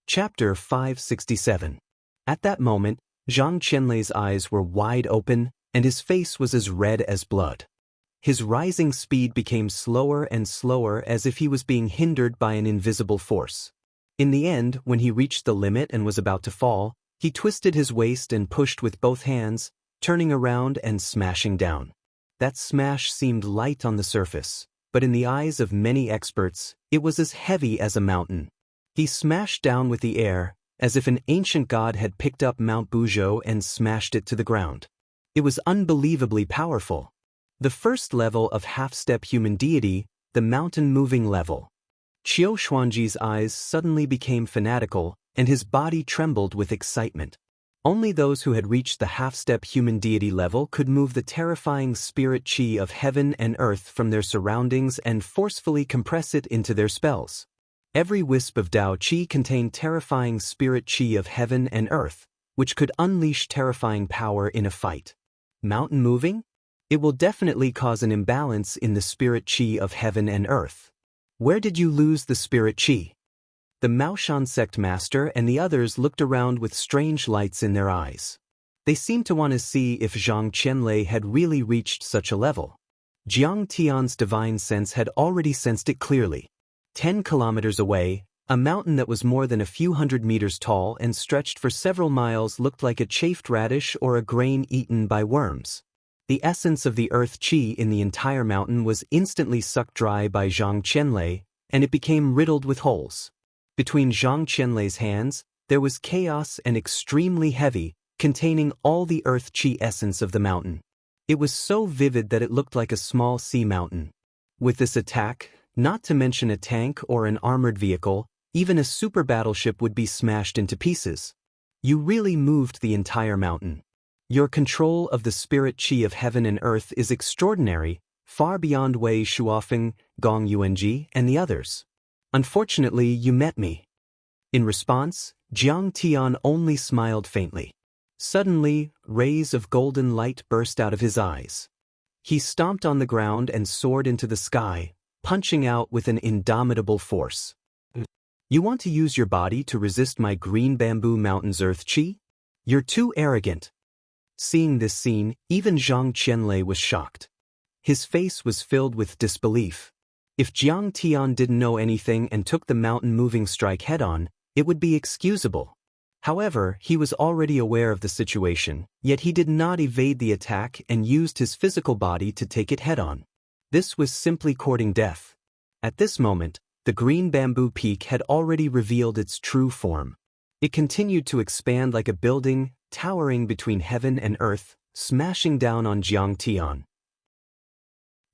Chapter 567. At that moment, Zhang Qianlei's eyes were wide open, and his face was as red as blood. His rising speed became slower and slower as if he was being hindered by an invisible force. In the end, when he reached the limit and was about to fall, he twisted his waist and pushed with both hands, turning around and smashing down. That smash seemed light on the surface, but in the eyes of many experts, it was as heavy as a mountain. He smashed down with the air, as if an ancient god had picked up Mount Buzhou and smashed it to the ground. It was unbelievably powerful. The first level of half-step human deity, the mountain-moving level. Qiu Xuanji's eyes suddenly became fanatical, and his body trembled with excitement. Only those who had reached the half-step human deity level could move the terrifying spirit qi of heaven and earth from their surroundings and forcefully compress it into their spells. Every wisp of Dao Qi contained terrifying spirit qi of heaven and earth, which could unleash terrifying power in a fight. Mountain moving? It will definitely cause an imbalance in the spirit qi of heaven and earth. Where did you lose the spirit qi? The Maoshan sect master and the others looked around with strange lights in their eyes. They seemed to want to see if Zhang Qianlei had really reached such a level. Jiang Tian's divine sense had already sensed it clearly. 10 kilometers away, a mountain that was more than a few hundred meters tall and stretched for several miles looked like a chafed radish or a grain eaten by worms. The essence of the earth qi in the entire mountain was instantly sucked dry by Zhang Qianlei, and it became riddled with holes. Between Zhang Qianlei's hands, there was chaos and extremely heavy, containing all the earth qi essence of the mountain. It was so vivid that it looked like a small sea mountain. With this attack, not to mention a tank or an armored vehicle, even a super battleship would be smashed into pieces. You really moved the entire mountain. Your control of the spirit qi of heaven and earth is extraordinary, far beyond Wei Shuofeng, Gong Yuanji, and the others. Unfortunately, you met me. In response, Jiang Tian only smiled faintly. Suddenly, rays of golden light burst out of his eyes. He stomped on the ground and soared into the sky, punching out with an indomitable force. You want to use your body to resist my green bamboo mountain's earth qi? You're too arrogant. Seeing this scene, even Zhang Qianlei was shocked. His face was filled with disbelief. If Jiang Tian didn't know anything and took the mountain-moving strike head-on, it would be excusable. However, he was already aware of the situation, yet he did not evade the attack and used his physical body to take it head-on. This was simply courting death. At this moment, the green bamboo peak had already revealed its true form. It continued to expand like a building, towering between heaven and earth, smashing down on Jiang Tian.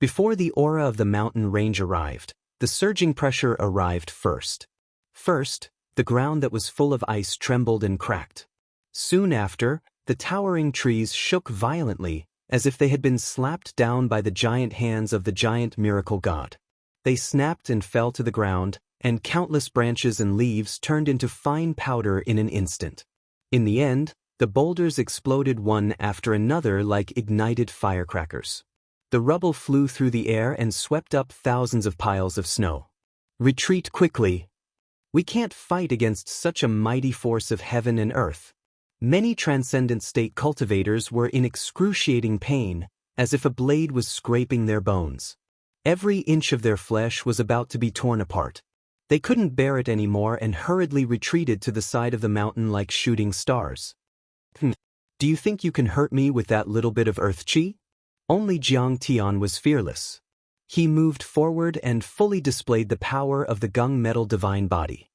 Before the aura of the mountain range arrived, the surging pressure arrived first. First, the ground that was full of ice trembled and cracked. Soon after, the towering trees shook violently, as if they had been slapped down by the giant hands of the giant miracle god. They snapped and fell to the ground, and countless branches and leaves turned into fine powder in an instant. In the end, the boulders exploded one after another like ignited firecrackers. The rubble flew through the air and swept up thousands of piles of snow. Retreat quickly. We can't fight against such a mighty force of heaven and earth. Many transcendent state cultivators were in excruciating pain, as if a blade was scraping their bones. Every inch of their flesh was about to be torn apart. They couldn't bear it anymore and hurriedly retreated to the side of the mountain like shooting stars. Do you think you can hurt me with that little bit of earth qi? Only Jiang Tian was fearless. He moved forward and fully displayed the power of the gung metal divine body.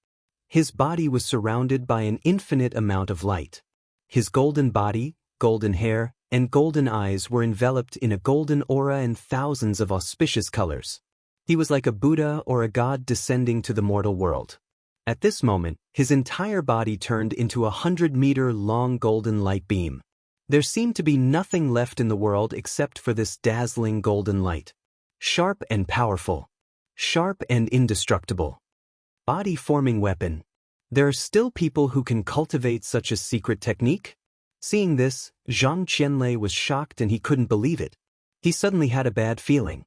His body was surrounded by an infinite amount of light. His golden body, golden hair, and golden eyes were enveloped in a golden aura and thousands of auspicious colors. He was like a Buddha or a god descending to the mortal world. At this moment, his entire body turned into a 100-meter-long golden light beam. There seemed to be nothing left in the world except for this dazzling golden light. Sharp and powerful. Sharp and indestructible. Body-forming weapon. There are still people who can cultivate such a secret technique? Seeing this, Zhang Qianlei was shocked and he couldn't believe it. He suddenly had a bad feeling.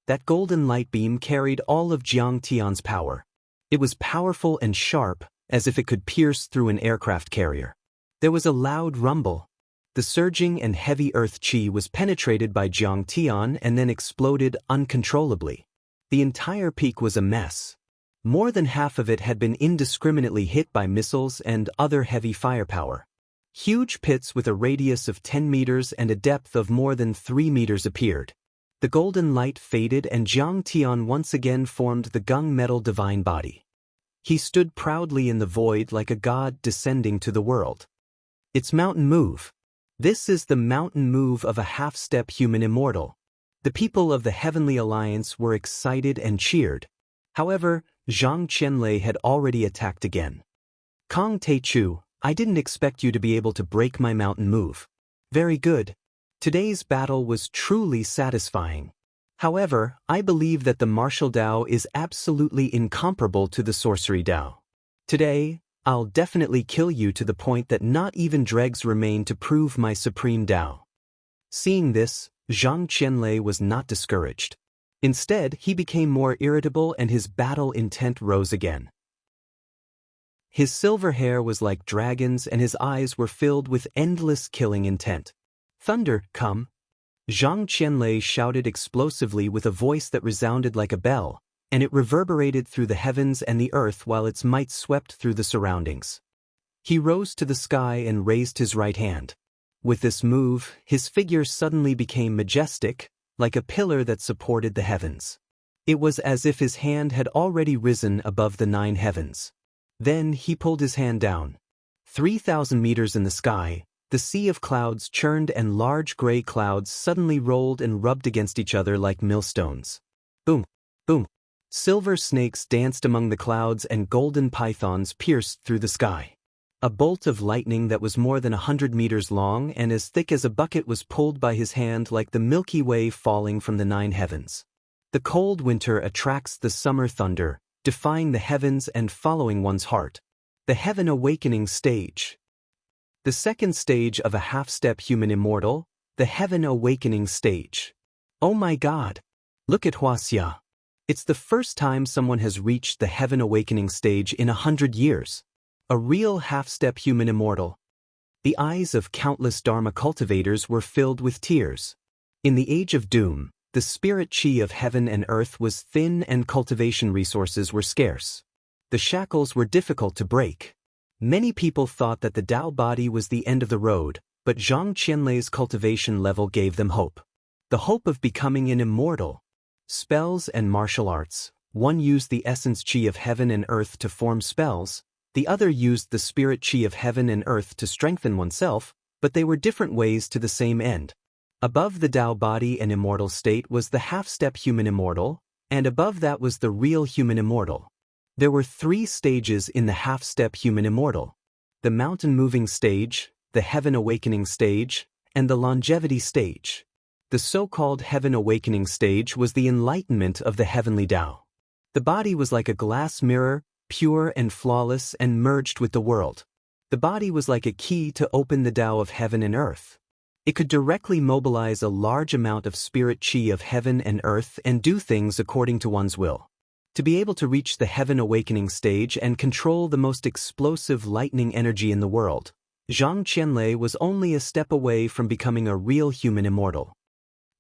That golden light beam carried all of Jiang Tian's power. It was powerful and sharp, as if it could pierce through an aircraft carrier. There was a loud rumble. The surging and heavy earth chi was penetrated by Jiang Tian and then exploded uncontrollably. The entire peak was a mess. More than half of it had been indiscriminately hit by missiles and other heavy firepower. Huge pits with a radius of 10 meters and a depth of more than 3 meters appeared. The golden light faded and Jiang Tian once again formed the gung metal divine body. He stood proudly in the void like a god descending to the world. It's mountain move. This is the mountain move of a half-step human immortal. The people of the Heavenly Alliance were excited and cheered. However, Zhang Qianlei had already attacked again. Kong Teichu, I didn't expect you to be able to break my mountain move. Very good. Today's battle was truly satisfying. However, I believe that the martial Dao is absolutely incomparable to the sorcery Dao. Today, I'll definitely kill you to the point that not even dregs remain to prove my supreme Dao. Seeing this, Zhang Qianlei was not discouraged. Instead, he became more irritable and his battle intent rose again. His silver hair was like dragons and his eyes were filled with endless killing intent. Thunder, come! Zhang Qianlei shouted explosively with a voice that resounded like a bell, and it reverberated through the heavens and the earth while its might swept through the surroundings. He rose to the sky and raised his right hand. With this move, his figure suddenly became majestic, like a pillar that supported the heavens. It was as if his hand had already risen above the 9 heavens. Then he pulled his hand down. 3,000 meters in the sky, the sea of clouds churned and large gray clouds suddenly rolled and rubbed against each other like millstones. Boom, boom. Silver snakes danced among the clouds and golden pythons pierced through the sky. A bolt of lightning that was more than 100 meters long and as thick as a bucket was pulled by his hand like the Milky Way falling from the 9 heavens. The cold winter attracts the summer thunder, defying the heavens and following one's heart. The Heaven Awakening Stage. The second stage of a half-step human immortal, the Heaven Awakening Stage. Oh my God! Look at Wuxia. It's the first time someone has reached the Heaven Awakening Stage in 100 years. A real half-step human immortal. The eyes of countless Dharma cultivators were filled with tears. In the Age of Doom, the spirit chi of heaven and earth was thin and cultivation resources were scarce. The shackles were difficult to break. Many people thought that the Dao body was the end of the road, but Zhang Qianlei's cultivation level gave them hope. The hope of becoming an immortal. Spells and martial arts. One used the essence chi of heaven and earth to form spells, the other used the spirit chi of heaven and earth to strengthen oneself, but they were different ways to the same end. Above the Dao body and immortal state was the half-step human immortal, and above that was the real human immortal. There were 3 stages in the half-step human immortal: the mountain-moving stage, the Heaven Awakening stage, and the longevity stage. The so-called Heaven Awakening stage was the enlightenment of the heavenly Dao. The body was like a glass mirror, pure and flawless and merged with the world. The body was like a key to open the Dao of heaven and earth. It could directly mobilize a large amount of spirit chi of heaven and earth and do things according to one's will. To be able to reach the Heaven Awakening stage and control the most explosive lightning energy in the world, Zhang Qianlei was only a step away from becoming a real human immortal.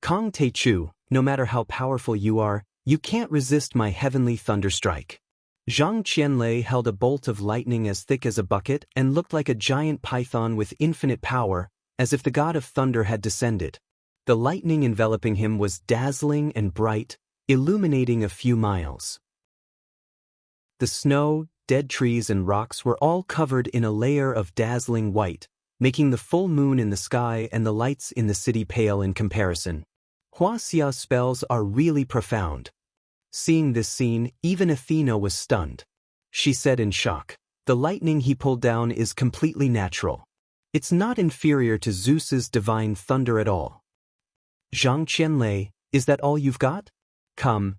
Kong Teichu, no matter how powerful you are, you can't resist my heavenly thunder strike. Zhang Qianlei held a bolt of lightning as thick as a bucket and looked like a giant python with infinite power, as if the god of thunder had descended. The lightning enveloping him was dazzling and bright, illuminating a few miles. The snow, dead trees and rocks were all covered in a layer of dazzling white, making the full moon in the sky and the lights in the city pale in comparison. Wuxia's spells are really profound. Seeing this scene, even Athena was stunned. She said in shock, "The lightning he pulled down is completely natural. It's not inferior to Zeus's divine thunder at all." Zhang Qianlei, is that all you've got? Come,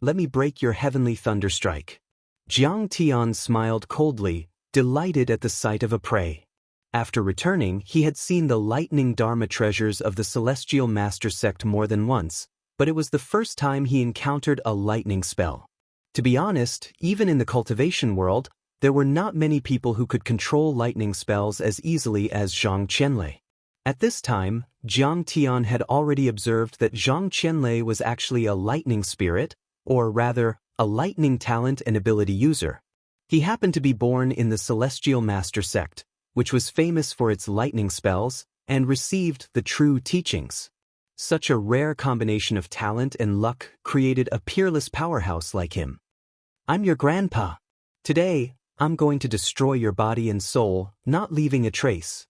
let me break your heavenly thunder strike. Jiang Tian smiled coldly, delighted at the sight of a prey. After returning, he had seen the lightning Dharma treasures of the Celestial Master Sect more than once, but it was the first time he encountered a lightning spell. To be honest, even in the cultivation world, there were not many people who could control lightning spells as easily as Zhang Qianlei. At this time, Jiang Tian had already observed that Zhang Qianlei was actually a lightning spirit, or rather, a lightning talent and ability user. He happened to be born in the Celestial Master sect, which was famous for its lightning spells, and received the true teachings. Such a rare combination of talent and luck created a peerless powerhouse like him. I'm your grandpa. Today, I'm going to destroy your body and soul, not leaving a trace.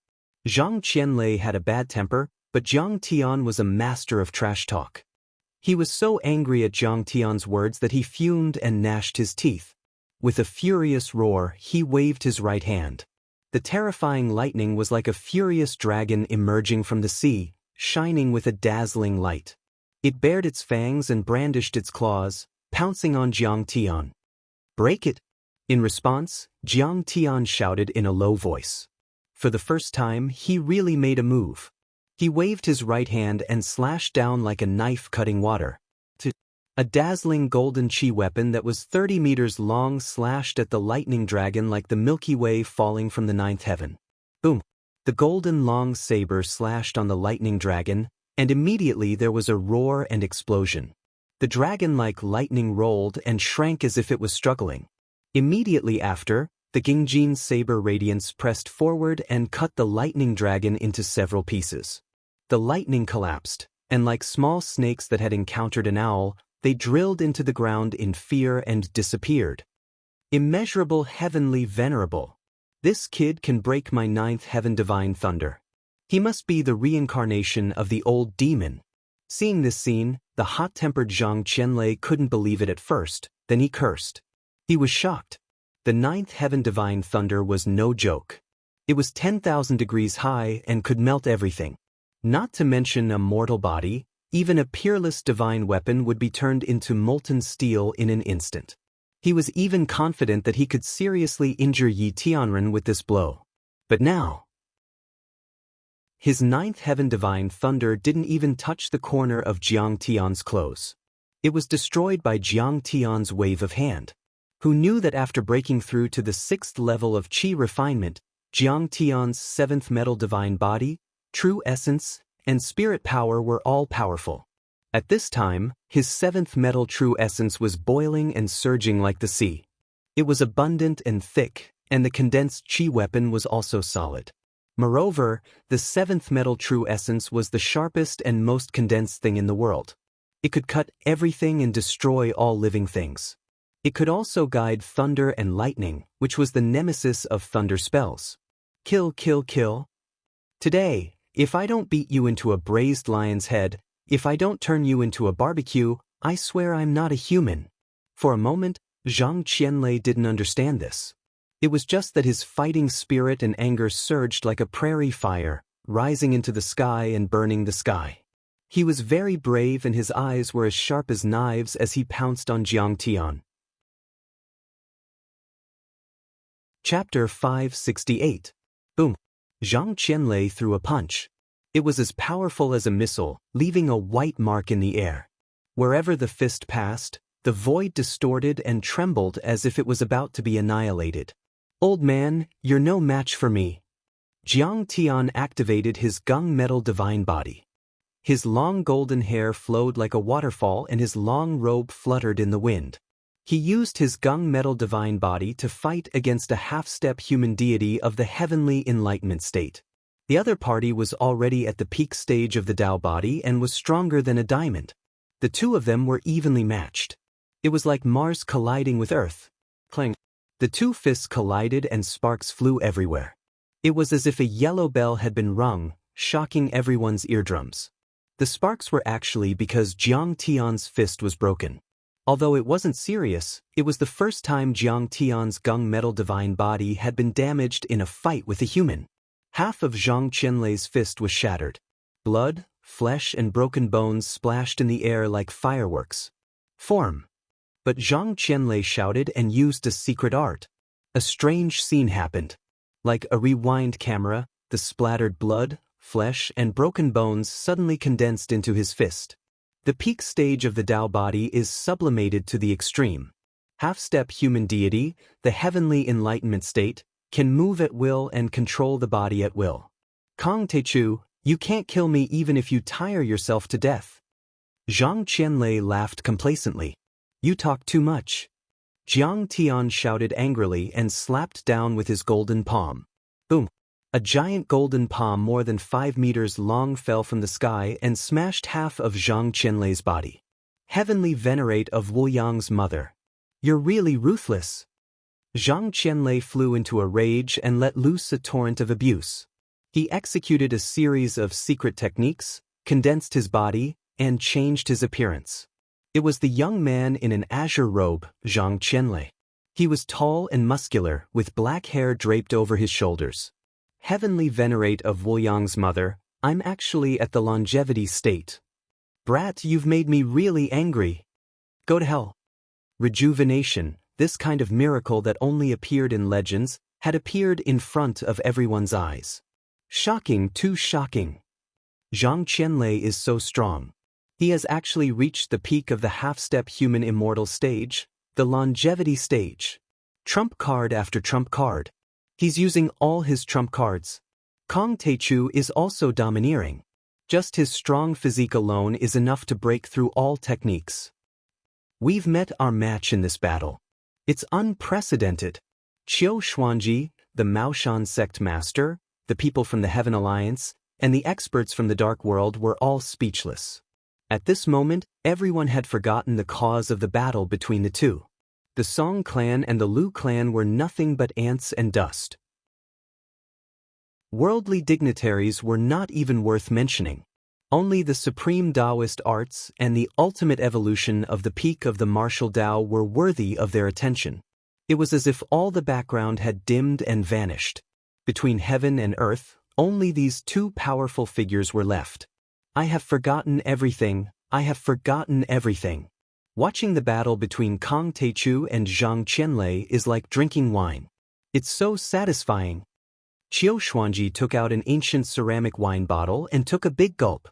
Zhang Qianlei had a bad temper, but Jiang Tian was a master of trash talk. He was so angry at Jiang Tian's words that he fumed and gnashed his teeth. With a furious roar, he waved his right hand. The terrifying lightning was like a furious dragon emerging from the sea, shining with a dazzling light. It bared its fangs and brandished its claws, pouncing on Jiang Tian. "Break it!" In response, Jiang Tian shouted in a low voice. For the first time, he really made a move. He waved his right hand and slashed down like a knife cutting water. A dazzling golden chi weapon that was 30 meters long slashed at the lightning dragon like the Milky Way falling from the ninth heaven. Boom! The golden long saber slashed on the lightning dragon, and immediately there was a roar and explosion. The dragon like lightning rolled and shrank as if it was struggling. Immediately after, the Gingjin saber radiance pressed forward and cut the lightning dragon into several pieces. The lightning collapsed, and like small snakes that had encountered an owl, they drilled into the ground in fear and disappeared. Immeasurable heavenly venerable. This kid can break my ninth heaven divine thunder. He must be the reincarnation of the old demon. Seeing this scene, the hot-tempered Zhang Qianlei couldn't believe it at first, then he cursed. He was shocked. The ninth heaven divine thunder was no joke. It was 10,000 degrees high and could melt everything. Not to mention a mortal body, even a peerless divine weapon would be turned into molten steel in an instant. He was even confident that he could seriously injure Yi Tianren with this blow. But now, his ninth heaven divine thunder didn't even touch the corner of Jiang Tian's clothes. It was destroyed by Jiang Tian's wave of hand. Who knew that after breaking through to the 6th level of Qi refinement, Jiang Tian's 7th metal divine body, true essence, and spirit power were all powerful. At this time, his 7th metal true essence was boiling and surging like the sea. It was abundant and thick, and the condensed Qi weapon was also solid. Moreover, the 7th metal true essence was the sharpest and most condensed thing in the world. It could cut everything and destroy all living things. It could also guide thunder and lightning, which was the nemesis of thunder spells. Kill, kill, kill. Today, if I don't beat you into a braised lion's head, if I don't turn you into a barbecue, I swear I'm not a human. For a moment, Zhang Qianlei didn't understand this. It was just that his fighting spirit and anger surged like a prairie fire, rising into the sky and burning the sky. He was very brave and his eyes were as sharp as knives as he pounced on Jiang Tian. Chapter 568. Boom. Zhang Qianlei threw a punch. It was as powerful as a missile, leaving a white mark in the air. Wherever the fist passed, the void distorted and trembled as if it was about to be annihilated. Old man, you're no match for me. Jiang Tian activated his gung metal divine body. His long golden hair flowed like a waterfall and his long robe fluttered in the wind. He used his gung metal divine body to fight against a half-step human deity of the heavenly enlightenment state. The other party was already at the peak stage of the Dao body and was stronger than a diamond. The two of them were evenly matched. It was like Mars colliding with Earth. Clang. The two fists collided and sparks flew everywhere. It was as if a yellow bell had been rung, shocking everyone's eardrums. The sparks were actually because Jiang Tian's fist was broken. Although it wasn't serious, it was the first time Jiang Tian's gung metal divine body had been damaged in a fight with a human. Half of Zhang Qianlei's fist was shattered. Blood, flesh and broken bones splashed in the air like fireworks. Form. But Zhang Qianlei shouted and used a secret art. A strange scene happened. Like a rewind camera, the splattered blood, flesh and broken bones suddenly condensed into his fist. The peak stage of the Dao body is sublimated to the extreme. Half-step human deity, the heavenly enlightenment state, can move at will and control the body at will. Kong Techu, you can't kill me even if you tire yourself to death. Zhang Qianlei laughed complacently. You talk too much. Jiang Tian shouted angrily and slapped down with his golden palm. Boom! A giant golden palm more than 5 meters long fell from the sky and smashed half of Zhang Qianlei's body. Heavenly venerate of Wuliang's mother. You're really ruthless. Zhang Qianlei flew into a rage and let loose a torrent of abuse. He executed a series of secret techniques, condensed his body, and changed his appearance. It was the young man in an azure robe, Zhang Qianlei. He was tall and muscular, with black hair draped over his shoulders. Heavenly venerate of Wuliang's mother, I'm actually at the longevity state. Brat, you've made me really angry. Go to hell. Rejuvenation, this kind of miracle that only appeared in legends, had appeared in front of everyone's eyes. Shocking, too shocking. Zhang Qianlei is so strong. He has actually reached the peak of the half-step human immortal stage, the longevity stage. Trump card after trump card. He's using all his trump cards. Kong Techu is also domineering. Just his strong physique alone is enough to break through all techniques. We've met our match in this battle. It's unprecedented. Qiu Xuanji, the Maoshan sect master, the people from the Heaven Alliance, and the experts from the Dark World were all speechless. At this moment, everyone had forgotten the cause of the battle between the two. The Song clan and the Lu clan were nothing but ants and dust. Worldly dignitaries were not even worth mentioning. Only the supreme Daoist arts and the ultimate evolution of the peak of the martial Tao were worthy of their attention. It was as if all the background had dimmed and vanished. Between heaven and earth, only these two powerful figures were left. I have forgotten everything, I have forgotten everything. Watching the battle between Kong Techu and Zhang Qianlei is like drinking wine. It's so satisfying. Qiu Xuanji took out an ancient ceramic wine bottle and took a big gulp.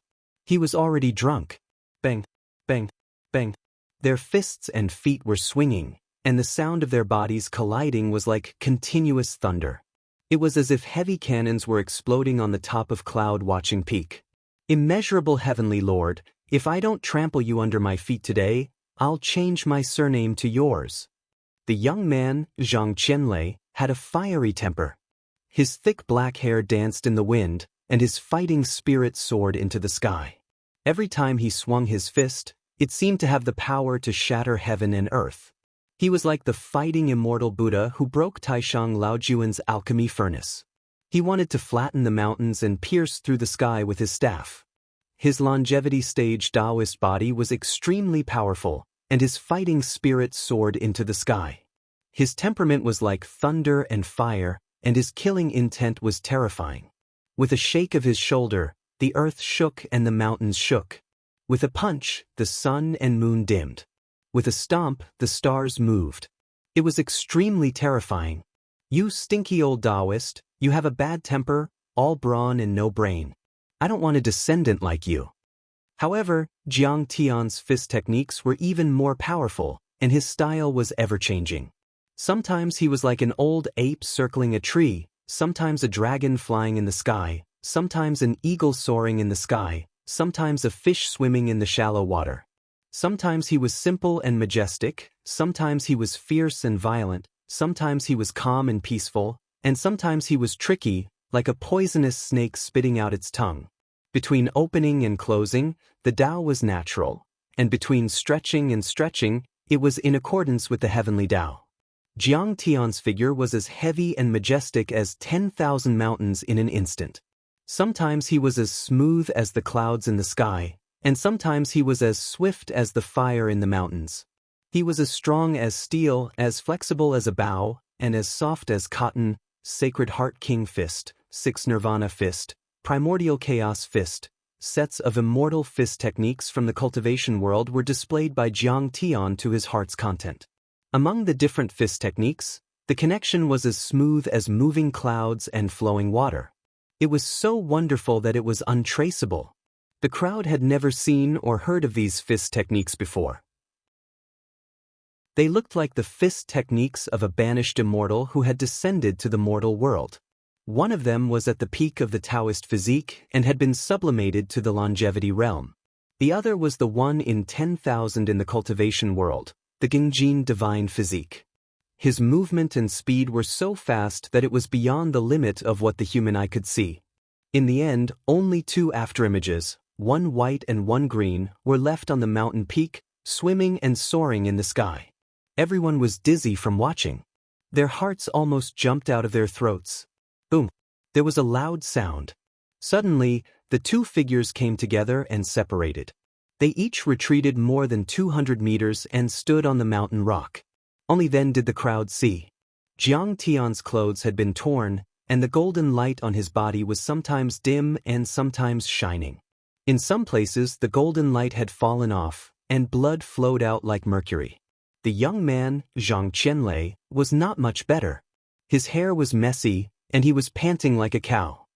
He was already drunk. Bang, bang, bang. Their fists and feet were swinging, and the sound of their bodies colliding was like continuous thunder. It was as if heavy cannons were exploding on the top of cloud-watching peak. Immeasurable heavenly lord, if I don't trample you under my feet today, I'll change my surname to yours. The young man, Zhang Qianlei, had a fiery temper. His thick black hair danced in the wind, and his fighting spirit soared into the sky. Every time he swung his fist, it seemed to have the power to shatter heaven and earth. He was like the fighting immortal Buddha who broke Taishang Laojuan's alchemy furnace. He wanted to flatten the mountains and pierce through the sky with his staff. His longevity stage Daoist body was extremely powerful, and his fighting spirit soared into the sky. His temperament was like thunder and fire, and his killing intent was terrifying. With a shake of his shoulder, the earth shook and the mountains shook. With a punch, the sun and moon dimmed. With a stomp, the stars moved. It was extremely terrifying. You stinky old Daoist, you have a bad temper, all brawn and no brain. I don't want a descendant like you. However, Jiang Tian's fist techniques were even more powerful, and his style was ever-changing. Sometimes he was like an old ape circling a tree, sometimes a dragon flying in the sky, sometimes an eagle soaring in the sky, sometimes a fish swimming in the shallow water. Sometimes he was simple and majestic, sometimes he was fierce and violent, sometimes he was calm and peaceful, and sometimes he was tricky, like a poisonous snake spitting out its tongue. Between opening and closing, the Tao was natural, and between stretching and stretching, it was in accordance with the heavenly Tao. Jiang Tian's figure was as heavy and majestic as 10,000 mountains in an instant. Sometimes he was as smooth as the clouds in the sky, and sometimes he was as swift as the fire in the mountains. He was as strong as steel, as flexible as a bow, and as soft as cotton. Sacred Heart King Fist, 6 Nirvana Fist, Primordial Chaos Fist. Sets of immortal fist techniques from the cultivation world were displayed by Jiang Tian to his heart's content. Among the different fist techniques, the connection was as smooth as moving clouds and flowing water. It was so wonderful that it was untraceable. The crowd had never seen or heard of these fist techniques before. They looked like the fist techniques of a banished immortal who had descended to the mortal world. One of them was at the peak of the Daoist physique and had been sublimated to the longevity realm. The other was the one in 10,000 in the cultivation world, the Gengjin divine physique. His movement and speed were so fast that it was beyond the limit of what the human eye could see. In the end, only 2 afterimages, one white and one green, were left on the mountain peak, swimming and soaring in the sky. Everyone was dizzy from watching. Their hearts almost jumped out of their throats. Boom! There was a loud sound. Suddenly, the 2 figures came together and separated. They each retreated more than 200 meters and stood on the mountain rock. Only then did the crowd see. Jiang Tian's clothes had been torn, and the golden light on his body was sometimes dim and sometimes shining. In some places the golden light had fallen off, and blood flowed out like mercury. The young man, Zhang Qianlei, was not much better. His hair was messy, and he was panting like a cow.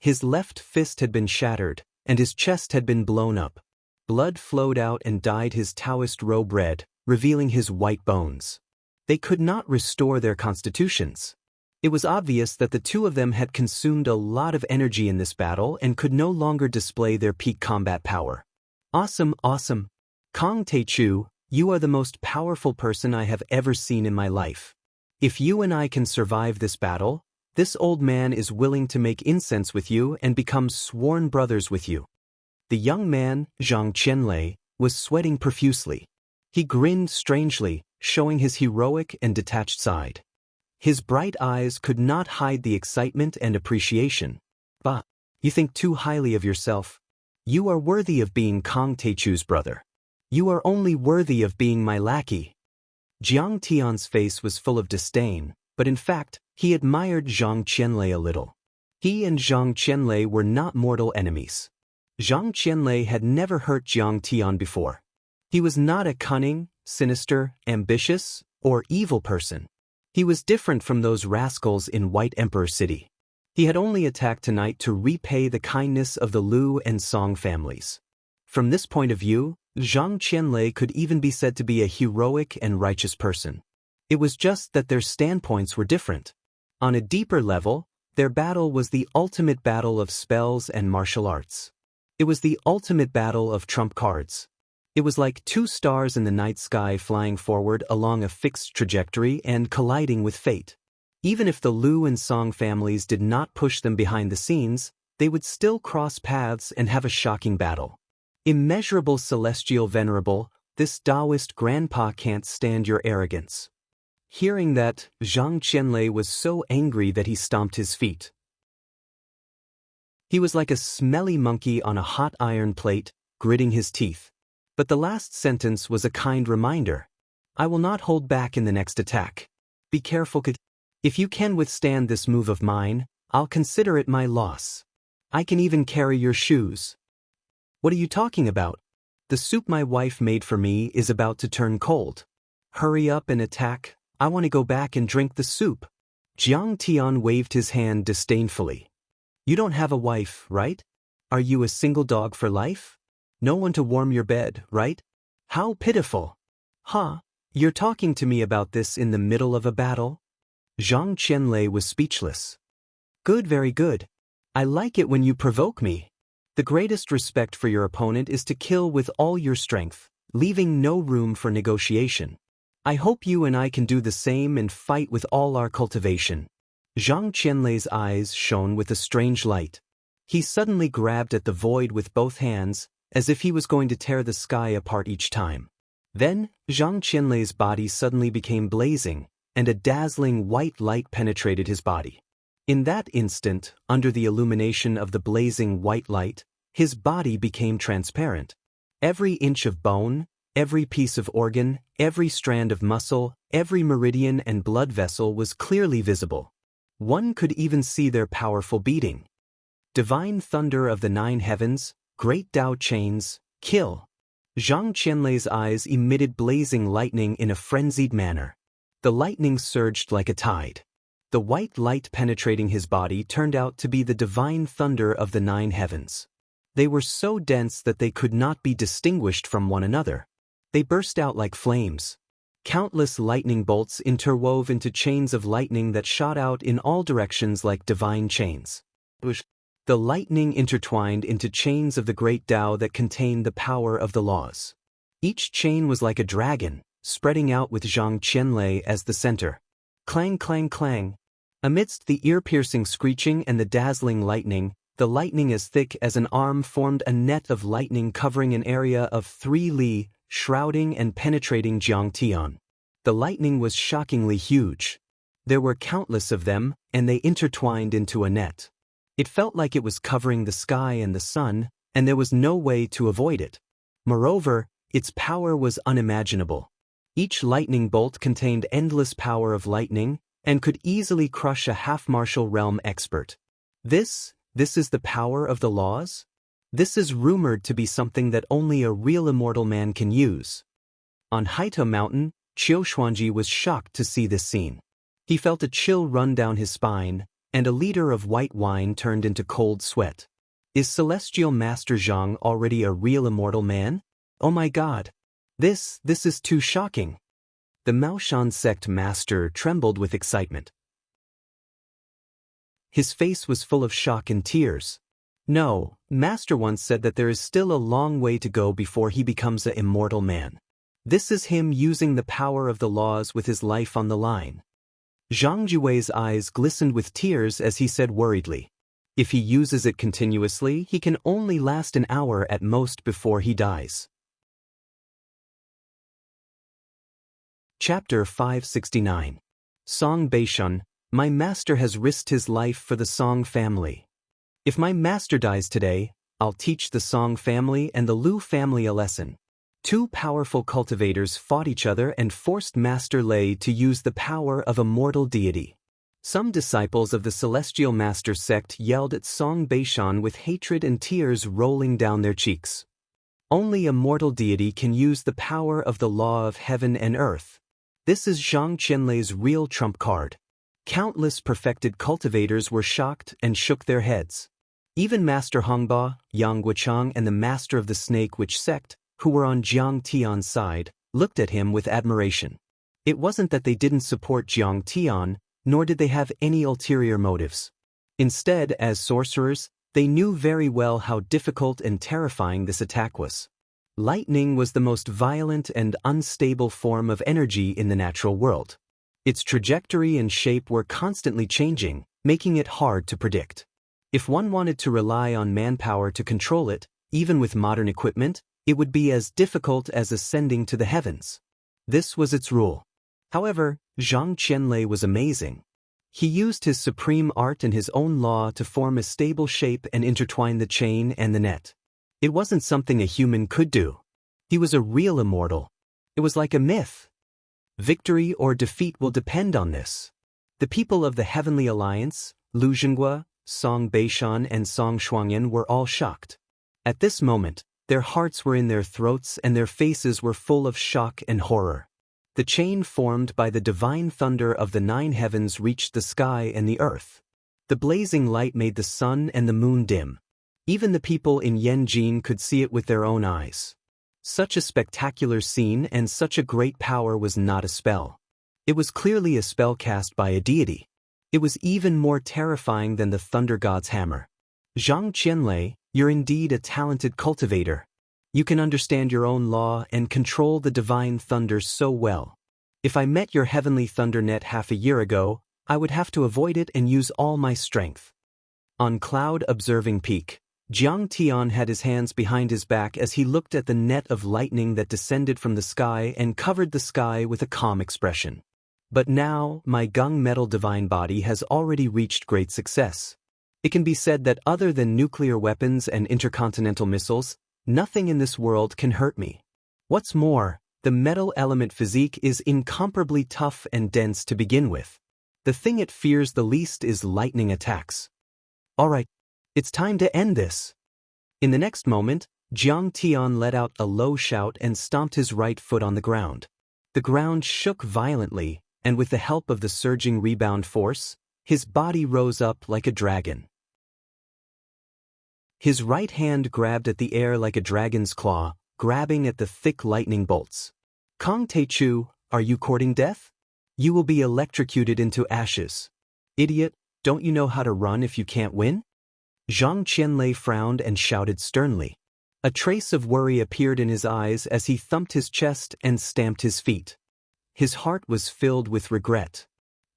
His left fist had been shattered, and his chest had been blown up. Blood flowed out and dyed his Daoist robe red, revealing his white bones. They could not restore their constitutions. It was obvious that the 2 of them had consumed a lot of energy in this battle and could no longer display their peak combat power. Awesome, awesome. Kong Teichu, you are the most powerful person I have ever seen in my life. If you and I can survive this battle, this old man is willing to make incense with you and become sworn brothers with you. The young man, Zhang Qianlei, was sweating profusely. He grinned strangely, showing his heroic and detached side. His bright eyes could not hide the excitement and appreciation. Bah, you think too highly of yourself. You are worthy of being Kong Teichu's brother. You are only worthy of being my lackey. Jiang Tian's face was full of disdain, but in fact, he admired Zhang Qianlei a little. He and Zhang Qianlei were not mortal enemies. Zhang Qianlei had never hurt Jiang Tian before. He was not a cunning, sinister, ambitious, or evil person. He was different from those rascals in White Emperor City. He had only attacked tonight to repay the kindness of the Lu and Song families. From this point of view, Zhang Qianlei could even be said to be a heroic and righteous person. It was just that their standpoints were different. On a deeper level, their battle was the ultimate battle of spells and martial arts. It was the ultimate battle of trump cards. It was like 2 stars in the night sky flying forward along a fixed trajectory and colliding with fate. Even if the Lu and Song families did not push them behind the scenes, they would still cross paths and have a shocking battle. Immeasurable celestial venerable, this Daoist grandpa can't stand your arrogance. Hearing that, Zhang Qianlei was so angry that he stomped his feet. He was like a smelly monkey on a hot iron plate, gritting his teeth. But the last sentence was a kind reminder. I will not hold back in the next attack. Be careful. If you can withstand this move of mine, I'll consider it my loss. I can even carry your shoes. What are you talking about? The soup my wife made for me is about to turn cold. Hurry up and attack. I want to go back and drink the soup. Jiang Tian waved his hand disdainfully. You don't have a wife, right? Are you a single dog for life? No one to warm your bed, right? How pitiful. Huh? You're talking to me about this in the middle of a battle? Zhang Qianlei was speechless. Good, very good. I like it when you provoke me. The greatest respect for your opponent is to kill with all your strength, leaving no room for negotiation. I hope you and I can do the same and fight with all our cultivation. Zhang Qianlei's eyes shone with a strange light. He suddenly grabbed at the void with both hands, as if he was going to tear the sky apart each time. Then, Zhang Qianlei's body suddenly became blazing, and a dazzling white light penetrated his body. In that instant, under the illumination of the blazing white light, his body became transparent. Every inch of bone, every piece of organ, every strand of muscle, every meridian and blood vessel was clearly visible. One could even see their powerful beating. Divine thunder of the 9 heavens, great Tao chains, kill. Zhang Qianlei's eyes emitted blazing lightning in a frenzied manner. The lightning surged like a tide. The white light penetrating his body turned out to be the divine thunder of the 9 heavens. They were so dense that they could not be distinguished from one another. They burst out like flames. Countless lightning bolts interwove into chains of lightning that shot out in all directions like divine chains. The lightning intertwined into chains of the great Tao that contained the power of the laws. Each chain was like a dragon, spreading out with Zhang Qianlei as the center. Clang, clang, clang. Amidst the ear-piercing screeching and the dazzling lightning, the lightning as thick as an arm formed a net of lightning covering an area of 3 li, shrouding and penetrating Jiangtian. The lightning was shockingly huge. There were countless of them, and they intertwined into a net. It felt like it was covering the sky and the sun, and there was no way to avoid it. Moreover, its power was unimaginable. Each lightning bolt contained endless power of lightning, and could easily crush a half-martial realm expert. This is the power of the laws? This is rumored to be something that only a real immortal man can use. On Haito Mountain, Qiu Xuanji was shocked to see this scene. He felt a chill run down his spine, and a liter of white wine turned into cold sweat. Is Celestial Master Zhang already a real immortal man? Oh my god! This is too shocking. The Maoshan sect master trembled with excitement. His face was full of shock and tears. No, Master once said that there is still a long way to go before he becomes an immortal man. This is him using the power of the laws with his life on the line. Zhang Juwei's eyes glistened with tears as he said worriedly, if he uses it continuously, he can only last an hour at most before he dies. Chapter 569. Song Beishun, my master has risked his life for the Song family. If my master dies today, I'll teach the Song family and the Lu family a lesson. 2 powerful cultivators fought each other and forced Master Lei to use the power of a mortal deity. Some disciples of the Celestial Master sect yelled at Song Beishun with hatred and tears rolling down their cheeks. Only a mortal deity can use the power of the law of heaven and earth. This is Zhang Qianlei's real trump card. Countless perfected cultivators were shocked and shook their heads. Even Master Hongba, Yang Guochang and the Master of the Snake Witch sect, who were on Jiang Tian's side, looked at him with admiration. It wasn't that they didn't support Jiang Tian, nor did they have any ulterior motives. Instead, as sorcerers, they knew very well how difficult and terrifying this attack was. Lightning was the most violent and unstable form of energy in the natural world. Its trajectory and shape were constantly changing, making it hard to predict. If one wanted to rely on manpower to control it, even with modern equipment, it would be as difficult as ascending to the heavens. This was its rule. However, Zhang Qianlei was amazing. He used his supreme art and his own law to form a stable shape and intertwine the chain and the net. It wasn't something a human could do. He was a real immortal. It was like a myth. Victory or defeat will depend on this. The people of the Heavenly Alliance, Lu Zhenghua, Song Beishun and Song Shuangyan were all shocked. At this moment, their hearts were in their throats and their faces were full of shock and horror. The chain formed by the divine thunder of the 9 heavens reached the sky and the earth. The blazing light made the sun and the moon dim. Even the people in Yanjin could see it with their own eyes. Such a spectacular scene and such a great power was not a spell. It was clearly a spell cast by a deity. It was even more terrifying than the thunder god's hammer. Zhang Qianlei, you're indeed a talented cultivator. You can understand your own law and control the divine thunder so well. If I met your heavenly thunder net half a year ago, I would have to avoid it and use all my strength. On Cloud Observing Peak, Jiang Tian had his hands behind his back as he looked at the net of lightning that descended from the sky and covered the sky with a calm expression. But now, my gung metal divine body has already reached great success. It can be said that other than nuclear weapons and intercontinental missiles, nothing in this world can hurt me. What's more, the metal element physique is incomparably tough and dense to begin with. The thing it fears the least is lightning attacks. Alright, it's time to end this. In the next moment, Jiang Tian let out a low shout and stomped his right foot on the ground. The ground shook violently, and with the help of the surging rebound force, his body rose up like a dragon. His right hand grabbed at the air like a dragon's claw, grabbing at the thick lightning bolts. Kong Teichu, Are you courting death? You will be electrocuted into ashes. Idiot, don't you know how to run if you can't win? Zhang Qianlei frowned and shouted sternly. A trace of worry appeared in his eyes as he thumped his chest and stamped his feet. His heart was filled with regret.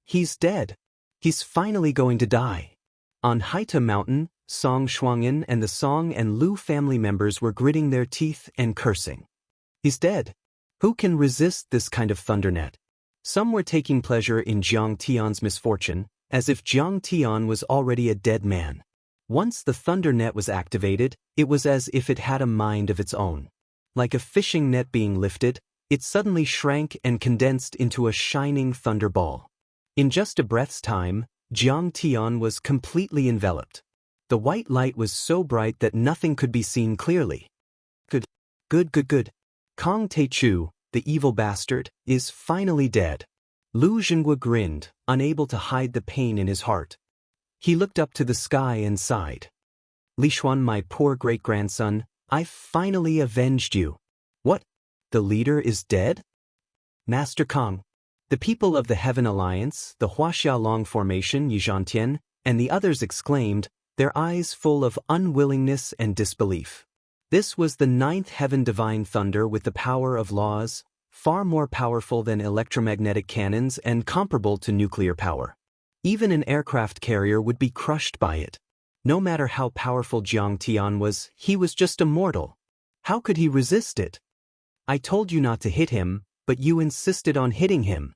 He's dead. He's finally going to die. On Haita Mountain, Song Shuangyan and the Song and Lu family members were gritting their teeth and cursing. He's dead. Who can resist this kind of thundernet? Some were taking pleasure in Jiang Tian's misfortune, as if Jiang Tian was already a dead man. Once the thunder net was activated, it was as if it had a mind of its own. Like a fishing net being lifted, it suddenly shrank and condensed into a shining thunderball. In just a breath's time, Jiang Tian was completely enveloped. The white light was so bright that nothing could be seen clearly. Good. Kong Teichu, the evil bastard, is finally dead. Lu Zhenghua grinned, unable to hide the pain in his heart. He looked up to the sky and sighed. Li Xuan, my poor great-grandson, I've finally avenged you. What? The leader is dead? Master Kong. The people of the Heaven Alliance, the Huaxialong Formation Yizhantian, and the others exclaimed, their eyes full of unwillingness and disbelief. This was the 9th heaven divine thunder with the power of laws, far more powerful than electromagnetic cannons and comparable to nuclear power. Even an aircraft carrier would be crushed by it. No matter how powerful Jiang Tian was, he was just a mortal. How could he resist it? I told you not to hit him, but you insisted on hitting him.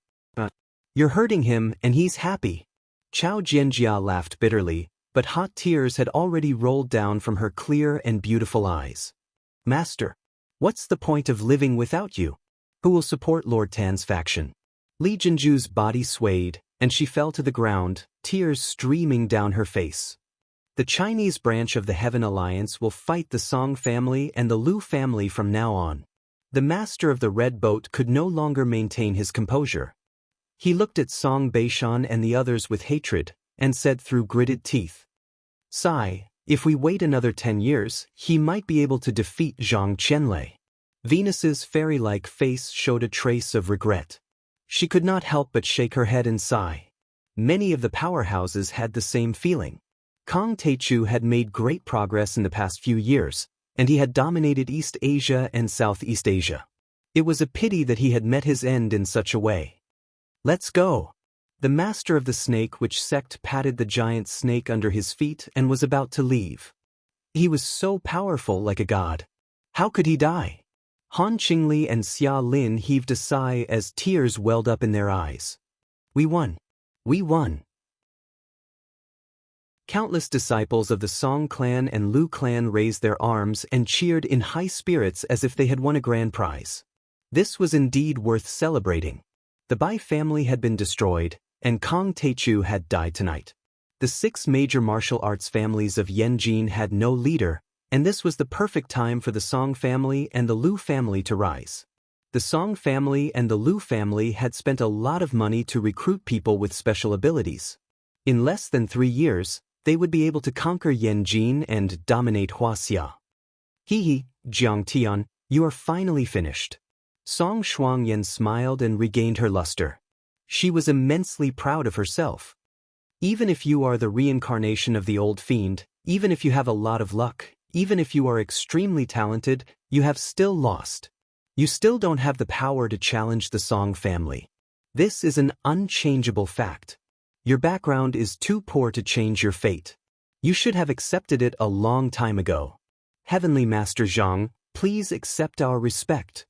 You're hurting him and he's happy. Chao Jianjia laughed bitterly, but hot tears had already rolled down from her clear and beautiful eyes. Master, what's the point of living without you? Who will support Lord Tan's faction? Li Jinju's body swayed, and she fell to the ground, tears streaming down her face. The Chinese branch of the Heaven Alliance will fight the Song family and the Lu family from now on. The master of the Red Boat could no longer maintain his composure. He looked at Song Beishan and the others with hatred, and said through gritted teeth, Sigh, if we wait another 10 years, he might be able to defeat Zhang Qianlei. Venus's fairy-like face showed a trace of regret. She could not help but shake her head and sigh. Many of the powerhouses had the same feeling. Kong Teichu had made great progress in the past few years, and he had dominated East Asia and Southeast Asia. It was a pity that he had met his end in such a way. Let's go. The master of the snake witch sect patted the giant snake under his feet and was about to leave. He was so powerful, like a god. How could he die? Han Qingli and Xia Lin heaved a sigh as tears welled up in their eyes. We won. We won. Countless disciples of the Song clan and Lu clan raised their arms and cheered in high spirits as if they had won a grand prize. This was indeed worth celebrating. The Bai family had been destroyed, and Kong Teichu had died tonight. The 6 major martial arts families of Yanjin had no leader, and this was the perfect time for the Song family and the Lu family to rise. The Song family and the Lu family had spent a lot of money to recruit people with special abilities. In less than 3 years, they would be able to conquer Yanjin and dominate Huaxia. Hee, Jiang Tian, you are finally finished. Song Shuangyan smiled and regained her luster. She was immensely proud of herself. Even if you are the reincarnation of the old fiend, even if you have a lot of luck, even if you are extremely talented, you have still lost. You still don't have the power to challenge the Song family. This is an unchangeable fact. Your background is too poor to change your fate. You should have accepted it a long time ago. Heavenly Master Zhang, please accept our respect.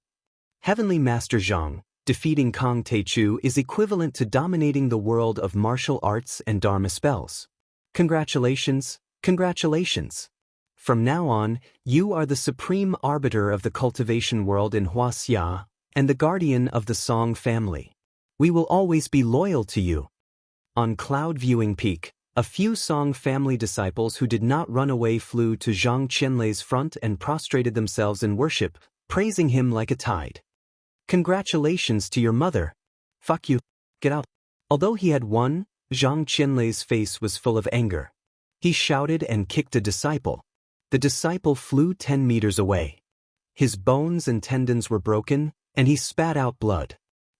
Heavenly Master Zhang, defeating Kong Teichu is equivalent to dominating the world of martial arts and Dharma spells. Congratulations, congratulations. From now on, you are the supreme arbiter of the cultivation world in Huaxia, and the guardian of the Song family. We will always be loyal to you. On Cloud Viewing Peak, a few Song family disciples who did not run away flew to Zhang Qianlei's front and prostrated themselves in worship, praising him like a tide. Congratulations to your mother. Fuck you. Get out. Although he had won, Zhang Qianlei's face was full of anger. He shouted and kicked a disciple. The disciple flew 10 meters away. His bones and tendons were broken, and he spat out blood.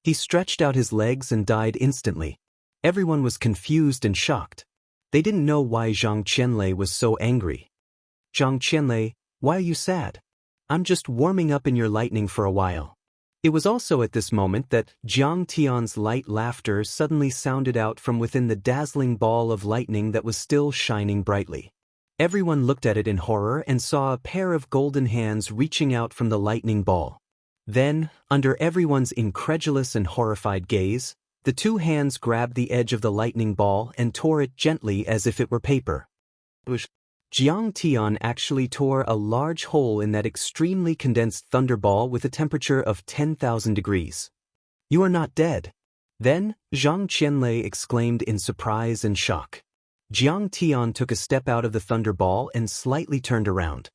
He stretched out his legs and died instantly. Everyone was confused and shocked. They didn't know why Zhang Qianlei was so angry. "Zhang Qianlei, why are you sad?" "I'm just warming up in your lightning for a while." It was also at this moment that Jiang Tian's light laughter suddenly sounded out from within the dazzling ball of lightning that was still shining brightly. Everyone looked at it in horror and saw a pair of golden hands reaching out from the lightning ball. Then, under everyone's incredulous and horrified gaze, the two hands grabbed the edge of the lightning ball and tore it gently as if it were paper. Jiang Tian actually tore a large hole in that extremely condensed thunderball with a temperature of 10,000 degrees. "You are not dead." Then, Zhang Qianlei exclaimed in surprise and shock. Jiang Tian took a step out of the thunderball and slightly turned around.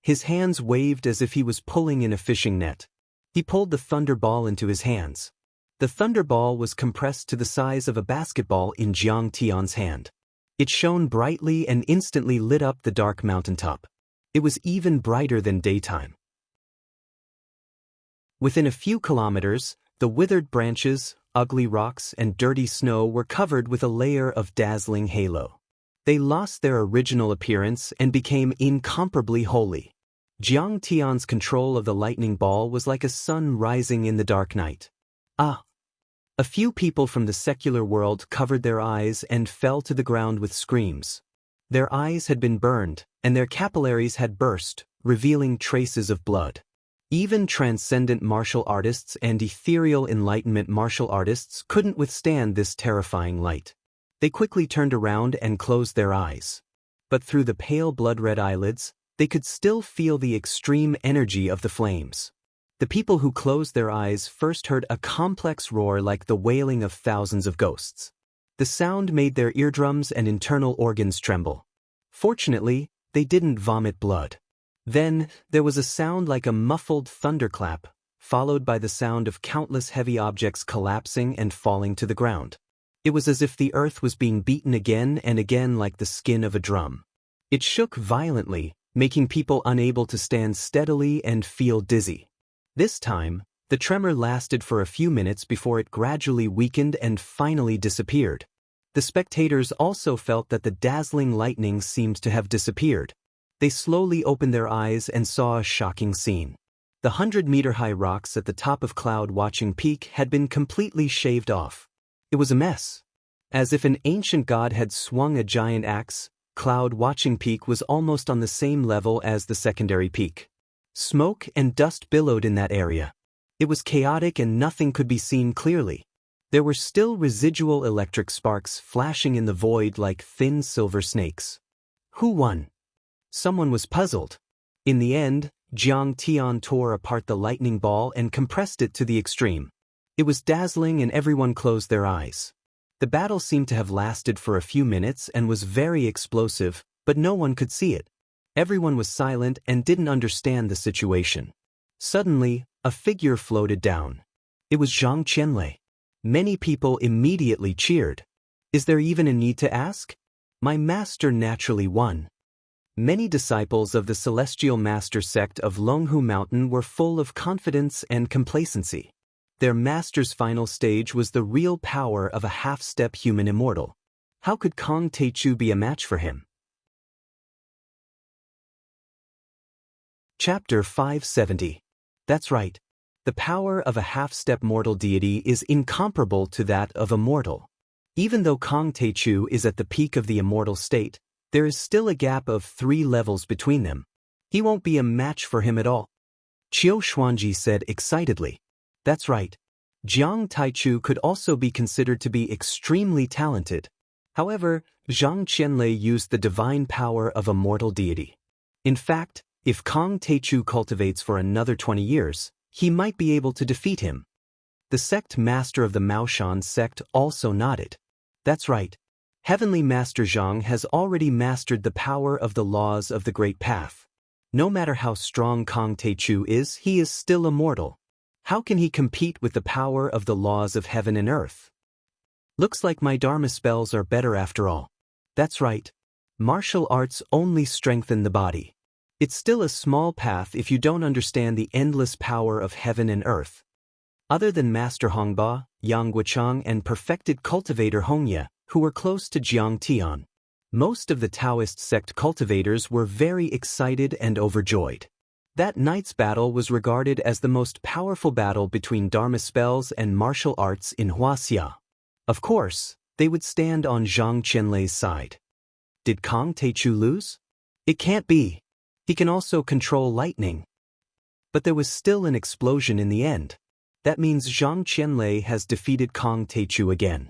His hands waved as if he was pulling in a fishing net. He pulled the thunderball into his hands. The thunderball was compressed to the size of a basketball in Jiang Tian's hand. It shone brightly and instantly lit up the dark mountaintop. It was even brighter than daytime. Within a few kilometers, the withered branches, ugly rocks, and dirty snow were covered with a layer of dazzling halo. They lost their original appearance and became incomparably holy. Jiang Tian's control of the lightning ball was like a sun rising in the dark night. Ah! A few people from the secular world covered their eyes and fell to the ground with screams. Their eyes had been burned, and their capillaries had burst, revealing traces of blood. Even transcendent martial artists and ethereal enlightenment martial artists couldn't withstand this terrifying light. They quickly turned around and closed their eyes. But through the pale blood-red eyelids, they could still feel the extreme energy of the flames. The people who closed their eyes first heard a complex roar like the wailing of thousands of ghosts. The sound made their eardrums and internal organs tremble. Fortunately, they didn't vomit blood. Then, there was a sound like a muffled thunderclap, followed by the sound of countless heavy objects collapsing and falling to the ground. It was as if the earth was being beaten again and again like the skin of a drum. It shook violently, making people unable to stand steadily and feel dizzy. This time, the tremor lasted for a few minutes before it gradually weakened and finally disappeared. The spectators also felt that the dazzling lightning seemed to have disappeared. They slowly opened their eyes and saw a shocking scene. The 100-meter-high rocks at the top of Cloud Watching Peak had been completely shaved off. It was a mess. As if an ancient god had swung a giant axe, Cloud Watching Peak was almost on the same level as the secondary peak. Smoke and dust billowed in that area. It was chaotic and nothing could be seen clearly. There were still residual electric sparks flashing in the void like thin silver snakes. Who won? Someone was puzzled. In the end, Jiang Tian tore apart the lightning ball and compressed it to the extreme. It was dazzling and everyone closed their eyes. The battle seemed to have lasted for a few minutes and was very explosive, but no one could see it. Everyone was silent and didn't understand the situation. Suddenly, a figure floated down. It was Zhang Qianlei. Many people immediately cheered. Is there even a need to ask? My master naturally won. Many disciples of the Celestial Master sect of Longhu Mountain were full of confidence and complacency. Their master's final stage was the real power of a half-step human immortal. How could Kong Teichu be a match for him? Chapter 570. That's right. The power of a half-step mortal deity is incomparable to that of a mortal. Even though Kong Teichu is at the peak of the immortal state, there is still a gap of 3 levels between them. He won't be a match for him at all. Qiu Xuanji said excitedly. That's right. Jiang Taichu could also be considered to be extremely talented. However, Zhang Qianlei used the divine power of a mortal deity. In fact, if Kong Teichu cultivates for another 20 years, he might be able to defeat him. The sect master of the Maoshan sect also nodded. That's right. Heavenly Master Zhang has already mastered the power of the laws of the Great Path. No matter how strong Kong Teichu is, he is still immortal. How can he compete with the power of the laws of heaven and earth? Looks like my Dharma spells are better after all. That's right. Martial arts only strengthen the body. It's still a small path if you don't understand the endless power of heaven and earth. Other than Master Hongba, Yang Guichang and perfected cultivator Hongye, who were close to Jiang Tian. Most of the Taoist sect cultivators were very excited and overjoyed. That night's battle was regarded as the most powerful battle between Dharma spells and martial arts in Wuxia. Of course, they would stand on Zhang Qianlei's side. Did Kong Teichu lose? It can't be. He can also control lightning. But there was still an explosion in the end. That means Zhang Qianlei has defeated Kong Teichu again.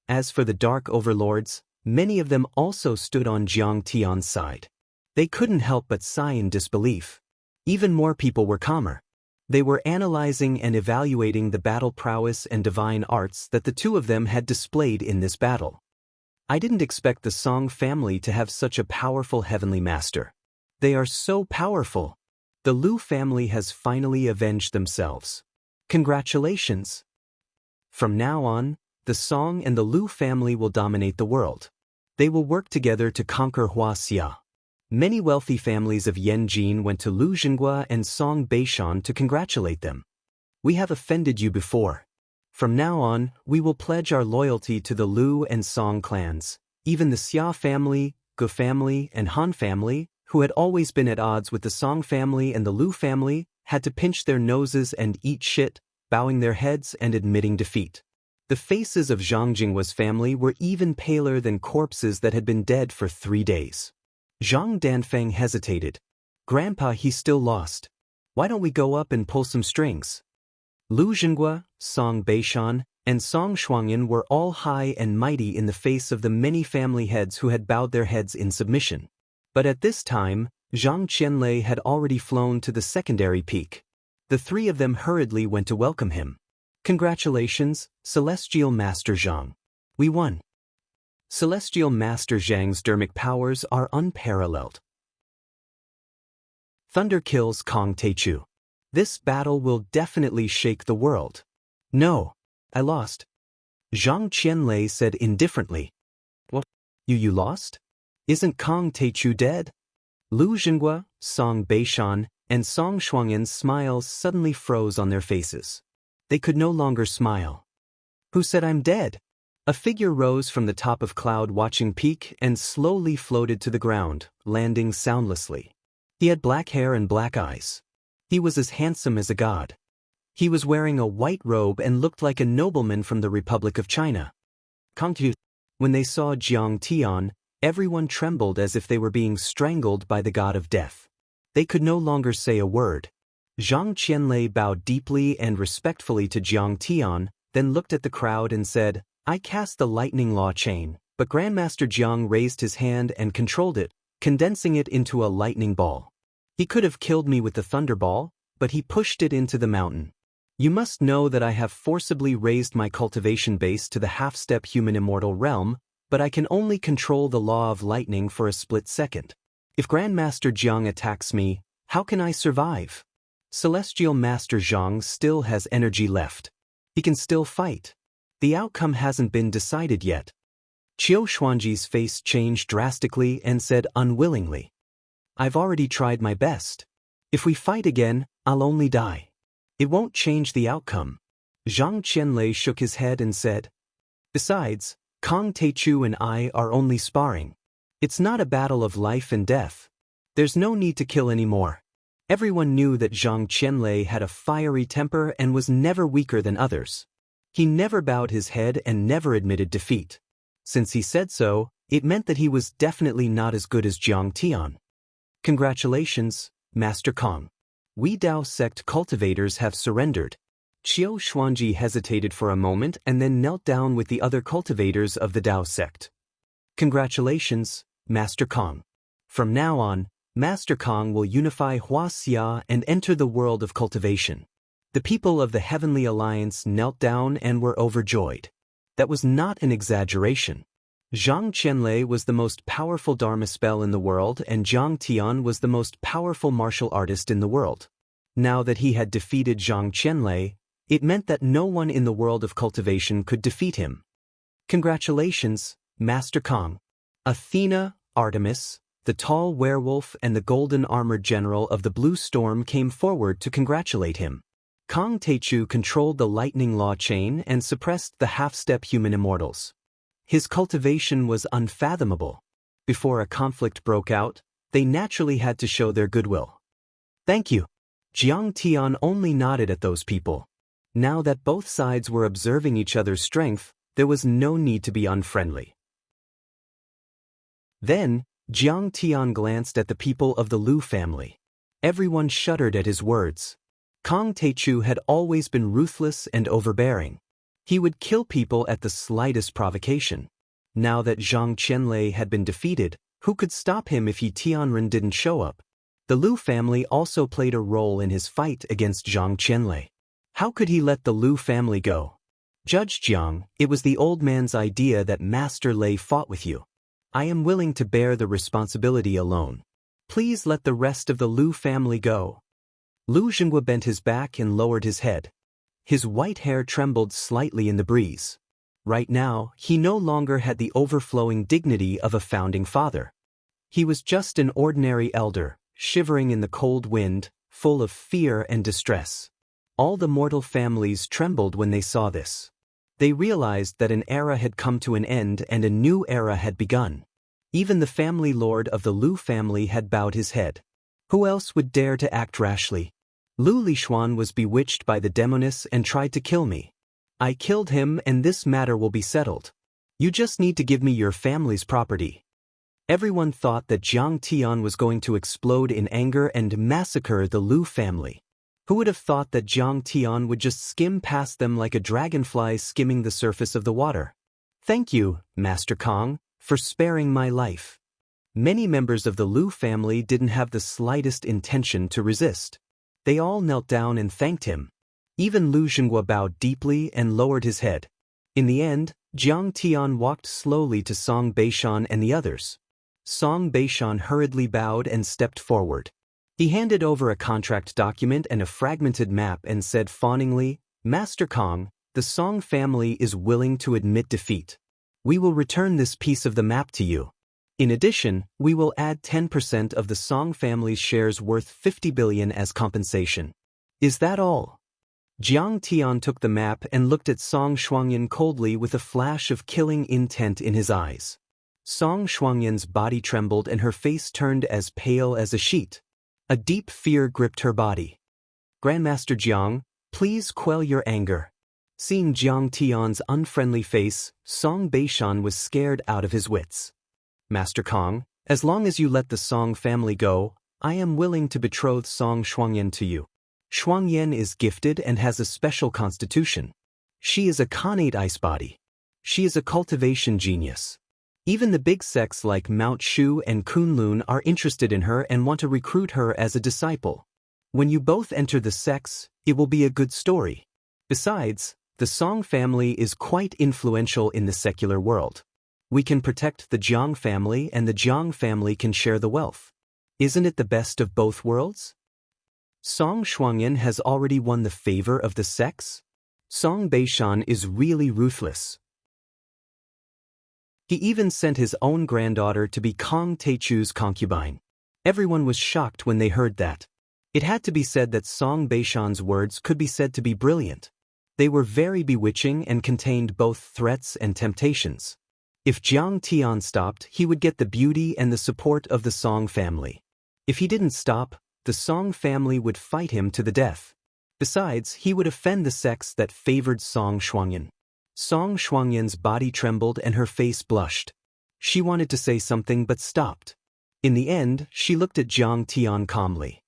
As for the Dark Overlords, many of them also stood on Jiang Tian's side. They couldn't help but sigh in disbelief. Even more people were calmer. They were analyzing and evaluating the battle prowess and divine arts that the two of them had displayed in this battle. I didn't expect the Song family to have such a powerful heavenly master. They are so powerful. The Lu family has finally avenged themselves. Congratulations! From now on, the Song and the Lu family will dominate the world. They will work together to conquer Wuxia. Many wealthy families of Yanjin went to Lu Jinghua and Song Beishan to congratulate them. We have offended you before. From now on, we will pledge our loyalty to the Lu and Song clans. Even the Xia family, Gu family, and Han family, who had always been at odds with the Song family and the Lu family, had to pinch their noses and eat shit, bowing their heads and admitting defeat. The faces of Zhang Jinghua's family were even paler than corpses that had been dead for 3 days. Zhang Danfeng hesitated. Grandpa, he's still lost. Why don't we go up and pull some strings? Lu Jinghua, Song Beishan, and Song Shuangyan were all high and mighty in the face of the many family heads who had bowed their heads in submission. But at this time, Zhang Qianlei had already flown to the secondary peak. The three of them hurriedly went to welcome him. Congratulations, Celestial Master Zhang. We won. Celestial Master Zhang's dermic powers are unparalleled. Thunder kills Kong Teichu. This battle will definitely shake the world. No, I lost. Zhang Qianlei said indifferently. What? You lost? Isn't Kong Teichu dead? Lu Jinghua, Song Beishan, and Song Shuangyan's smiles suddenly froze on their faces. They could no longer smile. Who said I'm dead? A figure rose from the top of Cloud Watching Peak and slowly floated to the ground, landing soundlessly. He had black hair and black eyes. He was as handsome as a god. He was wearing a white robe and looked like a nobleman from the Republic of China. When they saw Jiang Tian, everyone trembled as if they were being strangled by the god of death. They could no longer say a word. Zhang Qianlei bowed deeply and respectfully to Jiang Tian, then looked at the crowd and said, I cast the lightning law chain, but Grandmaster Jiang raised his hand and controlled it, condensing it into a lightning ball. He could have killed me with the thunderball, but he pushed it into the mountain. You must know that I have forcibly raised my cultivation base to the half-step human immortal realm, but I can only control the law of lightning for a split second. If Grandmaster Jiang attacks me, how can I survive? Celestial Master Zhang still has energy left. He can still fight. The outcome hasn't been decided yet. Qiu Xuanji's face changed drastically and said unwillingly, I've already tried my best. If we fight again, I'll only die. It won't change the outcome. Zhang Qianlei shook his head and said, Besides, Kong Teichu and I are only sparring. It's not a battle of life and death. There's no need to kill anymore. Everyone knew that Zhang Qianlei had a fiery temper and was never weaker than others. He never bowed his head and never admitted defeat. Since he said so, it meant that he was definitely not as good as Jiang Tian. Congratulations, Master Kong. We Dao sect cultivators have surrendered. Qiu Xuanji hesitated for a moment and then knelt down with the other cultivators of the Dao sect. Congratulations, Master Kong. From now on, Master Kong will unify Wuxia and enter the world of cultivation. The people of the Heavenly Alliance knelt down and were overjoyed. That was not an exaggeration. Zhang Qianlei was the most powerful Dharma spell in the world and Jiang Tian was the most powerful martial artist in the world. Now that he had defeated Zhang Qianlei, it meant that no one in the world of cultivation could defeat him. Congratulations, Master Kong. Athena, Artemis, the tall werewolf and the golden-armored general of the Blue Storm came forward to congratulate him. Kong Teichu controlled the lightning law chain and suppressed the half-step human immortals. His cultivation was unfathomable. Before a conflict broke out, they naturally had to show their goodwill. Thank you. Jiang Tian only nodded at those people. Now that both sides were observing each other's strength, there was no need to be unfriendly. Then, Jiang Tian glanced at the people of the Lu family. Everyone shuddered at his words. Kong Teichu had always been ruthless and overbearing. He would kill people at the slightest provocation. Now that Zhang Qianlei had been defeated, who could stop him if Tianren didn't show up? The Lu family also played a role in his fight against Zhang Qianlei. How could he let the Lu family go? Judge Jiang, it was the old man's idea that Master Lei fought with you. I am willing to bear the responsibility alone. Please let the rest of the Lu family go. Lu Zhenghua bent his back and lowered his head. His white hair trembled slightly in the breeze. Right now, he no longer had the overflowing dignity of a founding father. He was just an ordinary elder, shivering in the cold wind, full of fear and distress. All the mortal families trembled when they saw this. They realized that an era had come to an end and a new era had begun. Even the family lord of the Lu family had bowed his head. Who else would dare to act rashly? Lu Lixuan was bewitched by the demoness and tried to kill me. I killed him and this matter will be settled. You just need to give me your family's property. Everyone thought that Jiang Tian was going to explode in anger and massacre the Lu family. Who would have thought that Jiang Tian would just skim past them like a dragonfly skimming the surface of the water? Thank you, Master Kong, for sparing my life. Many members of the Lu family didn't have the slightest intention to resist. They all knelt down and thanked him. Even Lu Zhenghua bowed deeply and lowered his head. In the end, Jiang Tian walked slowly to Song Beishan and the others. Song Beishan hurriedly bowed and stepped forward. He handed over a contract document and a fragmented map and said fawningly, Master Kong, the Song family is willing to admit defeat. We will return this piece of the map to you. In addition, we will add 10% of the Song family's shares worth 50 billion as compensation. Is that all? Jiang Tian took the map and looked at Song Shuangyan coldly with a flash of killing intent in his eyes. Song Shuangyan's body trembled and her face turned as pale as a sheet. A deep fear gripped her body. Grandmaster Jiang, please quell your anger. Seeing Jiang Tian's unfriendly face, Song Beishan was scared out of his wits. Master Kong, as long as you let the Song family go, I am willing to betroth Song Shuangyan to you. Shuangyan is gifted and has a special constitution. She is a connate ice body. She is a cultivation genius. Even the big sects like Mount Shu and Kunlun are interested in her and want to recruit her as a disciple. When you both enter the sects, it will be a good story. Besides, the Song family is quite influential in the secular world. We can protect the Jiang family and the Jiang family can share the wealth. Isn't it the best of both worlds? Song Shuangyan has already won the favor of the sects. Song Beishan is really ruthless. He even sent his own granddaughter to be Kong Teichu's concubine. Everyone was shocked when they heard that. It had to be said that Song Beishan's words could be said to be brilliant. They were very bewitching and contained both threats and temptations. If Jiang Tian stopped, he would get the beauty and the support of the Song family. If he didn't stop, the Song family would fight him to the death. Besides, he would offend the sects that favored Song Shuangyan. Song Shuangyan's body trembled and her face blushed. She wanted to say something but stopped. In the end, she looked at Jiang Tian calmly.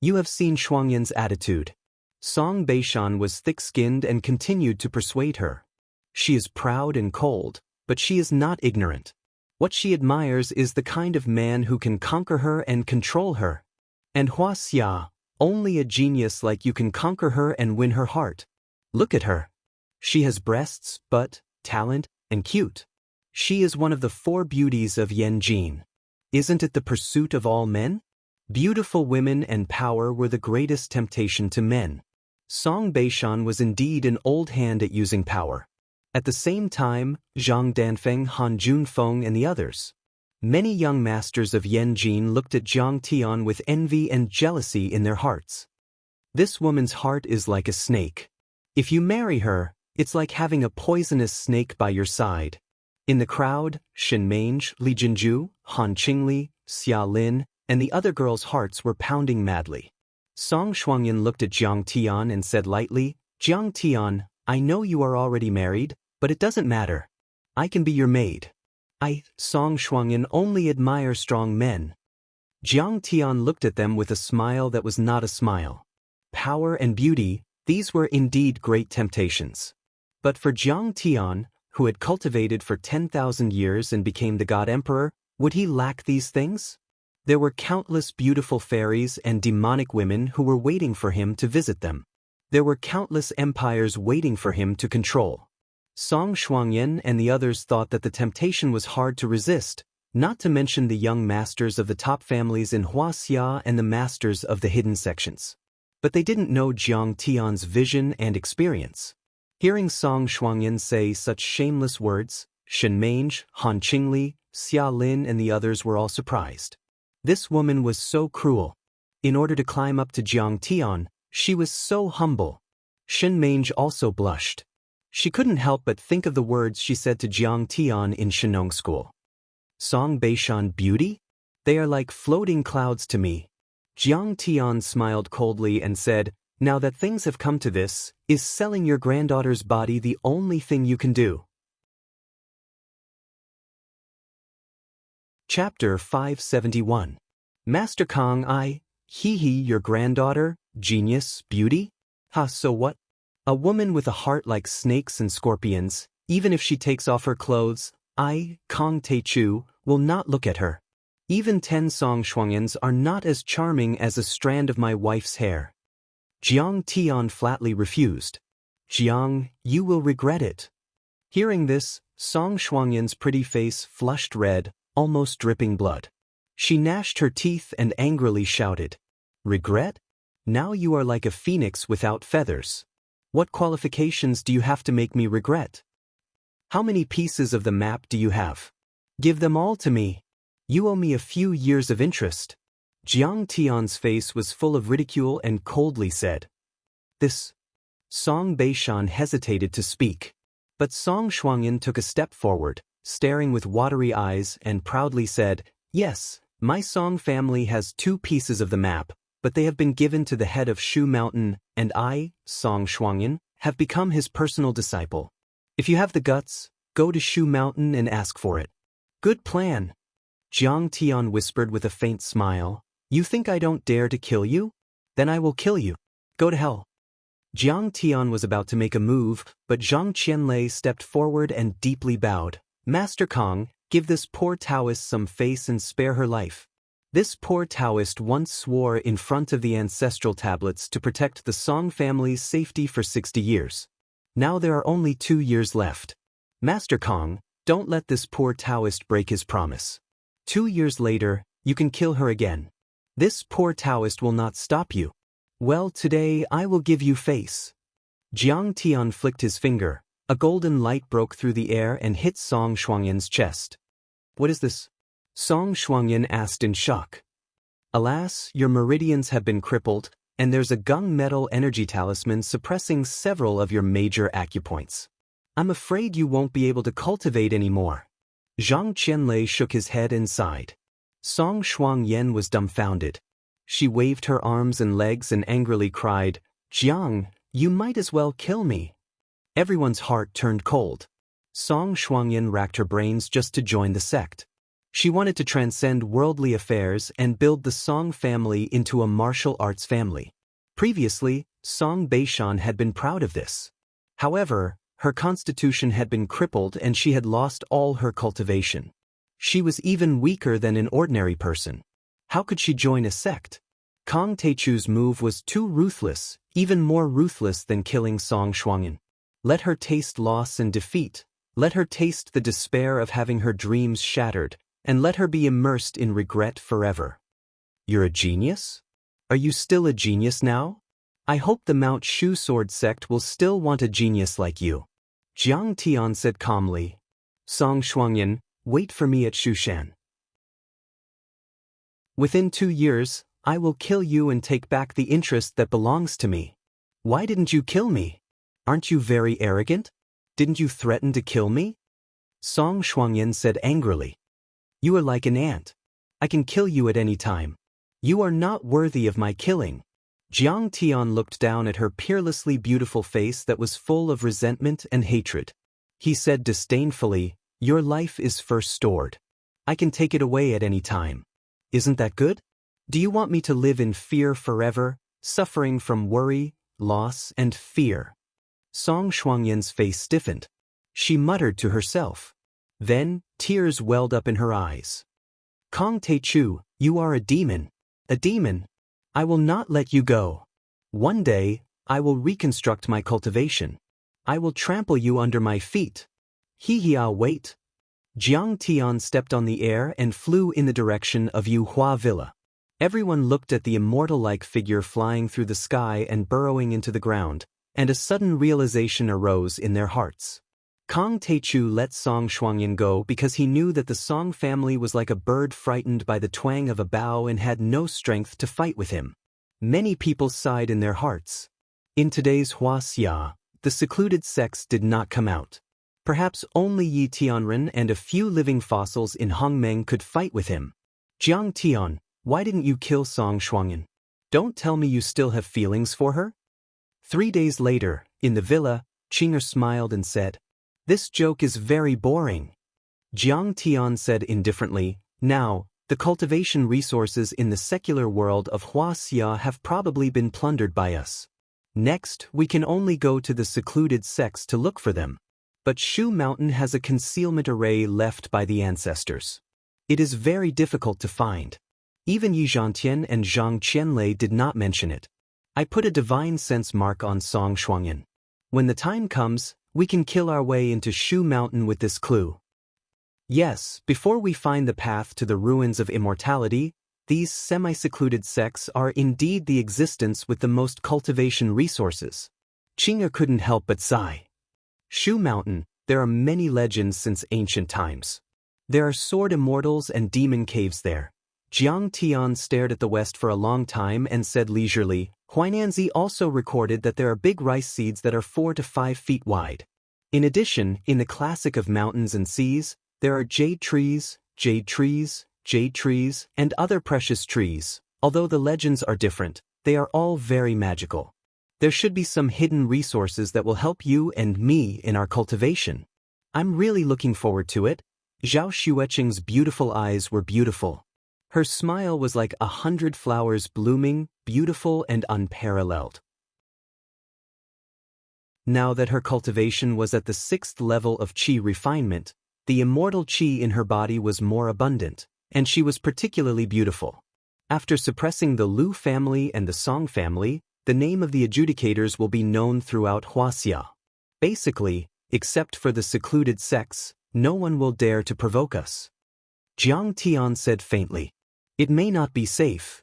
You have seen Shuangyan's attitude. Song Beishan was thick-skinned and continued to persuade her. She is proud and cold, but she is not ignorant. What she admires is the kind of man who can conquer her and control her. And Huaxia, only a genius like you can conquer her and win her heart. Look at her. She has breasts, butt, talent, and cute. She is one of the 4 beauties of Yanjin. Isn't it the pursuit of all men? Beautiful women and power were the greatest temptation to men. Song Beishan was indeed an old hand at using power. At the same time, Zhang Danfeng, Han Junfeng, and the others. Many young masters of Yanjin looked at Jiang Tian with envy and jealousy in their hearts. This woman's heart is like a snake. If you marry her, it's like having a poisonous snake by your side. In the crowd, Shinmenge, Li Jinju, Han Qingli, Xia Lin, and the other girls' hearts were pounding madly. Song Shuangyan looked at Jiang Tian and said lightly, Jiang Tian, I know you are already married, but it doesn't matter. I can be your maid. Song Shuangyan, only admire strong men. Jiang Tian looked at them with a smile that was not a smile. Power and beauty, these were indeed great temptations. But for Jiang Tian, who had cultivated for 10,000 years and became the God Emperor, would he lack these things? There were countless beautiful fairies and demonic women who were waiting for him to visit them. There were countless empires waiting for him to control. Song Shuangyan and the others thought that the temptation was hard to resist, not to mention the young masters of the top families in Wuxia and the masters of the hidden sections. But they didn't know Jiang Tian's vision and experience. Hearing Song Shuangyan say such shameless words, Shinmenge, Han Qingli, Xia Lin and the others were all surprised. This woman was so cruel. In order to climb up to Jiang Tian, she was so humble. Shinmenge also blushed. She couldn't help but think of the words she said to Jiang Tian in Shenong school. Song Beishan beauty? They are like floating clouds to me. Jiang Tian smiled coldly and said, now that things have come to this, is selling your granddaughter's body the only thing you can do? Chapter 571. Master Kong, your granddaughter, genius, beauty? Ha, so what? A woman with a heart like snakes and scorpions, even if she takes off her clothes, Kong Teichu, will not look at her. Even 10 Song Shuangyans are not as charming as a strand of my wife's hair. Jiang Tian flatly refused. Jiang, you will regret it. Hearing this, Song Shuangyan's pretty face flushed red, almost dripping blood. She gnashed her teeth and angrily shouted, regret? Now you are like a phoenix without feathers. What qualifications do you have to make me regret? How many pieces of the map do you have? Give them all to me. You owe me a few years of interest. Jiang Tian's face was full of ridicule and coldly said, this. Song Beishan hesitated to speak. But Song Shuangyan took a step forward, staring with watery eyes and proudly said, yes, my Song family has 2 pieces of the map, but they have been given to the head of Shu Mountain, and I, Song Shuangyan, have become his personal disciple. If you have the guts, go to Shu Mountain and ask for it. Good plan. Jiang Tian whispered with a faint smile, you think I don't dare to kill you? Then I will kill you. Go to hell. Jiang Tian was about to make a move, but Zhang Qianlei stepped forward and deeply bowed. Master Kong, give this poor Taoist some face and spare her life. This poor Taoist once swore in front of the ancestral tablets to protect the Song family's safety for 60 years. Now there are only 2 years left. Master Kong, don't let this poor Taoist break his promise. 2 years later, you can kill her again. This poor Taoist will not stop you. Well, today I will give you face. Jiang Tian flicked his finger. A golden light broke through the air and hit Song Shuangyan's chest. What is this? Song Shuangyan asked in shock. Alas, your meridians have been crippled, and there's a gung metal energy talisman suppressing several of your major acupoints. I'm afraid you won't be able to cultivate anymore. Zhang Qianlei shook his head and sighed. Song Shuangyan was dumbfounded. She waved her arms and legs and angrily cried, Jiang, you might as well kill me. Everyone's heart turned cold. Song Shuangyan racked her brains just to join the sect. She wanted to transcend worldly affairs and build the Song family into a martial arts family. Previously, Song Beishan had been proud of this. However, her constitution had been crippled and she had lost all her cultivation. She was even weaker than an ordinary person. How could she join a sect? Kong Teichu's move was too ruthless, even more ruthless than killing Song Shuangyan. Let her taste loss and defeat. Let her taste the despair of having her dreams shattered, and let her be immersed in regret forever. You're a genius? Are you still a genius now? I hope the Mount Shu Sword sect will still want a genius like you. Jiang Tian said calmly. Song Shuangyan, wait for me at Shushan. Within 2 years, I will kill you and take back the interest that belongs to me. Why didn't you kill me? Aren't you very arrogant? Didn't you threaten to kill me? Song Shuangyan said angrily. You are like an ant. I can kill you at any time. You are not worthy of my killing. Jiang Tian looked down at her peerlessly beautiful face that was full of resentment and hatred. He said disdainfully, your life is first stored. I can take it away at any time. Isn't that good? Do you want me to live in fear forever, suffering from worry, loss, and fear? Song Shuangyan's face stiffened. She muttered to herself. Then, tears welled up in her eyes. Kong Teichu, you are a demon. A demon. I will not let you go. One day, I will reconstruct my cultivation. I will trample you under my feet. Wait. Jiang Tian stepped on the air and flew in the direction of Yu Hua Villa. Everyone looked at the immortal-like figure flying through the sky and burrowing into the ground, and a sudden realization arose in their hearts. Kong Teichu let Song Shuangyan go because he knew that the Song family was like a bird frightened by the twang of a bow and had no strength to fight with him. Many people sighed in their hearts. In today's Huaxia, the secluded sects did not come out. Perhaps only Yi Tianren and a few living fossils in Hongmeng could fight with him. Jiang Tian, why didn't you kill Song Shuangyan? Don't tell me you still have feelings for her? 3 days later, in the villa, Qing'er smiled and said, this joke is very boring. Jiang Tian said indifferently, now, the cultivation resources in the secular world of Huaxia have probably been plundered by us. Next, we can only go to the secluded sects to look for them. But Shu Mountain has a concealment array left by the ancestors. It is very difficult to find. Even Yi Zhantian and Zhang Qianlei did not mention it. I put a divine sense mark on Song Shuangyan. When the time comes, we can kill our way into Shu Mountain with this clue. Yes, before we find the path to the ruins of immortality, these semi-secluded sects are indeed the existence with the most cultivation resources. Qing'er couldn't help but sigh. Shu Mountain, there are many legends since ancient times. There are sword immortals and demon caves there. Jiang Tian stared at the west for a long time and said leisurely, Huainanzi also recorded that there are big rice seeds that are 4 to 5 feet wide. In addition, in the classic of mountains and seas, there are jade trees, and other precious trees. Although the legends are different, they are all very magical. There should be some hidden resources that will help you and me in our cultivation. I'm really looking forward to it. Zhao Xueqing's beautiful eyes were beautiful. Her smile was like 100 flowers blooming, beautiful and unparalleled. Now that her cultivation was at the 6th level of qi refinement, the immortal qi in her body was more abundant, and she was particularly beautiful. After suppressing the Lu family and the Song family, the name of the adjudicators will be known throughout Huaxia. Basically, except for the secluded sects, no one will dare to provoke us. Jiang Tian said faintly, it may not be safe.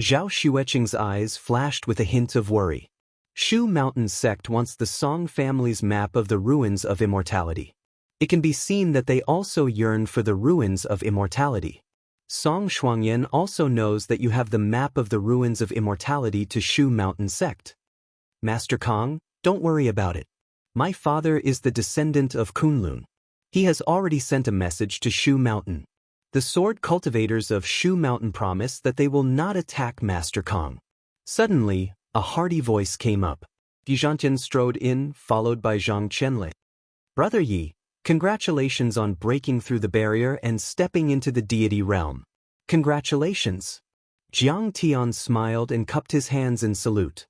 Zhao Xueqing's eyes flashed with a hint of worry. Shu Mountain sect wants the Song family's map of the ruins of immortality. It can be seen that they also yearn for the ruins of immortality. Song Shuangyan also knows that you have the map of the ruins of immortality to Shu Mountain sect. Master Kong, don't worry about it. My father is the descendant of Kunlun. He has already sent a message to Shu Mountain. The sword cultivators of Shu Mountain promise that they will not attack Master Kong. Suddenly, a hearty voice came up. Yi Zhantian strode in, followed by Zhang Qianlei. Brother Yi, congratulations on breaking through the barrier and stepping into the deity realm. Congratulations. Jiang Tian smiled and cupped his hands in salute.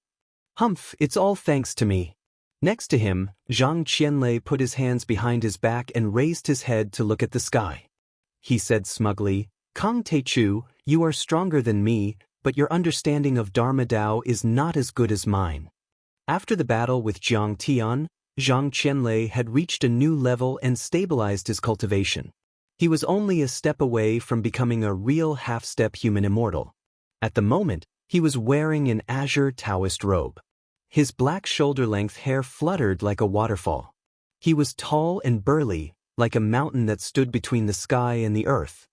Humph, it's all thanks to me. Next to him, Zhang Qianlei put his hands behind his back and raised his head to look at the sky. He said smugly, Kong Teichu, you are stronger than me, but your understanding of Dharma Tao is not as good as mine. After the battle with Jiang Tian, Zhang Qianlei had reached a new level and stabilized his cultivation. He was only a step away from becoming a real half-step human immortal. At the moment, he was wearing an azure Daoist robe. His black shoulder-length hair fluttered like a waterfall. He was tall and burly, like a mountain that stood between the sky and the earth.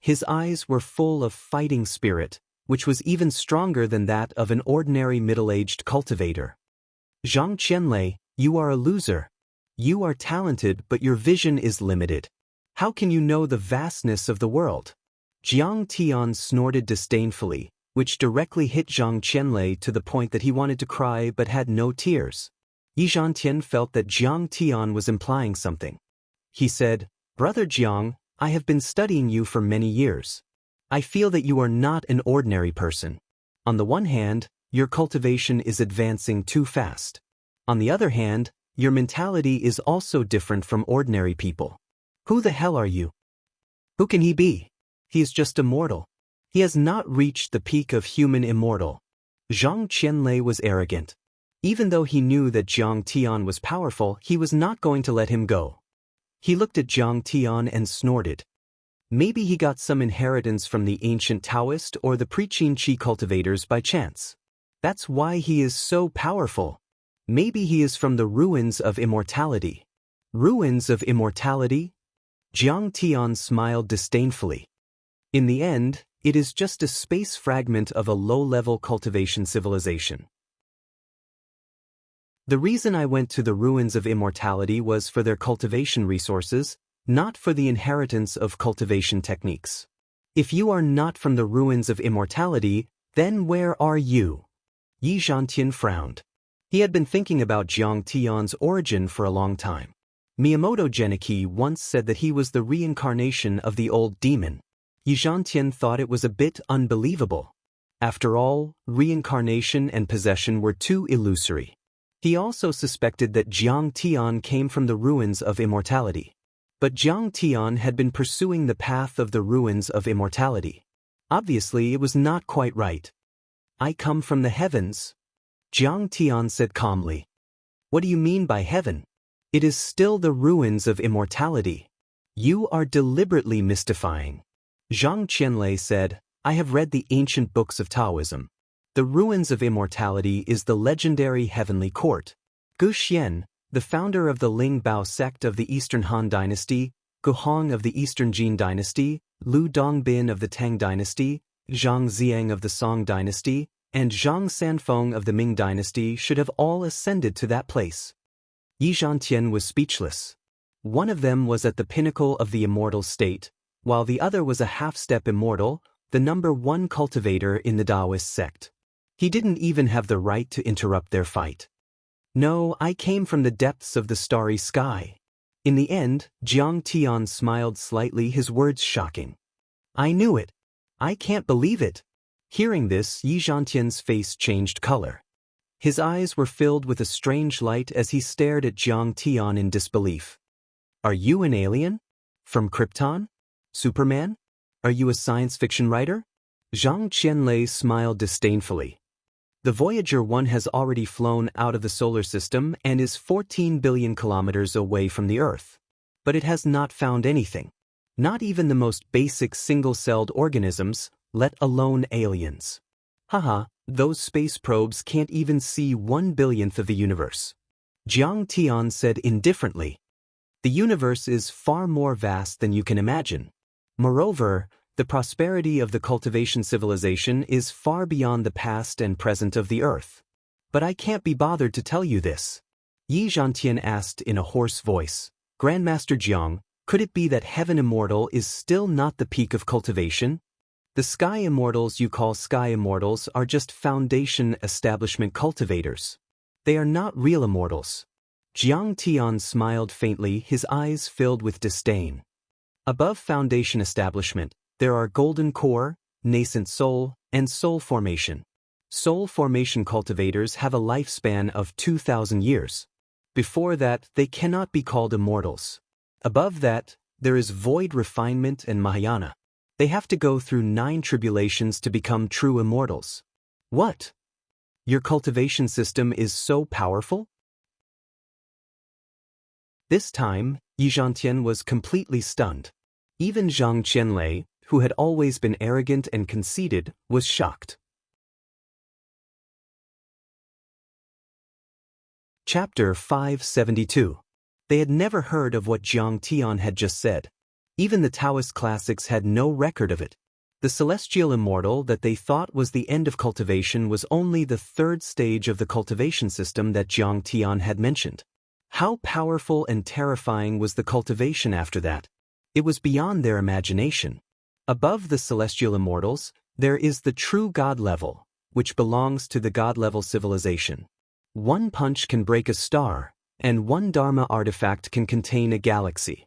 His eyes were full of fighting spirit, which was even stronger than that of an ordinary middle-aged cultivator. Zhang Qianlei, you are a loser. You are talented, but your vision is limited. How can you know the vastness of the world? Jiang Tian snorted disdainfully, which directly hit Zhang Qianlei to the point that he wanted to cry but had no tears. Yi Zhantian felt that Jiang Tian was implying something. He said, Brother Jiang, I have been studying you for many years. I feel that you are not an ordinary person. On the one hand, your cultivation is advancing too fast. On the other hand, your mentality is also different from ordinary people. Who the hell are you? Who can he be? He is just a mortal. He has not reached the peak of human immortal. Zhang Qianlei was arrogant. Even though he knew that Jiang Tian was powerful, he was not going to let him go. He looked at Jiang Tian and snorted. Maybe he got some inheritance from the ancient Daoist or the preaching Qi cultivators by chance. That's why he is so powerful. Maybe he is from the ruins of immortality. Ruins of immortality? Jiang Tian smiled disdainfully. In the end, it is just a space fragment of a low-level cultivation civilization. The reason I went to the ruins of immortality was for their cultivation resources, not for the inheritance of cultivation techniques. If you are not from the ruins of immortality, then where are you? Yi Zhantian frowned. He had been thinking about Jiang Tian's origin for a long time. Miyamoto Genichi once said that he was the reincarnation of the old demon. Yi Zhantian thought it was a bit unbelievable. After all, reincarnation and possession were too illusory. He also suspected that Jiang Tian came from the ruins of immortality. But Jiang Tian had been pursuing the path of the ruins of immortality. Obviously, it was not quite right. I come from the heavens, Jiang Tian said calmly. What do you mean by heaven? It is still the ruins of immortality. You are deliberately mystifying. Zhang Qianlei said, I have read the ancient books of Taoism. The ruins of immortality is the legendary heavenly court. Gu Xian, the founder of the Ling Bao sect of the Eastern Han Dynasty, Gu Hong of the Eastern Jin Dynasty, Lu Dongbin of the Tang Dynasty, Zhang Xiang of the Song Dynasty, and Zhang Sanfeng of the Ming Dynasty should have all ascended to that place. Yi Zhantian was speechless. One of them was at the pinnacle of the immortal state, while the other was a half-step immortal, the number one cultivator in the Daoist sect. He didn't even have the right to interrupt their fight. No, I came from the depths of the starry sky. In the end, Jiang Tian smiled slightly, his words shocking. I knew it. I can't believe it. Hearing this, Yi Zhantian's face changed color. His eyes were filled with a strange light as he stared at Jiang Tian in disbelief. Are you an alien? From Krypton? Superman? Are you a science fiction writer? Zhang Qianlei smiled disdainfully. The Voyager 1 has already flown out of the solar system and is 14 billion kilometers away from the Earth. But it has not found anything. Not even the most basic single-celled organisms, let alone aliens. Haha, those space probes can't even see 1/billionth of the universe. Jiang Tian said indifferently. The universe is far more vast than you can imagine. Moreover, the prosperity of the cultivation civilization is far beyond the past and present of the Earth. But I can't be bothered to tell you this. Yi Zhantian asked in a hoarse voice, Grandmaster Jiang, could it be that Heaven Immortal is still not the peak of cultivation? The Sky Immortals you call Sky Immortals are just Foundation Establishment cultivators. They are not real immortals. Jiang Tian smiled faintly, his eyes filled with disdain. Above Foundation Establishment, there are Golden Core, Nascent Soul, and Soul Formation. Soul Formation cultivators have a lifespan of 2,000 years. Before that, they cannot be called immortals. Above that, there is Void Refinement and Mahayana. They have to go through 9 tribulations to become true immortals. What? Your cultivation system is so powerful? This time, Yi Zhantian was completely stunned. Even Zhang Qianlei, who had always been arrogant and conceited, was shocked. Chapter 572. They had never heard of what Jiang Tian had just said. Even the Taoist classics had no record of it. The celestial immortal that they thought was the end of cultivation was only the third stage of the cultivation system that Jiang Tian had mentioned. How powerful and terrifying was the cultivation after that? It was beyond their imagination. Above the celestial immortals, there is the true God level, which belongs to the God level civilization. One punch can break a star, and one Dharma artifact can contain a galaxy.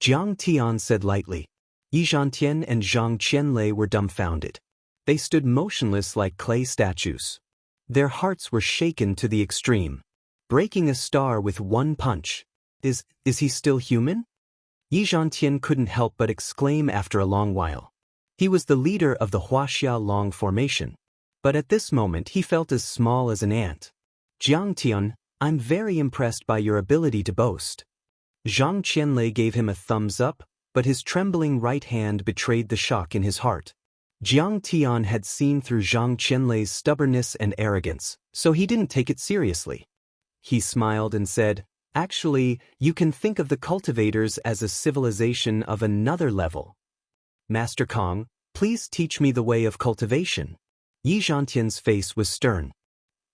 Jiang Tian said lightly. Yi Zhantian and Zhang Qianlei were dumbfounded. They stood motionless like clay statues. Their hearts were shaken to the extreme. Breaking a star with one punch. Is he still human? Yi Zhantian couldn't help but exclaim after a long while. He was the leader of the Wuxia Long formation. But at this moment he felt as small as an ant. Jiang Tian, I'm very impressed by your ability to boast. Zhang Qianlei gave him a thumbs up, but his trembling right hand betrayed the shock in his heart. Jiang Tian had seen through Zhang Qianlei's stubbornness and arrogance, so he didn't take it seriously. He smiled and said, Actually, you can think of the cultivators as a civilization of another level. Master Kong, please teach me the way of cultivation. Yi Zhantian's face was stern.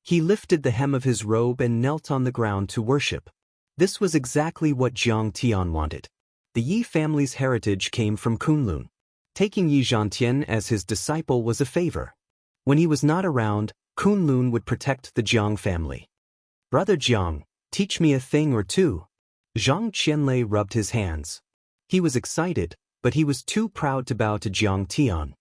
He lifted the hem of his robe and knelt on the ground to worship. This was exactly what Jiang Tian wanted. The Yi family's heritage came from Kunlun. Taking Yi Zhantian as his disciple was a favor. When he was not around, Kunlun would protect the Jiang family. Brother Jiang, teach me a thing or two. Zhang Qianlei rubbed his hands. He was excited, but he was too proud to bow to Jiang Tian.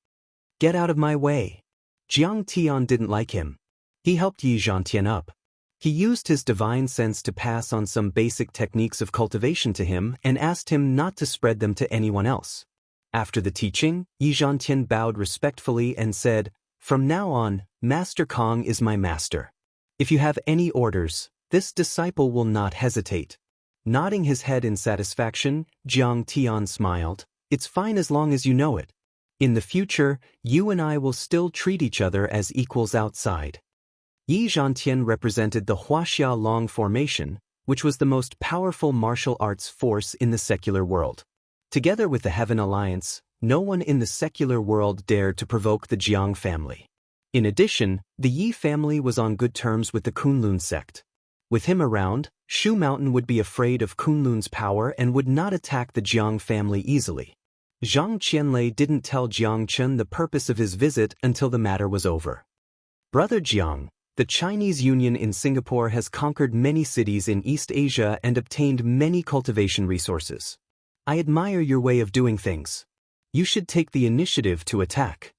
Get out of my way. Jiang Tian didn't like him. He helped Yi Zhantian up. He used his divine sense to pass on some basic techniques of cultivation to him and asked him not to spread them to anyone else. After the teaching, Yi Zhantian bowed respectfully and said, From now on, Master Kong is my master. If you have any orders, this disciple will not hesitate. Nodding his head in satisfaction, Jiang Tian smiled. It's fine as long as you know it. In the future, you and I will still treat each other as equals outside. Yi Zhantian represented the Wuxia Long formation, which was the most powerful martial arts force in the secular world. Together with the Heaven Alliance, no one in the secular world dared to provoke the Jiang family. In addition, the Yi family was on good terms with the Kunlun sect. With him around, Shu Mountain would be afraid of Kunlun's power and would not attack the Jiang family easily. Zhang Qianlei didn't tell Jiang Chen the purpose of his visit until the matter was over. Brother Jiang, the Chinese Union in Singapore has conquered many cities in East Asia and obtained many cultivation resources. I admire your way of doing things. You should take the initiative to attack.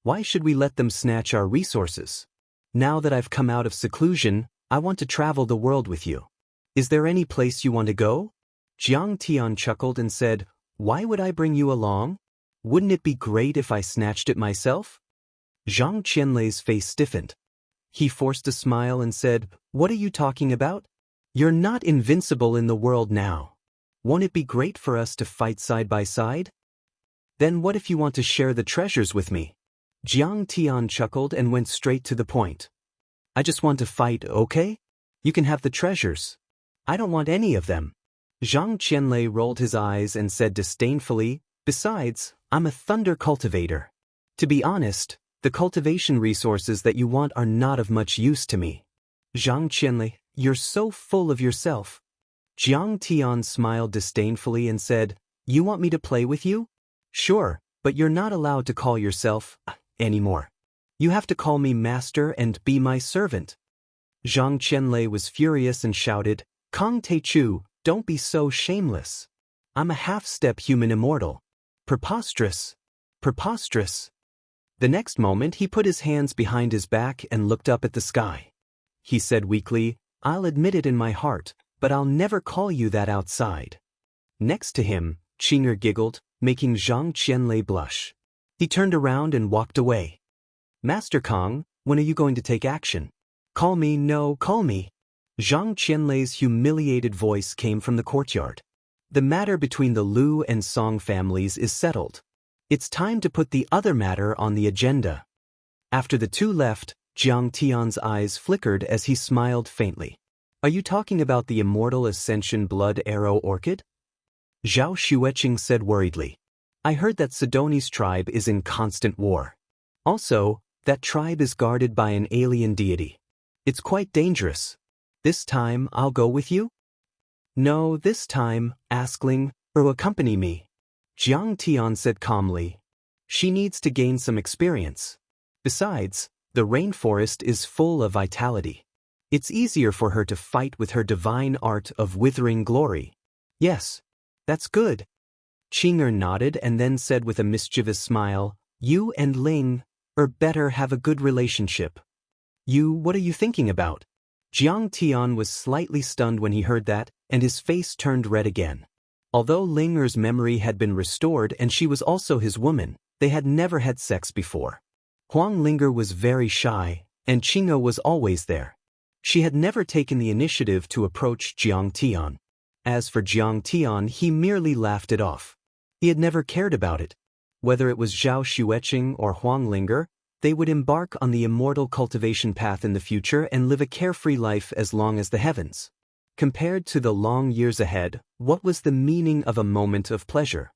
Why should we let them snatch our resources? Now that I've come out of seclusion, I want to travel the world with you. Is there any place you want to go? Jiang Tian chuckled and said, Why would I bring you along? Wouldn't it be great if I snatched it myself? Zhang Qianlei's face stiffened. He forced a smile and said, What are you talking about? You're not invincible in the world now. Won't it be great for us to fight side by side? Then what if you want to share the treasures with me? Jiang Tian chuckled and went straight to the point. I just want to fight, okay? You can have the treasures. I don't want any of them. Zhang Qianlei rolled his eyes and said disdainfully, Besides, I'm a thunder cultivator. To be honest, the cultivation resources that you want are not of much use to me. Zhang Qianlei, you're so full of yourself. Jiang Tian smiled disdainfully and said, You want me to play with you? Sure, but you're not allowed to call yourself anymore. You have to call me master and be my servant. Zhang Qianlei was furious and shouted, Kong Teichu, don't be so shameless. I'm a half-step human immortal. Preposterous. Preposterous. The next moment he put his hands behind his back and looked up at the sky. He said weakly, I'll admit it in my heart, but I'll never call you that outside. Next to him, Qinger giggled, making Zhang Qianlei blush. He turned around and walked away. Master Kong, when are you going to take action? Call me, no, call me. Zhang Qianlei's humiliated voice came from the courtyard. The matter between the Lu and Song families is settled. It's time to put the other matter on the agenda. After the two left, Jiang Tian's eyes flickered as he smiled faintly. Are you talking about the Immortal Ascension Blood Arrow Orchid? Zhao Xueqing said worriedly. I heard that Sidoni's tribe is in constant war. Also, that tribe is guarded by an alien deity. It's quite dangerous. This time, I'll go with you? No, this time, Askling, or accompany me. Jiang Tian said calmly. She needs to gain some experience. Besides, the rainforest is full of vitality. It's easier for her to fight with her divine art of withering glory. Yes, that's good. Qing'er nodded and then said with a mischievous smile, You and Ling, or better have a good relationship. What are you thinking about? Jiang Tian was slightly stunned when he heard that, and his face turned red again. Although Ling'er's memory had been restored and she was also his woman, they had never had sex before. Huang Linger was very shy, and Qing'er was always there. She had never taken the initiative to approach Jiang Tian. As for Jiang Tian, he merely laughed it off. He had never cared about it. Whether it was Zhao Xueqing or Huang Linger, they would embark on the immortal cultivation path in the future and live a carefree life as long as the heavens. Compared to the long years ahead, what was the meaning of a moment of pleasure?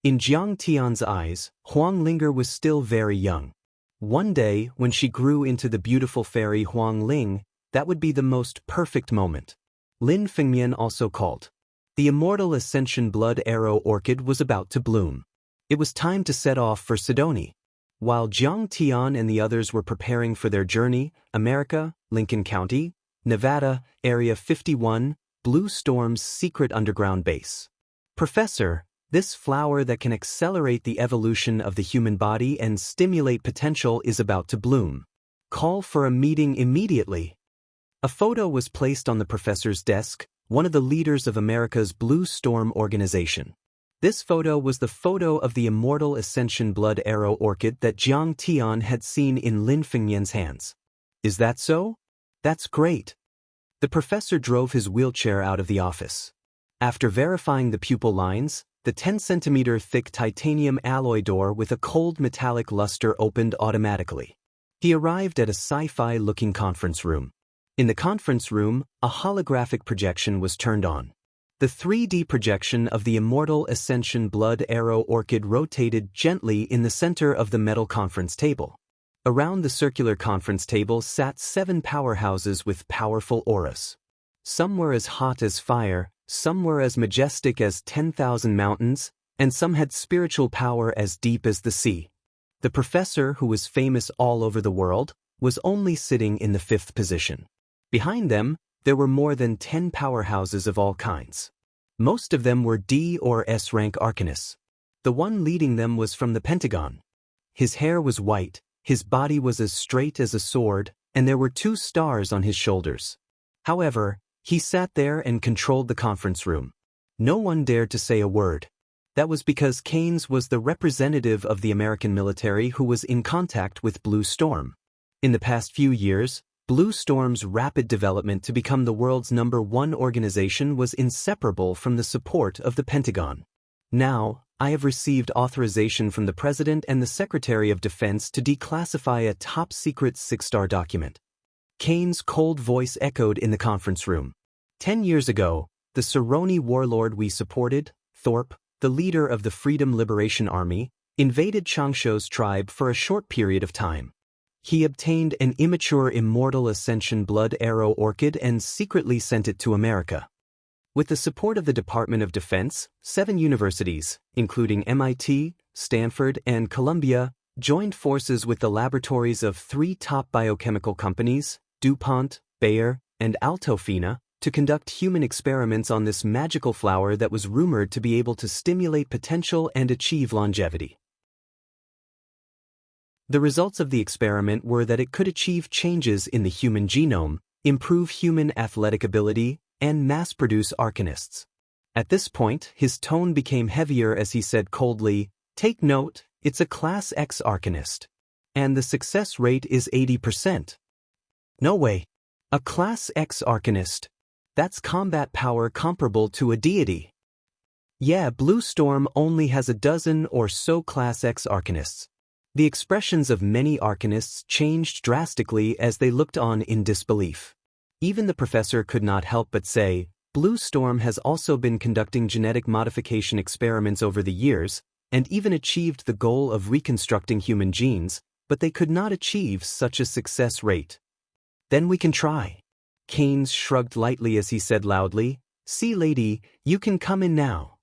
In Jiang Tian's eyes, Huang Linger was still very young. One day, when she grew into the beautiful fairy Huang Ling, that would be the most perfect moment. Lin Fengmian also called. The immortal ascension blood arrow orchid was about to bloom. It was time to set off for Sidoni. While Jiang Tian and the others were preparing for their journey, America, Lincoln County, Nevada, Area 51, Blue Storm's secret underground base. Professor, this flower that can accelerate the evolution of the human body and stimulate potential is about to bloom. Call for a meeting immediately. A photo was placed on the professor's desk, one of the leaders of America's Blue Storm organization. This photo was the photo of the immortal ascension blood arrow orchid that Jiang Tian had seen in Lin Fengmian's hands. Is that so? That's great. The professor drove his wheelchair out of the office. After verifying the pupil lines, the 10-centimeter thick titanium alloy door with a cold metallic luster opened automatically. He arrived at a sci-fi looking conference room. In the conference room, a holographic projection was turned on. The 3D projection of the immortal ascension blood arrow orchid rotated gently in the center of the metal conference table. Around the circular conference table sat 7 powerhouses with powerful auras. Some were as hot as fire, some were as majestic as 10,000 mountains, and some had spiritual power as deep as the sea. The professor, who was famous all over the world, was only sitting in the 5th position. Behind them, there were more than 10 powerhouses of all kinds. Most of them were D or S rank arcanists. The one leading them was from the Pentagon. His hair was white, his body was as straight as a sword, and there were 2 stars on his shoulders. However, he sat there and controlled the conference room. No one dared to say a word. That was because Keynes was the representative of the American military who was in contact with Blue Storm. In the past few years, Blue Storm's rapid development to become the world's #1 organization was inseparable from the support of the Pentagon. Now, I have received authorization from the President and the Secretary of Defense to declassify a top-secret 6-star document. Keynes' cold voice echoed in the conference room. 10 years ago, the Saroni warlord we supported, Thorpe, the leader of the Freedom Liberation Army, invaded Changsho's tribe for a short period of time. He obtained an immature immortal ascension blood arrow orchid and secretly sent it to America. With the support of the Department of Defense, 7 universities, including MIT, Stanford, and Columbia, joined forces with the laboratories of 3 top biochemical companies, DuPont, Bayer, and Altofina, to conduct human experiments on this magical flower that was rumored to be able to stimulate potential and achieve longevity. The results of the experiment were that it could achieve changes in the human genome, improve human athletic ability, and mass-produce arcanists. At this point, his tone became heavier as he said coldly, "Take note, it's a Class X arcanist. And the success rate is 80%. No way. A Class X arcanist. That's combat power comparable to a deity. Yeah, Blue Storm only has a dozen or so Class X arcanists." The expressions of many arcanists changed drastically as they looked on in disbelief. Even the professor could not help but say, Blue Storm has also been conducting genetic modification experiments over the years, and even achieved the goal of reconstructing human genes, but they could not achieve such a success rate. Then we can try. Keynes shrugged lightly as he said loudly, "See, lady, you can come in now."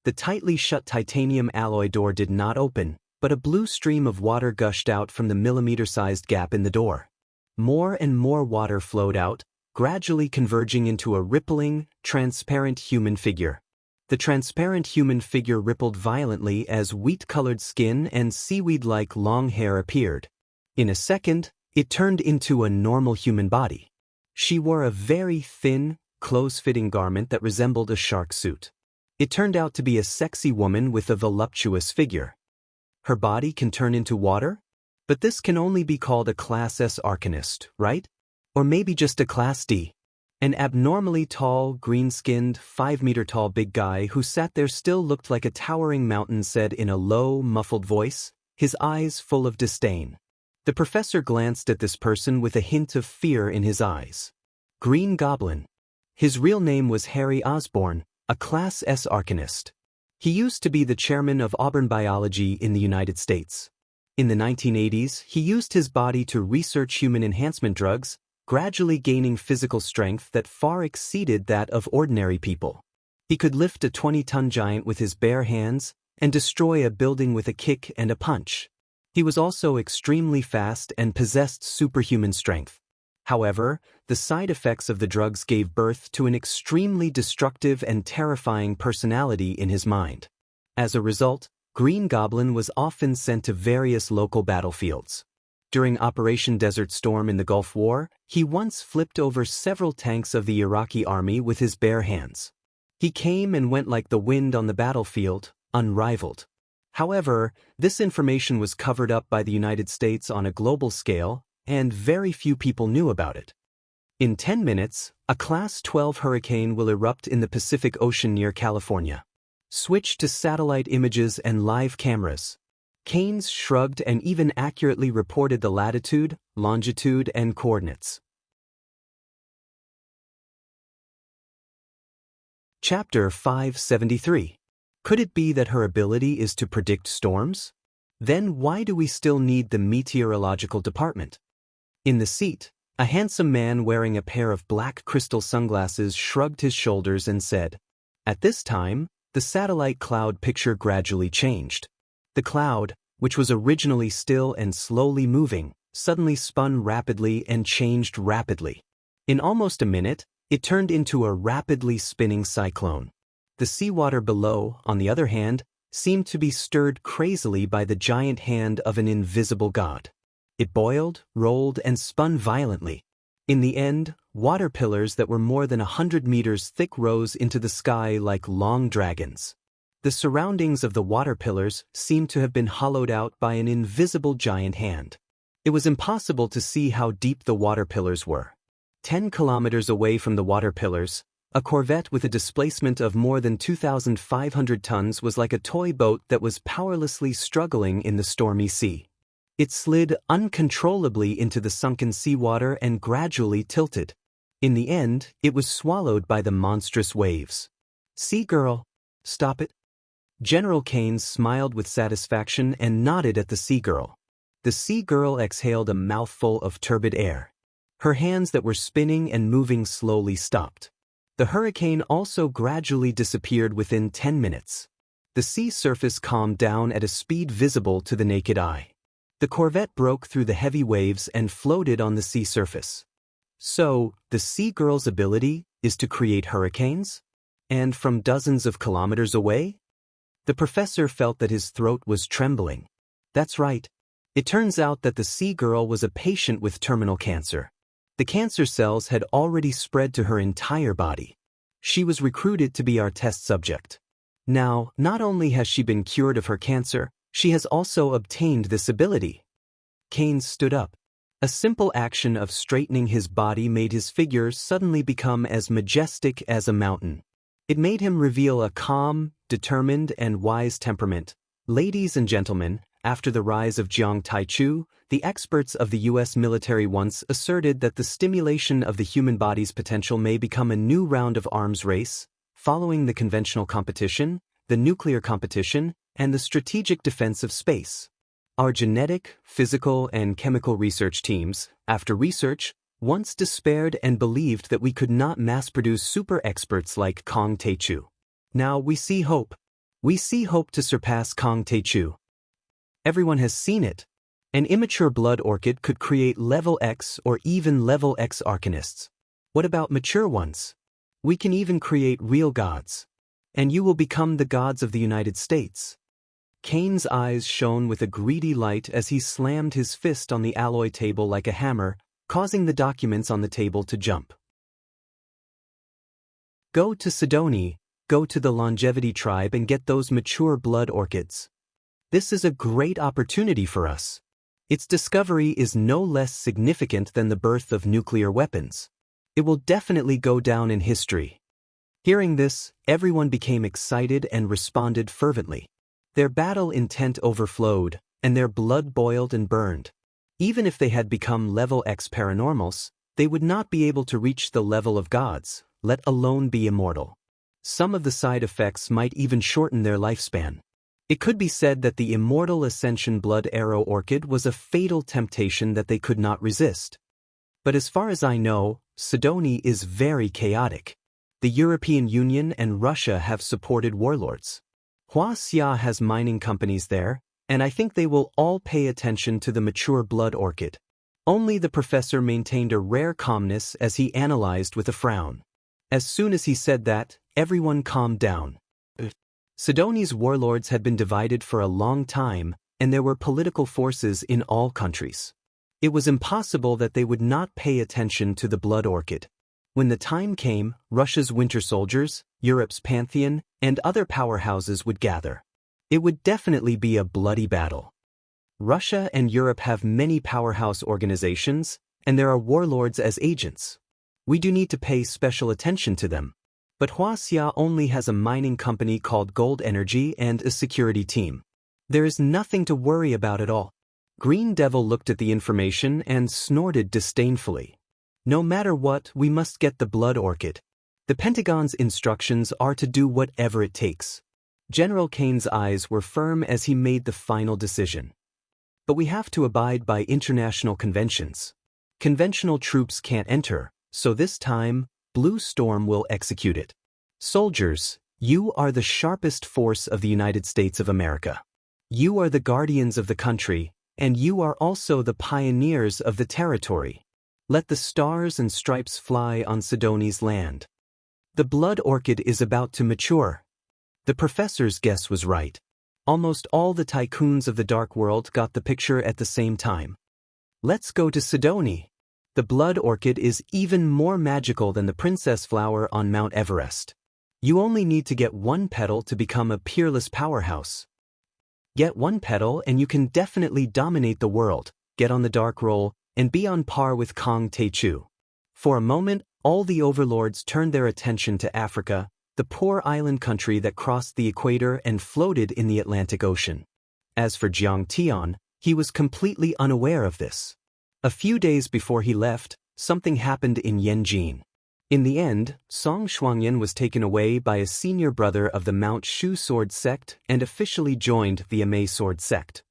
The tightly shut titanium alloy door did not open, but a blue stream of water gushed out from the millimeter-sized gap in the door. More and more water flowed out, gradually converging into a rippling, transparent human figure. The transparent human figure rippled violently as wheat-colored skin and seaweed-like long hair appeared. In a second, it turned into a normal human body. She wore a very thin, close-fitting garment that resembled a shark suit. It turned out to be a sexy woman with a voluptuous figure. Her body can turn into water? But this can only be called a Class S Arcanist, right? Or maybe just a Class D. An abnormally tall, green-skinned, 5-meter-tall big guy who sat there still looked like a towering mountain said in a low, muffled voice, his eyes full of disdain. The professor glanced at this person with a hint of fear in his eyes. Green Goblin. His real name was Harry Osborne, a Class S Arcanist. He used to be the chairman of Auburn Biology in the United States. In the 1980s, he used his body to research human enhancement drugs, gradually gaining physical strength that far exceeded that of ordinary people. He could lift a 20-ton giant with his bare hands and destroy a building with a kick and a punch. He was also extremely fast and possessed superhuman strength. However, the side effects of the drugs gave birth to an extremely destructive and terrifying personality in his mind. As a result, Green Goblin was often sent to various local battlefields. During Operation Desert Storm in the Gulf War, he once flipped over several tanks of the Iraqi army with his bare hands. He came and went like the wind on the battlefield, unrivaled. However, this information was covered up by the United States on a global scale, and very few people knew about it. In 10 minutes, a Class 12 hurricane will erupt in the Pacific Ocean near California. Switch to satellite images and live cameras. Keynes shrugged and even accurately reported the latitude, longitude, and coordinates. Chapter 573. Could it be that her ability is to predict storms? Then why do we still need the meteorological department? In the seat, a handsome man wearing a pair of black crystal sunglasses shrugged his shoulders and said, "At this time, the satellite cloud picture gradually changed. The cloud, which was originally still and slowly moving, suddenly spun rapidly and changed rapidly. In almost a minute, it turned into a rapidly spinning cyclone. The seawater below, on the other hand, seemed to be stirred crazily by the giant hand of an invisible god. It boiled, rolled, and spun violently. In the end, water pillars that were more than 100 meters thick rose into the sky like long dragons. The surroundings of the water pillars seemed to have been hollowed out by an invisible giant hand. It was impossible to see how deep the water pillars were. 10 kilometers away from the water pillars, a corvette with a displacement of more than 2,500 tons was like a toy boat that was powerlessly struggling in the stormy sea. It slid uncontrollably into the sunken seawater and gradually tilted. In the end, it was swallowed by the monstrous waves. "Sea girl, stop it." General Keynes smiled with satisfaction and nodded at the sea girl. The sea girl exhaled a mouthful of turbid air. Her hands that were spinning and moving slowly stopped. The hurricane also gradually disappeared within 10 minutes. The sea surface calmed down at a speed visible to the naked eye. The corvette broke through the heavy waves and floated on the sea surface. So, the sea girl's ability is to create hurricanes? And from dozens of kilometers away? The professor felt that his throat was trembling. That's right. It turns out that the sea girl was a patient with terminal cancer. The cancer cells had already spread to her entire body. She was recruited to be our test subject. Now, not only has she been cured of her cancer, she has also obtained this ability. Keynes stood up. A simple action of straightening his body made his figure suddenly become as majestic as a mountain. It made him reveal a calm, determined, and wise temperament. "Ladies and gentlemen, After the rise of Jiang Taichu, the experts of the U.S. military once asserted that the stimulation of the human body's potential may become a new round of arms race, following the conventional competition, the nuclear competition, and the strategic defense of space. Our genetic, physical, and chemical research teams, after research, once despaired and believed that we could not mass-produce super experts like Kong Taichu. Now we see hope. We see hope to surpass Kong Taichu. Everyone has seen it. An immature blood orchid could create level X or even level X arcanists. What about mature ones? We can even create real gods. And you will become the gods of the United States. Kane's eyes shone with a greedy light as he slammed his fist on the alloy table like a hammer, causing the documents on the table to jump. Go to Sidoni, go to the longevity tribe and get those mature blood orchids. This is a great opportunity for us. Its discovery is no less significant than the birth of nuclear weapons. It will definitely go down in history. Hearing this, everyone became excited and responded fervently. Their battle intent overflowed, and their blood boiled and burned. Even if they had become level X paranormals, they would not be able to reach the level of gods, let alone be immortal. Some of the side effects might even shorten their lifespan. It could be said that the immortal ascension blood arrow orchid was a fatal temptation that they could not resist. But as far as I know, Sidoni is very chaotic. The European Union and Russia have supported warlords. Wuxia has mining companies there, and I think they will all pay attention to the mature blood orchid. Only the professor maintained a rare calmness as he analyzed with a frown. As soon as he said that, everyone calmed down. Sidoni's warlords had been divided for a long time, and there were political forces in all countries. It was impossible that they would not pay attention to the blood orchid. When the time came, Russia's winter soldiers, Europe's pantheon, and other powerhouses would gather. It would definitely be a bloody battle. Russia and Europe have many powerhouse organizations, and there are warlords as agents. We do need to pay special attention to them. But Wuxia only has a mining company called Gold Energy and a security team. There is nothing to worry about at all. Green Devil looked at the information and snorted disdainfully. No matter what, we must get the blood orchid. The Pentagon's instructions are to do whatever it takes. General Kane's eyes were firm as he made the final decision. But we have to abide by international conventions. Conventional troops can't enter, so this time, Blue Storm will execute it. Soldiers, you are the sharpest force of the United States of America. You are the guardians of the country, and you are also the pioneers of the territory. Let the stars and stripes fly on Sidoni's land. The blood orchid is about to mature. The professor's guess was right. Almost all the tycoons of the dark world got the picture at the same time. Let's go to Sidoni. The blood orchid is even more magical than the princess flower on Mount Everest. You only need to get one petal to become a peerless powerhouse. Get one petal and you can definitely dominate the world, get on the dark roll, and be on par with Kong Taichu. For a moment, all the overlords turned their attention to Africa, the poor island country that crossed the equator and floated in the Atlantic Ocean. As for Jiang Tian, he was completely unaware of this. A few days before he left, something happened in Yanjin. In the end, Song Shuangyan was taken away by a senior brother of the Mount Shu sword sect and officially joined the Amei sword sect.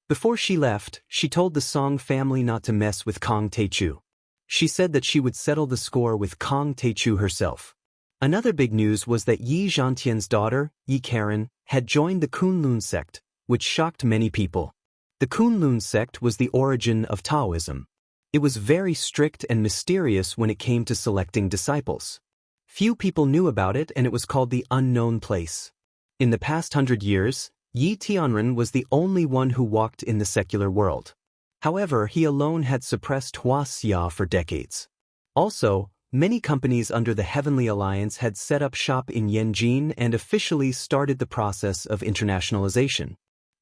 Before she left, she told the Song family not to mess with Kong Taichu. She said that she would settle the score with Kong Taichu herself. Another big news was that Yi Zhantian's daughter, Yi Karen, had joined the Kunlun sect, which shocked many people. The Kunlun sect was the origin of Taoism. It was very strict and mysterious when it came to selecting disciples. Few people knew about it, and it was called the unknown place. In the past 100 years, Yi Tianren was the only one who walked in the secular world. However, he alone had suppressed Wuxia for decades. Also, many companies under the Heavenly Alliance had set up shop in Yanjin and officially started the process of internationalization.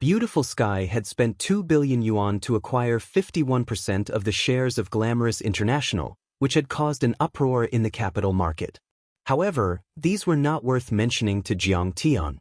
Beautiful Sky had spent 2 billion yuan to acquire 51% of the shares of Glamorous International, which had caused an uproar in the capital market. However, these were not worth mentioning to Jiang Tian.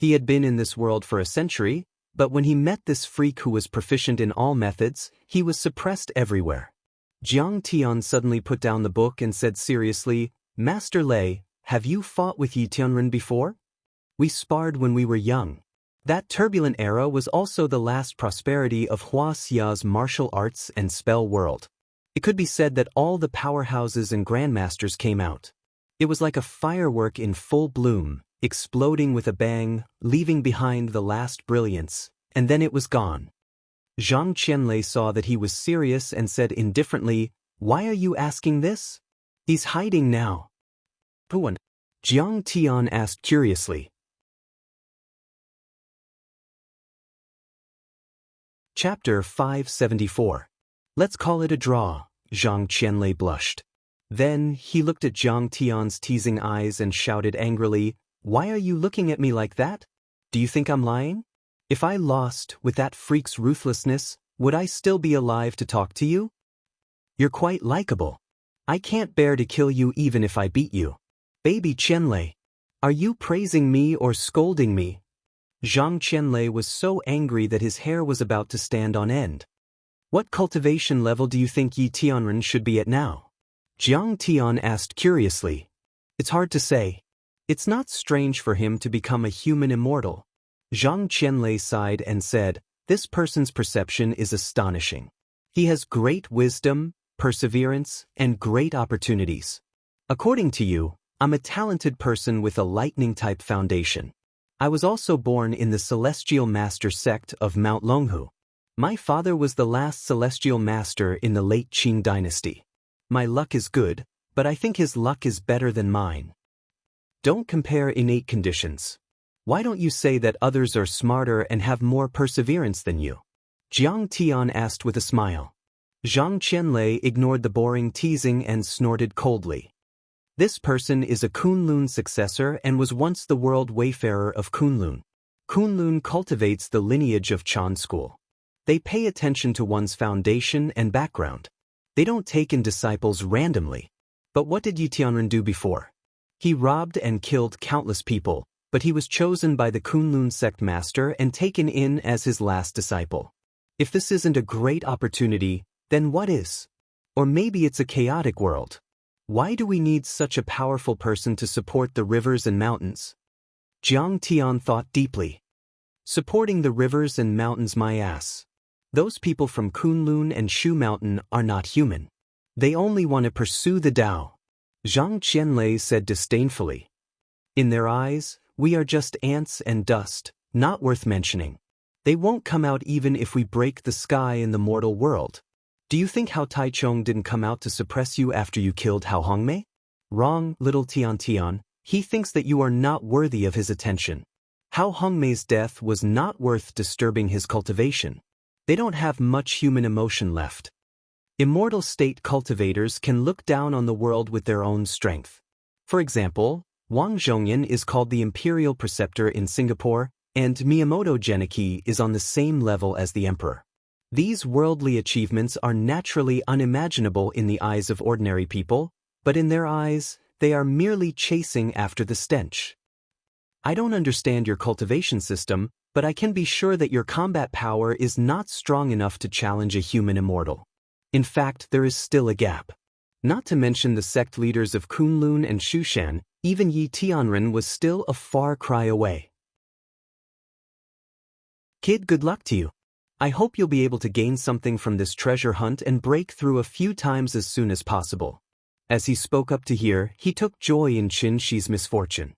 He had been in this world for a century, but when he met this freak who was proficient in all methods, he was suppressed everywhere. Jiang Tian suddenly put down the book and said seriously, "Master Lei, have you fought with Yi Tianren before? We sparred when we were young." That turbulent era was also the last prosperity of Hua Xia's martial arts and spell world. It could be said that all the powerhouses and grandmasters came out. It was like a firework in full bloom, exploding with a bang, leaving behind the last brilliance, and then it was gone. Zhang Qianlei saw that he was serious and said indifferently, "Why are you asking this?" "He's hiding now." "Who?" Jiang Tian asked curiously. Chapter 574. Let's call it a draw, Zhang Qianlei blushed. Then he looked at Jiang Tian's teasing eyes and shouted angrily, "Why are you looking at me like that? Do you think I'm lying? If I lost with that freak's ruthlessness, would I still be alive to talk to you? You're quite likable. I can't bear to kill you even if I beat you. Baby Qianlei, are you praising me or scolding me?" Zhang Qianlei was so angry that his hair was about to stand on end. "What cultivation level do you think Yi Tianren should be at now?" Jiang Tian asked curiously. "It's hard to say. It's not strange for him to become a human immortal." Zhang Qianlei sighed and said, "This person's perception is astonishing. He has great wisdom, perseverance, and great opportunities. According to you, I'm a talented person with a lightning-type foundation. I was also born in the Celestial Master sect of Mount Longhu. My father was the last Celestial Master in the late Qing dynasty. My luck is good, but I think his luck is better than mine." Don't compare innate conditions. Why don't you say that others are smarter and have more perseverance than you? Jiang Tian asked with a smile. Zhang Qianlei ignored the boring teasing and snorted coldly. "This person is a Kunlun successor and was once the world wayfarer of Kunlun. Kunlun cultivates the lineage of Chan school. They pay attention to one's foundation and background. They don't take in disciples randomly. But what did Yi Tianren do before? He robbed and killed countless people, but he was chosen by the Kunlun sect master and taken in as his last disciple. If this isn't a great opportunity, then what is? Or maybe it's a chaotic world. Why do we need such a powerful person to support the rivers and mountains?" Jiang Tian thought deeply. "Supporting the rivers and mountains, my ass. Those people from Kunlun and Shu Mountain are not human. They only want to pursue the Tao," Zhang Qianlei said disdainfully. "In their eyes, we are just ants and dust, not worth mentioning. They won't come out even if we break the sky in the mortal world. Do you think Hao Taichong didn't come out to suppress you after you killed Hao Hongmei? Wrong, little Tian Tian. He thinks that you are not worthy of his attention. Hao Hongmei's death was not worth disturbing his cultivation. They don't have much human emotion left. Immortal state cultivators can look down on the world with their own strength. For example, Wang Zhongyan is called the Imperial Preceptor in Singapore, and Miyamoto Geniki is on the same level as the Emperor. These worldly achievements are naturally unimaginable in the eyes of ordinary people, but in their eyes, they are merely chasing after the stench. I don't understand your cultivation system, but I can be sure that your combat power is not strong enough to challenge a human immortal. In fact, there is still a gap. Not to mention the sect leaders of Kunlun and Shushan, even Yi Tianren was still a far cry away. Kid, good luck to you. I hope you'll be able to gain something from this treasure hunt and break through a few times as soon as possible." As he spoke up to hear, he took joy in Qin Shi's misfortune.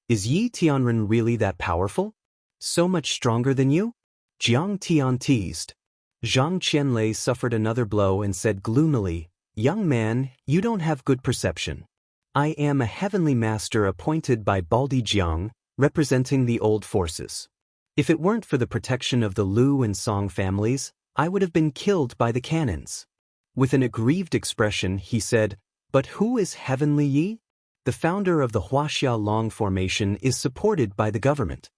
"Is Yi Tianren really that powerful? So much stronger than you?" Jiang Tian teased. Zhang Qianlei suffered another blow and said gloomily, "Young man, you don't have good perception. I am a heavenly master appointed by Baldi Jiang, representing the old forces. If it weren't for the protection of the Lu and Song families, I would have been killed by the cannons." With an aggrieved expression, he said, "But who is Heavenly Yi? The founder of the Huaxia Long formation is supported by the government.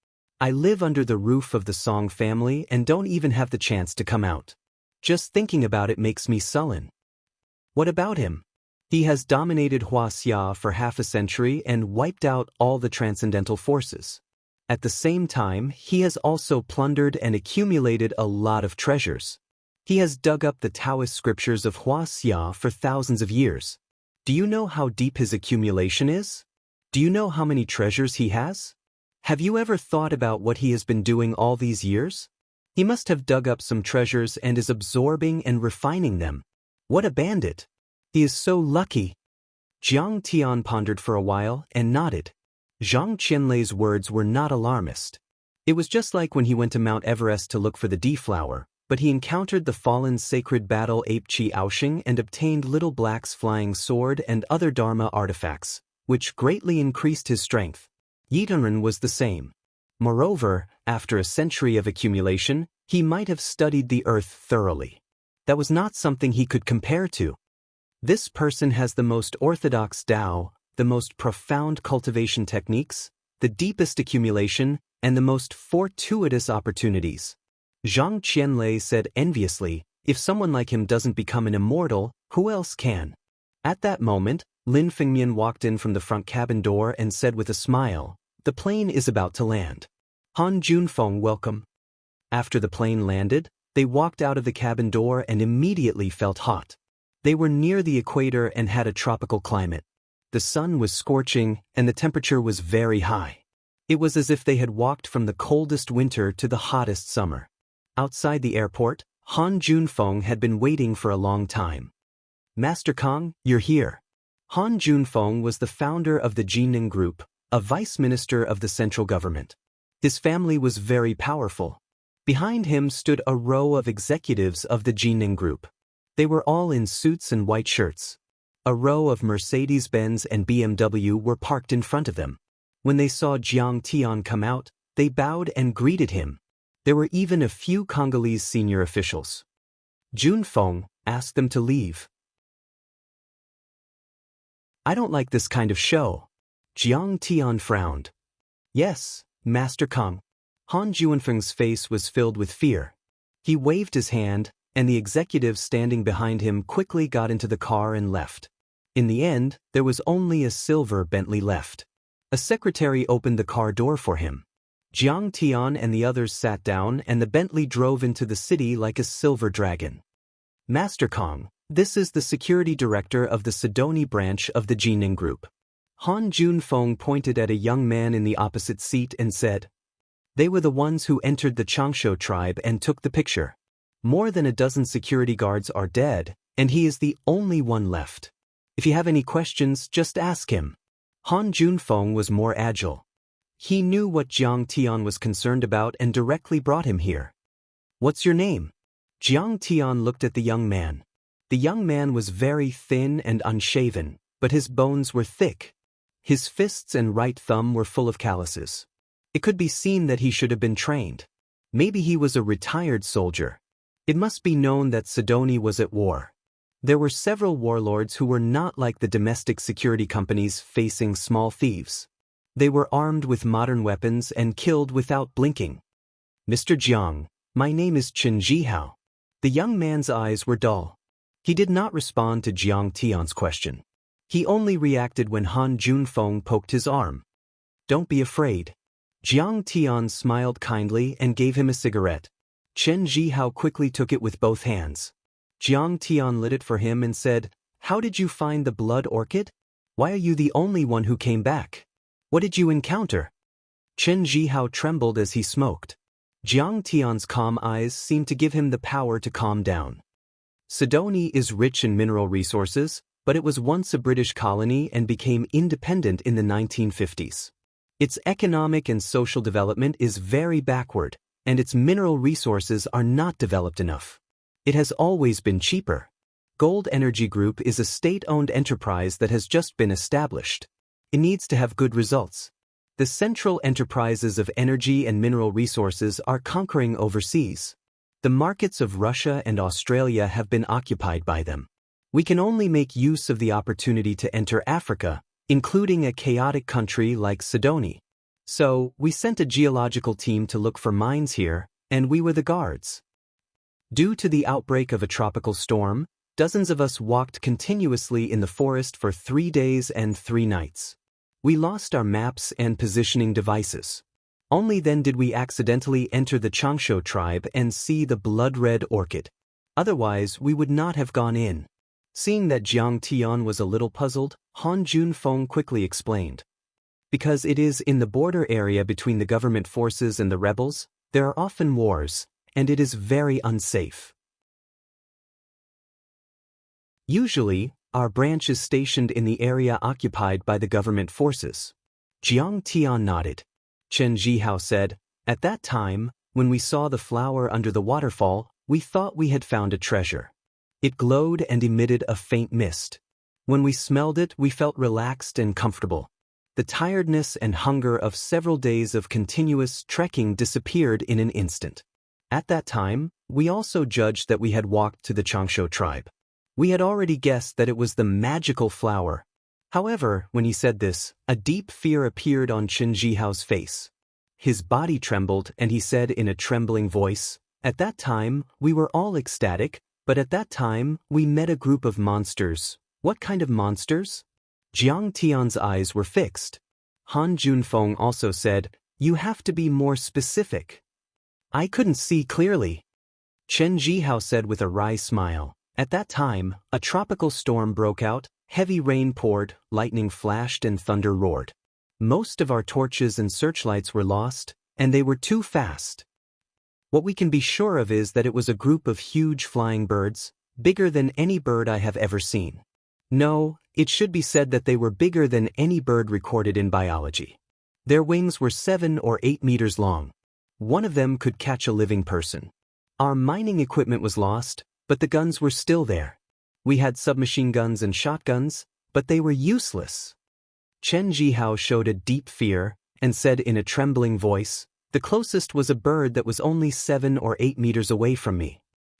I live under the roof of the Song family and don't even have the chance to come out. Just thinking about it makes me sullen." "What about him?" "He has dominated Huaxia for half a century and wiped out all the transcendental forces. At the same time, he has also plundered and accumulated a lot of treasures. He has dug up the Taoist scriptures of Wuxia for thousands of years. Do you know how deep his accumulation is? Do you know how many treasures he has? Have you ever thought about what he has been doing all these years? He must have dug up some treasures and is absorbing and refining them. What a bandit! He is so lucky. Jiang Tian pondered for a while and nodded. Zhang Qianlei's words were not alarmist. It was just like when he went to Mount Everest to look for the D-flower, but he encountered the fallen sacred battle ape Qi Aoxing and obtained Little Black's flying sword and other Dharma artifacts, which greatly increased his strength. Yitanren was the same. Moreover, after a century of accumulation, he might have studied the earth thoroughly. That was not something he could compare to. This person has the most orthodox Tao, the most profound cultivation techniques, the deepest accumulation, and the most fortuitous opportunities. Zhang Qianlei said enviously, if someone like him doesn't become an immortal, who else can? At that moment, Lin Fengmian walked in from the front cabin door and said with a smile, the plane is about to land. Han Junfeng, welcome. After the plane landed, they walked out of the cabin door and immediately felt hot. They were near the equator and had a tropical climate. The sun was scorching and the temperature was very high. It was as if they had walked from the coldest winter to the hottest summer. Outside the airport, Han Junfeng had been waiting for a long time. Master Kong, you're here. Han Junfeng was the founder of the Jining Group, a vice minister of the central government. His family was very powerful. Behind him stood a row of executives of the Jining Group. They were all in suits and white shirts. A row of Mercedes-Benz and BMW were parked in front of them. When they saw Jiang Tian come out, they bowed and greeted him. There were even a few Congolese senior officials. Junfeng asked them to leave. I don't like this kind of show. Jiang Tian frowned. Yes, Master Kong. Han Junfeng's face was filled with fear. He waved his hand, and the executives standing behind him quickly got into the car and left. In the end, there was only a silver Bentley left. A secretary opened the car door for him. Jiang Tian and the others sat down and the Bentley drove into the city like a silver dragon. Master Kong, this is the security director of the Sidoni branch of the Jining Group. Han Junfeng pointed at a young man in the opposite seat and said, they were the ones who entered the Changsho tribe and took the picture. More than a dozen security guards are dead, and he is the only one left. If you have any questions, just ask him. Han Junfeng was more agile. He knew what Jiang Tian was concerned about and directly brought him here. What's your name? Jiang Tian looked at the young man. The young man was very thin and unshaven, but his bones were thick. His fists and right thumb were full of calluses. It could be seen that he should have been trained. Maybe he was a retired soldier. It must be known that Sidoni was at war. There were several warlords who were not like the domestic security companies facing small thieves. They were armed with modern weapons and killed without blinking. Mr. Jiang, my name is Chen Zhihao. The young man's eyes were dull. He did not respond to Jiang Tian's question. He only reacted when Han Junfeng poked his arm. Don't be afraid. Jiang Tian smiled kindly and gave him a cigarette. Chen Zhihao quickly took it with both hands. Jiang Tian lit it for him and said, how did you find the blood orchid? Why are you the only one who came back? What did you encounter? Chen Zhihao trembled as he smoked. Jiang Tian's calm eyes seemed to give him the power to calm down. Sidoni is rich in mineral resources, but it was once a British colony and became independent in the 1950s. Its economic and social development is very backward, and its mineral resources are not developed enough. It has always been cheaper. Gold Energy Group is a state-owned enterprise that has just been established. It needs to have good results. The central enterprises of energy and mineral resources are conquering overseas. The markets of Russia and Australia have been occupied by them. We can only make use of the opportunity to enter Africa, including a chaotic country like Sidoni. So, we sent a geological team to look for mines here, and we were the guards. Due to the outbreak of a tropical storm, dozens of us walked continuously in the forest for 3 days and 3 nights. We lost our maps and positioning devices. Only then did we accidentally enter the Xianxia tribe and see the blood-red orchid. Otherwise, we would not have gone in. Seeing that Jiang Tian was a little puzzled, Han Junfeng quickly explained. Because it is in the border area between the government forces and the rebels, there are often wars, and it is very unsafe. Usually, our branch is stationed in the area occupied by the government forces. Jiang Tian nodded. Chen Zhihao said, at that time, when we saw the flower under the waterfall, we thought we had found a treasure. It glowed and emitted a faint mist. When we smelled it, we felt relaxed and comfortable. The tiredness and hunger of several days of continuous trekking disappeared in an instant. At that time, we also judged that we had walked to the Xianxia tribe. We had already guessed that it was the magical flower. However, when he said this, a deep fear appeared on Chen Zhihao's face. His body trembled and he said in a trembling voice, at that time, we were all ecstatic, but at that time, we met a group of monsters. What kind of monsters? Jiang Tian's eyes were fixed. Han Junfeng also said, you have to be more specific. I couldn't see clearly. Chen Zhihao said with a wry smile, at that time, a tropical storm broke out, heavy rain poured, lightning flashed and thunder roared. Most of our torches and searchlights were lost, and they were too fast. What we can be sure of is that it was a group of huge flying birds, bigger than any bird I have ever seen. No, it should be said that they were bigger than any bird recorded in biology. Their wings were 7 or 8 meters long. One of them could catch a living person. Our mining equipment was lost, but the guns were still there. We had submachine guns and shotguns, but they were useless. Chen Zhihao showed a deep fear and said in a trembling voice, the closest was a bird that was only 7 or 8 meters away from me.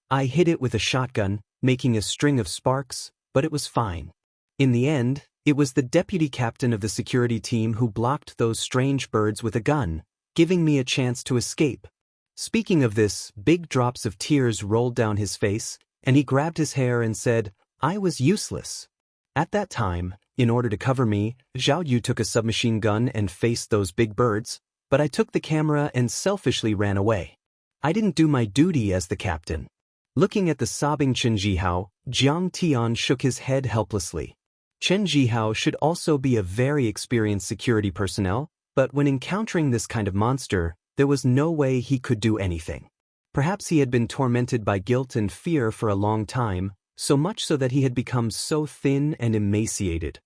I hit it with a shotgun, making a string of sparks, but it was fine. In the end, it was the deputy captain of the security team who blocked those strange birds with a gun, giving me a chance to escape. Speaking of this, big drops of tears rolled down his face, and he grabbed his hair and said, I was useless. At that time, in order to cover me, Zhao Yu took a submachine gun and faced those big birds, but I took the camera and selfishly ran away. I didn't do my duty as the captain. Looking at the sobbing Chen Zhihao, Jiang Tian shook his head helplessly. Chen Zhihao should also be a very experienced security personnel, but when encountering this kind of monster, there was no way he could do anything. Perhaps he had been tormented by guilt and fear for a long time, so much so that he had become so thin and emaciated.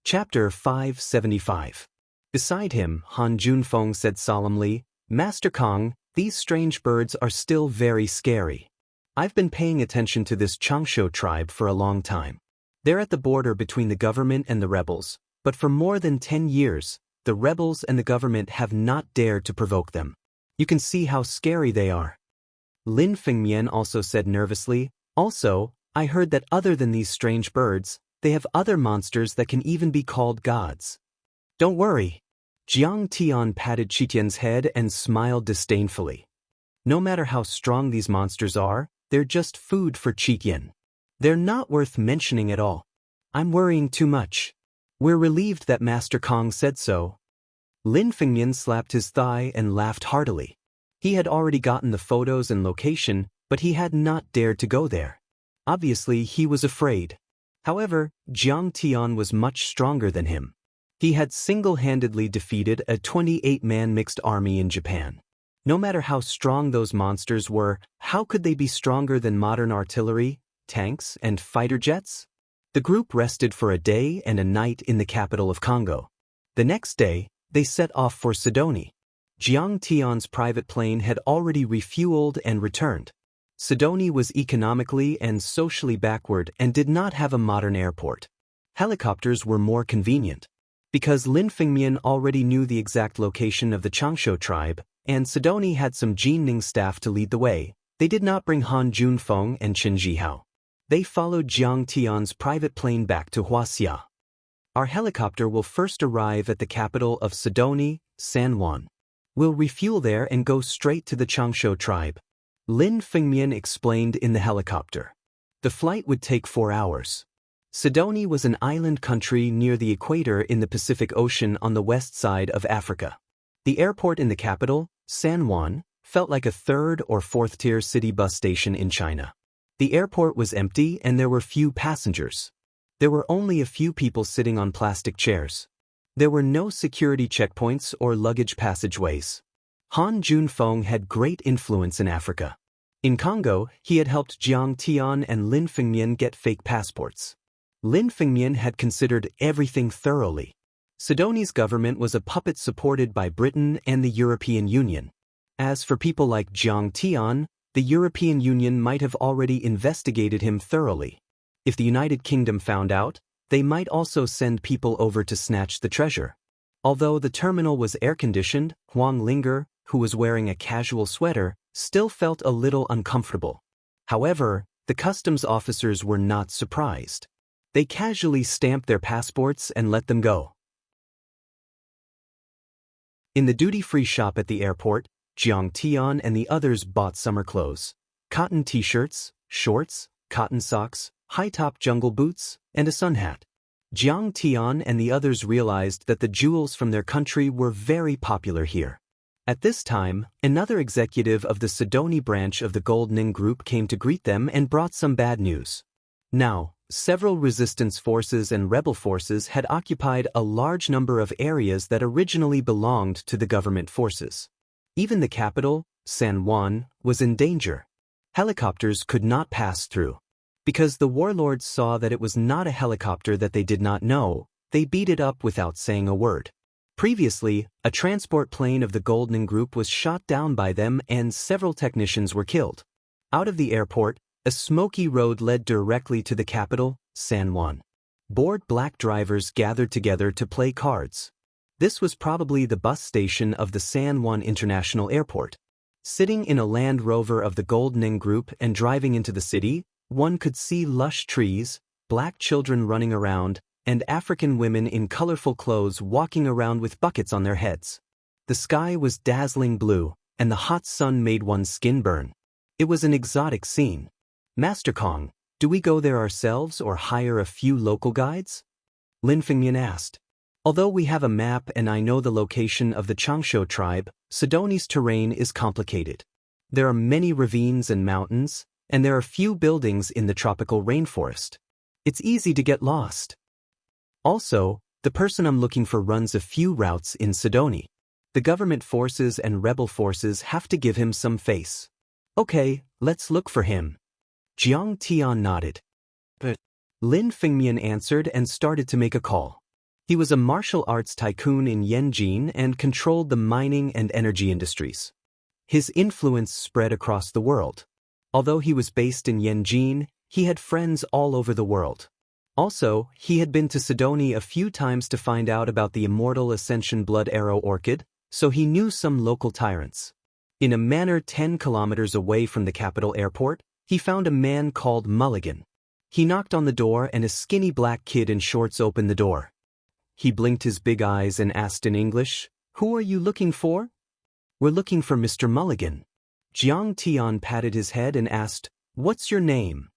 Chapter 575. Beside him, Han Junfeng said solemnly, Master Kong, these strange birds are still very scary. I've been paying attention to this Xianxia tribe for a long time. They're at the border between the government and the rebels, but for more than 10 years, the rebels and the government have not dared to provoke them. You can see how scary they are. Lin Fengmian also said nervously, also, I heard that other than these strange birds, they have other monsters that can even be called gods. Don't worry. Jiang Tian patted Qitian's head and smiled disdainfully. No matter how strong these monsters are, they're just food for Qitian. They're not worth mentioning at all. I'm worrying too much. We're relieved that Master Kong said so. Lin Fengmian slapped his thigh and laughed heartily. He had already gotten the photos and location, but he had not dared to go there. Obviously, he was afraid. However, Jiang Tian was much stronger than him. He had single-handedly defeated a 28-man mixed army in Japan. No matter how strong those monsters were, how could they be stronger than modern artillery, tanks, and fighter jets? The group rested for a day and a night in the capital of Congo. The next day, they set off for Sidoni. Jiang Tian's private plane had already refueled and returned. Sidoni was economically and socially backward and did not have a modern airport. Helicopters were more convenient. Because Lin Fengmian already knew the exact location of the Xianxia tribe, and Sidoni had some Jinning staff to lead the way, they did not bring Han Junfeng and Chen Zhihao. They followed Jiang Tian's private plane back to Wuxia. Our helicopter will first arrive at the capital of Sidoni, San Juan. We'll refuel there and go straight to the Xianxia tribe. Lin Fengmian explained in the helicopter. The flight would take 4 hours. Sidoni was an island country near the equator in the Pacific Ocean on the west side of Africa. The airport in the capital, San Juan, felt like a third or fourth-tier city bus station in China. The airport was empty and there were few passengers. There were only a few people sitting on plastic chairs. There were no security checkpoints or luggage passageways. Han Junfeng had great influence in Africa. In Congo, he had helped Jiang Tian and Lin Fengmian get fake passports. Lin Fengmian had considered everything thoroughly. Sidoni's government was a puppet supported by Britain and the European Union. As for people like Jiang Tian, the European Union might have already investigated him thoroughly. If the United Kingdom found out, they might also send people over to snatch the treasure. Although the terminal was air-conditioned, Wang Lin, who was wearing a casual sweater, still felt a little uncomfortable. However, the customs officers were not surprised. They casually stamped their passports and let them go. In the duty-free shop at the airport, Jiang Tian and the others bought summer clothes: cotton t-shirts, shorts, cotton socks, high-top jungle boots, and a sun hat. Jiang Tian and the others realized that the jewels from their country were very popular here. At this time, another executive of the Sidoni branch of the Gold Ning Group came to greet them and brought some bad news. Now, several resistance forces and rebel forces had occupied a large number of areas that originally belonged to the government forces. Even the capital, San Juan, was in danger. Helicopters could not pass through. Because the warlords saw that it was not a helicopter that they did not know, they beat it up without saying a word. Previously, a transport plane of the Gold Ning Group was shot down by them and several technicians were killed. Out of the airport, a smoky road led directly to the capital, San Juan. Bored black drivers gathered together to play cards. This was probably the bus station of the San Juan International Airport. Sitting in a Land Rover of the Gold Ning Group and driving into the city, one could see lush trees, black children running around, and African women in colorful clothes walking around with buckets on their heads. The sky was dazzling blue, and the hot sun made one's skin burn. It was an exotic scene. Master Kong, do we go there ourselves or hire a few local guides? Lin Fengmian asked. Although we have a map and I know the location of the Changshu tribe, Sidoni's terrain is complicated. There are many ravines and mountains, and there are few buildings in the tropical rainforest. It's easy to get lost. Also, the person I'm looking for runs a few routes in Sidoni. The government forces and rebel forces have to give him some face. Okay, let's look for him. Jiang Tian nodded. But Lin Fengmian answered and started to make a call. He was a martial arts tycoon in Yanjin and controlled the mining and energy industries. His influence spread across the world. Although he was based in Yanjin, he had friends all over the world. Also, he had been to Sidoni a few times to find out about the Immortal Ascension Blood Arrow Orchid, so he knew some local tyrants. In a manor 10 kilometers away from the capital airport, he found a man called Mulligan. He knocked on the door and a skinny black kid in shorts opened the door. He blinked his big eyes and asked in English, "Who are you looking for?" "We're looking for Mr. Mulligan." Jiang Tian patted his head and asked, "What's your name?"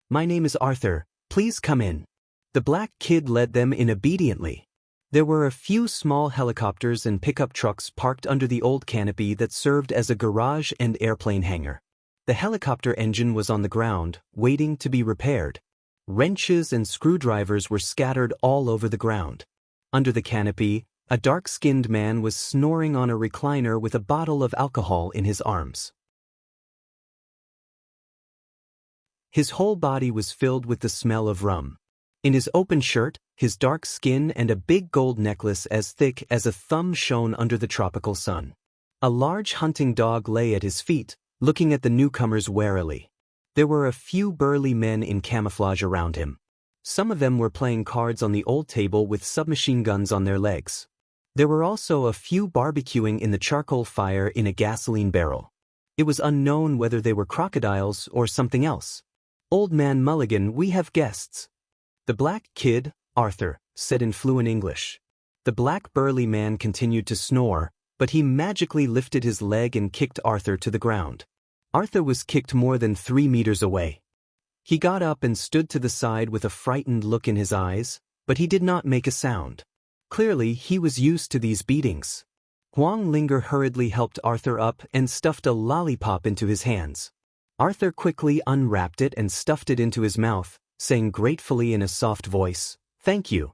"My name is Arthur. Please come in." The black kid led them in obediently. There were a few small helicopters and pickup trucks parked under the old canopy that served as a garage and airplane hangar. The helicopter engine was on the ground, waiting to be repaired. Wrenches and screwdrivers were scattered all over the ground. Under the canopy, a dark-skinned man was snoring on a recliner with a bottle of alcohol in his arms. His whole body was filled with the smell of rum. In his open shirt, his dark skin and a big gold necklace as thick as a thumb shone under the tropical sun. A large hunting dog lay at his feet, looking at the newcomers warily. There were a few burly men in camouflage around him. Some of them were playing cards on the old table with submachine guns on their legs. There were also a few barbecuing in the charcoal fire in a gasoline barrel. It was unknown whether they were crocodiles or something else. "Old Man Mulligan, we have guests." The black kid, Arthur, said in fluent English. The black burly man continued to snore, but he magically lifted his leg and kicked Arthur to the ground. Arthur was kicked more than 3 meters away. He got up and stood to the side with a frightened look in his eyes, but he did not make a sound. Clearly, he was used to these beatings. Wang Lin hurriedly helped Arthur up and stuffed a lollipop into his hands. Arthur quickly unwrapped it and stuffed it into his mouth, saying gratefully in a soft voice, "Thank you."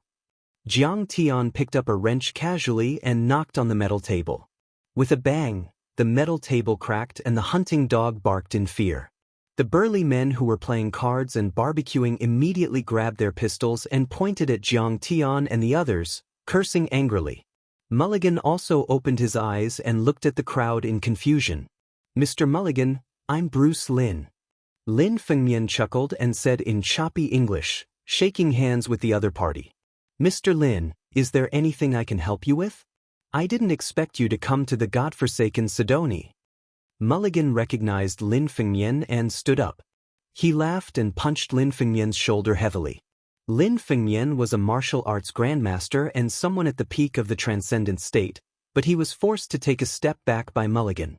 Jiang Tian picked up a wrench casually and knocked on the metal table. With a bang, the metal table cracked and the hunting dog barked in fear. The burly men who were playing cards and barbecuing immediately grabbed their pistols and pointed at Jiang Tian and the others, cursing angrily. Mulligan also opened his eyes and looked at the crowd in confusion. "Mr. Mulligan, I'm Bruce Lin." Lin Fengmian chuckled and said in choppy English, shaking hands with the other party. "Mr. Lin, is there anything I can help you with? I didn't expect you to come to the godforsaken Sidoni." Mulligan recognized Lin Fengmian and stood up. He laughed and punched Lin Fengmian's shoulder heavily. Lin Fengmian was a martial arts grandmaster and someone at the peak of the transcendent state, but he was forced to take a step back by Mulligan.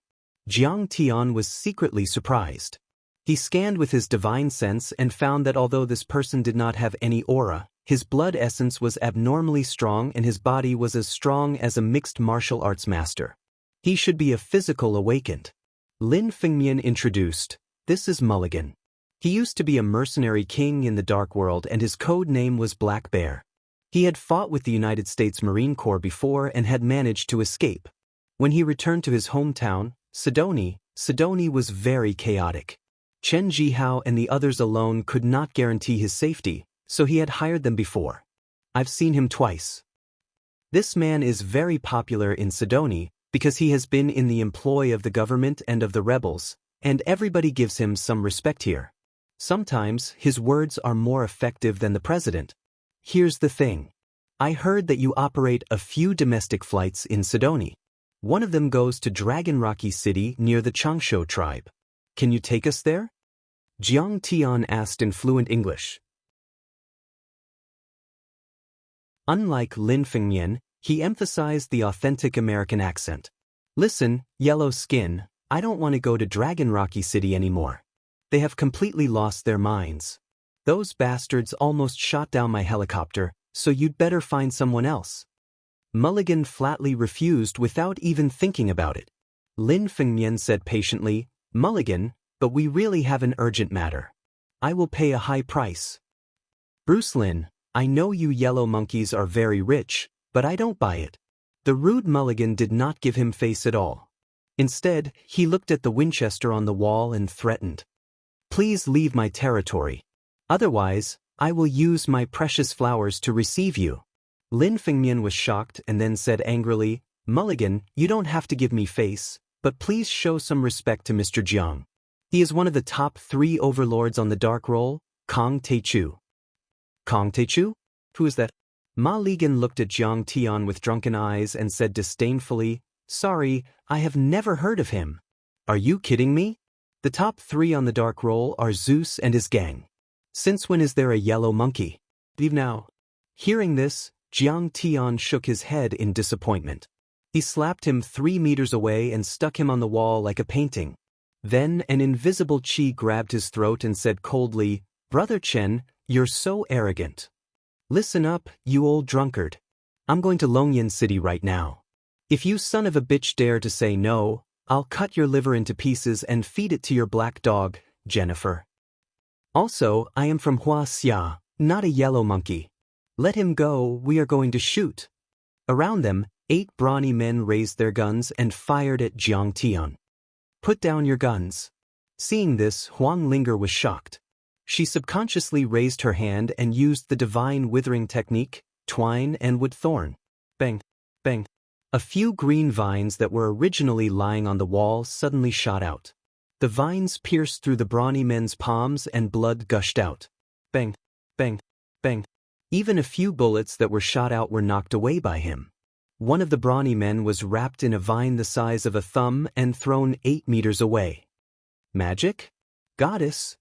Jiang Tian was secretly surprised. He scanned with his divine sense and found that although this person did not have any aura, his blood essence was abnormally strong and his body was as strong as a mixed martial arts master. He should be a physical awakened. Lin Fengmian introduced, "This is Mulligan. He used to be a mercenary king in the Dark World and his code name was Black Bear. He had fought with the United States Marine Corps before and had managed to escape. When he returned to his hometown, Sidoni was very chaotic. Chen Jihao and the others alone could not guarantee his safety, so he had hired them before. I've seen him twice. This man is very popular in Sidoni because he has been in the employ of the government and of the rebels, and everybody gives him some respect here. Sometimes his words are more effective than the president. Here's the thing. I heard that you operate a few domestic flights in Sidoni. One of them goes to Dragon Rocky City near the Changsho tribe. Can you take us there?" Jiang Tian asked in fluent English. Unlike Lin Fengmian, he emphasized the authentic American accent. "Listen, yellow skin, I don't want to go to Dragon Rocky City anymore. They have completely lost their minds. Those bastards almost shot down my helicopter, so you'd better find someone else." Mulligan flatly refused without even thinking about it. Lin Fengmian said patiently, "Mulligan, but we really have an urgent matter. I will pay a high price." "Bruce Lin, I know you yellow monkeys are very rich, but I don't buy it." The rude Mulligan did not give him face at all. Instead, he looked at the Winchester on the wall and threatened, "Please leave my territory. Otherwise, I will use my precious flowers to receive you." Lin Fengmian was shocked and then said angrily, "Mulligan, you don't have to give me face, but please show some respect to Mr. Jiang. He is one of the top 3 overlords on the dark roll, Kong Teichu." "Kong Teichu? Who is that?" Ma Ligan looked at Jiang Tian with drunken eyes and said disdainfully, "Sorry, I have never heard of him." "Are you kidding me? The top 3 on the dark roll are Zeus and his gang. Since when is there a yellow monkey? Leave now." Hearing this, Jiang Tian shook his head in disappointment. He slapped him 3 meters away and stuck him on the wall like a painting. Then an invisible chi grabbed his throat and said coldly, "Brother Chen, you're so arrogant. Listen up, you old drunkard. I'm going to Longyan City right now. If you son of a bitch dare to say no, I'll cut your liver into pieces and feed it to your black dog, Jennifer. Also, I am from Wuxia, not a yellow monkey. Let him go, we are going to shoot." Around them, 8 brawny men raised their guns and fired at Jiang Tian. "Put down your guns." Seeing this, Wang Lin was shocked. She subconsciously raised her hand and used the divine withering technique, twine and wood thorn. Bang, bang. A few green vines that were originally lying on the wall suddenly shot out. The vines pierced through the brawny men's palms and blood gushed out. Bang, bang, bang. Even a few bullets that were shot out were knocked away by him. One of the brawny men was wrapped in a vine the size of a thumb and thrown 8 meters away. Magic? Goddess?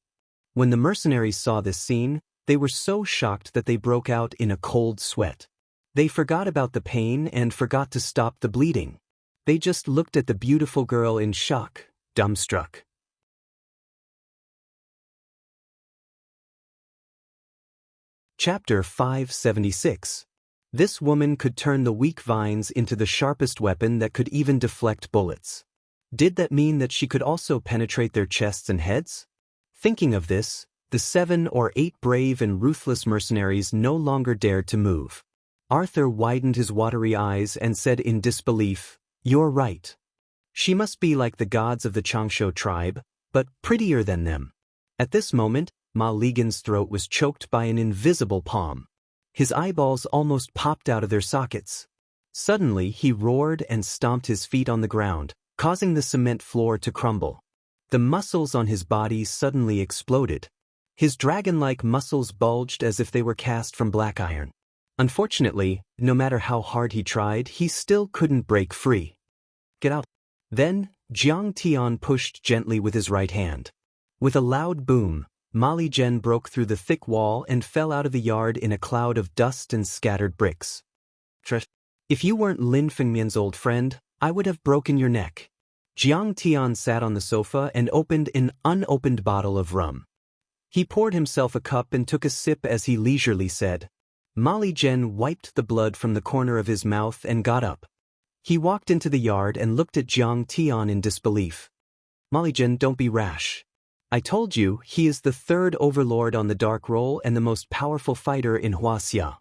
When the mercenaries saw this scene, they were so shocked that they broke out in a cold sweat. They forgot about the pain and forgot to stop the bleeding. They just looked at the beautiful girl in shock, dumbstruck. Chapter 576. This woman could turn the weak vines into the sharpest weapon that could even deflect bullets. Did that mean that she could also penetrate their chests and heads? Thinking of this, the 7 or 8 brave and ruthless mercenaries no longer dared to move. Arthur widened his watery eyes and said in disbelief, "You're right. She must be like the gods of the Xianxia tribe, but prettier than them." At this moment, Ma Ligan's throat was choked by an invisible palm. His eyeballs almost popped out of their sockets. Suddenly, he roared and stomped his feet on the ground, causing the cement floor to crumble. The muscles on his body suddenly exploded. His dragon-like muscles bulged as if they were cast from black iron. Unfortunately, no matter how hard he tried, he still couldn't break free. "Get out." Then, Jiang Tian pushed gently with his right hand. With a loud boom, Ma Ligan broke through the thick wall and fell out of the yard in a cloud of dust and scattered bricks. "If you weren't Lin Fengmian's old friend, I would have broken your neck." Jiang Tian sat on the sofa and opened an unopened bottle of rum. He poured himself a cup and took a sip as he leisurely said. Ma Ligan wiped the blood from the corner of his mouth and got up. He walked into the yard and looked at Jiang Tian in disbelief. "Ma Ligan, don't be rash. I told you, he is the 3rd overlord on the dark roll and the most powerful fighter in Wuxia.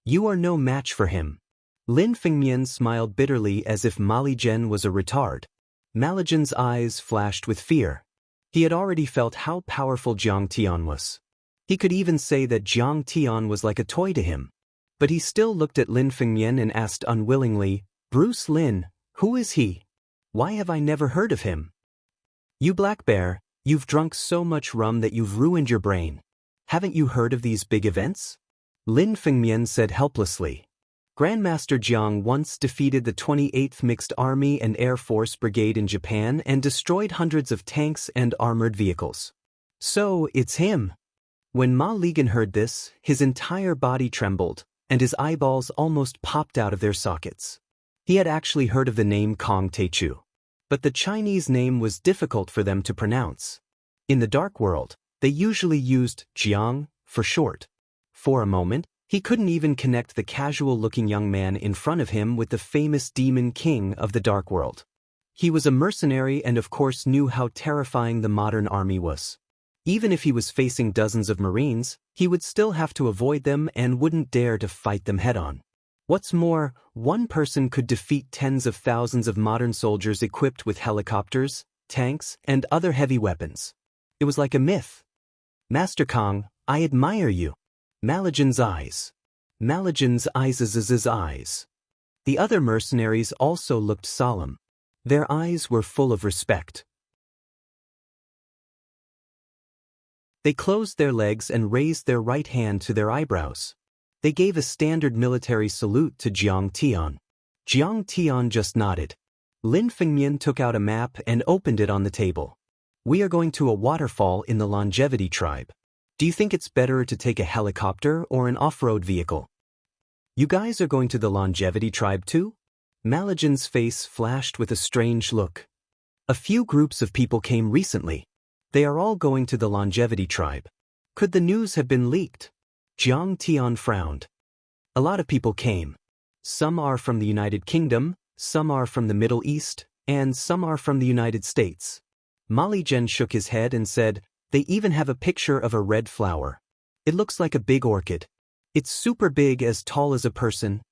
You are no match for him." Lin Fengmian smiled bitterly as if Ma Ligan was a retard. Ma Ligan's eyes flashed with fear. He had already felt how powerful Jiang Tian was. He could even say that Jiang Tian was like a toy to him. But he still looked at Lin Fengmian and asked unwillingly, "Bruce Lin, who is he? Why have I never heard of him?" "You black bear, you've drunk so much rum that you've ruined your brain. Haven't you heard of these big events?" Lin Fengmian said helplessly. Grandmaster Jiang once defeated the 28th Mixed Army and Air Force Brigade in Japan and destroyed hundreds of tanks and armored vehicles. "So, it's him." When Ma Ligan heard this, his entire body trembled, and his eyeballs almost popped out of their sockets. He had actually heard of the name Kong Teichu. But the Chinese name was difficult for them to pronounce. In the dark world, they usually used Jiang for short. For a moment, he couldn't even connect the casual-looking young man in front of him with the famous demon king of the dark world. He was a mercenary and of course knew how terrifying the modern army was. Even if he was facing dozens of Marines, he would still have to avoid them and wouldn't dare to fight them head-on. What's more, one person could defeat tens of thousands of modern soldiers equipped with helicopters, tanks, and other heavy weapons. It was like a myth. "Master Kong, I admire you." Ma Ligan's eyes. Ma Ligan's eyes. The other mercenaries also looked solemn. Their eyes were full of respect. They closed their legs and raised their right hand to their eyebrows. They gave a standard military salute to Jiang Tian. Jiang Tian just nodded. Lin Fengmian took out a map and opened it on the table. "We are going to a waterfall in the Longevity tribe. Do you think it's better to take a helicopter or an off-road vehicle?" "You guys are going to the Longevity tribe too?" Ma Ligan's face flashed with a strange look. "A few groups of people came recently. They are all going to the Longevity tribe. Could the news have been leaked?" Jiang Tian frowned. "A lot of people came. Some are from the United Kingdom, some are from the Middle East, and some are from the United States." Ma Ligan shook his head and said, "They even have a picture of a red flower. It looks like a big orchid. It's super big, as tall as a person."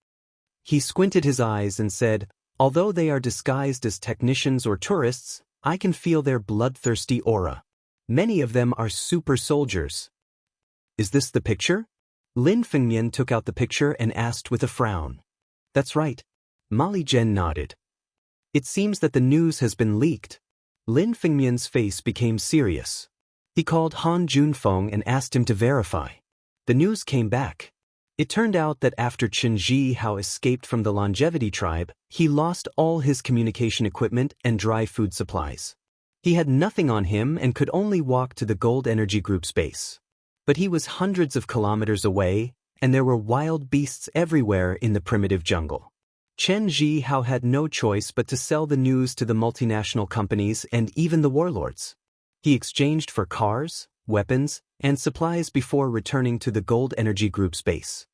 He squinted his eyes and said, "Although they are disguised as technicians or tourists, I can feel their bloodthirsty aura. Many of them are super soldiers." "Is this the picture?" Lin Fengmian took out the picture and asked with a frown. "That's right." Ma Ligan nodded. "It seems that the news has been leaked." Lin Fengmian's face became serious. He called Han Junfeng and asked him to verify. The news came back. It turned out that after Chen Zhihao escaped from the Longevity tribe, he lost all his communication equipment and dry food supplies. He had nothing on him and could only walk to the Gold Energy Group's base. But he was hundreds of kilometers away, and there were wild beasts everywhere in the primitive jungle. Chen Zhihao had no choice but to sell the news to the multinational companies and even the warlords. He exchanged for cars, weapons, and supplies before returning to the Gold Energy Group's base.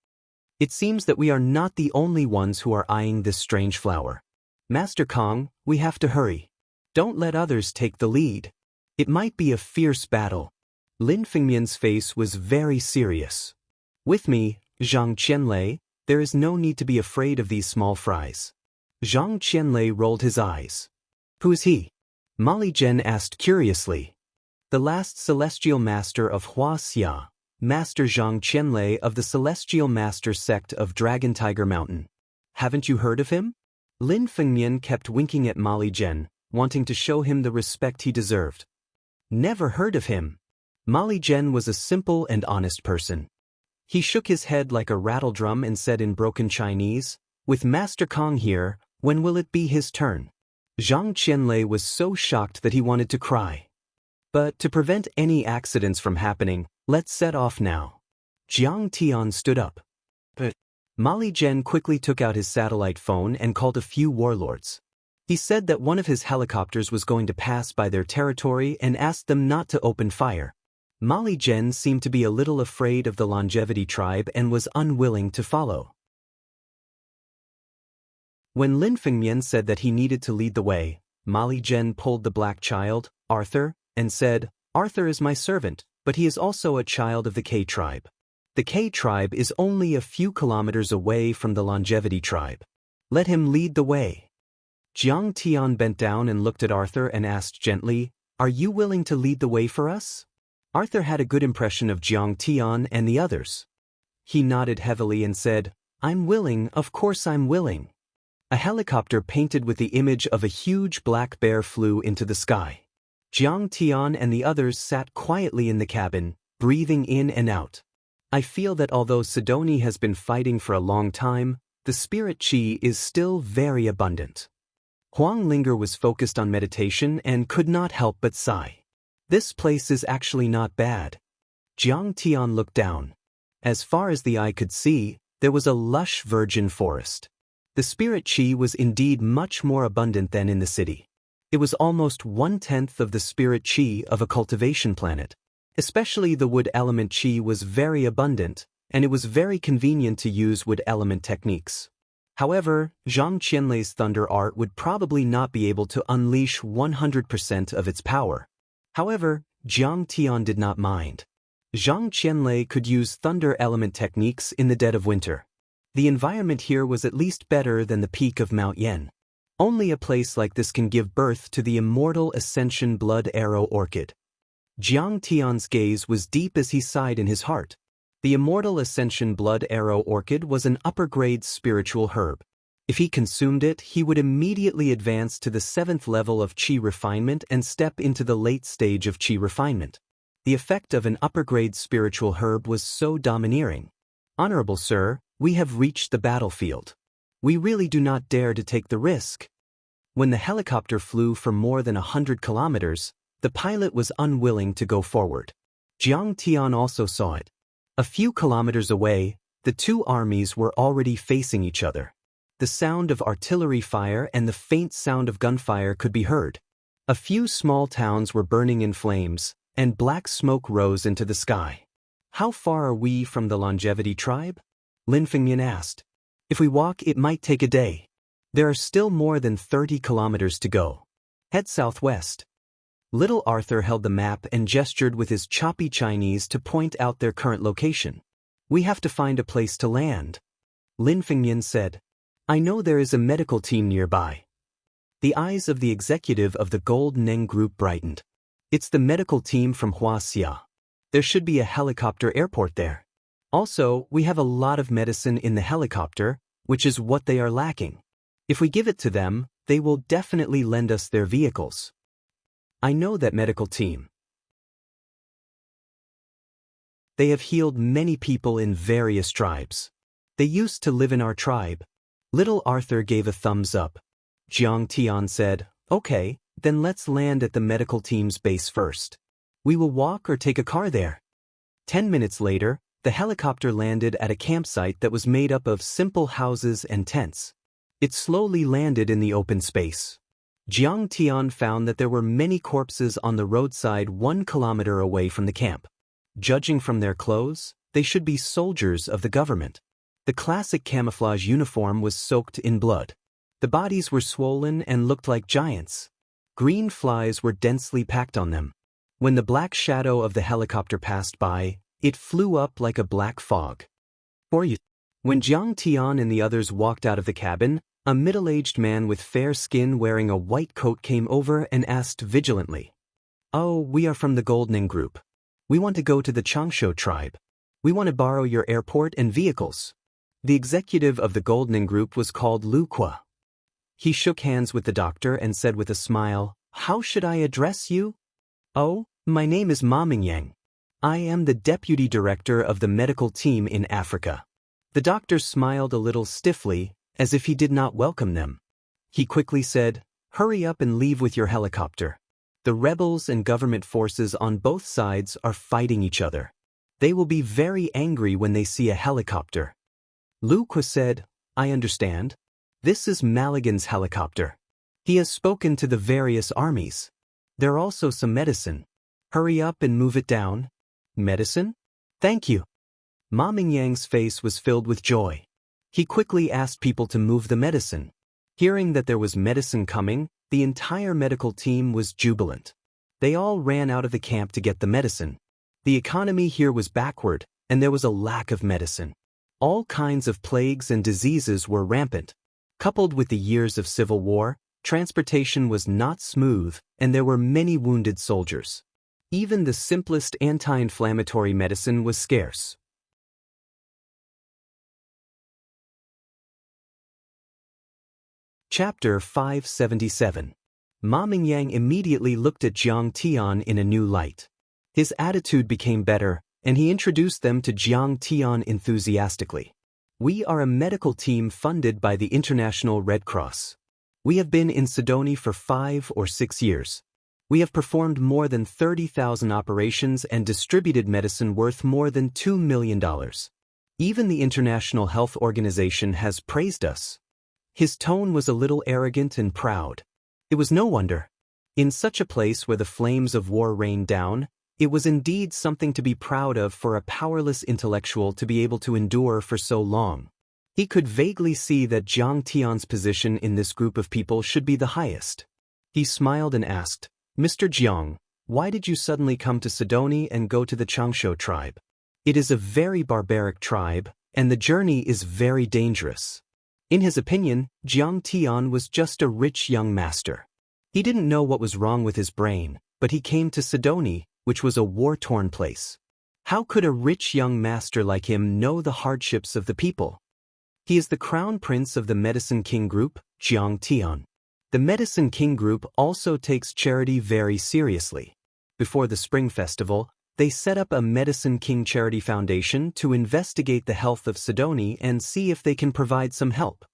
It seems that we are not the only ones who are eyeing this strange flower. Master Kong, we have to hurry. Don't let others take the lead. It might be a fierce battle. Lin Fengmian's face was very serious. With me, Zhang Qianlei, there is no need to be afraid of these small fries. Zhang Qianlei rolled his eyes. Who is he? Molly Zhen asked curiously. The last celestial master of Wuxia, Master Zhang Qianlei of the Celestial Master sect of Dragon Tiger Mountain. Haven't you heard of him? Lin Fengmian kept winking at Molly Zhen, wanting to show him the respect he deserved. Never heard of him. Molly Zhen was a simple and honest person. He shook his head like a rattledrum and said in broken Chinese, with Master Kong here, when will it be his turn? Zhang Qianlei was so shocked that he wanted to cry. But to prevent any accidents from happening, let's set off now. Jiang Tian stood up. But Molly Zhen quickly took out his satellite phone and called a few warlords. He said that one of his helicopters was going to pass by their territory and asked them not to open fire. Molly Zhen seemed to be a little afraid of the Longevity tribe and was unwilling to follow. When Lin Fengmian said that he needed to lead the way, Molly Zhen pulled the black child, Arthur, and said, Arthur is my servant, but he is also a child of the K tribe. The K tribe is only a few kilometers away from the Longevity tribe. Let him lead the way. Jiang Tian bent down and looked at Arthur and asked gently, Are you willing to lead the way for us? Arthur had a good impression of Jiang Tian and the others. He nodded heavily and said, I'm willing, of course I'm willing. A helicopter painted with the image of a huge black bear flew into the sky. Jiang Tian and the others sat quietly in the cabin, breathing in and out. I feel that although Sidoni has been fighting for a long time, the spirit qi is still very abundant. Huang Linger was focused on meditation and could not help but sigh. This place is actually not bad. Jiang Tian looked down. As far as the eye could see, there was a lush virgin forest. The spirit qi was indeed much more abundant than in the city. It was almost 1/10 of the spirit qi of a cultivation planet. Especially the wood element qi was very abundant, and it was very convenient to use wood element techniques. However, Zhang Qianlei's thunder art would probably not be able to unleash 100% of its power. However, Jiang Tian did not mind. Zhang Qianlei could use thunder element techniques in the dead of winter. The environment here was at least better than the peak of Mount Yen. Only a place like this can give birth to the immortal ascension blood arrow orchid. Jiang Tian's gaze was deep as he sighed in his heart. The immortal ascension blood arrow orchid was an upper-grade spiritual herb. If he consumed it, he would immediately advance to the 7th level of qi refinement and step into the late stage of qi refinement. The effect of an upper-grade spiritual herb was so domineering. Honorable sir, we have reached the battlefield. We really do not dare to take the risk. When the helicopter flew for more than 100 kilometers, the pilot was unwilling to go forward. Jiang Tian also saw it. A few kilometers away, the two armies were already facing each other. The sound of artillery fire and the faint sound of gunfire could be heard. A few small towns were burning in flames, and black smoke rose into the sky. How far are we from the Longevity tribe? Lin Fengmian asked. If we walk, it might take a day. There are still more than 30 kilometers to go. Head southwest. Little Arthur held the map and gestured with his choppy Chinese to point out their current location. We have to find a place to land. Lin Fengmian said. I know there is a medical team nearby. The eyes of the executive of the Gold Neng Group brightened. It's the medical team from Wuxia. There should be a helicopter airport there. Also, we have a lot of medicine in the helicopter, which is what they are lacking. If we give it to them, they will definitely lend us their vehicles. I know that medical team. They have healed many people in various tribes. They used to live in our tribe. Little Arthur gave a thumbs up. Jiang Tian said, Okay, then let's land at the medical team's base first. We will walk or take a car there. 10 minutes later, the helicopter landed at a campsite that was made up of simple houses and tents. It slowly landed in the open space. Jiang Tian found that there were many corpses on the roadside 1 kilometer away from the camp. Judging from their clothes, they should be soldiers of the government. The classic camouflage uniform was soaked in blood. The bodies were swollen and looked like giants. Green flies were densely packed on them. When the black shadow of the helicopter passed by, it flew up like a black fog. When Jiang Tian and the others walked out of the cabin, a middle-aged man with fair skin wearing a white coat came over and asked vigilantly, "Oh, we are from the Goldning Group. We want to go to the Xianxia tribe. We want to borrow your airport and vehicles." The executive of the Goldning Group was called Lu Qua. He shook hands with the doctor and said with a smile, "How should I address you?" "Oh, my name is Ma Mingyang. I am the deputy director of the medical team in Africa." The doctor smiled a little stiffly, as if he did not welcome them. He quickly said, "Hurry up and leave with your helicopter. The rebels and government forces on both sides are fighting each other. They will be very angry when they see a helicopter." Lu Qua said, "I understand. This is Maligan's helicopter. He has spoken to the various armies. There are also some medicine. Hurry up and move it down." "Medicine? Thank you." Ma Mingyang's face was filled with joy. He quickly asked people to move the medicine. Hearing that there was medicine coming, the entire medical team was jubilant. They all ran out of the camp to get the medicine. The economy here was backward, and there was a lack of medicine. All kinds of plagues and diseases were rampant. Coupled with the years of civil war, transportation was not smooth, and there were many wounded soldiers. Even the simplest anti-inflammatory medicine was scarce. Chapter 577. Ma Mingyang immediately looked at Jiang Tian in a new light. His attitude became better, and he introduced them to Jiang Tian enthusiastically. "We are a medical team funded by the International Red Cross. We have been in Sidoni for 5 or 6 years. We have performed more than 30,000 operations and distributed medicine worth more than $2 million. Even the International Health Organization has praised us." His tone was a little arrogant and proud. It was no wonder. In such a place where the flames of war rained down, it was indeed something to be proud of for a powerless intellectual to be able to endure for so long. He could vaguely see that Jiang Tian's position in this group of people should be the highest. He smiled and asked, "Mr. Jiang, why did you suddenly come to Sidoni and go to the Xianxia tribe? It is a very barbaric tribe, and the journey is very dangerous." In his opinion, Jiang Tian was just a rich young master. He didn't know what was wrong with his brain, but he came to Sidoni, which was a war-torn place. How could a rich young master like him know the hardships of the people? He is the crown prince of the Medicine King Group, Jiang Tian. The Medicine King Group also takes charity very seriously. Before the Spring Festival, they set up a Medicine King Charity Foundation to investigate the health of Sidoni and see if they can provide some help.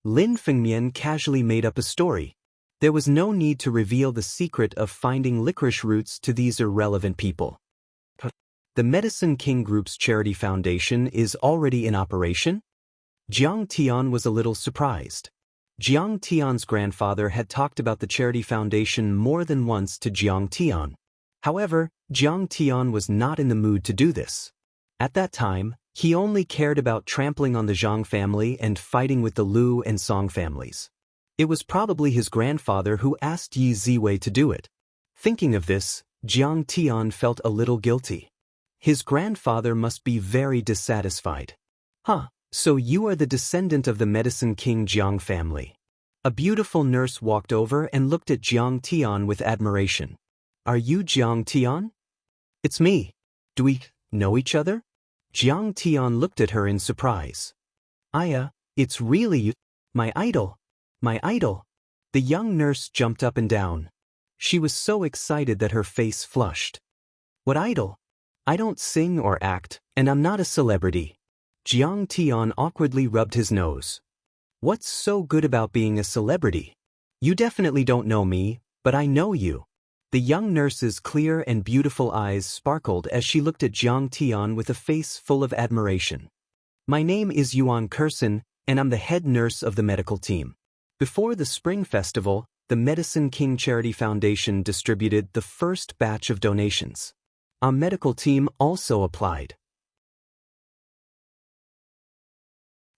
Lin Fengmian casually made up a story. There was no need to reveal the secret of finding licorice roots to these irrelevant people. The Medicine King Group's charity foundation is already in operation? Jiang Tian was a little surprised. Jiang Tian's grandfather had talked about the charity foundation more than once to Jiang Tian. However, Jiang Tian was not in the mood to do this. At that time, he only cared about trampling on the Zhang family and fighting with the Lu and Song families. It was probably his grandfather who asked Yi Ziwei to do it. Thinking of this, Jiang Tian felt a little guilty. His grandfather must be very dissatisfied. So you are the descendant of the Medicine King Jiang family. A beautiful nurse walked over and looked at Jiang Tian with admiration. "Are you Jiang Tian?" "It's me. Do we know each other?" Jiang Tian looked at her in surprise. It's really you. My idol. My idol." The young nurse jumped up and down. She was so excited that her face flushed. "What idol? I don't sing or act, and I'm not a celebrity." Jiang Tian awkwardly rubbed his nose. "What's so good about being a celebrity? You definitely don't know me, but I know you." The young nurse's clear and beautiful eyes sparkled as she looked at Jiang Tian with a face full of admiration. "My name is Yuan Kursin, and I'm the head nurse of the medical team. Before the Spring Festival, the Medicine King Charity Foundation distributed the first batch of donations. Our medical team also applied.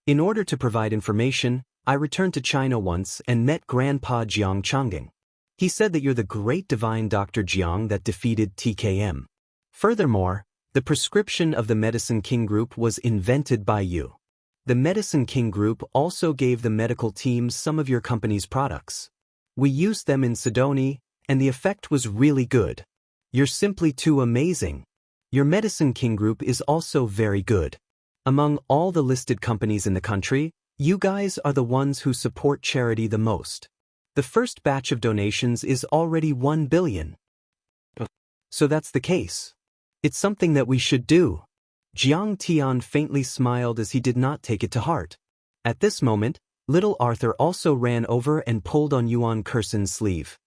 In order to provide information, I returned to China once and met Grandpa Jiang Changding. He said that you're the great divine Dr. Jiang that defeated TKM. Furthermore, the prescription of the Medicine King Group was invented by you. The Medicine King Group also gave the medical team some of your company's products. We used them in Sidoni, and the effect was really good. You're simply too amazing. Your Medicine King Group is also very good. Among all the listed companies in the country, you guys are the ones who support charity the most. The first batch of donations is already 1 billion. So that's the case. It's something that we should do. Jiang Tian faintly smiled as he did not take it to heart. At this moment, little Arthur also ran over and pulled on Yuan Kursen's sleeve.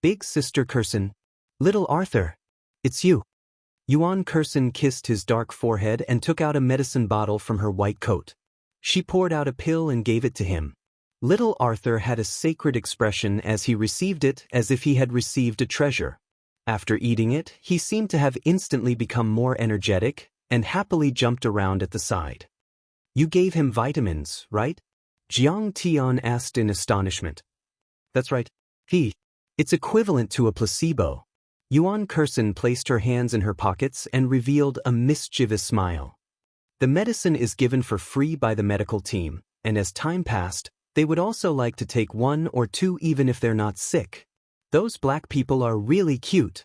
Big Sister Kursen. Little Arthur. It's you. Yuan Kursen kissed his dark forehead and took out a medicine bottle from her white coat. She poured out a pill and gave it to him. Little Arthur had a sacred expression as he received it, as if he had received a treasure. After eating it, he seemed to have instantly become more energetic and happily jumped around at the side. You gave him vitamins, right? Jiang Tian asked in astonishment. That's right. It's equivalent to a placebo. Yuan Kursen placed her hands in her pockets and revealed a mischievous smile. The medicine is given for free by the medical team, and as time passed, they would also like to take 1 or 2 even if they're not sick. Those black people are really cute.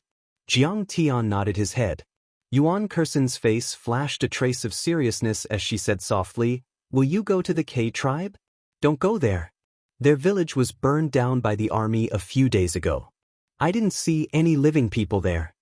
Jiang Tian nodded his head. Yuan Kursen's face flashed a trace of seriousness as she said softly, "Will you go to the K tribe? Don't go there. Their village was burned down by the army a few days ago. I didn't see any living people there."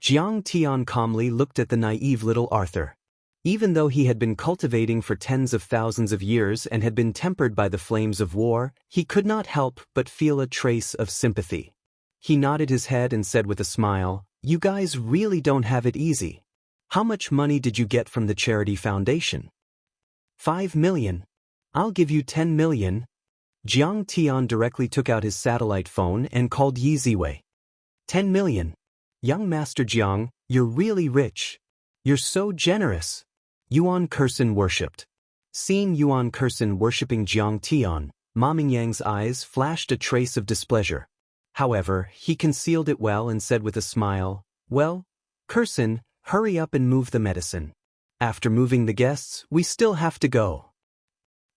Jiang Tian calmly looked at the naive little Arthur. Even though he had been cultivating for tens of thousands of years and had been tempered by the flames of war, he could not help but feel a trace of sympathy. He nodded his head and said with a smile, "You guys really don't have it easy. How much money did you get from the charity foundation?" 5 million. I'll give you 10 million. Jiang Tian directly took out his satellite phone and called Yi Ziwei. 10 million. Young Master Jiang, you're really rich. You're so generous. Yuan Kursen worshipped. Seeing Yuan Kursen worshipping Jiang Tian, Ma Mingyang's eyes flashed a trace of displeasure. However, he concealed it well and said with a smile, "Well, Kursen, hurry up and move the medicine. After moving the guests, we still have to go."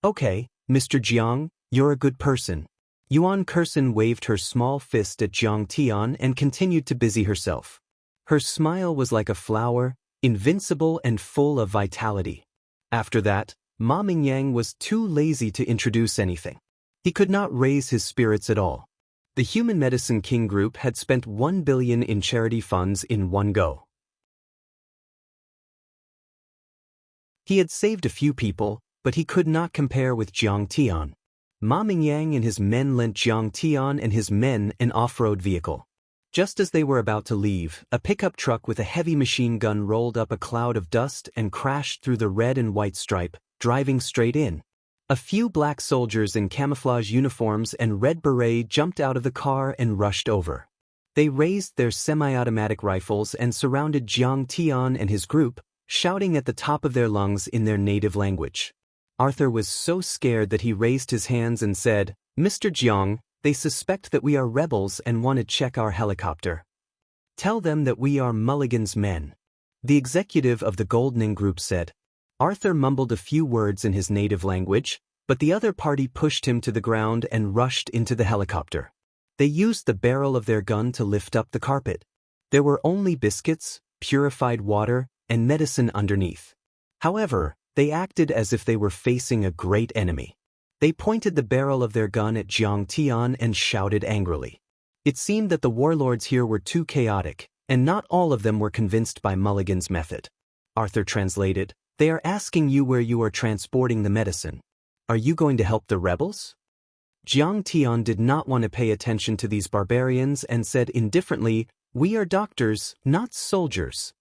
"Okay, Mr. Jiang, you're a good person." Yuan Kursen waved her small fist at Jiang Tian and continued to busy herself. Her smile was like a flower, invincible and full of vitality. After that, Ma Mingyang was too lazy to introduce anything. He could not raise his spirits at all. The Human Medicine King Group had spent 1 billion in charity funds in one go. He had saved a few people, but he could not compare with Jiang Tian. Ma Mingyang and his men lent Jiang Tian and his men an off-road vehicle. Just as they were about to leave, a pickup truck with a heavy machine gun rolled up a cloud of dust and crashed through the red and white stripe, driving straight in. A few black soldiers in camouflage uniforms and red beret jumped out of the car and rushed over. They raised their semi-automatic rifles and surrounded Jiang Tian and his group, shouting at the top of their lungs in their native language. Arthur was so scared that he raised his hands and said, "Mr. Jiang, they suspect that we are rebels and want to check our helicopter. Tell them that we are Mulligan's men." The executive of the Goldning Group said. Arthur mumbled a few words in his native language, but the other party pushed him to the ground and rushed into the helicopter. They used the barrel of their gun to lift up the carpet. There were only biscuits, purified water, and medicine underneath. However, they acted as if they were facing a great enemy. They pointed the barrel of their gun at Jiang Tian and shouted angrily. It seemed that the warlords here were too chaotic, and not all of them were convinced by Mulligan's method. Arthur translated, "They are asking you where you are transporting the medicine. Are you going to help the rebels?" Jiang Tian did not want to pay attention to these barbarians and said indifferently, "We are doctors, not soldiers."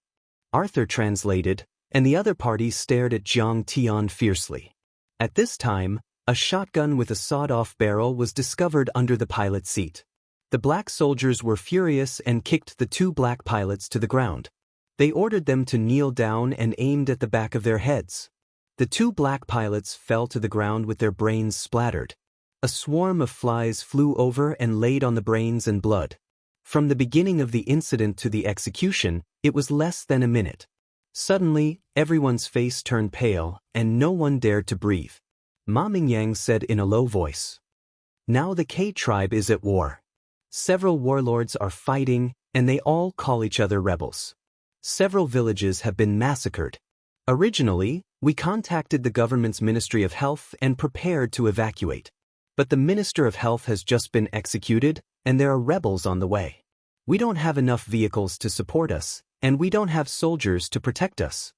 Arthur translated, and the other party stared at Jiang Tian fiercely. At this time, A shotgun with a sawed-off barrel was discovered under the pilot's seat. The black soldiers were furious and kicked the two black pilots to the ground. They ordered them to kneel down and aimed at the back of their heads. The two black pilots fell to the ground with their brains splattered. A swarm of flies flew over and laid on the brains and blood. From the beginning of the incident to the execution, it was less than a minute. Suddenly, everyone's face turned pale, and no one dared to breathe. Ma Mingyang said in a low voice, "Now the K tribe is at war. Several warlords are fighting, and they all call each other rebels. Several villages have been massacred. Originally, we contacted the government's Ministry of Health and prepared to evacuate. But the Minister of Health has just been executed, and there are rebels on the way. We don't have enough vehicles to support us, and we don't have soldiers to protect us."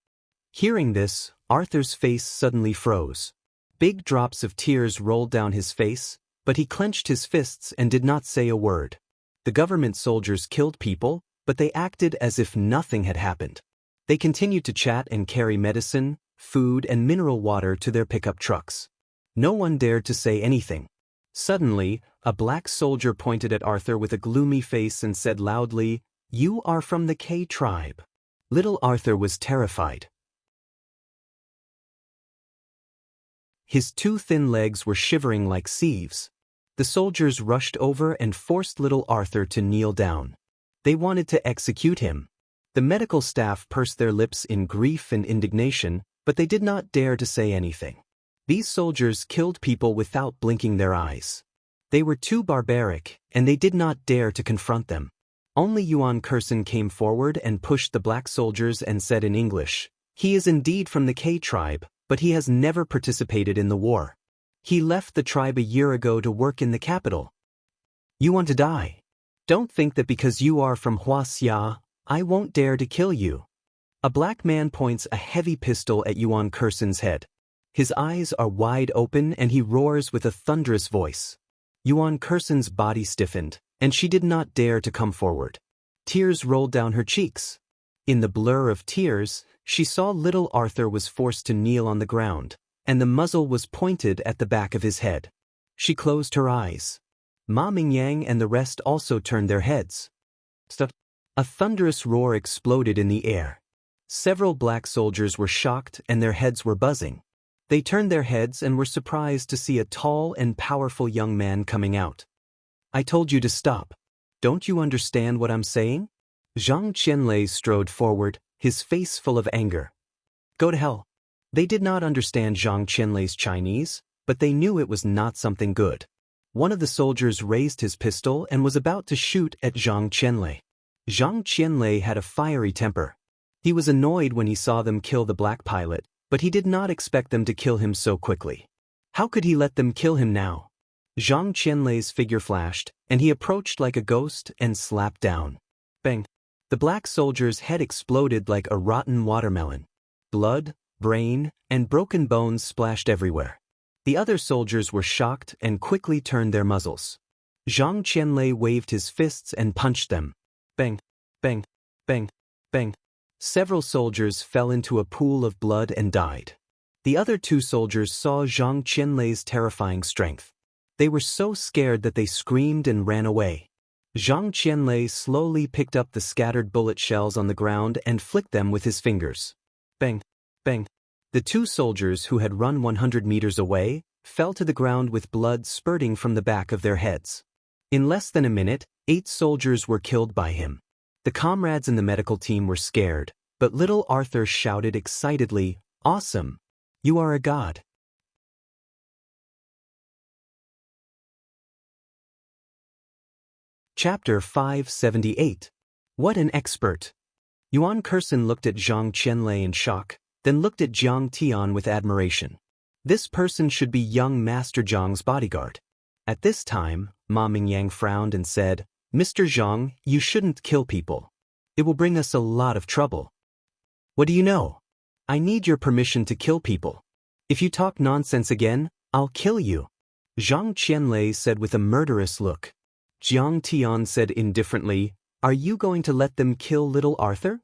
Hearing this, Arthur's face suddenly froze. Big drops of tears rolled down his face, but he clenched his fists and did not say a word. The government soldiers killed people, but they acted as if nothing had happened. They continued to chat and carry medicine, food, and mineral water to their pickup trucks. No one dared to say anything. Suddenly, a black soldier pointed at Arthur with a gloomy face and said loudly, "You are from the K tribe." Little Arthur was terrified. His two thin legs were shivering like sieves. The soldiers rushed over and forced little Arthur to kneel down. They wanted to execute him. The medical staff pursed their lips in grief and indignation, but they did not dare to say anything. These soldiers killed people without blinking their eyes. They were too barbaric, and they did not dare to confront them. Only Yuan Kursen came forward and pushed the black soldiers and said in English, "He is indeed from the K tribe, but he has never participated in the war. He left the tribe a year ago to work in the capital. You want to die? Don't think that because you are from Wuxia, I won't dare to kill you." A black man points a heavy pistol at Yuan Kursen's head. His eyes are wide open and he roars with a thunderous voice. Yuan Kursen's body stiffened, and she did not dare to come forward. Tears rolled down her cheeks. In the blur of tears, she saw little Arthur was forced to kneel on the ground, and the muzzle was pointed at the back of his head. She closed her eyes. Ma Mingyang and the rest also turned their heads. A thunderous roar exploded in the air. Several black soldiers were shocked and their heads were buzzing. They turned their heads and were surprised to see a tall and powerful young man coming out. "I told you to stop. Don't you understand what I'm saying?" Zhang Qianlei strode forward, his face full of anger. "Go to hell." They did not understand Zhang Qianlei's Chinese, but they knew it was not something good. One of the soldiers raised his pistol and was about to shoot at Zhang Qianlei. Zhang Qianlei had a fiery temper. He was annoyed when he saw them kill the black pilot, but he did not expect them to kill him so quickly. How could he let them kill him now? Zhang Qianlei's figure flashed, and he approached like a ghost and slapped down. Bang! The black soldier's head exploded like a rotten watermelon. Blood, brain, and broken bones splashed everywhere. The other soldiers were shocked and quickly turned their muzzles. Zhang Qianlei waved his fists and punched them. Bang! Bang! Bang! Bang! Several soldiers fell into a pool of blood and died. The other two soldiers saw Zhang Qianlei's terrifying strength. They were so scared that they screamed and ran away. Zhang Qianlei slowly picked up the scattered bullet shells on the ground and flicked them with his fingers. Bang! Bang! The two soldiers who had run 100 meters away fell to the ground with blood spurting from the back of their heads. In less than a minute, 8 soldiers were killed by him. The comrades in the medical team were scared, but little Arthur shouted excitedly, "Awesome! You are a god!" Chapter 578. What an expert! Yuan Kursen looked at Zhang Qianlei in shock, then looked at Jiang Tian with admiration. This person should be young Master Zhang's bodyguard. At this time, Ma Mingyang frowned and said, "Mr. Zhang, you shouldn't kill people. It will bring us a lot of trouble." "What do you know? I need your permission to kill people. If you talk nonsense again, I'll kill you," Zhang Qianlei said with a murderous look. Jiang Tian said indifferently, "Are you going to let them kill little Arthur?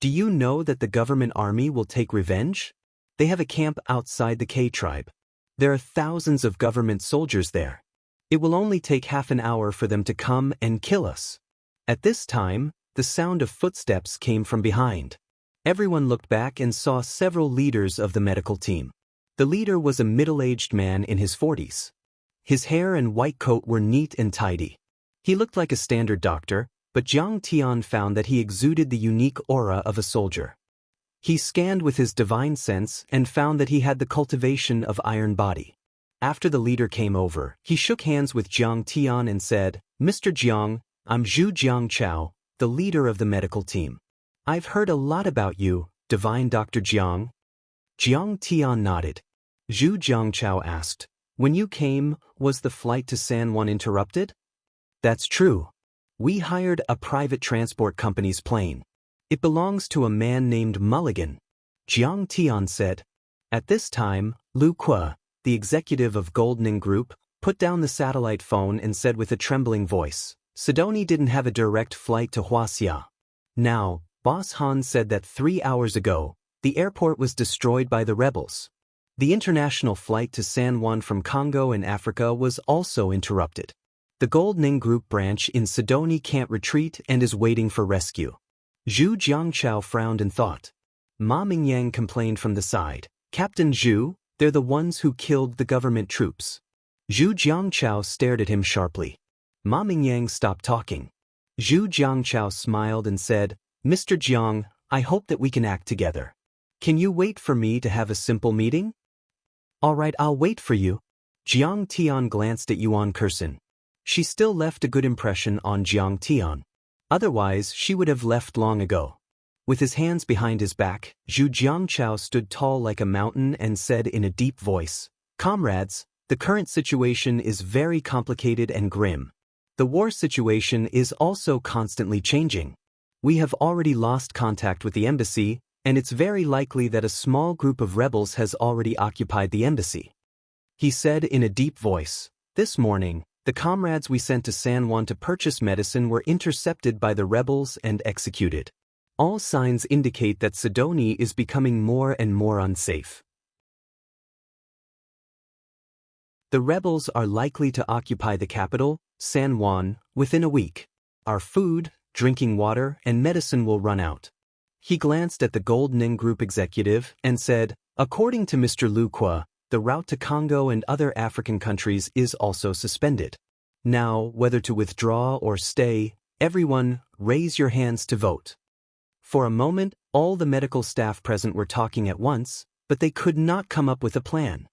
Do you know that the government army will take revenge? They have a camp outside the K tribe. There are thousands of government soldiers there. It will only take half an hour for them to come and kill us. At this time, the sound of footsteps came from behind. Everyone looked back and saw several leaders of the medical team. The leader was a middle-aged man in his 40s. His hair and white coat were neat and tidy. He looked like a standard doctor, but Jiang Tian found that he exuded the unique aura of a soldier. He scanned with his divine sense and found that he had the cultivation of iron body. After the leader came over, he shook hands with Jiang Tian and said, "Mr. Jiang, I'm Zhu Jiangchao, the leader of the medical team. I've heard a lot about you, divine Dr. Jiang." Jiang Tian nodded. Zhu Jiangchao asked, "When you came, was the flight to San Juan interrupted?" "That's true. We hired a private transport company's plane. It belongs to a man named Mulligan," Jiang Tian said. At this time, Lu Kuo, the executive of Goldning Group, put down the satellite phone and said with a trembling voice, "Sidoni didn't have a direct flight to Wuxia. Now, Boss Han said that 3 hours ago, the airport was destroyed by the rebels. The international flight to San Juan from Congo and Africa was also interrupted. The Goldning Group branch in Sidoni can't retreat and is waiting for rescue." Zhu Jiangchao frowned and thought. Ma Mingyang complained from the side, "Captain Zhu, they're the ones who killed the government troops." Zhu Jiangchao stared at him sharply. Ma Mingyang stopped talking. Zhu Jiangchao smiled and said, "Mr. Jiang, I hope that we can act together. Can you wait for me to have a simple meeting?" "All right, I'll wait for you." Jiang Tian glanced at Yuan Kursen. She still left a good impression on Jiang Tian. Otherwise, she would have left long ago. With his hands behind his back, Zhu Jiangchao stood tall like a mountain and said in a deep voice, "Comrades, the current situation is very complicated and grim. The war situation is also constantly changing. We have already lost contact with the embassy, and it's very likely that a small group of rebels has already occupied the embassy." He said in a deep voice, "This morning, the comrades we sent to San Juan to purchase medicine were intercepted by the rebels and executed. All signs indicate that Sidoni is becoming more and more unsafe. The rebels are likely to occupy the capital, San Juan, within a week. Our food, drinking water, and medicine will run out." He glanced at the Goldning Group executive and said, "According to Mr. Lu Kuo, the route to Congo and other African countries is also suspended. Now, whether to withdraw or stay, everyone, raise your hands to vote." For a moment, all the medical staff present were talking at once, but they could not come up with a plan.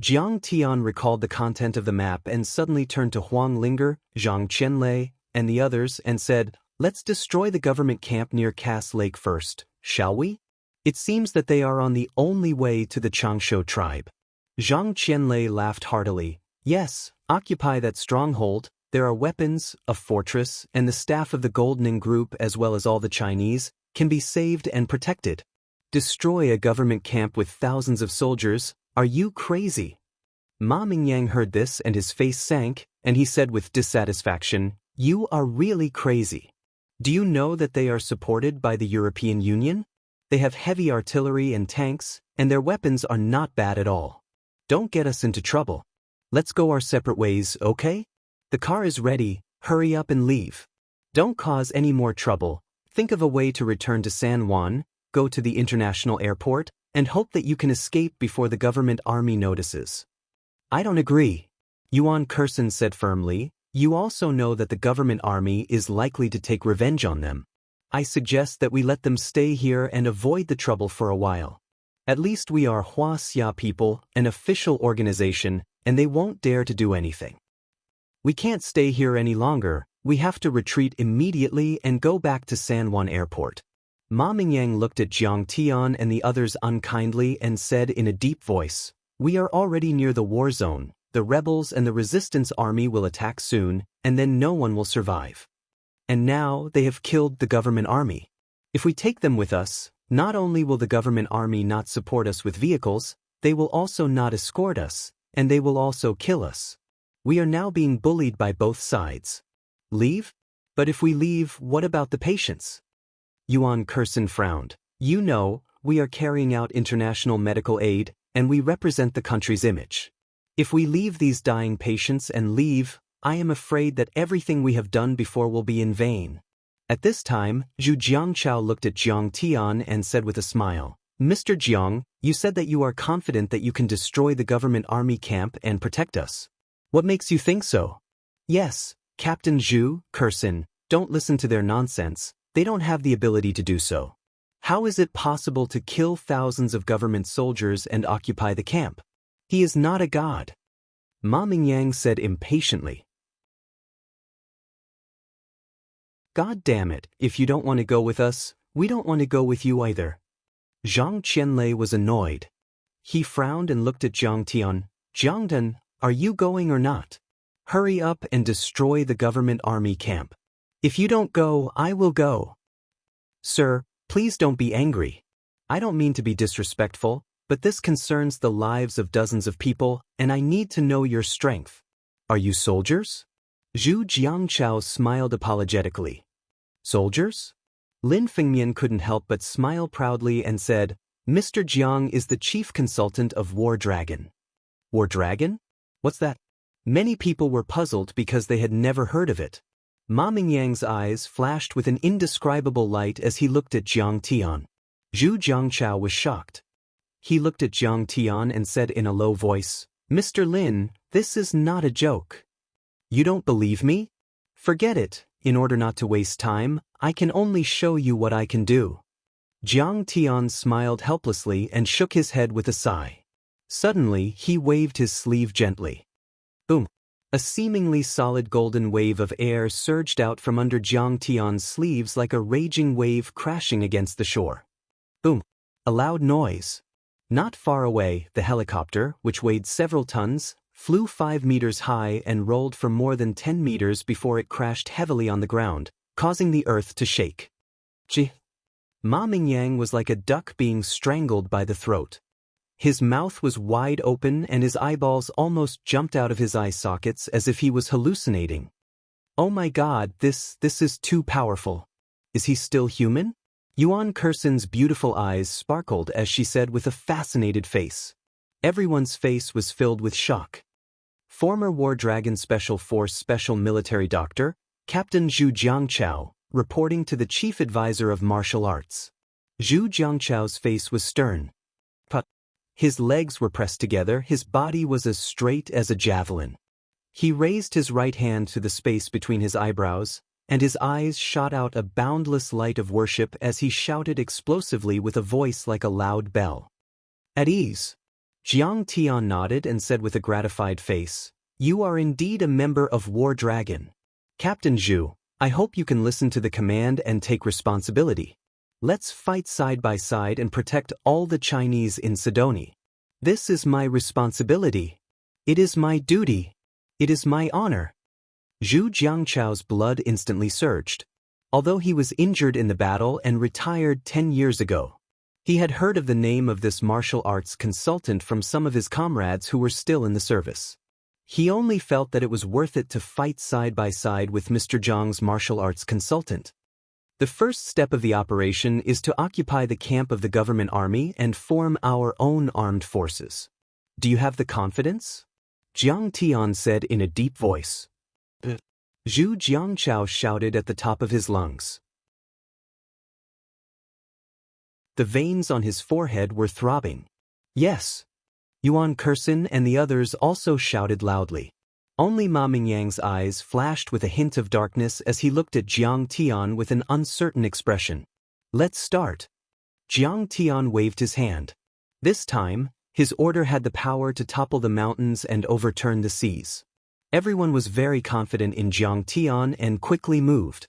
Jiang Tian recalled the content of the map and suddenly turned to Huang Linger, Zhang Qianlei, and the others and said, "Let's destroy the government camp near Cass Lake first, shall we? It seems that they are on the only way to the Changshu tribe." Zhang Qianlei laughed heartily. "Yes, occupy that stronghold. There are weapons, a fortress, and the staff of the Goldning Group as well as all the Chinese can be saved and protected. Destroy a government camp with thousands of soldiers? Are you crazy?" Ma Mingyang heard this and his face sank, and he said with dissatisfaction, "You are really crazy. Do you know that they are supported by the European Union? They have heavy artillery and tanks, and their weapons are not bad at all. Don't get us into trouble. Let's go our separate ways, okay? The car is ready, hurry up and leave. Don't cause any more trouble. Think of a way to return to San Juan, go to the international airport, and hope that you can escape before the government army notices." "I don't agree," Yuan Kursen said firmly. "You also know that the government army is likely to take revenge on them. I suggest that we let them stay here and avoid the trouble for a while. At least we are Wuxia people, an official organization, and they won't dare to do anything. We can't stay here any longer. We have to retreat immediately and go back to San Juan Airport." Ma Mingyang looked at Jiang Tian and the others unkindly and said in a deep voice, "We are already near the war zone. The rebels and the resistance army will attack soon, and then no one will survive. And now they have killed the government army. If we take them with us, not only will the government army not support us with vehicles, they will also not escort us, and they will also kill us. We are now being bullied by both sides. Leave? But if we leave, what about the patients?" Yuan Kursen frowned. "You know, we are carrying out international medical aid, and we represent the country's image. If we leave these dying patients and leave, I am afraid that everything we have done before will be in vain. At this time, Zhu Jiangchao looked at Jiang Tian and said with a smile, Mr. Jiang, you said that you are confident that you can destroy the government army camp and protect us. What makes you think so? Yes, Captain Zhu, Curson, don't listen to their nonsense, they don't have the ability to do so. How is it possible to kill thousands of government soldiers and occupy the camp? He is not a god. Ma Mingyang said impatiently. God damn it, if you don't want to go with us, we don't want to go with you either. Zhang Qianlei was annoyed. He frowned and looked at Jiang Tian. Jiangdan, are you going or not? Hurry up and destroy the government army camp. If you don't go, I will go. Sir, please don't be angry. I don't mean to be disrespectful, but this concerns the lives of dozens of people, and I need to know your strength. Are you soldiers? Zhu Jiangchao smiled apologetically. Soldiers? Lin Fengmian couldn't help but smile proudly and said, Mr. Jiang is the chief consultant of War Dragon. War Dragon? What's that? Many people were puzzled because they had never heard of it. Ma Mingyang's eyes flashed with an indescribable light as he looked at Jiang Tian. Zhu Jiangchao was shocked. He looked at Jiang Tian and said in a low voice, Mr. Lin, this is not a joke. You don't believe me? Forget it. In order not to waste time, I can only show you what I can do. Jiang Tian smiled helplessly and shook his head with a sigh. Suddenly, he waved his sleeve gently. Boom! A seemingly solid golden wave of air surged out from under Jiang Tian's sleeves like a raging wave crashing against the shore. Boom! A loud noise. Not far away, the helicopter, which weighed several tons, flew 5 meters high and rolled for more than 10 meters before it crashed heavily on the ground, causing the earth to shake. Gee! Ma Mingyang was like a duck being strangled by the throat. His mouth was wide open and his eyeballs almost jumped out of his eye sockets as if he was hallucinating. Oh my god, this is too powerful. Is he still human? Yuan Kurson's beautiful eyes sparkled as she said with a fascinated face. Everyone's face was filled with shock. Former War Dragon Special Force Special Military Doctor, Captain Zhu Jiangchao, reporting to the Chief Advisor of Martial Arts. Zhu Jiangchao's face was stern. But his legs were pressed together, his body was as straight as a javelin. He raised his right hand to the space between his eyebrows, and his eyes shot out a boundless light of worship as he shouted explosively with a voice like a loud bell. At ease. Jiang Tian nodded and said with a gratified face, You are indeed a member of War Dragon. Captain Zhu, I hope you can listen to the command and take responsibility. Let's fight side by side and protect all the Chinese in Sidoni. This is my responsibility. It is my duty. It is my honor. Zhu Jiangchao's blood instantly surged. Although he was injured in the battle and retired 10 years ago, he had heard of the name of this martial arts consultant from some of his comrades who were still in the service. He only felt that it was worth it to fight side by side with Mr. Zhang's martial arts consultant. The first step of the operation is to occupy the camp of the government army and form our own armed forces. Do you have the confidence? Jiang Tian said in a deep voice. Zhu Jiangchao shouted at the top of his lungs. The veins on his forehead were throbbing. Yes. Yuan Kurson and the others also shouted loudly. Only Ma Mingyang's eyes flashed with a hint of darkness as he looked at Jiang Tian with an uncertain expression. Let's start. Jiang Tian waved his hand. This time, his order had the power to topple the mountains and overturn the seas. Everyone was very confident in Jiang Tian and quickly moved.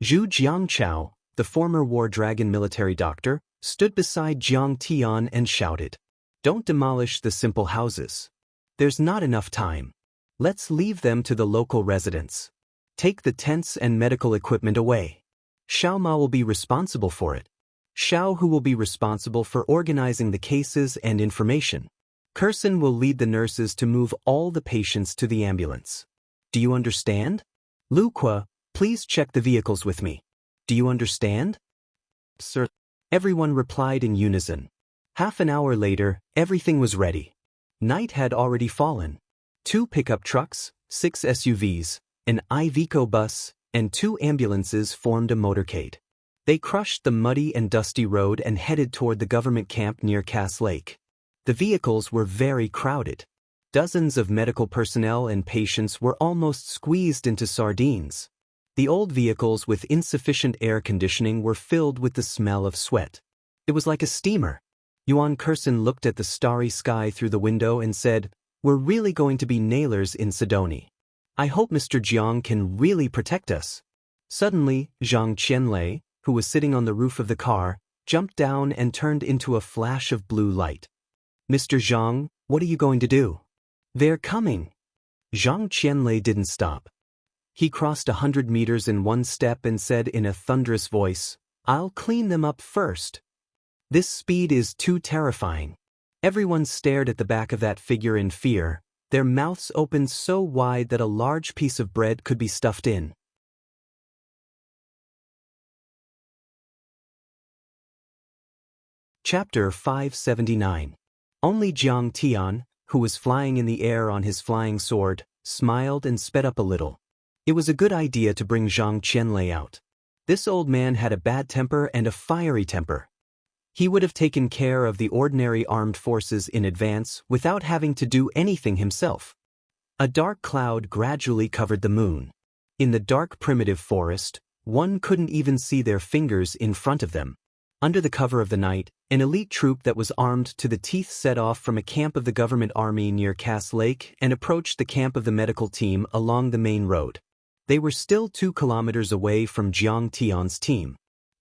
Zhu Jiangchao, the former War Dragon military doctor, stood beside Jiang Tian and shouted, Don't demolish the simple houses. There's not enough time. Let's leave them to the local residents. Take the tents and medical equipment away. Xiao Ma will be responsible for it. Xiao Hu will be responsible for organizing the cases and information. Kurson will lead the nurses to move all the patients to the ambulance. Do you understand? Lu Qua, please check the vehicles with me. Do you understand? Sir. Everyone replied in unison. Half an hour later, everything was ready. Night had already fallen. 2 pickup trucks, 6 SUVs, an Iveco bus, and 2 ambulances formed a motorcade. They crushed the muddy and dusty road and headed toward the government camp near Cass Lake. The vehicles were very crowded. Dozens of medical personnel and patients were almost squeezed into sardines. The old vehicles with insufficient air conditioning were filled with the smell of sweat. It was like a steamer. Yuan Kursen looked at the starry sky through the window and said, "We're really going to be nailers in Sidoni. I hope Mr. Jiang can really protect us." Suddenly, Zhang Qianlei, who was sitting on the roof of the car, jumped down and turned into a flash of blue light. "Mr. Zhang, what are you going to do?" "They're coming." Zhang Qianlei didn't stop. He crossed 100 meters in one step and said in a thunderous voice, "I'll clean them up first." This speed is too terrifying. Everyone stared at the back of that figure in fear, their mouths opened so wide that a large piece of bread could be stuffed in. Chapter 579. Only Jiang Tian, who was flying in the air on his flying sword, smiled and sped up a little. It was a good idea to bring Zhang Qianlei out. This old man had a bad temper and a fiery temper. He would have taken care of the ordinary armed forces in advance without having to do anything himself. A dark cloud gradually covered the moon. In the dark primitive forest, one couldn't even see their fingers in front of them. Under the cover of the night, an elite troop that was armed to the teeth set off from a camp of the government army near Cass Lake and approached the camp of the medical team along the main road. They were still 2 kilometers away from Jiang Tian's team.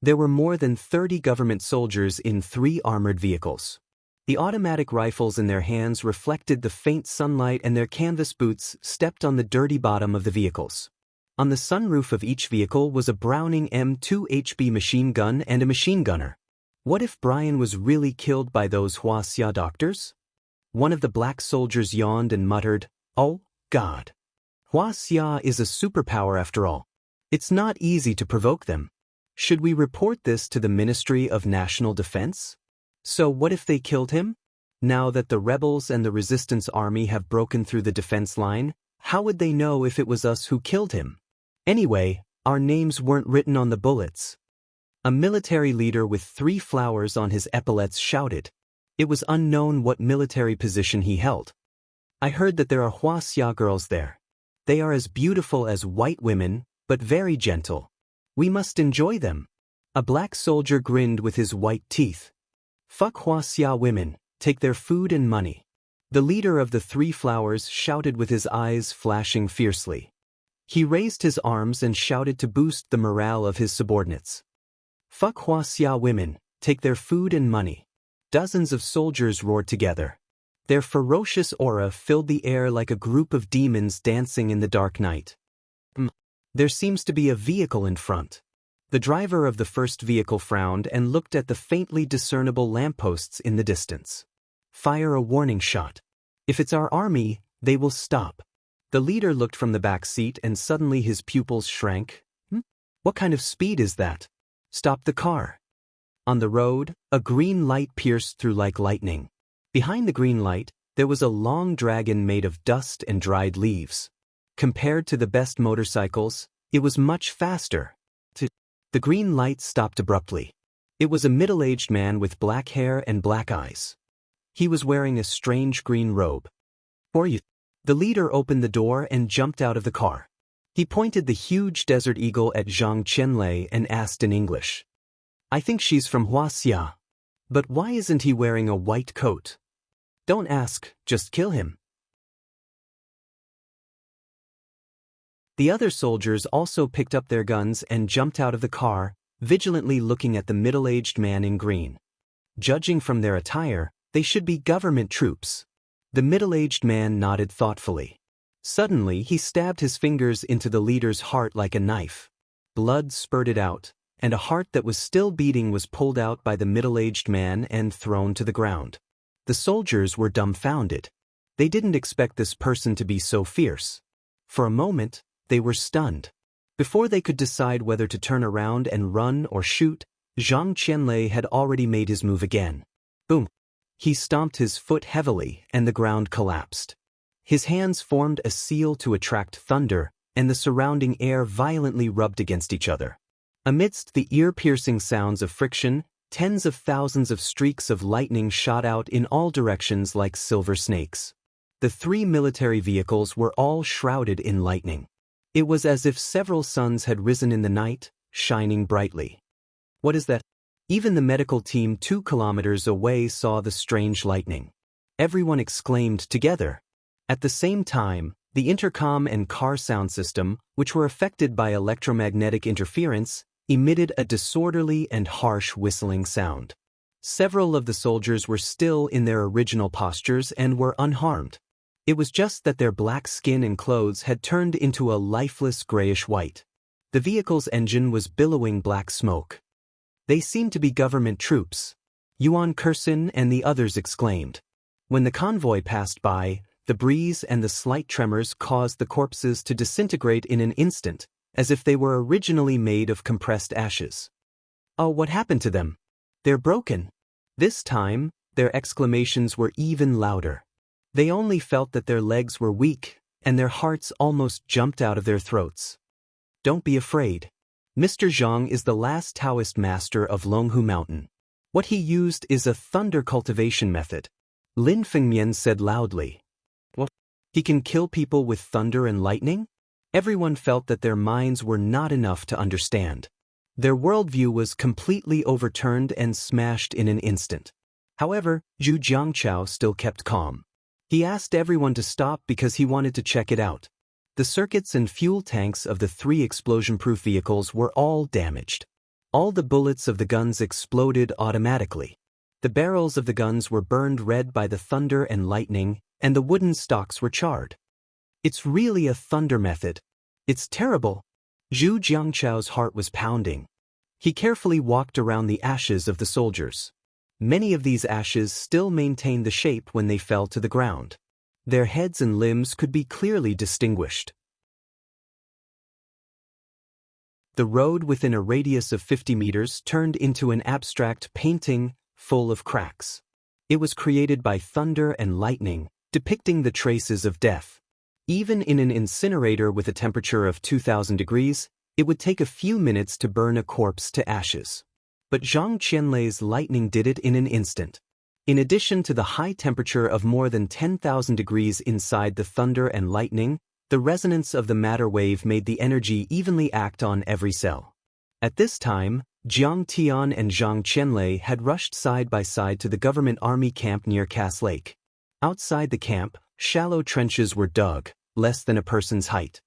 There were more than 30 government soldiers in 3 armored vehicles. The automatic rifles in their hands reflected the faint sunlight and their canvas boots stepped on the dirty bottom of the vehicles. On the sunroof of each vehicle was a Browning M2HB machine gun and a machine gunner. What if Brian was really killed by those Wuxia doctors? One of the black soldiers yawned and muttered, "Oh, God. Wuxia is a superpower after all. It's not easy to provoke them. Should we report this to the Ministry of National Defense? So what if they killed him? Now that the rebels and the resistance army have broken through the defense line, how would they know if it was us who killed him? Anyway, our names weren't written on the bullets." A military leader with 3 flowers on his epaulets shouted. It was unknown what military position he held. "I heard that there are Wuxia girls there. They are as beautiful as white women, but very gentle. We must enjoy them." A black soldier grinned with his white teeth. "Fuck Wuxia women, take their food and money." The leader of the 3 flowers shouted with his eyes flashing fiercely. He raised his arms and shouted to boost the morale of his subordinates. "Fuck Wuxia women, take their food and money." Dozens of soldiers roared together. Their ferocious aura filled the air like a group of demons dancing in the dark night. There seems to be a vehicle in front. The driver of the first vehicle frowned and looked at the faintly discernible lampposts in the distance. "Fire a warning shot. If it's our army, they will stop." The leader looked from the back seat and suddenly his pupils shrank. What kind of speed is that? "Stop the car." On the road, a green light pierced through like lightning. Behind the green light, there was a long dragon made of dust and dried leaves. Compared to the best motorcycles, it was much faster. The green light stopped abruptly. It was a middle-aged man with black hair and black eyes. He was wearing a strange green robe. "For you." The leader opened the door and jumped out of the car. He pointed the huge desert eagle at Zhang Qianlei and asked in English, "I think she's from Wuxia. But why isn't he wearing a white coat?" "Don't ask, just kill him." The other soldiers also picked up their guns and jumped out of the car, vigilantly looking at the middle-aged man in green. Judging from their attire, they should be government troops. The middle-aged man nodded thoughtfully. Suddenly, he stabbed his fingers into the leader's heart like a knife. Blood spurted out, and a heart that was still beating was pulled out by the middle-aged man and thrown to the ground. The soldiers were dumbfounded. They didn't expect this person to be so fierce. For a moment, they were stunned. Before they could decide whether to turn around and run or shoot, Zhang Qianlei had already made his move again. Boom! He stomped his foot heavily and the ground collapsed. His hands formed a seal to attract thunder, and the surrounding air violently rubbed against each other. Amidst the ear-piercing sounds of friction, tens of thousands of streaks of lightning shot out in all directions like silver snakes. The 3 military vehicles were all shrouded in lightning. It was as if several suns had risen in the night, shining brightly. What is that? Even the medical team 2 kilometers away saw the strange lightning. Everyone exclaimed together. At the same time, the intercom and car sound system, which were affected by electromagnetic interference, emitted a disorderly and harsh whistling sound. Several of the soldiers were still in their original postures and were unharmed. It was just that their black skin and clothes had turned into a lifeless grayish white. The vehicle's engine was billowing black smoke. They seemed to be government troops. Yuan Kursin and the others exclaimed. When the convoy passed by, the breeze and the slight tremors caused the corpses to disintegrate in an instant, as if they were originally made of compressed ashes. Oh, what happened to them? They're broken. This time, their exclamations were even louder. They only felt that their legs were weak, and their hearts almost jumped out of their throats. Don't be afraid. Mr. Zhang is the last Daoist master of Longhu Mountain. What he used is a thunder cultivation method. Lin Fengmian said loudly. What? He can kill people with thunder and lightning? Everyone felt that their minds were not enough to understand. Their worldview was completely overturned and smashed in an instant. However, Zhu Jiangchao still kept calm. He asked everyone to stop because he wanted to check it out. The circuits and fuel tanks of the 3 explosion-proof vehicles were all damaged. All the bullets of the guns exploded automatically. The barrels of the guns were burned red by the thunder and lightning, and the wooden stocks were charred. It's really a thunder method. It's terrible. Zhu Jiangchao's heart was pounding. He carefully walked around the ashes of the soldiers. Many of these ashes still maintained the shape when they fell to the ground. Their heads and limbs could be clearly distinguished. The road within a radius of 50 meters turned into an abstract painting full of cracks. It was created by thunder and lightning, depicting the traces of death. Even in an incinerator with a temperature of 2000 degrees, it would take a few minutes to burn a corpse to ashes. But Zhang Qianlei's lightning did it in an instant. In addition to the high temperature of more than 10,000 degrees inside the thunder and lightning, the resonance of the matter wave made the energy evenly act on every cell. At this time, Jiang Tian and Zhang Qianlei had rushed side by side to the government army camp near Cass Lake. Outside the camp, shallow trenches were dug, less than a person's height.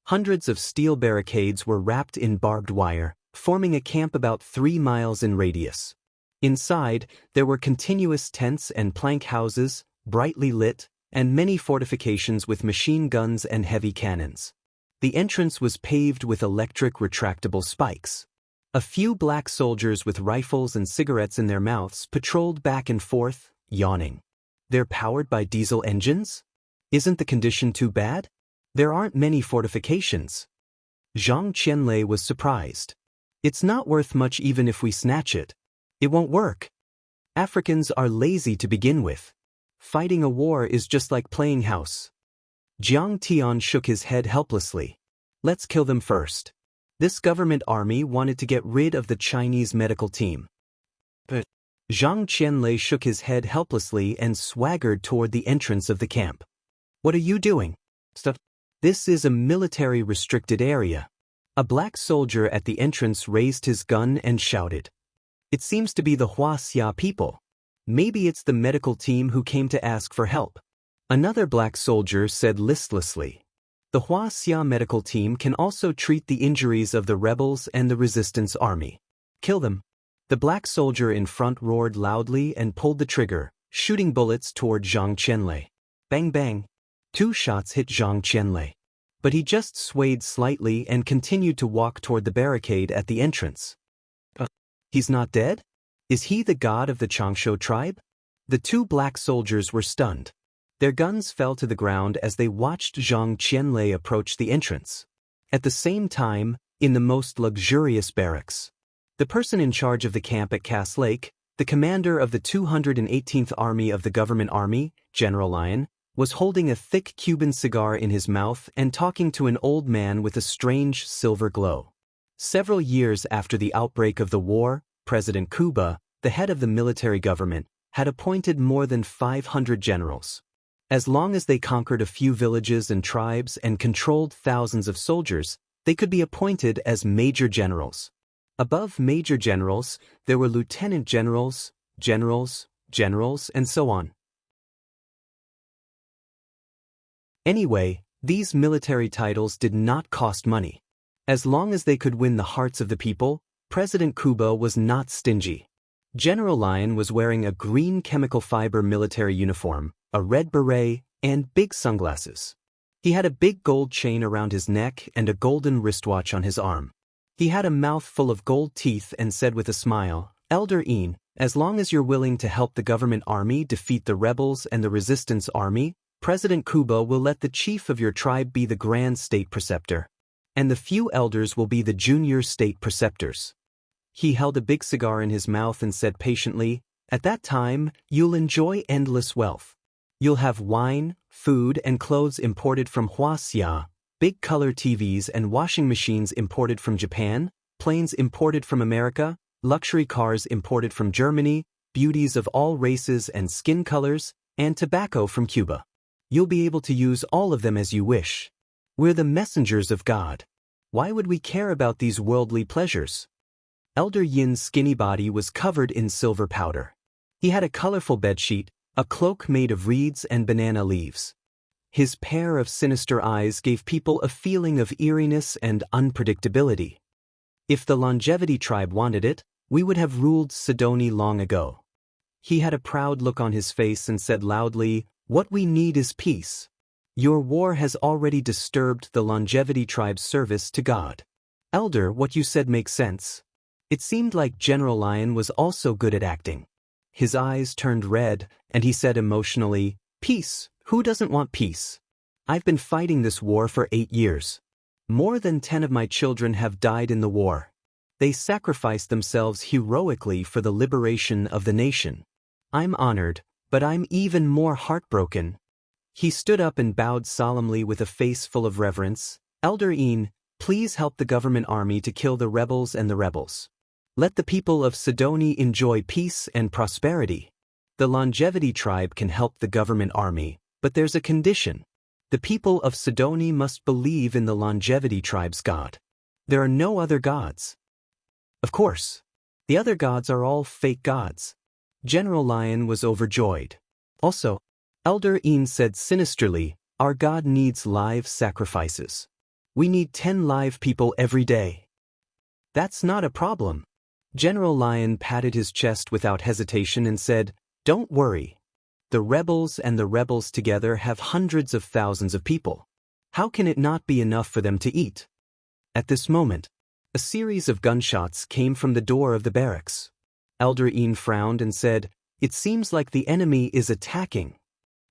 Hundreds of steel barricades were wrapped in barbed wire, forming a camp about 3 miles in radius. Inside, there were continuous tents and plank houses, brightly lit, and many fortifications with machine guns and heavy cannons. The entrance was paved with electric retractable spikes. A few black soldiers with rifles and cigarettes in their mouths patrolled back and forth, yawning. They're powered by diesel engines? Isn't the condition too bad? There aren't many fortifications. Zhang Qianlei was surprised. It's not worth much even if we snatch it. It won't work. Africans are lazy to begin with. Fighting a war is just like playing house. Jiang Tian shook his head helplessly. Let's kill them first. This government army wanted to get rid of the Chinese medical team. But Zhang Qianlei shook his head helplessly and swaggered toward the entrance of the camp. What are you doing? Stuff. This is a military restricted area. A black soldier at the entrance raised his gun and shouted. It seems to be the Wuxia people. Maybe it's the medical team who came to ask for help. Another black soldier said listlessly. The Wuxia medical team can also treat the injuries of the rebels and the resistance army. Kill them. The black soldier in front roared loudly and pulled the trigger, shooting bullets toward Zhang Qianlei. Bang bang. 2 shots hit Zhang Qianlei. But he just swayed slightly and continued to walk toward the barricade at the entrance. He's not dead? Is he the god of the Changshu tribe? The 2 black soldiers were stunned. Their guns fell to the ground as they watched Zhang Qianlei approach the entrance. At the same time, in the most luxurious barracks, the person in charge of the camp at Cass Lake, the commander of the 218th Army of the Government Army, General Lion, was holding a thick Cuban cigar in his mouth and talking to an old man with a strange silver glow. Several years after the outbreak of the war, President Cuba, the head of the military government, had appointed more than 500 generals. As long as they conquered a few villages and tribes and controlled thousands of soldiers, they could be appointed as major generals. Above major generals, there were lieutenant generals, generals, and so on. Anyway, these military titles did not cost money. As long as they could win the hearts of the people, President Cuba was not stingy. General Lin was wearing a green chemical fiber military uniform, a red beret, and big sunglasses. He had a big gold chain around his neck and a golden wristwatch on his arm. He had a mouth full of gold teeth and said with a smile, "Elder Yin, as long as you're willing to help the government army defeat the rebels and the resistance army, President Cuba will let the chief of your tribe be the grand state preceptor, and the few elders will be the junior state preceptors." He held a big cigar in his mouth and said patiently, "At that time, you'll enjoy endless wealth. You'll have wine, food, and clothes imported from Wuxia, big color TVs and washing machines imported from Japan, planes imported from America, luxury cars imported from Germany, beauties of all races and skin colors, and tobacco from Cuba. You'll be able to use all of them as you wish. We're the messengers of God. Why would we care about these worldly pleasures?" Elder Yin's skinny body was covered in silver powder. He had a colorful bedsheet, a cloak made of reeds and banana leaves. His pair of sinister eyes gave people a feeling of eeriness and unpredictability. If the longevity tribe wanted it, we would have ruled Sidoni long ago. He had a proud look on his face and said loudly, "What we need is peace. Your war has already disturbed the longevity tribe's service to God." "Elder, what you said makes sense." It seemed like General Lin was also good at acting. His eyes turned red, and he said emotionally, "Peace, who doesn't want peace? I've been fighting this war for 8 years. More than 10 of my children have died in the war. They sacrificed themselves heroically for the liberation of the nation. I'm honored, but I'm even more heartbroken." He stood up and bowed solemnly with a face full of reverence. "Elder Yin, please help the government army to kill the rebels and the rebels. Let the people of Sidoni enjoy peace and prosperity. The longevity tribe can help the government army, but there's a condition. The people of Sidoni must believe in the longevity tribe's God. There are no other gods. Of course, the other gods are all fake gods." General Lin was overjoyed. Also, Elder Yin said sinisterly, "Our God needs live sacrifices. We need 10 live people every day." "That's not a problem." General Lin patted his chest without hesitation and said, "Don't worry. The rebels and the rebels together have hundreds of thousands of people. How can it not be enough for them to eat?" At this moment, a series of gunshots came from the door of the barracks. Elder Yin frowned and said, "It seems like the enemy is attacking."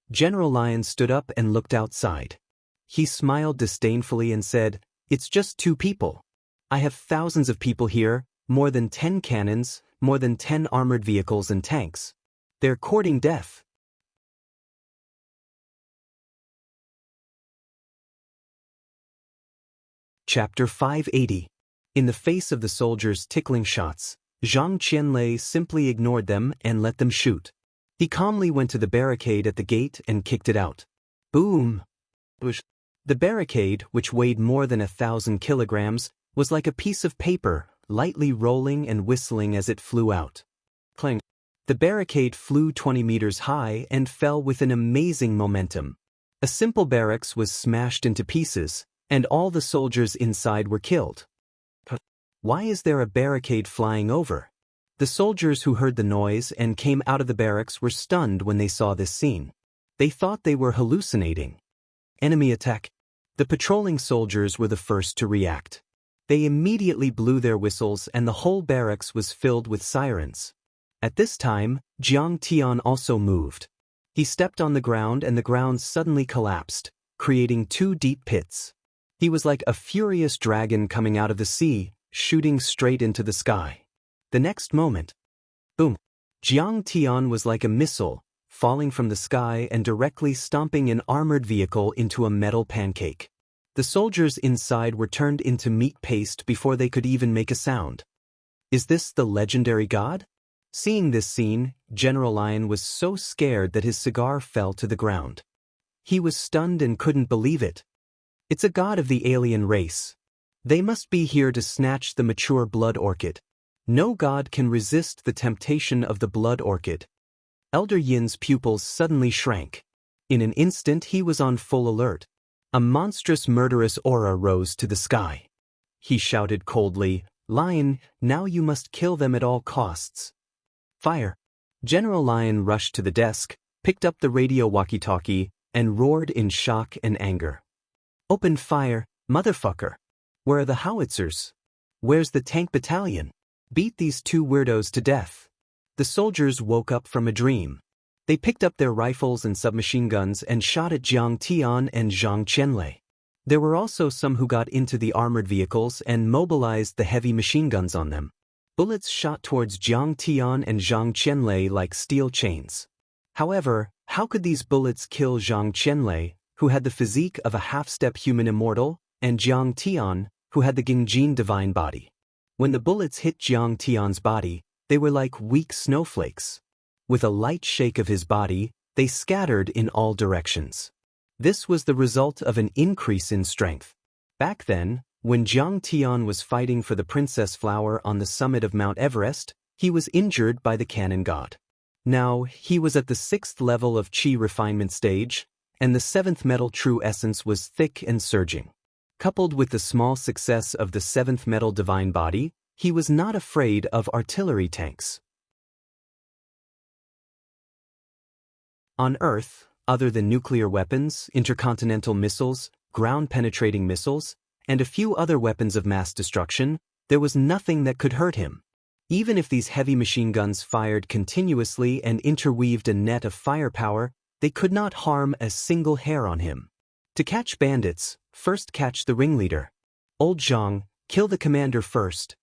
General Lin stood up and looked outside. He smiled disdainfully and said, "It's just 2 people. I have thousands of people here, more than 10 cannons, more than 10 armored vehicles and tanks. They're courting death." Chapter 580. In the face of the soldiers' tickling shots, Zhang Qianlei simply ignored them and let them shoot. He calmly went to the barricade at the gate and kicked it out. Boom! The barricade, which weighed more than 1,000 kilograms, was like a piece of paper, lightly rolling and whistling as it flew out. Clang! The barricade flew 20 meters high and fell with an amazing momentum. A simple barracks was smashed into pieces, and all the soldiers inside were killed. Why is there a barricade flying over? The soldiers who heard the noise and came out of the barracks were stunned when they saw this scene. They thought they were hallucinating. Enemy attack. The patrolling soldiers were the first to react. They immediately blew their whistles and the whole barracks was filled with sirens. At this time, Jiang Tian also moved. He stepped on the ground and the ground suddenly collapsed, creating 2 deep pits. He was like a furious dragon coming out of the sea, shooting straight into the sky. The next moment, boom! Jiang Tian was like a missile, falling from the sky and directly stomping an armored vehicle into a metal pancake. The soldiers inside were turned into meat paste before they could even make a sound. Is this the legendary god? Seeing this scene, General Lion was so scared that his cigar fell to the ground. He was stunned and couldn't believe it. It's a god of the alien race. They must be here to snatch the mature blood orchid. No god can resist the temptation of the blood orchid. Elder Yin's pupils suddenly shrank. In an instant he was on full alert. A monstrous murderous aura rose to the sky. He shouted coldly, "Lion, now you must kill them at all costs." Fire! General Lion rushed to the desk, picked up the radio walkie-talkie, and roared in shock and anger. "Open fire, motherfucker! Where are the howitzers? Where's the tank battalion? Beat these two weirdos to death." The soldiers woke up from a dream. They picked up their rifles and submachine guns and shot at Jiang Tian and Zhang Qianlei. There were also some who got into the armored vehicles and mobilized the heavy machine guns on them. Bullets shot towards Jiang Tian and Zhang Qianlei like steel chains. However, how could these bullets kill Zhang Qianlei, who had the physique of a half-step human immortal, and Jiang Tian, who had the Gingjin divine body? When the bullets hit Jiang Tian's body, they were like weak snowflakes. With a light shake of his body, they scattered in all directions. This was the result of an increase in strength. Back then, when Jiang Tian was fighting for the Princess Flower on the summit of Mount Everest, he was injured by the cannon god. Now, he was at the 6th level of Qi refinement stage, and the 7th metal true essence was thick and surging. Coupled with the small success of the 7th metal divine body, he was not afraid of artillery tanks. On Earth, other than nuclear weapons, intercontinental missiles, ground-penetrating missiles, and a few other weapons of mass destruction, there was nothing that could hurt him. Even if these heavy machine guns fired continuously and interweaved a net of firepower, they could not harm a single hair on him. To catch bandits, first catch the ringleader. Old Zhang, kill the commander first.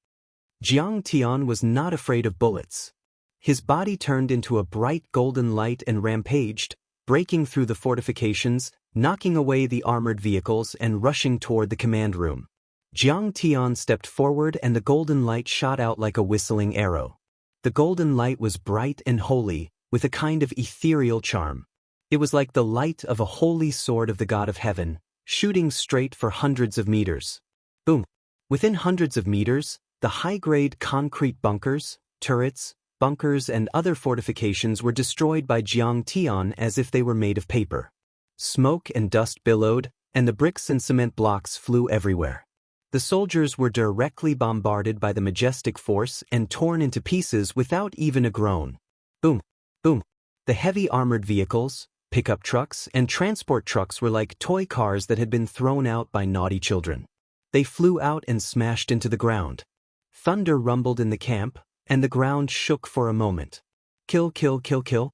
Jiang Tian was not afraid of bullets. His body turned into a bright golden light and rampaged, breaking through the fortifications, knocking away the armored vehicles and rushing toward the command room. Jiang Tian stepped forward and the golden light shot out like a whistling arrow. The golden light was bright and holy, with a kind of ethereal charm. It was like the light of a holy sword of the god of heaven, shooting straight for hundreds of meters. Boom! Within hundreds of meters, the high-grade concrete bunkers, turrets, bunkers and other fortifications were destroyed by Jiang Tian as if they were made of paper. Smoke and dust billowed, and the bricks and cement blocks flew everywhere. The soldiers were directly bombarded by the majestic force and torn into pieces without even a groan. Boom! Boom! The heavy armored vehicles, pickup trucks, and transport trucks were like toy cars that had been thrown out by naughty children. They flew out and smashed into the ground. Thunder rumbled in the camp, and the ground shook for a moment. Kill, kill, kill, kill.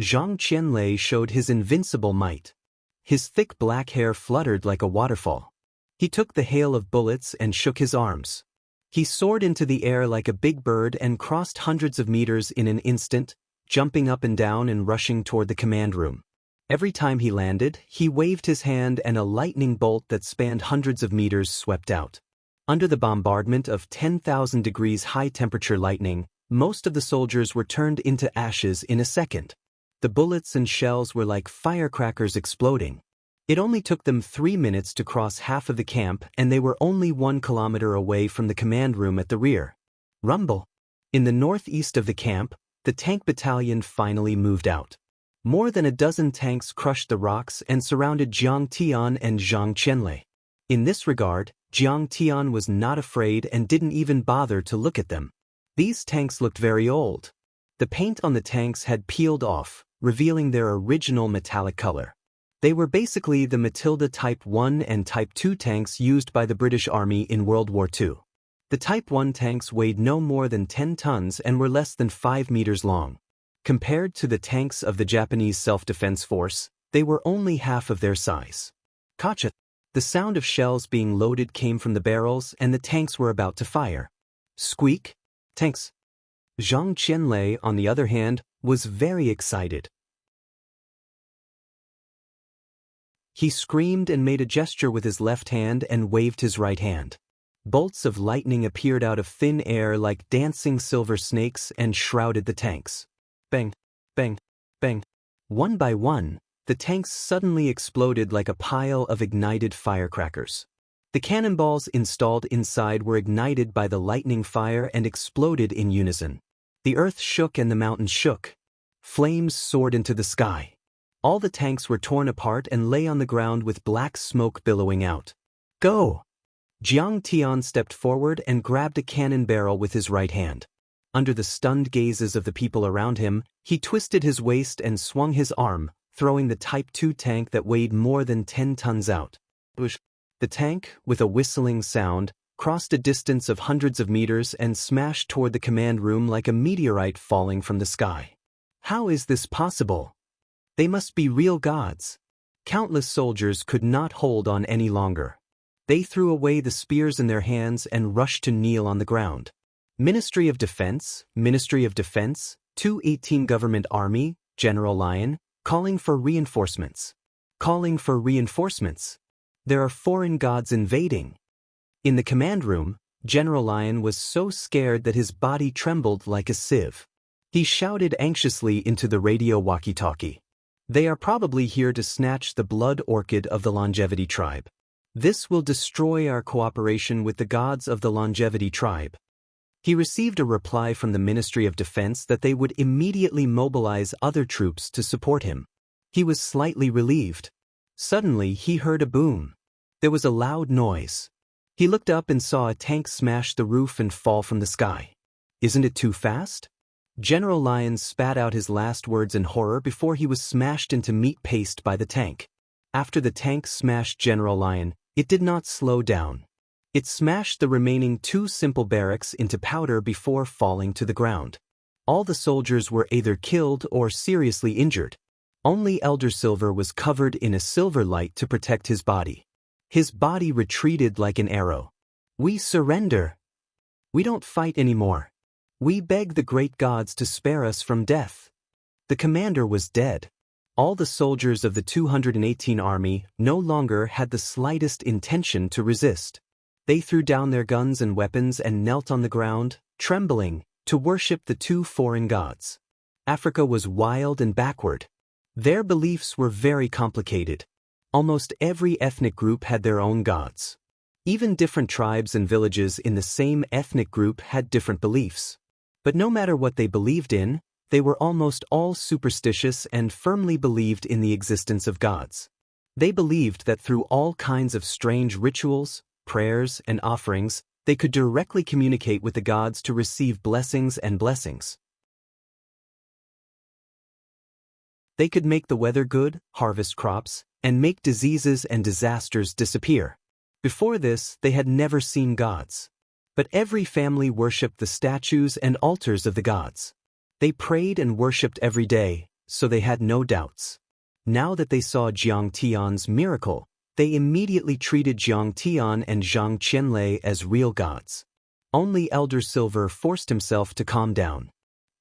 Zhang Qianlei showed his invincible might. His thick black hair fluttered like a waterfall. He took the hail of bullets and shook his arms. He soared into the air like a big bird and crossed hundreds of meters in an instant, jumping up and down and rushing toward the command room. Every time he landed, he waved his hand and a lightning bolt that spanned hundreds of meters swept out. Under the bombardment of 10,000 degrees high-temperature lightning, most of the soldiers were turned into ashes in a second. The bullets and shells were like firecrackers exploding. It only took them 3 minutes to cross half of the camp and they were only 1 kilometer away from the command room at the rear. Rumble! In the northeast of the camp, the tank battalion finally moved out. More than a dozen tanks crushed the rocks and surrounded Jiang Tian and Zhang Qianlei. In this regard, Jiang Tian was not afraid and didn't even bother to look at them. These tanks looked very old. The paint on the tanks had peeled off, revealing their original metallic color. They were basically the Matilda Type 1 and Type 2 tanks used by the British Army in World War II. The Type 1 tanks weighed no more than 10 tons and were less than 5 meters long. Compared to the tanks of the Japanese Self-Defense Force, they were only half of their size. Gotcha! The sound of shells being loaded came from the barrels and the tanks were about to fire. Squeak! Tanks! Zhang Qianlei, on the other hand, was very excited. He screamed and made a gesture with his left hand and waved his right hand. Bolts of lightning appeared out of thin air like dancing silver snakes and shrouded the tanks. Bang, bang, bang. One by one, the tanks suddenly exploded like a pile of ignited firecrackers. The cannonballs installed inside were ignited by the lightning fire and exploded in unison. The earth shook and the mountains shook. Flames soared into the sky. All the tanks were torn apart and lay on the ground with black smoke billowing out. Go! Jiang Tian stepped forward and grabbed a cannon barrel with his right hand. Under the stunned gazes of the people around him, he twisted his waist and swung his arm, throwing the Type 2 tank that weighed more than 10 tons out. The tank, with a whistling sound, crossed a distance of hundreds of meters and smashed toward the command room like a meteorite falling from the sky. How is this possible? They must be real gods. Countless soldiers could not hold on any longer. They threw away the spears in their hands and rushed to kneel on the ground. Ministry of Defense, 218 Government Army, General Lion, calling for reinforcements. Calling for reinforcements. There are foreign gods invading. In the command room, General Lion was so scared that his body trembled like a sieve. He shouted anxiously into the radio walkie-talkie. They are probably here to snatch the blood orchid of the Longevity Tribe. This will destroy our cooperation with the gods of the Longevity Tribe. He received a reply from the Ministry of Defense that they would immediately mobilize other troops to support him. He was slightly relieved. Suddenly, he heard a boom. There was a loud noise. He looked up and saw a tank smash the roof and fall from the sky. Isn't it too fast? General Lion spat out his last words in horror before he was smashed into meat paste by the tank. After the tank smashed General Lion, it did not slow down. It smashed the remaining 2 simple barracks into powder before falling to the ground. All the soldiers were either killed or seriously injured. Only Elder Silver was covered in a silver light to protect his body. His body retreated like an arrow. We surrender. We don't fight anymore. We beg the great gods to spare us from death. The commander was dead. All the soldiers of the 218 army no longer had the slightest intention to resist. They threw down their guns and weapons and knelt on the ground, trembling, to worship the 2 foreign gods. Africa was wild and backward. Their beliefs were very complicated. Almost every ethnic group had their own gods. Even different tribes and villages in the same ethnic group had different beliefs. But no matter what they believed in, they were almost all superstitious and firmly believed in the existence of gods. They believed that through all kinds of strange rituals, prayers, and offerings, they could directly communicate with the gods to receive blessings and blessings. They could make the weather good, harvest crops, and make diseases and disasters disappear. Before this, they had never seen gods. But every family worshipped the statues and altars of the gods. They prayed and worshipped every day, so they had no doubts. Now that they saw Jiang Tian's miracle, they immediately treated Jiang Tian and Zhang Qianlei as real gods. Only Elder Silver forced himself to calm down.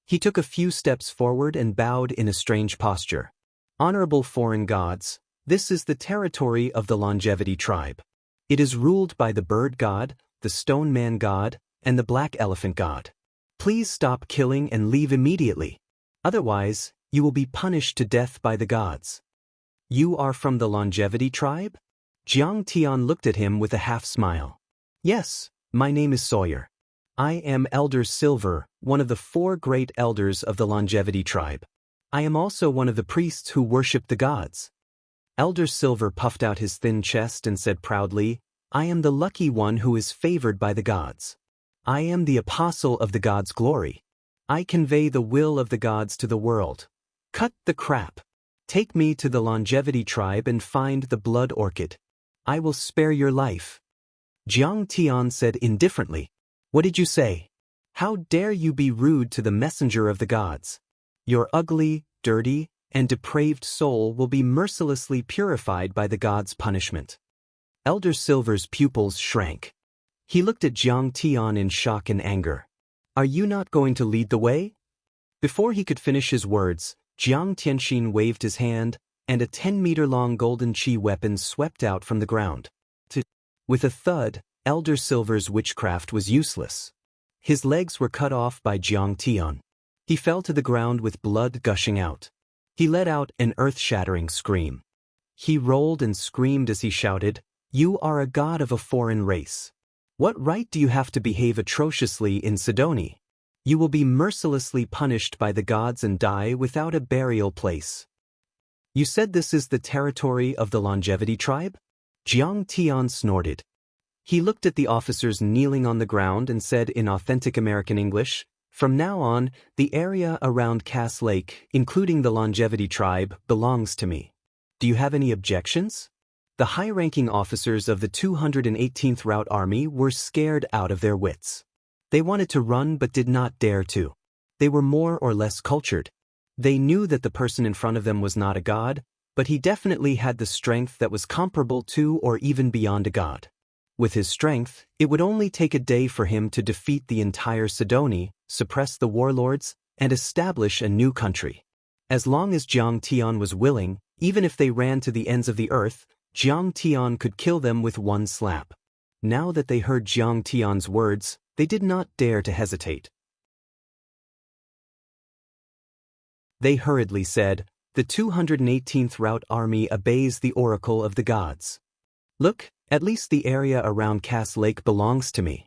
He took a few steps forward and bowed in a strange posture. Honorable foreign gods, this is the territory of the Longevity Tribe. It is ruled by the Bird God, the Stone Man God, and the Black Elephant God. Please stop killing and leave immediately. Otherwise, you will be punished to death by the gods. You are from the Longevity Tribe? Jiang Tian looked at him with a half-smile. Yes, my name is Sawyer. I am Elder Silver, one of the 4 great elders of the Longevity Tribe. I am also one of the priests who worship the gods. Elder Silver puffed out his thin chest and said proudly, I am the lucky one who is favored by the gods. I am the apostle of the gods' glory. I convey the will of the gods to the world. Cut the crap. Take me to the Longevity Tribe and find the blood orchid. I will spare your life. Jiang Tian said indifferently, What did you say? How dare you be rude to the messenger of the gods? Your ugly, dirty, and depraved soul will be mercilessly purified by the gods' punishment. Elder Silver's pupils shrank. He looked at Jiang Tian in shock and anger. Are you not going to lead the way? Before he could finish his words, Jiang Tianxin waved his hand, and a 10-meter-long golden chi weapon swept out from the ground. With a thud, Elder Silver's witchcraft was useless. His legs were cut off by Jiang Tian. He fell to the ground with blood gushing out. He let out an earth-shattering scream. He rolled and screamed as he shouted, "You are a god of a foreign race. What right do you have to behave atrociously in Sidoni? You will be mercilessly punished by the gods and die without a burial place." "You said this is the territory of the Longevity tribe?" Jiang Tian snorted. He looked at the officers kneeling on the ground and said in authentic American English, "From now on, the area around Cass Lake, including the Longevity tribe, belongs to me. Do you have any objections?" The high-ranking officers of the 218th Route Army were scared out of their wits. They wanted to run but did not dare to. They were more or less cultured. They knew that the person in front of them was not a god, but he definitely had the strength that was comparable to or even beyond a god. With his strength, it would only take a day for him to defeat the entire Sidoni, suppress the warlords, and establish a new country. As long as Jiang Tian was willing, even if they ran to the ends of the earth, Jiang Tian could kill them with one slap. Now that they heard Jiang Tian's words, they did not dare to hesitate. They hurriedly said, "The 218th Route Army obeys the Oracle of the Gods. Look, at least the area around Cass Lake belongs to me."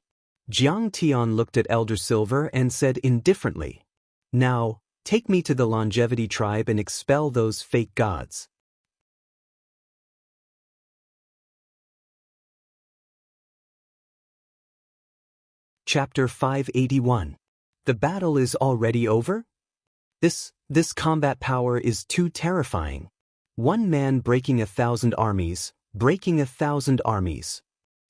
Jiang Tian looked at Elder Silver and said indifferently, "Now, take me to the Longevity tribe and expel those fake gods." Chapter 581. The battle is already over? This combat power is too terrifying. One man breaking 1,000 armies, breaking 1,000 armies.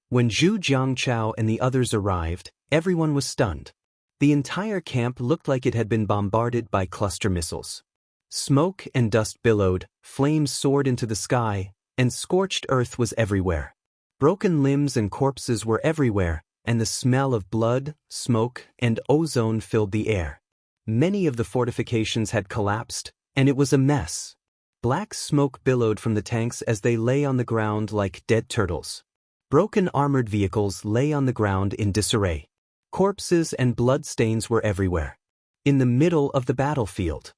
When Zhu Jiangchao and the others arrived, everyone was stunned. The entire camp looked like it had been bombarded by cluster missiles. Smoke and dust billowed, flames soared into the sky, and scorched earth was everywhere. Broken limbs and corpses were everywhere, and the smell of blood, smoke, and ozone filled the air. Many of the fortifications had collapsed, and it was a mess. Black smoke billowed from the tanks as they lay on the ground like dead turtles. Broken armored vehicles lay on the ground in disarray. Corpses and bloodstains were everywhere. In the middle of the battlefield,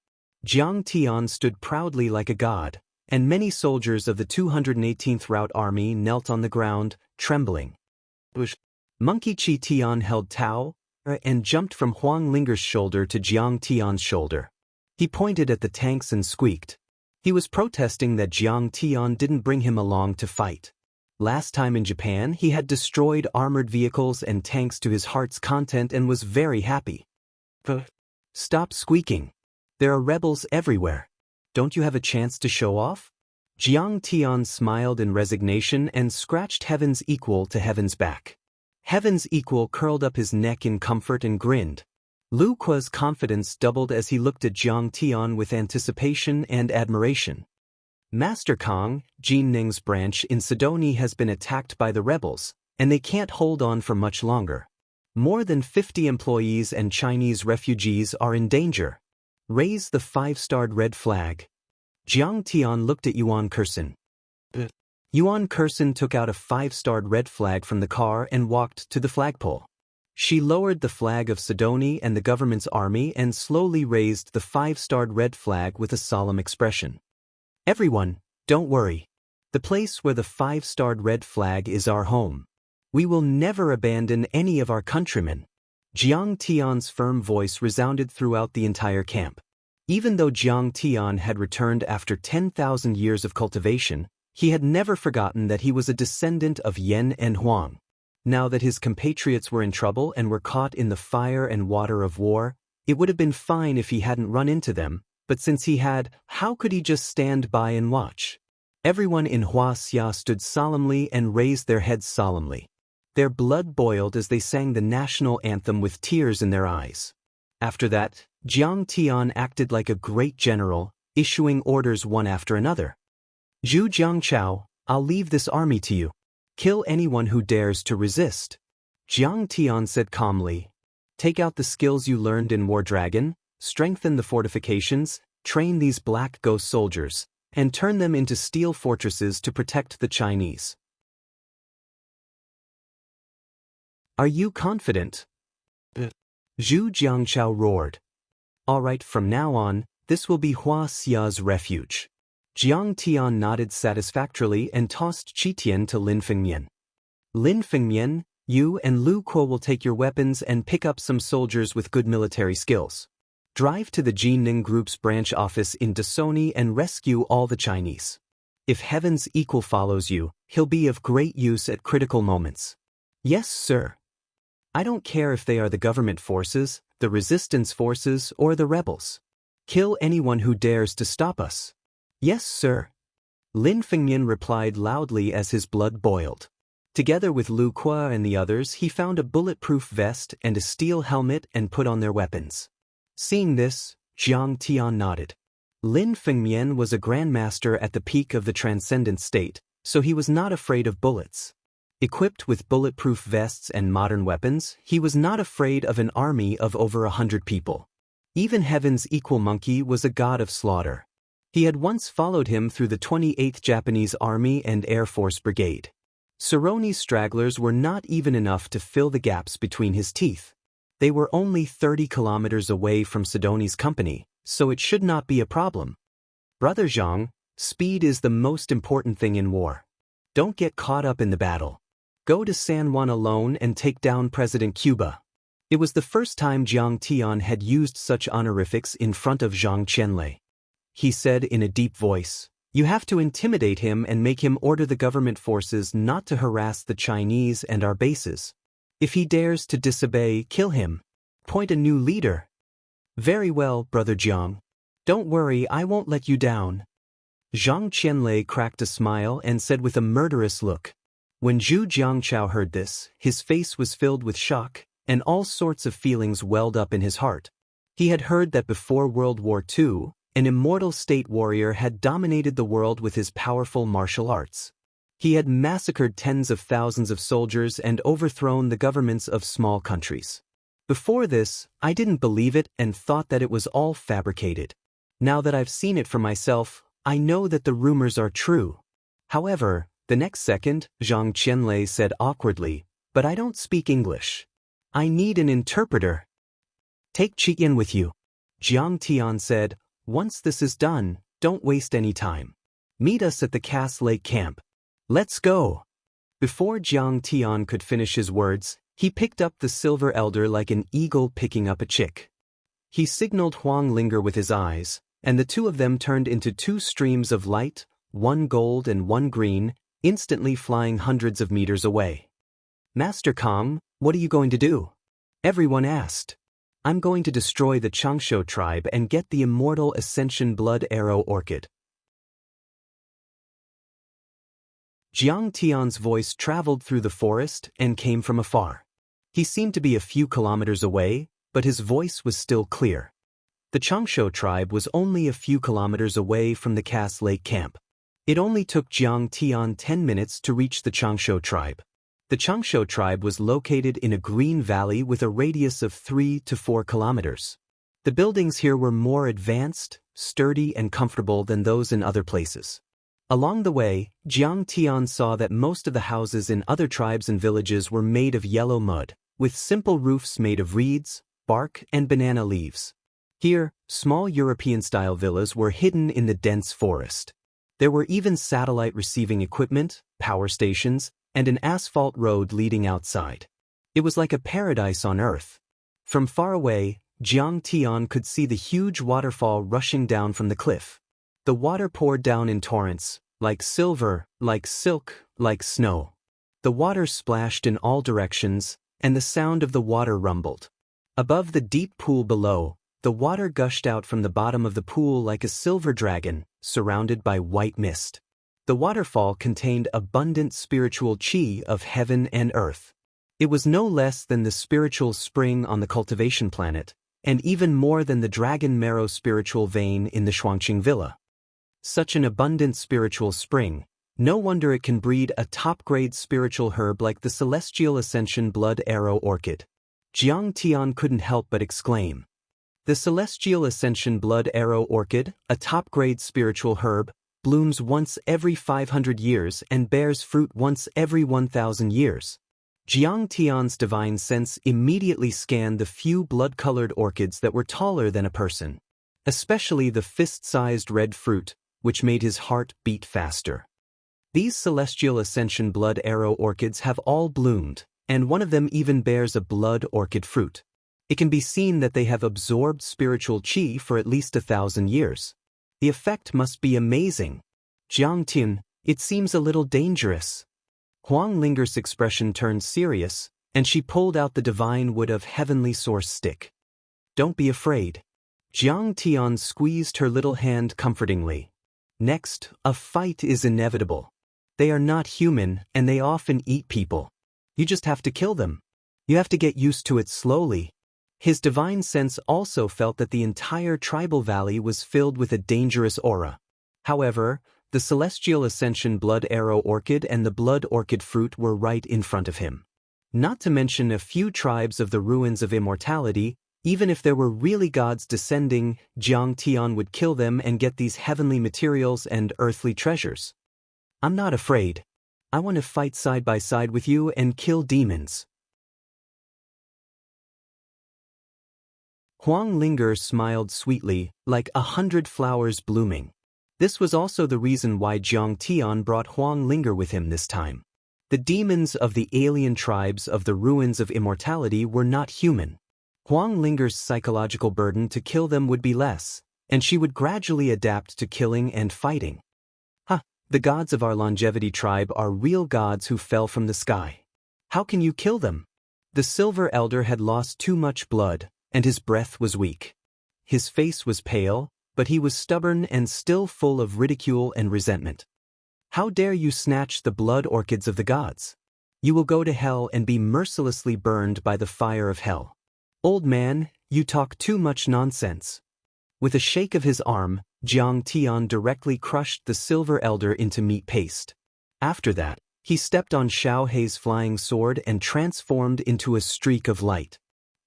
Jiang Tian stood proudly like a god, and many soldiers of the 218th Route Army knelt on the ground, trembling. Monkey Chi Tian held Tao and jumped from Huang Linger's shoulder to Jiang Tian's shoulder. He pointed at the tanks and squeaked. He was protesting that Jiang Tian didn't bring him along to fight. Last time in Japan, he had destroyed armored vehicles and tanks to his heart's content and was very happy. "Stop squeaking. There are rebels everywhere. Don't you have a chance to show off?" Jiang Tian smiled in resignation and scratched Heaven's equal to Heaven's back. Heaven's equal curled up his neck in comfort and grinned. Lu Kua's confidence doubled as he looked at Jiang Tian with anticipation and admiration. "Master Kong, Jin Ning's branch in Sidoni has been attacked by the rebels, and they can't hold on for much longer. More than 50 employees and Chinese refugees are in danger. Raise the 5-starred red flag." Jiang Tian looked at Yuan Kursen. Yuan Kursen took out a 5-starred red flag from the car and walked to the flagpole. She lowered the flag of Sidoni and the government's army and slowly raised the 5-starred red flag with a solemn expression. "Everyone, don't worry. The place where the 5-starred red flag is our home. We will never abandon any of our countrymen." Jiang Tian's firm voice resounded throughout the entire camp. Even though Jiang Tian had returned after 10,000 years of cultivation, he had never forgotten that he was a descendant of Yan and Huang. Now that his compatriots were in trouble and were caught in the fire and water of war, it would have been fine if he hadn't run into them, but since he had, how could he just stand by and watch? Everyone in Huaxia stood solemnly and raised their heads solemnly. Their blood boiled as they sang the national anthem with tears in their eyes. After that, Jiang Tian acted like a great general, issuing orders one after another. "Zhu Jiangchao, I'll leave this army to you. Kill anyone who dares to resist." Jiang Tian said calmly, "Take out the skills you learned in War Dragon, strengthen the fortifications, train these black ghost soldiers, and turn them into steel fortresses to protect the Chinese. Are you confident? Zhu Jiangchao roared. All right, from now on, this will be Hua Xia's refuge. Jiang Tian nodded satisfactorily and tossed Qitian to Lin Fengmian. Lin Fengmian, you and Lu Kuo will take your weapons and pick up some soldiers with good military skills. Drive to the Jining Group's branch office in Dasoni and rescue all the Chinese. If Heaven's Equal follows you, he'll be of great use at critical moments. Yes, sir. I don't care if they are the government forces, the resistance forces, or the rebels. Kill anyone who dares to stop us. Yes, sir. Lin Fengmian replied loudly as his blood boiled. Together with Lu Kuo and the others, he found a bulletproof vest and a steel helmet and put on their weapons. Seeing this, Jiang Tian nodded. Lin Fengmian was a grandmaster at the peak of the transcendent state, so he was not afraid of bullets. Equipped with bulletproof vests and modern weapons, he was not afraid of an army of over 100 people. Even Heaven's Equal Monkey was a god of slaughter. He had once followed him through the 28th Japanese Army and Air Force Brigade. Cerrone's stragglers were not even enough to fill the gaps between his teeth. They were only 30 kilometers away from Sidoni's company, so it should not be a problem. Brother Zhang, speed is the most important thing in war. Don't get caught up in the battle. Go to San Juan alone and take down President Cuba. It was the first time Jiang Tian had used such honorifics in front of Zhang Qianlei. He said in a deep voice, "You have to intimidate him and make him order the government forces not to harass the Chinese and our bases. If he dares to disobey, kill him. Appoint a new leader." Very well, Brother Jiang. Don't worry, I won't let you down. Zhang Qianlei cracked a smile and said with a murderous look. When Zhu Jiangchao heard this, his face was filled with shock, and all sorts of feelings welled up in his heart. He had heard that before World War II, an immortal state warrior had dominated the world with his powerful martial arts. He had massacred tens of thousands of soldiers and overthrown the governments of small countries. Before this, I didn't believe it and thought that it was all fabricated. Now that I've seen it for myself, I know that the rumors are true. However, the next second, Zhang Qianlei said awkwardly, "But I don't speak English. I need an interpreter." "Take Qitian with you." Jiang Tian said, "Once this is done, don't waste any time. Meet us at the Cass Lake camp. Let's go." Before Jiang Tian could finish his words, he picked up the silver elder like an eagle picking up a chick. He signaled Huang Linger with his eyes, and the two of them turned into two streams of light, one gold and one green, instantly flying hundreds of meters away. "Master Kong, what are you going to do?" everyone asked. "I'm going to destroy the Changshu tribe and get the immortal Ascension Blood Arrow Orchid." Jiang Tian's voice traveled through the forest and came from afar. He seemed to be a few kilometers away, but his voice was still clear. The Changshu tribe was only a few kilometers away from the Cass Lake camp. It only took Jiang Tian 10 minutes to reach the Changshu tribe. The Changshu tribe was located in a green valley with a radius of 3 to 4 kilometers. The buildings here were more advanced, sturdy, and comfortable than those in other places. Along the way, Jiang Tian saw that most of the houses in other tribes and villages were made of yellow mud, with simple roofs made of reeds, bark, and banana leaves. Here, small European-style villas were hidden in the dense forest. There were even satellite receiving equipment, power stations, and an asphalt road leading outside. It was like a paradise on earth. From far away, Jiang Tian could see the huge waterfall rushing down from the cliff. The water poured down in torrents, like silver, like silk, like snow. The water splashed in all directions, and the sound of the water rumbled. Above the deep pool below, the water gushed out from the bottom of the pool like a silver dragon, surrounded by white mist. The waterfall contained abundant spiritual qi of heaven and earth. It was no less than the spiritual spring on the Cultivation planet, and even more than the dragon marrow spiritual vein in the Shuangqing Villa. Such an abundant spiritual spring, no wonder it can breed a top-grade spiritual herb like the Celestial Ascension Blood Arrow Orchid. Jiang Tian couldn't help but exclaim. The Celestial Ascension Blood Arrow Orchid, a top-grade spiritual herb, blooms once every 500 years and bears fruit once every 1,000 years. Jiang Tian's divine sense immediately scanned the few blood-colored orchids that were taller than a person, especially the fist-sized red fruit, which made his heart beat faster. These celestial ascension blood arrow orchids have all bloomed, and one of them even bears a blood orchid fruit. It can be seen that they have absorbed spiritual qi for at least 1,000 years. The effect must be amazing. Jiang Tian, it seems a little dangerous. Wang Lin's expression turned serious, and she pulled out the divine wood of heavenly source stick. Don't be afraid. Jiang Tian squeezed her little hand comfortingly. Next, a fight is inevitable. They are not human, and they often eat people. You just have to kill them. You have to get used to it slowly. His divine sense also felt that the entire tribal valley was filled with a dangerous aura. However, the celestial ascension blood arrow orchid and the blood orchid fruit were right in front of him. Not to mention a few tribes of the ruins of immortality. Even if there were really gods descending, Jiang Tian would kill them and get these heavenly materials and earthly treasures. I'm not afraid. I want to fight side by side with you and kill demons. Wang Lin smiled sweetly, like 100 flowers blooming. This was also the reason why Jiang Tian brought Wang Lin with him this time. The demons of the alien tribes of the ruins of immortality were not human. Wang Lin's psychological burden to kill them would be less, and she would gradually adapt to killing and fighting. The gods of our longevity tribe are real gods who fell from the sky. How can you kill them? The silver elder had lost too much blood, and his breath was weak. His face was pale, but he was stubborn and still full of ridicule and resentment. How dare you snatch the blood orchids of the gods? You will go to hell and be mercilessly burned by the fire of hell. Old man, you talk too much nonsense. With a shake of his arm, Jiang Tian directly crushed the silver elder into meat paste. After that, he stepped on Xiao Hei's flying sword and transformed into a streak of light.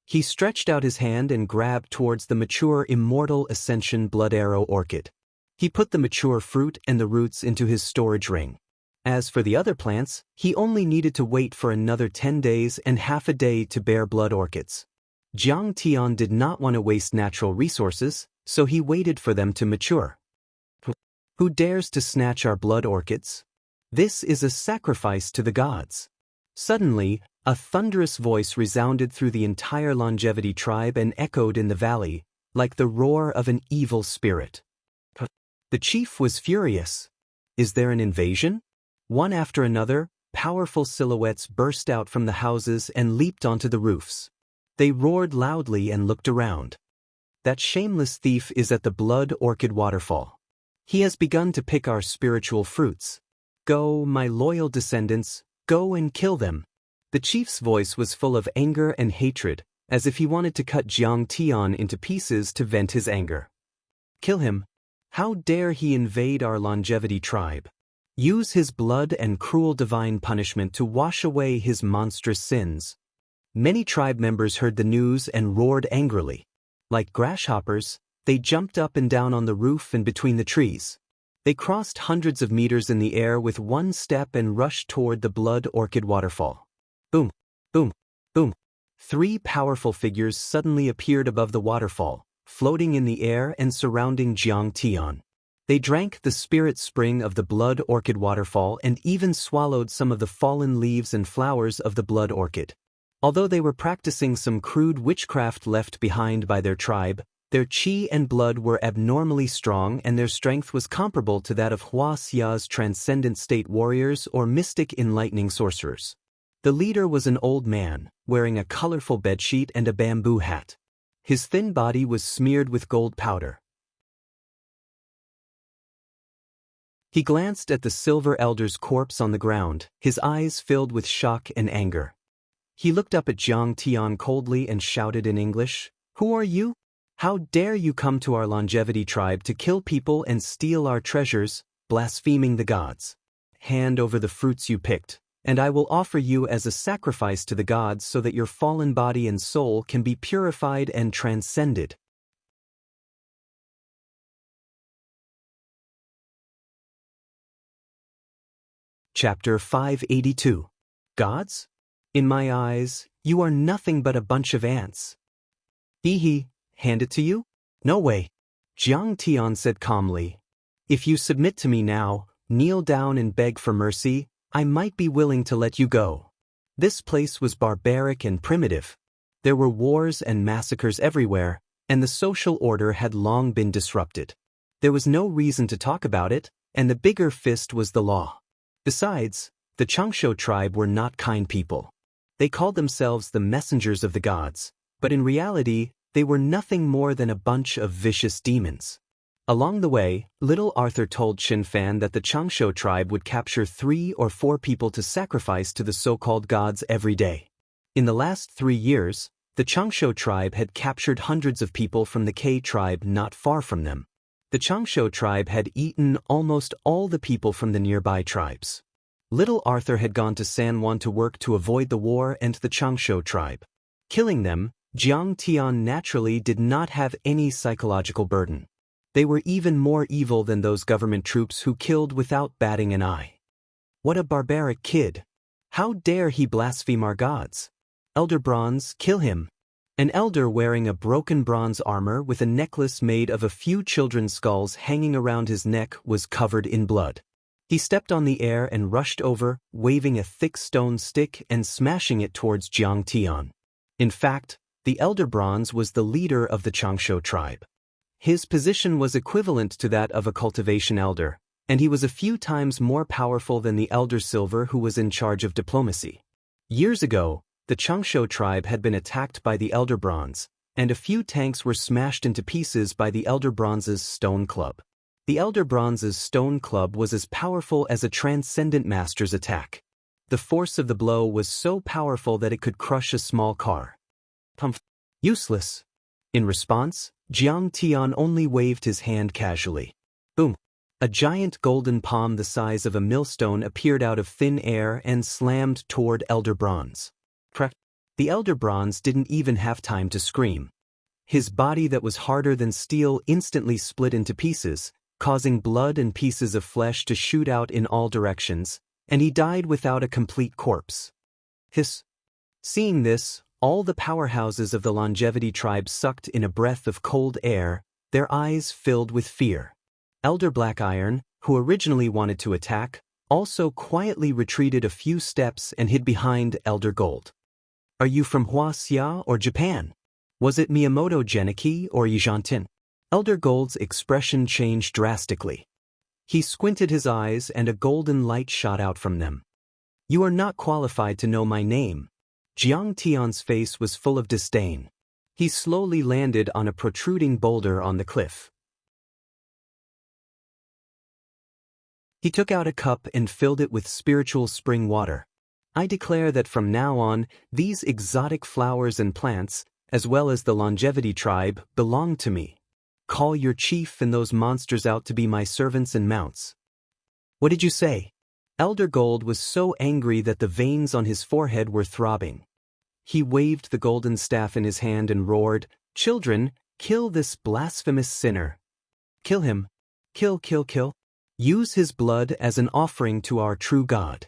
He stretched out his hand and grabbed towards the mature immortal ascension blood arrow orchid. He put the mature fruit and the roots into his storage ring. As for the other plants, he only needed to wait for another 10 days and half a day to bear blood orchids. Jiang Tian did not want to waste natural resources, so he waited for them to mature. Who dares to snatch our blood orchids? This is a sacrifice to the gods. Suddenly, a thunderous voice resounded through the entire longevity tribe and echoed in the valley, like the roar of an evil spirit. The chief was furious. Is there an invasion? One after another, powerful silhouettes burst out from the houses and leaped onto the roofs. They roared loudly and looked around. That shameless thief is at the blood orchid waterfall. He has begun to pick our spiritual fruits. Go, my loyal descendants, go and kill them. The chief's voice was full of anger and hatred, as if he wanted to cut Jiang Tian into pieces to vent his anger. Kill him. How dare he invade our longevity tribe? Use his blood and cruel divine punishment to wash away his monstrous sins. Many tribe members heard the news and roared angrily. Like grasshoppers, they jumped up and down on the roof and between the trees. They crossed hundreds of meters in the air with one step and rushed toward the blood orchid waterfall. Boom, boom, boom. 3 powerful figures suddenly appeared above the waterfall, floating in the air and surrounding Jiang Tian. They drank the spirit spring of the blood orchid waterfall and even swallowed some of the fallen leaves and flowers of the blood orchid. Although they were practicing some crude witchcraft left behind by their tribe, their qi and blood were abnormally strong and their strength was comparable to that of Hua Xia's transcendent state warriors or mystic enlightening sorcerers. The leader was an old man, wearing a colorful bedsheet and a bamboo hat. His thin body was smeared with gold powder. He glanced at the silver elder's corpse on the ground, his eyes filled with shock and anger. He looked up at Jiang Tian coldly and shouted in English, "Who are you? How dare you come to our longevity tribe to kill people and steal our treasures, blaspheming the gods? Hand over the fruits you picked, and I will offer you as a sacrifice to the gods so that your fallen body and soul can be purified and transcended." Chapter 582. Gods? In my eyes, you are nothing but a bunch of ants. Hee, hand it to you? No way. Jiang Tian said calmly. If you submit to me now, kneel down and beg for mercy, I might be willing to let you go. This place was barbaric and primitive. There were wars and massacres everywhere, and the social order had long been disrupted. There was no reason to talk about it, and the bigger fist was the law. Besides, the Xianxia tribe were not kind people. They called themselves the messengers of the gods, but in reality, they were nothing more than a bunch of vicious demons. Along the way, little Arthur told Xinfan that the Xianxia tribe would capture 3 or 4 people to sacrifice to the so-called gods every day. In the last 3 years, the Xianxia tribe had captured hundreds of people from the K tribe not far from them. The Xianxia tribe had eaten almost all the people from the nearby tribes. Little Arthur had gone to San Juan to work to avoid the war and the Xianxia tribe. Killing them, Jiang Tian naturally did not have any psychological burden. They were even more evil than those government troops who killed without batting an eye. What a barbaric kid! How dare he blaspheme our gods? Elder Bronze, kill him! An elder wearing a broken bronze armor with a necklace made of a few children's skulls hanging around his neck was covered in blood. He stepped on the air and rushed over, waving a thick stone stick and smashing it towards Jiang Tian. In fact, the elder Bronze was the leader of the Xianxia tribe. His position was equivalent to that of a cultivation elder, and he was a few times more powerful than the elder Silver who was in charge of diplomacy. Years ago, the Xianxia tribe had been attacked by the Elder Bronze, and a few tanks were smashed into pieces by the Elder Bronze's stone club. The Elder Bronze's stone club was as powerful as a transcendent master's attack. The force of the blow was so powerful that it could crush a small car. Useless. In response, Jiang Tian only waved his hand casually. Boom! A giant golden palm the size of a millstone appeared out of thin air and slammed toward Elder Bronze. The Elder Bronze didn't even have time to scream. His body that was harder than steel instantly split into pieces, causing blood and pieces of flesh to shoot out in all directions, and he died without a complete corpse. Hiss! Seeing this, all the powerhouses of the longevity tribe sucked in a breath of cold air, their eyes filled with fear. Elder Black Iron, who originally wanted to attack, also quietly retreated a few steps and hid behind Elder Gold. Are you from Wuxia or Japan? Was it Miyamoto Geniki or Yizhantin? Elder Gold's expression changed drastically. He squinted his eyes and a golden light shot out from them. You are not qualified to know my name. Jiang Tian's face was full of disdain. He slowly landed on a protruding boulder on the cliff. He took out a cup and filled it with spiritual spring water. I declare that from now on, these exotic flowers and plants, as well as the longevity tribe, belong to me. Call your chief and those monsters out to be my servants and mounts. What did you say? Elder Gold was so angry that the veins on his forehead were throbbing. He waved the golden staff in his hand and roared, Children, kill this blasphemous sinner. Kill him. Kill. Use his blood as an offering to our true God.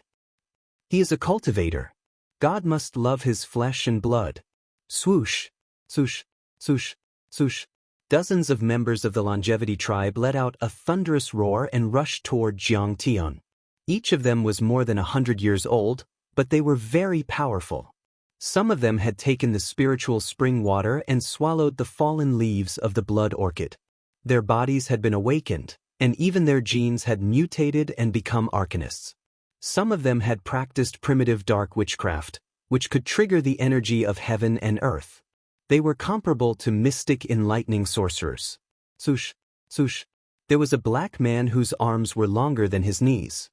He is a cultivator. God must love his flesh and blood. Swoosh, swoosh, swoosh, swoosh. Dozens of members of the longevity tribe let out a thunderous roar and rushed toward Jiang Tian. Each of them was more than 100 years old, but they were very powerful. Some of them had taken the spiritual spring water and swallowed the fallen leaves of the blood orchid. Their bodies had been awakened, and even their genes had mutated and become arcanists. Some of them had practiced primitive dark witchcraft, which could trigger the energy of heaven and earth. They were comparable to mystic enlightening sorcerers. Swoosh, swoosh. There was a black man whose arms were longer than his knees.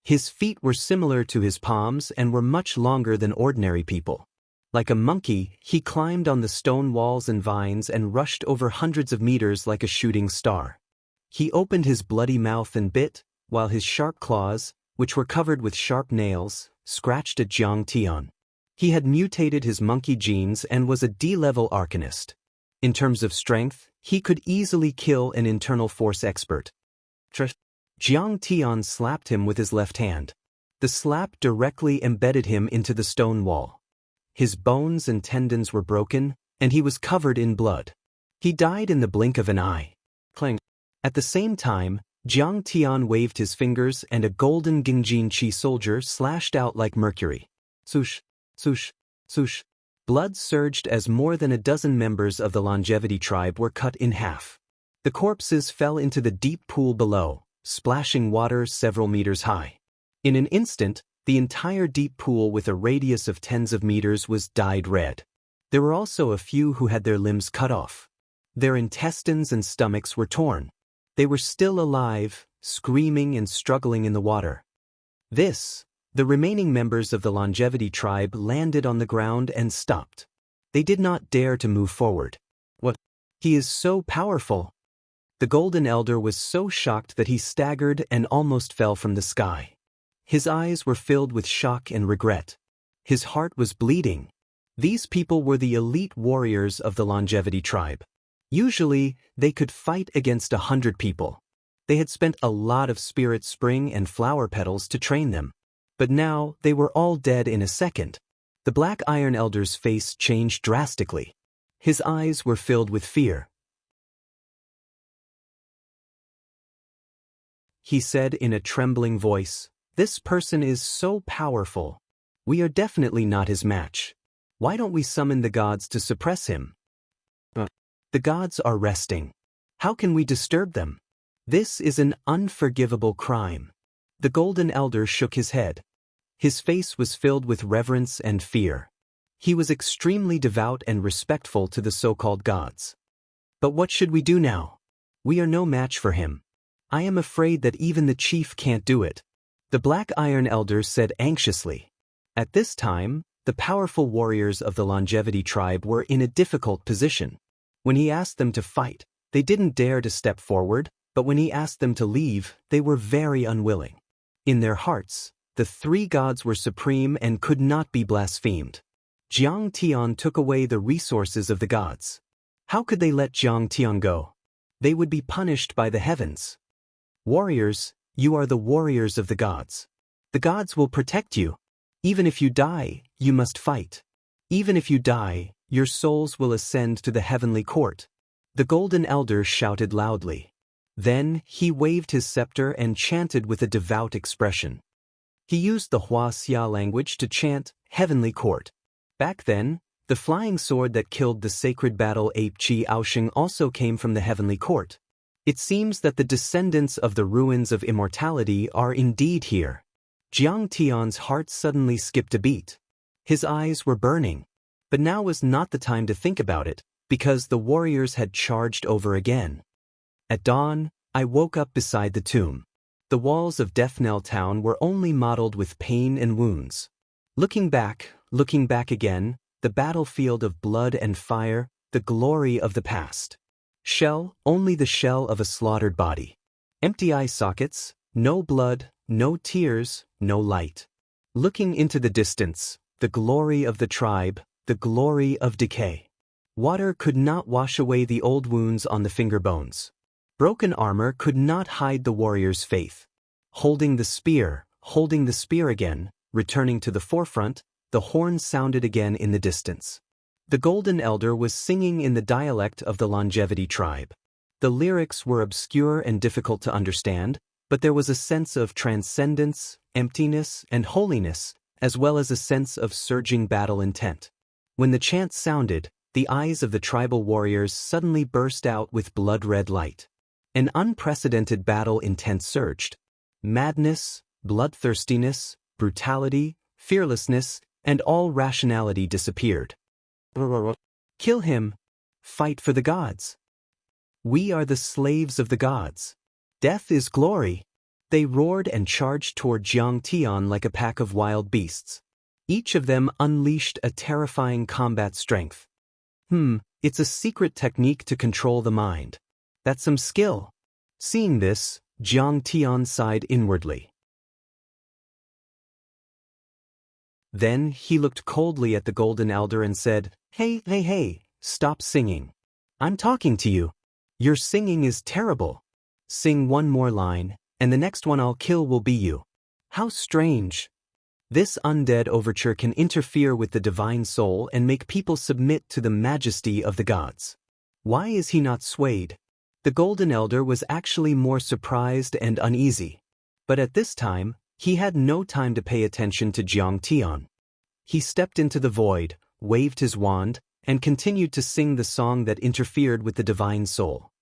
His feet were similar to his palms and were much longer than ordinary people. Like a monkey, he climbed on the stone walls and vines and rushed over hundreds of meters like a shooting star. He opened his bloody mouth and bit, while his sharp claws, which were covered with sharp nails, scratched at Jiang Tian. He had mutated his monkey genes and was a D-level arcanist. In terms of strength, he could easily kill an internal force expert. Jiang Tian slapped him with his left hand. The slap directly embedded him into the stone wall. His bones and tendons were broken, and he was covered in blood. He died in the blink of an eye. Clang. At the same time, Jiang Tian waved his fingers and a golden Gingjin Qi soldier slashed out like mercury. Swoosh, swoosh, swoosh. Blood surged as more than a dozen members of the longevity tribe were cut in half. The corpses fell into the deep pool below, splashing water several meters high. In an instant, the entire deep pool with a radius of tens of meters was dyed red. There were also a few who had their limbs cut off. Their intestines and stomachs were torn. They were still alive, screaming and struggling in the water. The remaining members of the longevity tribe landed on the ground and stopped. They did not dare to move forward. What? He is so powerful. The Golden Elder was so shocked that he staggered and almost fell from the sky. His eyes were filled with shock and regret. His heart was bleeding. These people were the elite warriors of the longevity tribe. Usually, they could fight against 100 people. They had spent a lot of spirit spring and flower petals to train them. But now, they were all dead in a second. The Black Iron Elder's face changed drastically. His eyes were filled with fear. He said in a trembling voice, "This person is so powerful. We are definitely not his match. Why don't we summon the gods to suppress him?" The gods are resting. How can we disturb them? This is an unforgivable crime. The Golden Elder shook his head. His face was filled with reverence and fear. He was extremely devout and respectful to the so-called gods. But what should we do now? We are no match for him. I am afraid that even the chief can't do it. The Black Iron Elder said anxiously. At this time, the powerful warriors of the longevity tribe were in a difficult position. When he asked them to fight, they didn't dare to step forward, but when he asked them to leave, they were very unwilling. In their hearts, the three gods were supreme and could not be blasphemed. Jiang Tian took away the resources of the gods. How could they let Jiang Tian go? They would be punished by the heavens. Warriors, you are the warriors of the gods. The gods will protect you. Even if you die, you must fight. Even if you die, your souls will ascend to the heavenly court. The Golden Elder shouted loudly. Then, he waved his scepter and chanted with a devout expression. He used the Wuxia language to chant, Heavenly Court. Back then, the flying sword that killed the sacred battle ape Qi Aosheng also came from the heavenly court. It seems that the descendants of the ruins of immortality are indeed here. Jiang Tian's heart suddenly skipped a beat. His eyes were burning. But now was not the time to think about it, because the warriors had charged over again. At dawn, I woke up beside the tomb. The walls of Death Knell Town were only mottled with pain and wounds. Looking back again, the battlefield of blood and fire, the glory of the past. Only the shell of a slaughtered body. Empty eye sockets, no blood, no tears, no light. Looking into the distance, the glory of the tribe, the glory of decay. Water could not wash away the old wounds on the finger bones. Broken armor could not hide the warrior's faith. Holding the spear again, returning to the forefront, the horn sounded again in the distance. The Golden Elder was singing in the dialect of the longevity tribe. The lyrics were obscure and difficult to understand, but there was a sense of transcendence, emptiness, and holiness, as well as a sense of surging battle intent. When the chant sounded, the eyes of the tribal warriors suddenly burst out with blood-red light. An unprecedented battle intent surged. Madness, bloodthirstiness, brutality, fearlessness, and all rationality disappeared. Kill him. Fight for the gods. We are the slaves of the gods. Death is glory. They roared and charged toward Jiang Tian like a pack of wild beasts. Each of them unleashed a terrifying combat strength. It's a secret technique to control the mind. That's some skill. Seeing this, Jiang Tian sighed inwardly. Then he looked coldly at the Golden Elder and said, Hey, stop singing. I'm talking to you. Your singing is terrible. Sing one more line, and the next one I'll kill will be you. How strange. This undead overture can interfere with the divine soul and make people submit to the majesty of the gods. Why is he not swayed? The Golden Elder was actually more surprised and uneasy. But at this time, he had no time to pay attention to Jiang Tian. He stepped into the void, waved his wand, and continued to sing the song that interfered with the divine soul.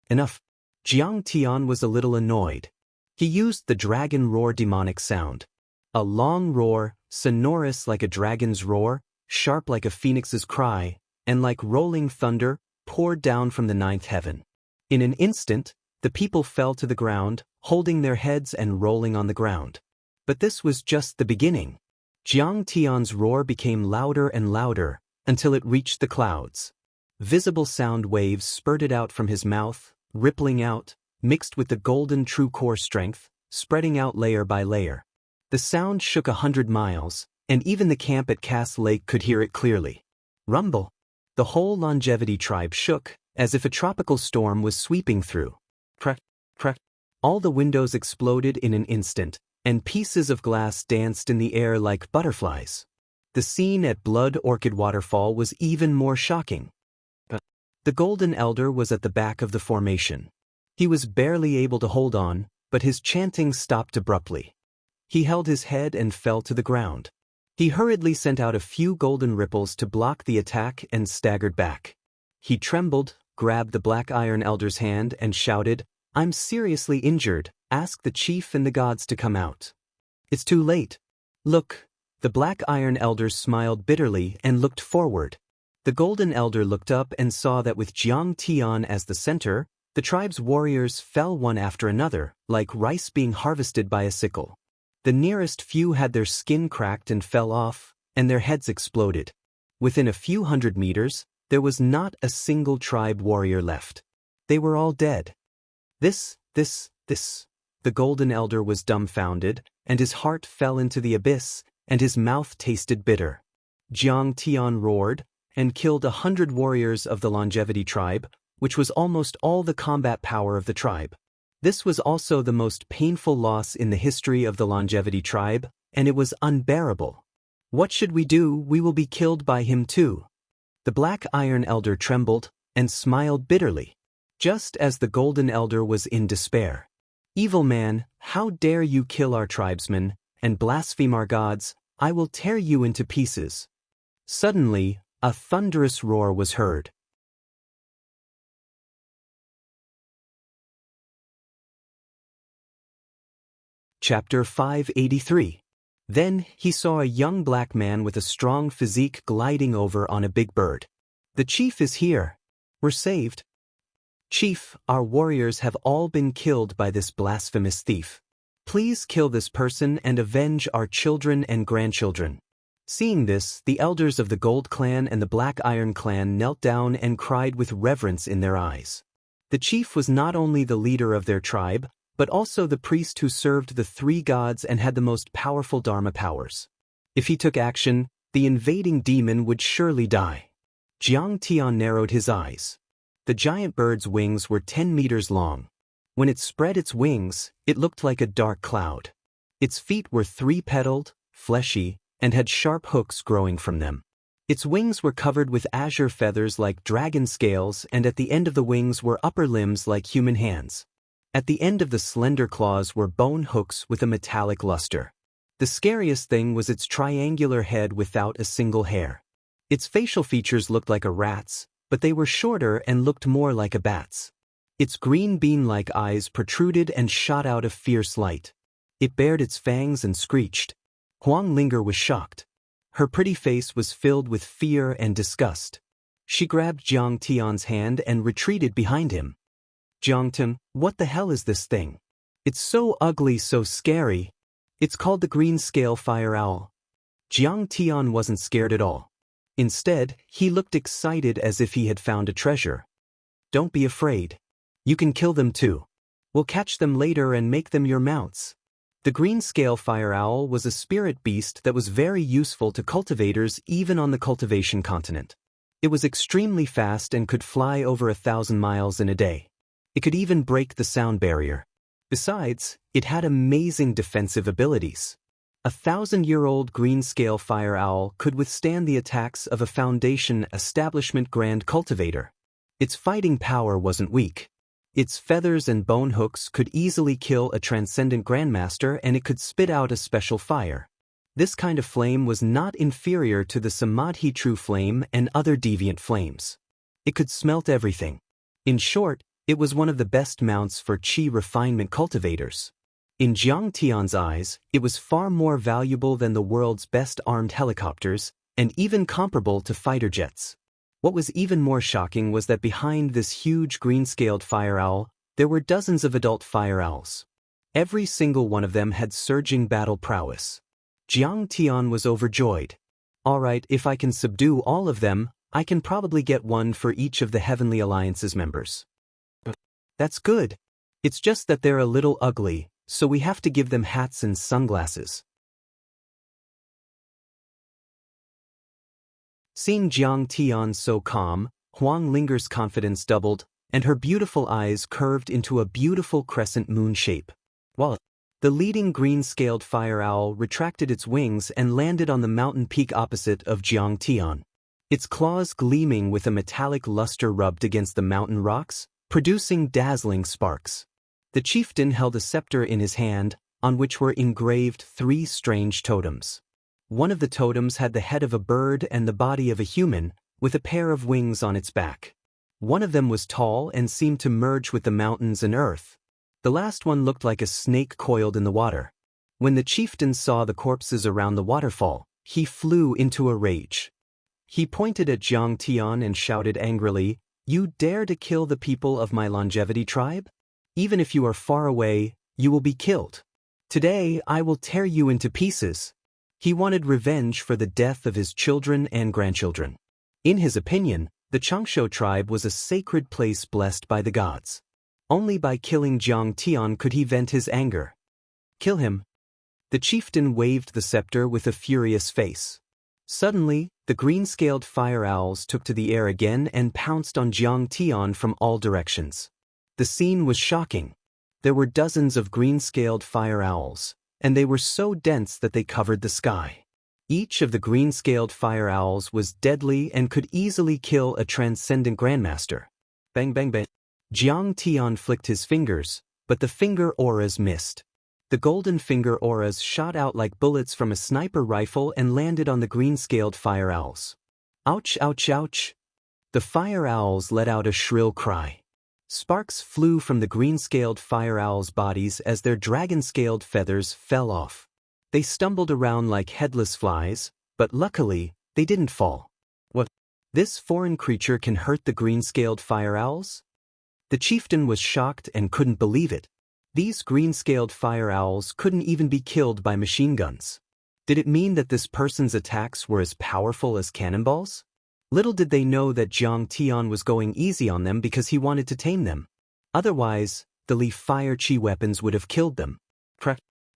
Enough. Jiang Tian was a little annoyed. He used the dragon roar demonic sound. A long roar, sonorous like a dragon's roar, sharp like a phoenix's cry, and like rolling thunder, poured down from the ninth heaven. In an instant, the people fell to the ground, holding their heads and rolling on the ground. But this was just the beginning. Jiang Tian's roar became louder and louder, until it reached the clouds. Visible sound waves spurted out from his mouth, rippling out, mixed with the golden true core strength, spreading out layer by layer. The sound shook 100 miles, and even the camp at Cass Lake could hear it clearly. Rumble. The whole longevity tribe shook, as if a tropical storm was sweeping through. Crack, crack. All the windows exploded in an instant, and pieces of glass danced in the air like butterflies. The scene at Blood Orchid Waterfall was even more shocking. The Golden Elder was at the back of the formation. He was barely able to hold on, but his chanting stopped abruptly. He held his head and fell to the ground. He hurriedly sent out a few golden ripples to block the attack and staggered back. He trembled, grabbed the Black Iron Elder's hand and shouted, "I'm seriously injured, ask the chief and the gods to come out." "It's too late. Look." The Black Iron Elder smiled bitterly and looked forward. The Golden Elder looked up and saw that with Jiang Tian as the center, the tribe's warriors fell one after another, like rice being harvested by a sickle. The nearest few had their skin cracked and fell off, and their heads exploded. Within a few hundred meters, there was not a single tribe warrior left. They were all dead. This. The Golden Elder was dumbfounded, and his heart fell into the abyss, and his mouth tasted bitter. Jiang Tian roared, and killed 100 warriors of the Longevity tribe, which was almost all the combat power of the tribe. This was also the most painful loss in the history of the Longevity tribe, and it was unbearable. What should we do? We will be killed by him too. The Black Iron Elder trembled, and smiled bitterly. Just as the Golden Elder was in despair. "Evil man, how dare you kill our tribesmen, and blaspheme our gods? I will tear you into pieces." Suddenly, a thunderous roar was heard. Chapter 583. Then he saw a young black man with a strong physique gliding over on a big bird. "The chief is here. We're saved." "Chief, our warriors have all been killed by this blasphemous thief. Please kill this person and avenge our children and grandchildren." Seeing this, the elders of the Gold Clan and the Black Iron Clan knelt down and cried with reverence in their eyes. The chief was not only the leader of their tribe, but also the priest who served the three gods and had the most powerful Dharma powers. If he took action, the invading demon would surely die. Jiang Tian narrowed his eyes. The giant bird's wings were 10 meters long. When it spread its wings, it looked like a dark cloud. Its feet were three-petaled, fleshy, and had sharp hooks growing from them. Its wings were covered with azure feathers like dragon scales, and at the end of the wings were upper limbs like human hands. At the end of the slender claws were bone hooks with a metallic luster. The scariest thing was its triangular head without a single hair. Its facial features looked like a rat's, but they were shorter and looked more like a bat's. Its green bean-like eyes protruded and shot out a fierce light. It bared its fangs and screeched. Wang Lin was shocked. Her pretty face was filled with fear and disgust. She grabbed Jiang Tian's hand and retreated behind him. "Jiang Tian, what the hell is this thing? It's so ugly, so scary. It's called the green scale fire owl." Jiang Tian wasn't scared at all. Instead, he looked excited as if he had found a treasure. "Don't be afraid. You can kill them too. We'll catch them later and make them your mounts." The green scale fire owl was a spirit beast that was very useful to cultivators even on the cultivation continent. It was extremely fast and could fly over 1,000 miles in a day. It could even break the sound barrier. Besides, it had amazing defensive abilities. A 1,000-year-old green-scale fire owl could withstand the attacks of a Foundation establishment grand cultivator. Its fighting power wasn't weak. Its feathers and bone hooks could easily kill a transcendent grandmaster, and it could spit out a special fire. This kind of flame was not inferior to the Samadhi true flame and other deviant flames. It could smelt everything. In short, it was one of the best mounts for qi refinement cultivators. In Jiang Tian's eyes, it was far more valuable than the world's best armed helicopters, and even comparable to fighter jets. What was even more shocking was that behind this huge green-scaled fire owl, there were dozens of adult fire owls. Every single one of them had surging battle prowess. Jiang Tian was overjoyed. Alright, if I can subdue all of them, I can probably get one for each of the Heavenly Alliance's members. That's good. It's just that they're a little ugly, so we have to give them hats and sunglasses. Seeing Jiang Tian so calm, Wang Linger's confidence doubled, and her beautiful eyes curved into a beautiful crescent moon shape. While the leading green-scaled fire owl retracted its wings and landed on the mountain peak opposite of Jiang Tian. Its claws gleaming with a metallic luster rubbed against the mountain rocks, producing dazzling sparks. The chieftain held a scepter in his hand, on which were engraved 3 strange totems. One of the totems had the head of a bird and the body of a human, with a pair of wings on its back. One of them was tall and seemed to merge with the mountains and earth. The last one looked like a snake coiled in the water. When the chieftain saw the corpses around the waterfall, he flew into a rage. He pointed at Jiang Tian and shouted angrily, "You dare to kill the people of my longevity tribe? Even if you are far away, you will be killed. Today I will tear you into pieces." He wanted revenge for the death of his children and grandchildren. In his opinion, the Changshu tribe was a sacred place blessed by the gods. Only by killing Jiang Tian could he vent his anger. "Kill him." The chieftain waved the scepter with a furious face. Suddenly, the green-scaled fire owls took to the air again and pounced on Jiang Tian from all directions. The scene was shocking. There were dozens of green-scaled fire owls, and they were so dense that they covered the sky. Each of the green-scaled fire owls was deadly and could easily kill a transcendent grandmaster. Bang bang bang. Jiang Tian flicked his fingers, but the finger auras missed. The golden finger auras shot out like bullets from a sniper rifle and landed on the green-scaled fire owls. Ouch, ouch, ouch. The fire owls let out a shrill cry. Sparks flew from the green-scaled fire owls' bodies as their dragon-scaled feathers fell off. They stumbled around like headless flies, but luckily, they didn't fall. What? This foreign creature can hurt the green-scaled fire owls? The chieftain was shocked and couldn't believe it. These green-scaled fire owls couldn't even be killed by machine guns. Did it mean that this person's attacks were as powerful as cannonballs? Little did they know that Jiang Tian was going easy on them because he wanted to tame them. Otherwise, the leaf fire chi weapons would have killed them.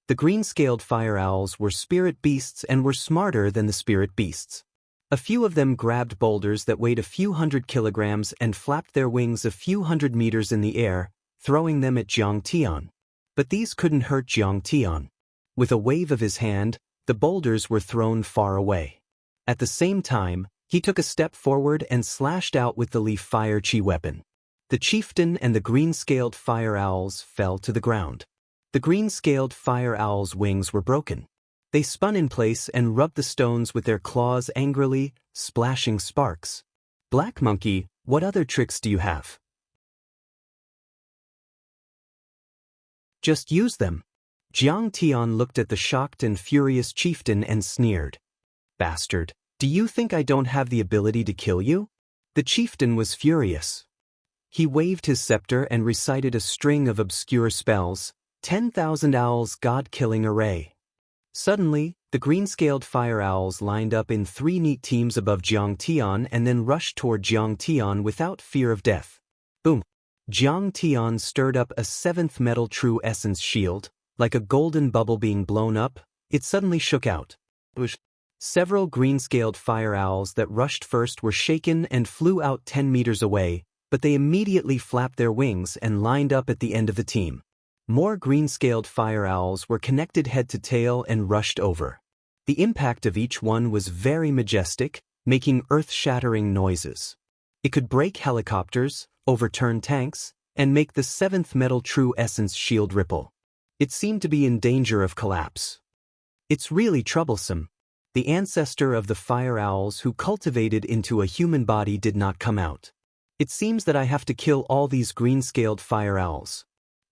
The green-scaled fire owls were spirit beasts and were smarter than the spirit beasts. A few of them grabbed boulders that weighed a few hundred kilograms and flapped their wings a few hundred meters in the air, throwing them at Jiang Tian. But these couldn't hurt Jiang Tian. With a wave of his hand, the boulders were thrown far away. At the same time, he took a step forward and slashed out with the leaf fire chi weapon. The chieftain and the green-scaled fire owls fell to the ground. The green-scaled fire owls' wings were broken. They spun in place and rubbed the stones with their claws angrily, splashing sparks. "Black Monkey, what other tricks do you have? Just use them." Jiang Tian looked at the shocked and furious chieftain and sneered. "Bastard, do you think I don't have the ability to kill you?" The chieftain was furious. He waved his scepter and recited a string of obscure spells, 10,000 owls god-killing array. Suddenly, the green-scaled fire owls lined up in 3 neat teams above Jiang Tian and then rushed toward Jiang Tian without fear of death. Boom! Jiang Tian stirred up a 7th metal true essence shield. Like a golden bubble being blown up, it suddenly shook out. Several green-scaled fire owls that rushed first were shaken and flew out 10 meters away, but they immediately flapped their wings and lined up at the end of the team. More green-scaled fire owls were connected head to tail and rushed over. The impact of each one was very majestic, making earth-shattering noises. It could break helicopters, overturn tanks, and make the seventh metal true essence shield ripple. It seemed to be in danger of collapse. It's really troublesome. The ancestor of the fire owls who cultivated into a human body did not come out. It seems that I have to kill all these green-scaled fire owls.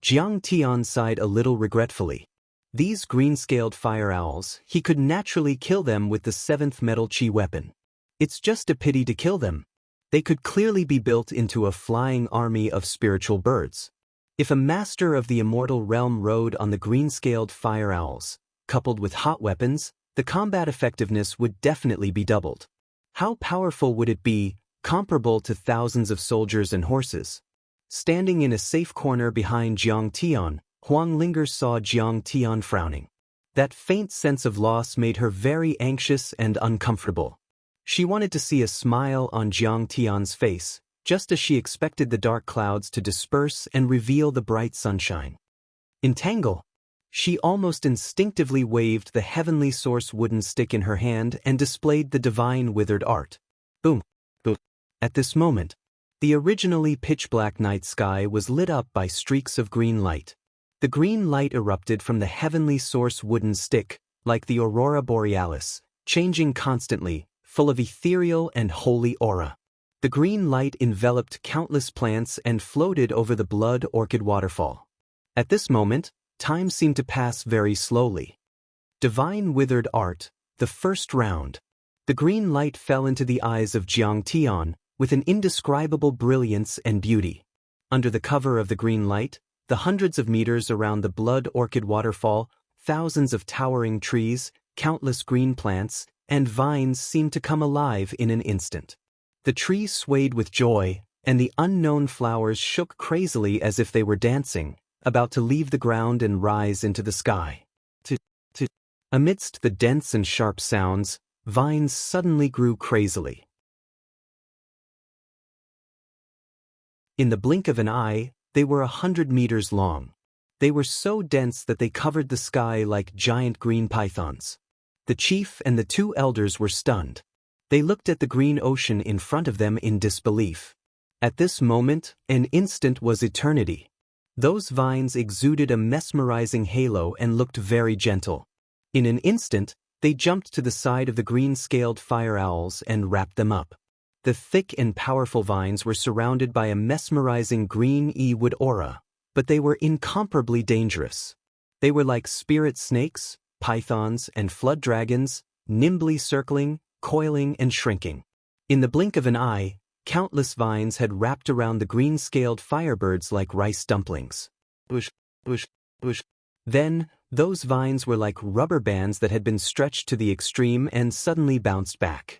Jiang Tian sighed a little regretfully. These green-scaled fire owls, he could naturally kill them with the seventh metal chi weapon. It's just a pity to kill them. They could clearly be built into a flying army of spiritual birds. If a master of the immortal realm rode on the green-scaled fire owls, coupled with hot weapons, the combat effectiveness would definitely be doubled. How powerful would it be, comparable to thousands of soldiers and horses? Standing in a safe corner behind Jiang Tian, Wang Lin saw Jiang Tian frowning. That faint sense of loss made her very anxious and uncomfortable. She wanted to see a smile on Jiang Tian's face, just as she expected the dark clouds to disperse and reveal the bright sunshine. Entangle! She almost instinctively waved the heavenly source wooden stick in her hand and displayed the divine withered art. Boom! Boom! At this moment, the originally pitch-black night sky was lit up by streaks of green light. The green light erupted from the heavenly source wooden stick, like the aurora borealis, changing constantly, full of ethereal and holy aura. The green light enveloped countless plants and floated over the blood orchid waterfall. At this moment, time seemed to pass very slowly. Divine withered art, the first round. The green light fell into the eyes of Jiang Tian with an indescribable brilliance and beauty. Under the cover of the green light, the hundreds of meters around the blood orchid waterfall, thousands of towering trees, countless green plants, and vines seemed to come alive in an instant. The trees swayed with joy, and the unknown flowers shook crazily as if they were dancing, about to leave the ground and rise into the sky. Amidst the dense and sharp sounds, vines suddenly grew crazily. In the blink of an eye, they were 100 meters long. They were so dense that they covered the sky like giant green pythons. The chief and the two elders were stunned. They looked at the green ocean in front of them in disbelief. At this moment, an instant was eternity. Those vines exuded a mesmerizing halo and looked very gentle. In an instant, they jumped to the side of the green-scaled fire owls and wrapped them up. The thick and powerful vines were surrounded by a mesmerizing green wood aura, but they were incomparably dangerous. They were like spirit snakes, pythons, and flood dragons, nimbly circling, coiling, and shrinking. In the blink of an eye, countless vines had wrapped around the green-scaled firebirds like rice dumplings. Bush, bush, bush. Then, those vines were like rubber bands that had been stretched to the extreme and suddenly bounced back.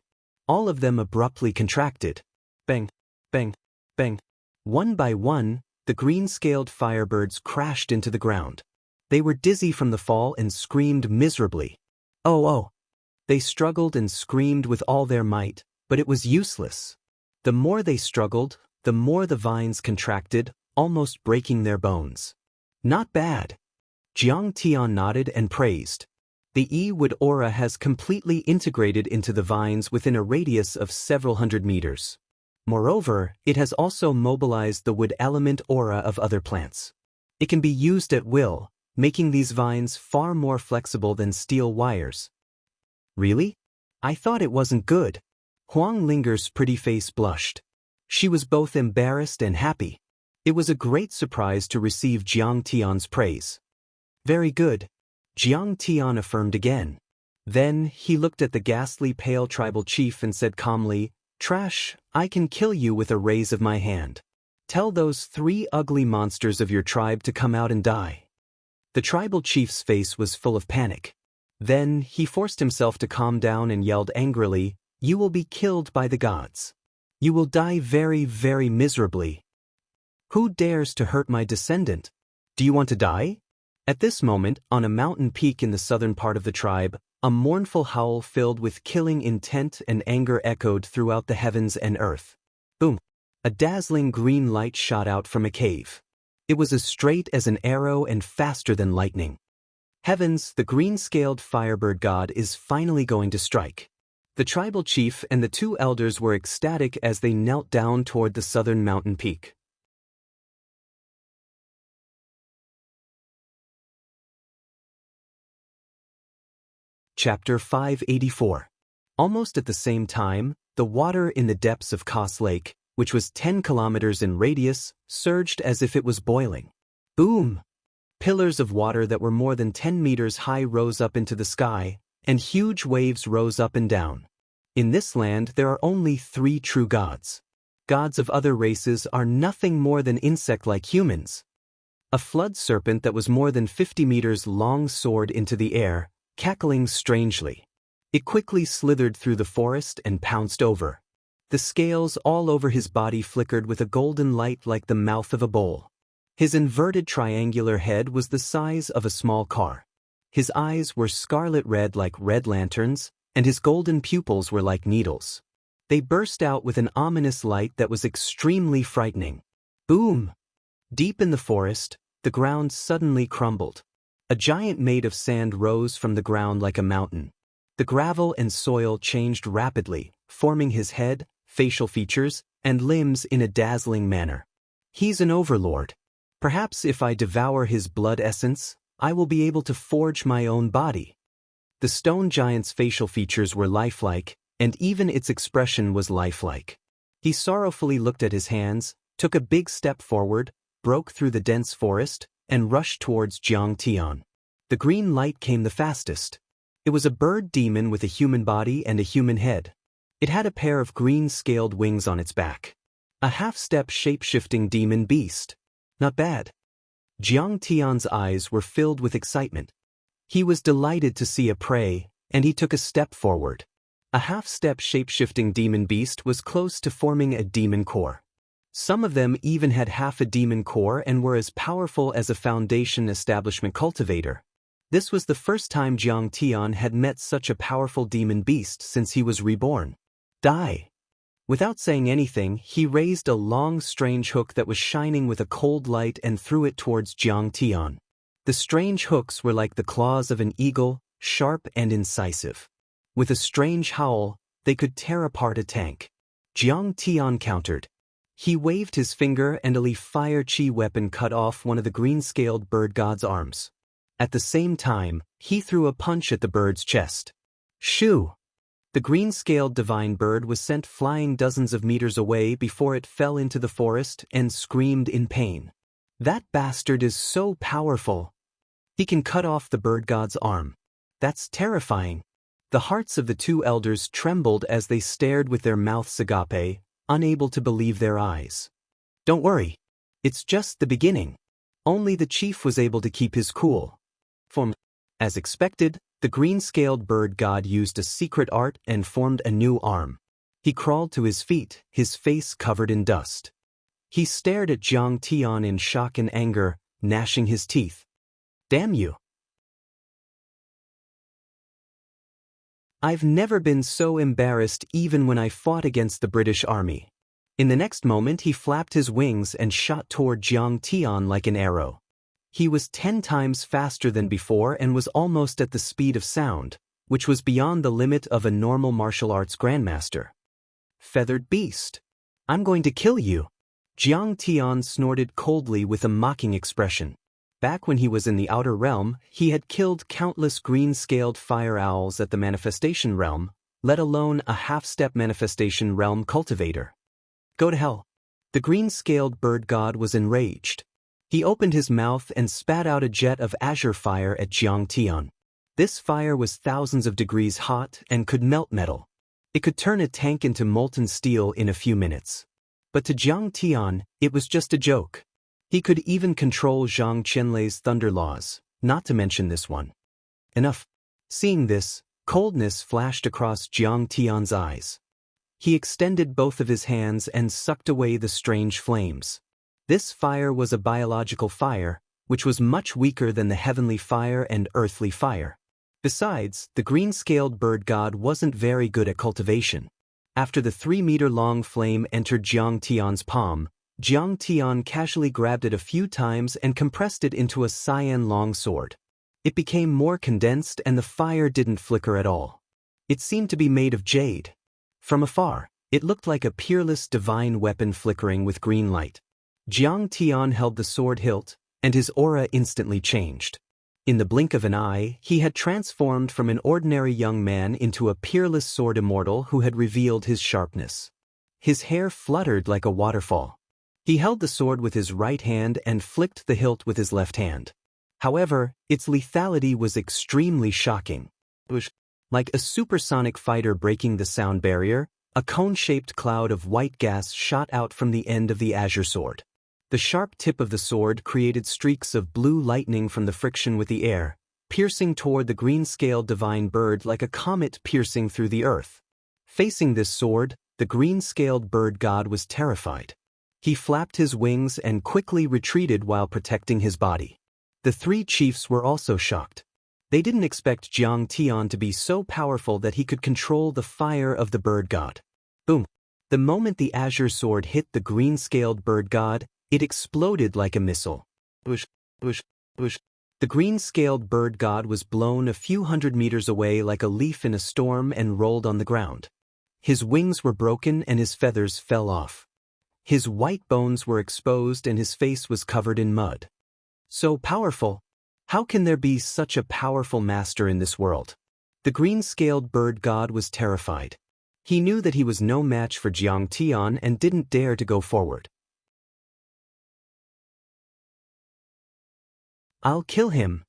All of them abruptly contracted. Bang, bang, bang. One by one, the green-scaled firebirds crashed into the ground. They were dizzy from the fall and screamed miserably. Oh! They struggled and screamed with all their might, but it was useless. The more they struggled, the more the vines contracted, almost breaking their bones. Not bad. Jiang Tian nodded and praised. The wood aura has completely integrated into the vines within a radius of several hundred meters. Moreover, it has also mobilized the wood element aura of other plants. It can be used at will, making these vines far more flexible than steel wires. Really? I thought it wasn't good. Wang Lin's pretty face blushed. She was both embarrassed and happy. It was a great surprise to receive Jiang Tian's praise. Very good. Jiang Tian affirmed again. Then, he looked at the ghastly pale tribal chief and said calmly, "Trash, I can kill you with a raise of my hand. Tell those 3 ugly monsters of your tribe to come out and die." The tribal chief's face was full of panic. Then, he forced himself to calm down and yelled angrily, "You will be killed by the gods. You will die very, very miserably. Who dares to hurt my descendant? Do you want to die?" At this moment, on a mountain peak in the southern part of the tribe, a mournful howl filled with killing intent and anger echoed throughout the heavens and earth. Boom! A dazzling green light shot out from a cave. It was as straight as an arrow and faster than lightning. Heavens, the green-scaled firebird god is finally going to strike. The tribal chief and the two elders were ecstatic as they knelt down toward the southern mountain peak. Chapter 584. Almost at the same time, the water in the depths of Koss Lake, which was 10 kilometers in radius, surged as if it was boiling. Boom! Pillars of water that were more than 10 meters high rose up into the sky, and huge waves rose up and down. In this land there are only 3 true gods. Gods of other races are nothing more than insect-like humans. A flood serpent that was more than 50 meters long soared into the air, cackling strangely. It quickly slithered through the forest and pounced over. The scales all over his body flickered with a golden light like the mouth of a bowl. His inverted triangular head was the size of a small car. His eyes were scarlet red like red lanterns, and his golden pupils were like needles. They burst out with an ominous light that was extremely frightening. Boom! Deep in the forest, the ground suddenly crumbled. A giant made of sand rose from the ground like a mountain. The gravel and soil changed rapidly, forming his head, facial features, and limbs in a dazzling manner. He's an overlord. Perhaps if I devour his blood essence, I will be able to forge my own body. The stone giant's facial features were lifelike, and even its expression was lifelike. He sorrowfully looked at his hands, took a big step forward, broke through the dense forest, and rushed towards Jiang Tian. The green light came the fastest. It was a bird demon with a human body and a human head. It had a pair of green-scaled wings on its back. A half-step shape-shifting demon beast. Not bad. Jiang Tian's eyes were filled with excitement. He was delighted to see a prey, and he took a step forward. A half-step shape-shifting demon beast was close to forming a demon core. Some of them even had half a demon core and were as powerful as a Foundation establishment cultivator. This was the first time Jiang Tian had met such a powerful demon beast since he was reborn. Die! Without saying anything, he raised a long, strange hook that was shining with a cold light and threw it towards Jiang Tian. The strange hooks were like the claws of an eagle, sharp and incisive. With a strange howl, they could tear apart a tank. Jiang Tian countered. He waved his finger and a leaf fire chi weapon cut off one of the green-scaled bird god's arms. At the same time, he threw a punch at the bird's chest. Shoo! The green-scaled divine bird was sent flying dozens of meters away before it fell into the forest and screamed in pain. That bastard is so powerful. He can cut off the bird god's arm. That's terrifying. The hearts of the two elders trembled as they stared with their mouths agape, unable to believe their eyes. Don't worry. It's just the beginning. Only the chief was able to keep his cool. As expected, the green-scaled bird god used a secret art and formed a new arm. He crawled to his feet, his face covered in dust. He stared at Jiang Tian in shock and anger, gnashing his teeth. Damn you! I've never been so embarrassed even when I fought against the British Army. In the next moment he flapped his wings and shot toward Jiang Tian like an arrow. He was 10 times faster than before and was almost at the speed of sound, which was beyond the limit of a normal martial arts grandmaster. Feathered beast! I'm going to kill you! Jiang Tian snorted coldly with a mocking expression. Back when he was in the outer realm, he had killed countless green-scaled fire owls at the manifestation realm, let alone a half-step manifestation realm cultivator. Go to hell. The green-scaled bird god was enraged. He opened his mouth and spat out a jet of azure fire at Jiang Tian. This fire was thousands of degrees hot and could melt metal. It could turn a tank into molten steel in a few minutes. But to Jiang Tian, it was just a joke. He could even control Zhang Qianlei's thunder laws, not to mention this one. Enough. Seeing this, coldness flashed across Jiang Tian's eyes. He extended both of his hands and sucked away the strange flames. This fire was a biological fire, which was much weaker than the heavenly fire and earthly fire. Besides, the green-scaled bird god wasn't very good at cultivation. After the 3-meter-long flame entered Jiang Tian's palm, Jiang Tian casually grabbed it a few times and compressed it into a cyan long sword. It became more condensed and the fire didn't flicker at all. It seemed to be made of jade. From afar, it looked like a peerless divine weapon flickering with green light. Jiang Tian held the sword hilt, and his aura instantly changed. In the blink of an eye, he had transformed from an ordinary young man into a peerless sword immortal who had revealed his sharpness. His hair fluttered like a waterfall. He held the sword with his right hand and flicked the hilt with his left hand. However, its lethality was extremely shocking. Like a supersonic fighter breaking the sound barrier, a cone-shaped cloud of white gas shot out from the end of the azure sword. The sharp tip of the sword created streaks of blue lightning from the friction with the air, piercing toward the green-scaled divine bird like a comet piercing through the earth. Facing this sword, the green-scaled bird god was terrified. He flapped his wings and quickly retreated while protecting his body. The three chiefs were also shocked. They didn't expect Jiang Tian to be so powerful that he could control the fire of the bird god. Boom! The moment the azure sword hit the green-scaled bird god, it exploded like a missile. Bush, bush, bush. The green-scaled bird god was blown a few hundred meters away like a leaf in a storm and rolled on the ground. His wings were broken and his feathers fell off. His white bones were exposed and his face was covered in mud. So powerful! How can there be such a powerful master in this world? The green-scaled bird god was terrified. He knew that he was no match for Jiang Tian and didn't dare to go forward. I'll kill him.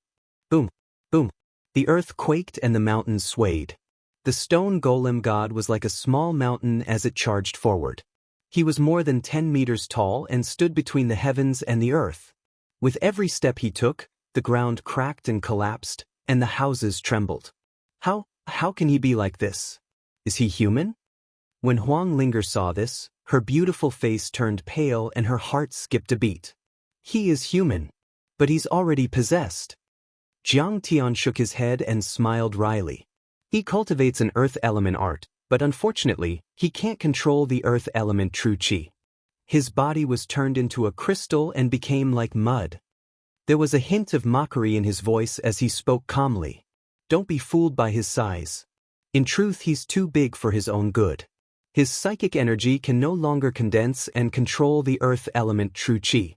Boom, boom. The earth quaked and the mountains swayed. The stone golem god was like a small mountain as it charged forward. He was more than 10 meters tall and stood between the heavens and the earth. With every step he took, the ground cracked and collapsed, and the houses trembled. How can he be like this? Is he human? When Wang Lin saw this, her beautiful face turned pale and her heart skipped a beat. He is human. But he's already possessed. Jiang Tian shook his head and smiled wryly. He cultivates an earth element art, but unfortunately, he can't control the earth element true qi. His body was turned into a crystal and became like mud. There was a hint of mockery in his voice as he spoke calmly. Don't be fooled by his size. In truth, he's too big for his own good. His psychic energy can no longer condense and control the earth element true qi.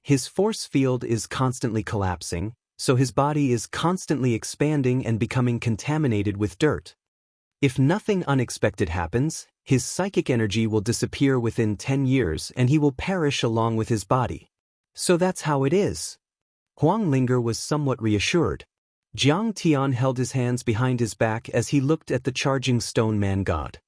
His force field is constantly collapsing, so his body is constantly expanding and becoming contaminated with dirt. If nothing unexpected happens, his psychic energy will disappear within 10 years and he will perish along with his body. So that's how it is. Wang Lin was somewhat reassured. Jiang Tian held his hands behind his back as he looked at the charging stone man god.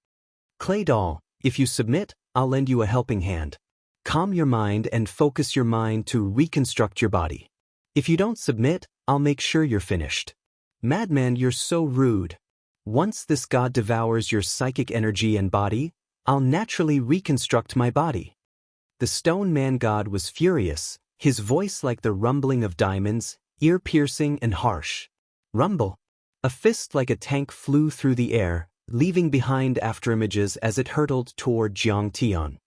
Clay doll, if you submit, I'll lend you a helping hand. Calm your mind and focus your mind to reconstruct your body. If you don't submit, I'll make sure you're finished. Madman, you're so rude. Once this god devours your psychic energy and body, I'll naturally reconstruct my body. The stone man god was furious, his voice like the rumbling of diamonds, ear-piercing and harsh. Rumble. A fist like a tank flew through the air, leaving behind afterimages as it hurtled toward Jiang Tian.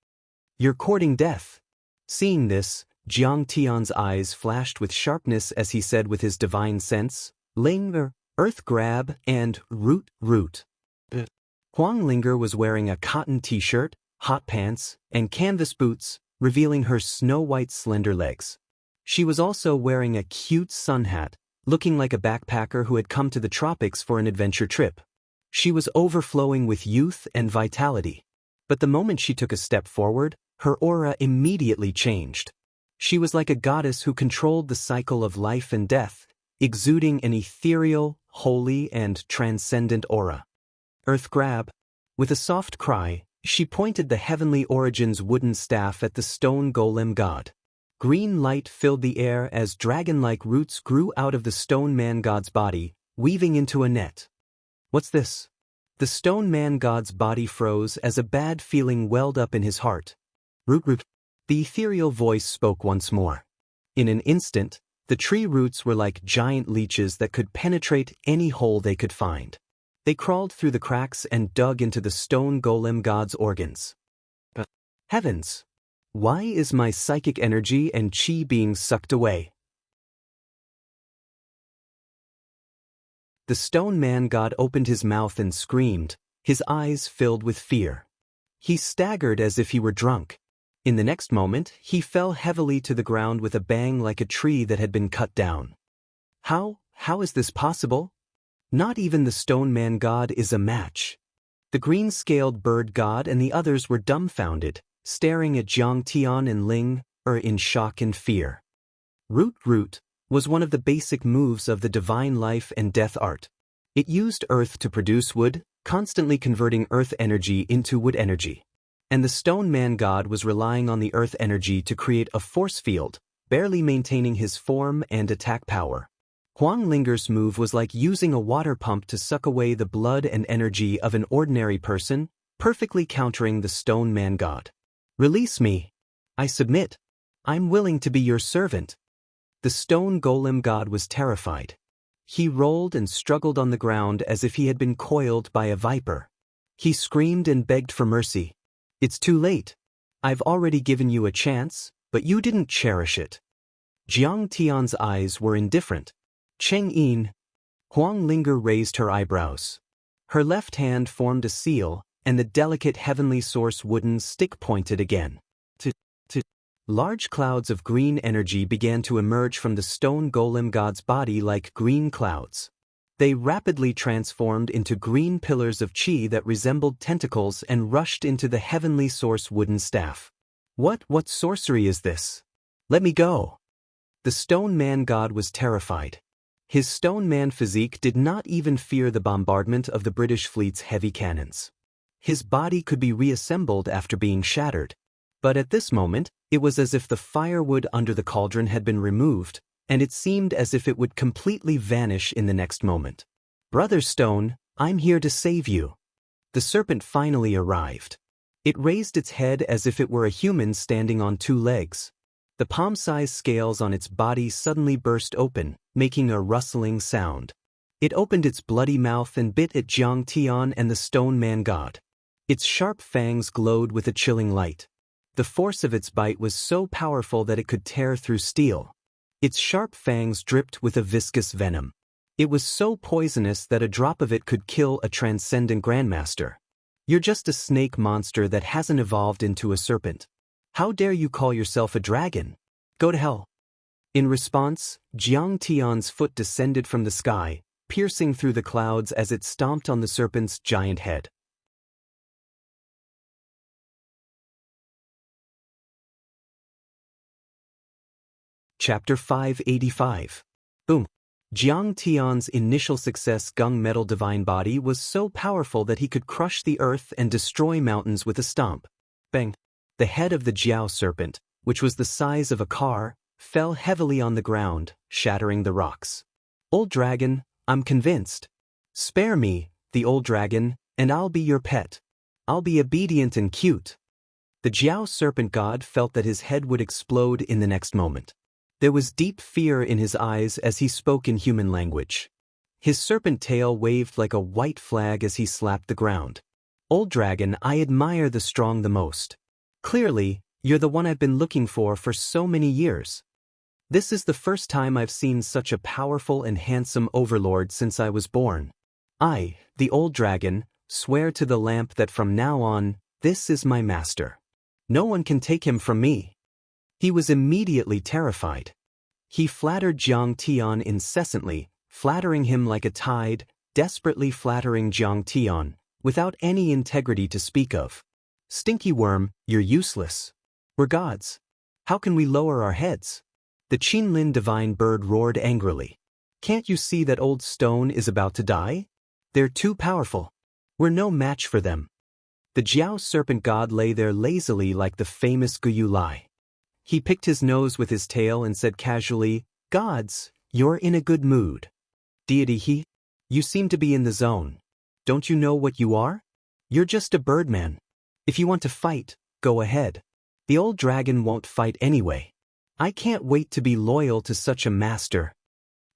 You're courting death. Seeing this, Jiang Tian's eyes flashed with sharpness as he said with his divine sense, Ling, earth grab, and root. Wang Lin was wearing a cotton t-shirt, hot pants, and canvas boots, revealing her snow-white slender legs. She was also wearing a cute sun hat, looking like a backpacker who had come to the tropics for an adventure trip. She was overflowing with youth and vitality. But the moment she took a step forward, her aura immediately changed. She was like a goddess who controlled the cycle of life and death, exuding an ethereal, holy, and transcendent aura. Earth grab. With a soft cry, she pointed the heavenly origins wooden staff at the stone golem god. Green light filled the air as dragon-like roots grew out of the stone man god's body, weaving into a net. What's this? The stone man god's body froze as a bad feeling welled up in his heart. Root. The ethereal voice spoke once more. In an instant, the tree roots were like giant leeches that could penetrate any hole they could find. They crawled through the cracks and dug into the stone golem god's organs. Heavens! Why is my psychic energy and qi being sucked away? The stone man god opened his mouth and screamed, his eyes filled with fear. He staggered as if he were drunk. In the next moment, he fell heavily to the ground with a bang like a tree that had been cut down. How is this possible? Not even the stone man god is a match. The green-scaled bird god and the others were dumbfounded, staring at Jiang Tian and Ling, in shock and fear. Root was one of the basic moves of the divine life and death art. It used earth to produce wood, constantly converting earth energy into wood energy. And the stone man god was relying on the earth energy to create a force field, barely maintaining his form and attack power. Huang Linger's move was like using a water pump to suck away the blood and energy of an ordinary person, perfectly countering the stone man god. Release me. I submit. I'm willing to be your servant. The stone golem god was terrified. He rolled and struggled on the ground as if he had been coiled by a viper. He screamed and begged for mercy. It's too late. I've already given you a chance, but you didn't cherish it. Jiang Tian's eyes were indifferent. Cheng Yin. Huang Linger raised her eyebrows. Her left hand formed a seal, and the delicate heavenly source wooden stick pointed again. Large clouds of green energy began to emerge from the stone golem god's body like green clouds. They rapidly transformed into green pillars of qi that resembled tentacles and rushed into the heavenly source wooden staff. What sorcery is this? Let me go. The stone man god was terrified. His stone man physique did not even fear the bombardment of the British fleet's heavy cannons. His body could be reassembled after being shattered. But at this moment, it was as if the firewood under the cauldron had been removed, and it seemed as if it would completely vanish in the next moment. Brother Stone, I'm here to save you. The serpent finally arrived. It raised its head as if it were a human standing on two legs. The palm-sized scales on its body suddenly burst open, making a rustling sound. It opened its bloody mouth and bit at Jiang Tian and the stone man god. Its sharp fangs glowed with a chilling light. The force of its bite was so powerful that it could tear through steel. Its sharp fangs dripped with a viscous venom. It was so poisonous that a drop of it could kill a transcendent grandmaster. You're just a snake monster that hasn't evolved into a serpent. How dare you call yourself a dragon? Go to hell. In response, Jiang Tian's foot descended from the sky, piercing through the clouds as it stomped on the serpent's giant head. Chapter 585. Boom. Jiang Tian's initial success gung metal divine body was so powerful that he could crush the earth and destroy mountains with a stomp. Bang. The head of the Jiao serpent, which was the size of a car, fell heavily on the ground, shattering the rocks. Old dragon, I'm convinced. Spare me, the old dragon, and I'll be your pet. I'll be obedient and cute. The Jiao serpent god felt that his head would explode in the next moment. There was deep fear in his eyes as he spoke in human language. His serpent tail waved like a white flag as he slapped the ground. Old dragon, I admire the strong the most. Clearly, you're the one I've been looking for so many years. This is the first time I've seen such a powerful and handsome overlord since I was born. I, the old dragon, swear to the lamp that from now on, this is my master. No one can take him from me. He was immediately terrified. He flattered Jiang Tian incessantly, flattering him like a tide, desperately flattering Jiang Tian, without any integrity to speak of. Stinky worm, you're useless. We're gods. How can we lower our heads? The Qinlin divine bird roared angrily. Can't you see that old stone is about to die? They're too powerful. We're no match for them. The Jiao serpent god lay there lazily like the famous Guyu Lai. He picked his nose with his tail and said casually, Gods, you're in a good mood. Deity you seem to be in the zone. Don't you know what you are? You're just a birdman. If you want to fight, go ahead. The old dragon won't fight anyway. I can't wait to be loyal to such a master.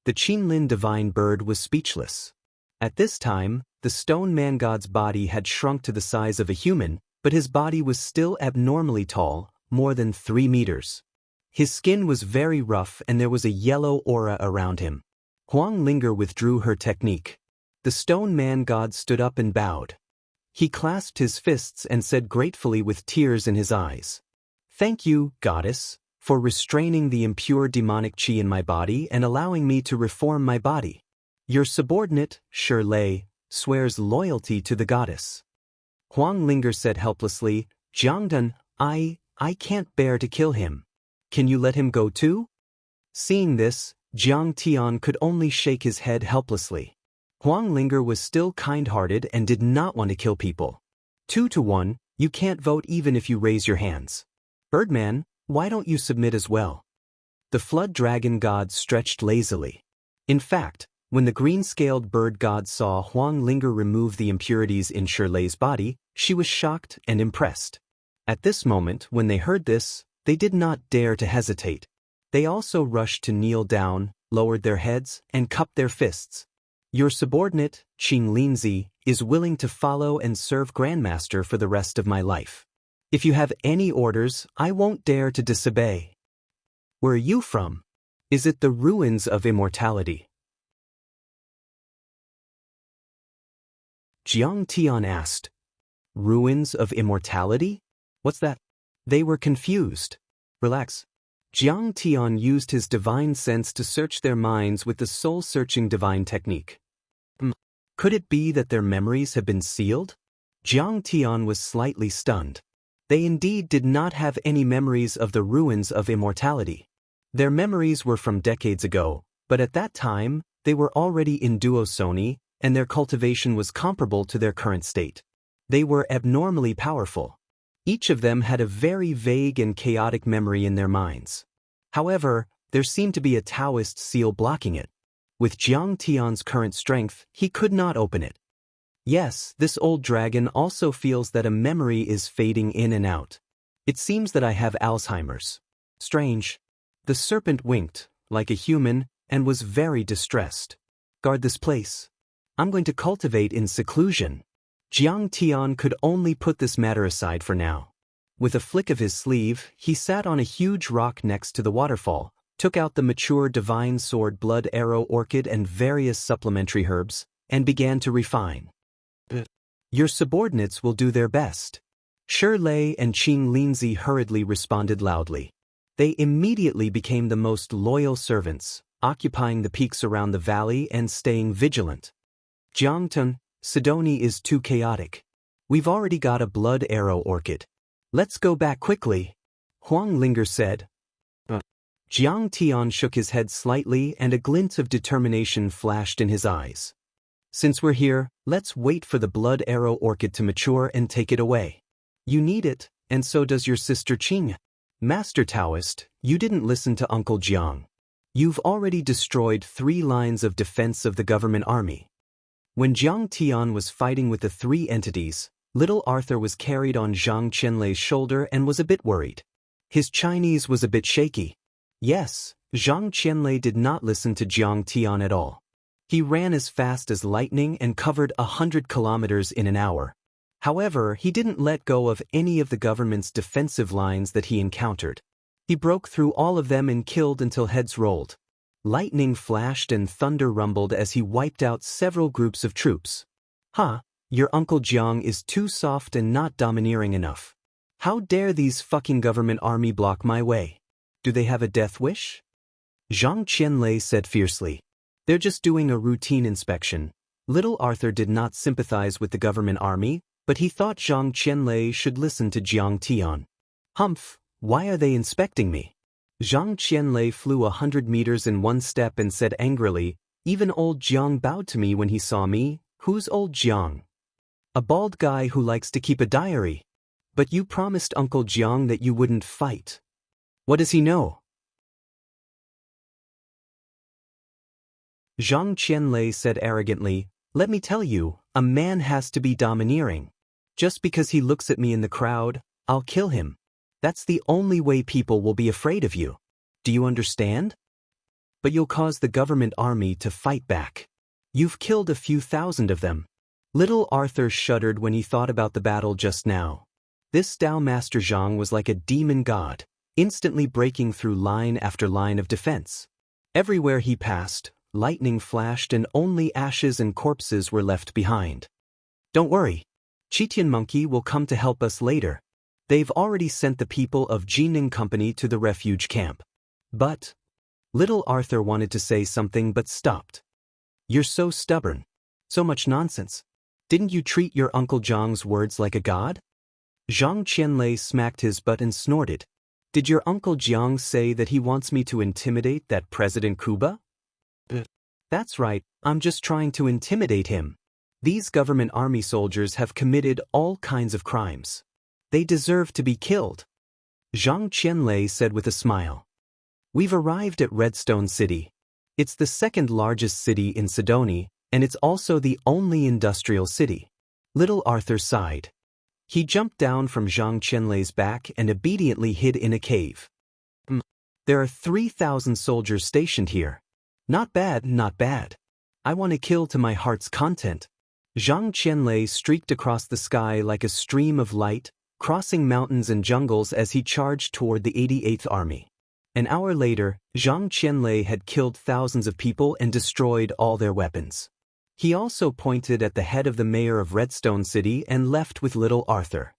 The Qinlin divine bird was speechless. At this time, the stone man god's body had shrunk to the size of a human, but his body was still abnormally tall, more than 3 meters. His skin was very rough and there was a yellow aura around him. Wang Lin withdrew her technique. The stone man god stood up and bowed. He clasped his fists and said gratefully with tears in his eyes, "Thank you, goddess, for restraining the impure demonic qi in my body and allowing me to reform my body. Your subordinate, Shi swears loyalty to the goddess." Wang Lin said helplessly, "Jiangdan, I can't bear to kill him. Can you let him go too?" Seeing this, Jiang Tian could only shake his head helplessly. Wang Lin was still kind-hearted and did not want to kill people. 2-1, you can't vote even if you raise your hands. Birdman, why don't you submit as well? The flood dragon god stretched lazily. In fact, when the green-scaled bird god saw Wang Lin remove the impurities in Shilei's body, she was shocked and impressed. At this moment, when they heard this, they did not dare to hesitate. They also rushed to kneel down, lowered their heads, and cupped their fists. Your subordinate, Qing Linzi, is willing to follow and serve Grandmaster for the rest of my life. If you have any orders, I won't dare to disobey. Where are you from? Is it the ruins of immortality? Jiang Tian asked. Ruins of immortality? What's that? They were confused. Relax. Jiang Tian used his divine sense to search their minds with the soul-searching divine technique. Could it be that their memories have been sealed? Jiang Tian was slightly stunned. They indeed did not have any memories of the ruins of immortality. Their memories were from decades ago, but at that time, they were already in Duosoni, and their cultivation was comparable to their current state. They were abnormally powerful. Each of them had a very vague and chaotic memory in their minds. However, there seemed to be a Daoist seal blocking it. With Jiang Tian's current strength, he could not open it. Yes, this old dragon also feels that a memory is fading in and out. It seems that I have Alzheimer's. Strange. The serpent winked, like a human, and was very distressed. Guard this place. I'm going to cultivate in seclusion. Jiang Tian could only put this matter aside for now. With a flick of his sleeve, he sat on a huge rock next to the waterfall, took out the mature divine sword blood arrow orchid and various supplementary herbs, and began to refine. Your subordinates will do their best. Shi and Qing Linzi hurriedly responded loudly. They immediately became the most loyal servants, occupying the peaks around the valley and staying vigilant. Jiangtan, Sidoni is too chaotic. We've already got a blood arrow orchid. Let's go back quickly. Wang Lin said. Jiang Tian shook his head slightly and a glint of determination flashed in his eyes. Since we're here, let's wait for the blood arrow orchid to mature and take it away. You need it, and so does your sister Qing. Master Daoist, you didn't listen to Uncle Jiang. You've already destroyed 3 lines of defense of the government army. When Jiang Tian was fighting with the 3 entities, little Arthur was carried on Zhang Qianlei's shoulder and was a bit worried. His Chinese was a bit shaky. Yes, Zhang Qianlei did not listen to Jiang Tian at all. He ran as fast as lightning and covered 100 kilometers in an hour. However, he didn't let go of any of the government's defensive lines that he encountered. He broke through all of them and killed until heads rolled. Lightning flashed and thunder rumbled as he wiped out several groups of troops. Your Uncle Jiang is too soft and not domineering enough. How dare these fucking government army block my way? Do they have a death wish? Zhang Qianlei said fiercely. They're just doing a routine inspection. Little Arthur did not sympathize with the government army, but he thought Zhang Qianlei should listen to Jiang Tian. Humph, why are they inspecting me? Zhang Qianlei flew 100 meters in one step and said angrily, even old Jiang bowed to me when he saw me. Who's old Jiang? A bald guy who likes to keep a diary. But you promised Uncle Jiang that you wouldn't fight. What does he know? Zhang Qianlei said arrogantly, let me tell you, a man has to be domineering. Just because he looks at me in the crowd, I'll kill him. That's the only way people will be afraid of you. Do you understand? But you'll cause the government army to fight back. You've killed a few thousand of them. Little Arthur shuddered when he thought about the battle just now. This Tao Master Zhang was like a demon god, instantly breaking through line after line of defense. Everywhere he passed, lightning flashed and only ashes and corpses were left behind. Don't worry. Chitian Monkey will come to help us later. They've already sent the people of Jining Company to the refuge camp. But little Arthur wanted to say something but stopped. You're so stubborn. So much nonsense. Didn't you treat your Uncle Zhang's words like a god? Zhang Qianlei smacked his butt and snorted. Did your Uncle Jiang say that he wants me to intimidate that President Kuba? That's right, I'm just trying to intimidate him. These government army soldiers have committed all kinds of crimes. They deserve to be killed. Zhang Qianlei said with a smile. We've arrived at Redstone City. It's the second largest city in Sidoni, and it's also the only industrial city. Little Arthur sighed. He jumped down from Zhang Qianlei's back and obediently hid in a cave. There are 3,000 soldiers stationed here. Not bad, not bad. I want to kill to my heart's content. Zhang Qianlei streaked across the sky like a stream of light, crossing mountains and jungles as he charged toward the 88th Army. An hour later, Zhang Qianlei had killed thousands of people and destroyed all their weapons. He also pointed at the head of the mayor of Redstone City and left with little Arthur.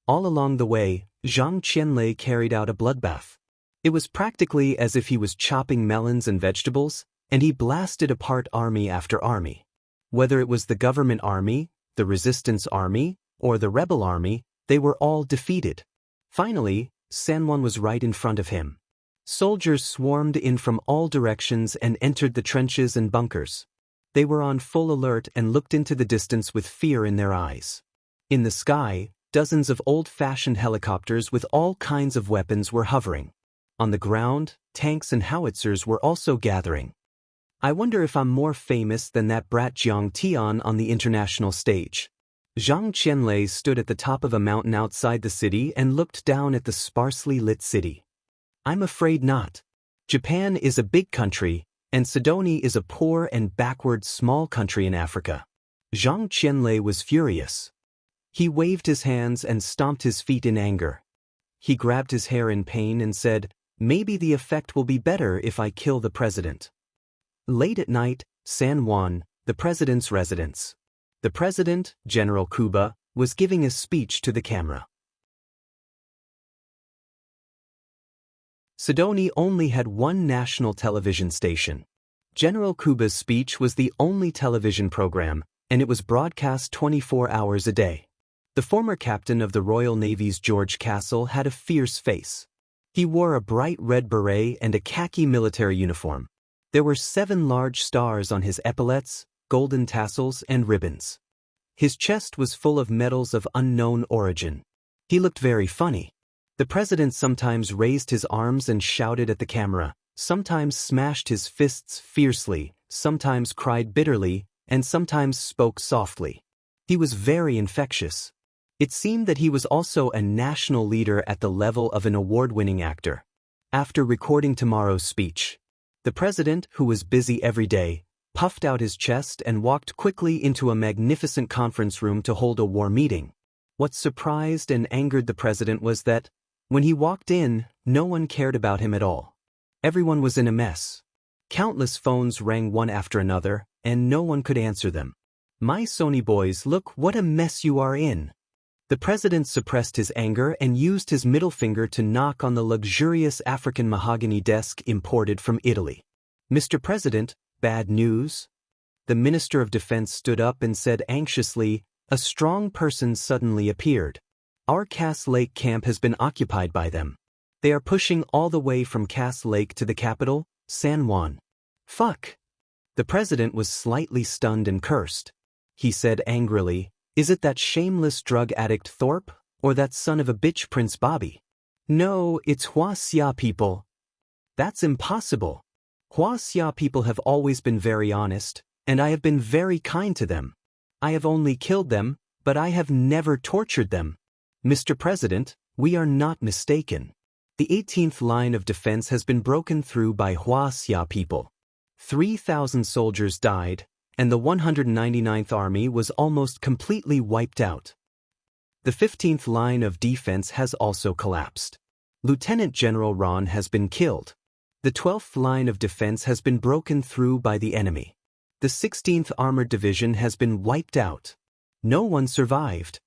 All along the way, Zhang Qianlei carried out a bloodbath. It was practically as if he was chopping melons and vegetables, and he blasted apart army after army. Whether it was the government army, the resistance army, or the rebel army, they were all defeated. Finally, Sanwan was right in front of him. Soldiers swarmed in from all directions and entered the trenches and bunkers. They were on full alert and looked into the distance with fear in their eyes. In the sky, dozens of old-fashioned helicopters with all kinds of weapons were hovering. On the ground, tanks and howitzers were also gathering. I wonder if I'm more famous than that brat Jiang Tian on the international stage. Zhang Qianlei stood at the top of a mountain outside the city and looked down at the sparsely lit city. I'm afraid not. Japan is a big country, and Sidoni is a poor and backward small country in Africa. Zhang Qianlei was furious. He waved his hands and stomped his feet in anger. He grabbed his hair in pain and said, "Maybe the effect will be better if I kill the president." Late at night, San Juan, the president's residence. The president, General Kuba, was giving a speech to the camera. Sidoni only had one national television station. General Kuba's speech was the only television program, and it was broadcast 24 hours a day. The former captain of the Royal Navy's George Castle had a fierce face. He wore a bright red beret and a khaki military uniform. There were 7 large stars on his epaulets, golden tassels, and ribbons. His chest was full of medals of unknown origin. He looked very funny. The president sometimes raised his arms and shouted at the camera, sometimes smashed his fists fiercely, sometimes cried bitterly, and sometimes spoke softly. He was very infectious. It seemed that he was also a national leader at the level of an award-winning actor. After recording tomorrow's speech, the president, who was busy every day, puffed out his chest and walked quickly into a magnificent conference room to hold a war meeting. What surprised and angered the president was that, when he walked in, no one cared about him at all. Everyone was in a mess. Countless phones rang one after another, and no one could answer them. "My Sony boys, look what a mess you are in." The president suppressed his anger and used his middle finger to knock on the luxurious African mahogany desk imported from Italy. "Mr. President, bad news?" The Minister of Defense stood up and said anxiously, a strong person suddenly appeared. "Our Cass Lake camp has been occupied by them. They are pushing all the way from Cass Lake to the capital, San Juan." "Fuck!" The president was slightly stunned and cursed. He said angrily, "Is it that shameless drug addict Thorpe, or that son of a bitch Prince Bobby?" "No, it's Wuxia people." "That's impossible. Wuxia people have always been very honest, and I have been very kind to them. I have only killed them, but I have never tortured them. Mr. President, we are not mistaken. The 18th line of defense has been broken through by Wuxia people. 3,000 soldiers died, and the 199th Army was almost completely wiped out." The 15th line of defense has also collapsed. Lieutenant General Ron has been killed. The 12th line of defense has been broken through by the enemy. The 16th Armored Division has been wiped out. No one survived.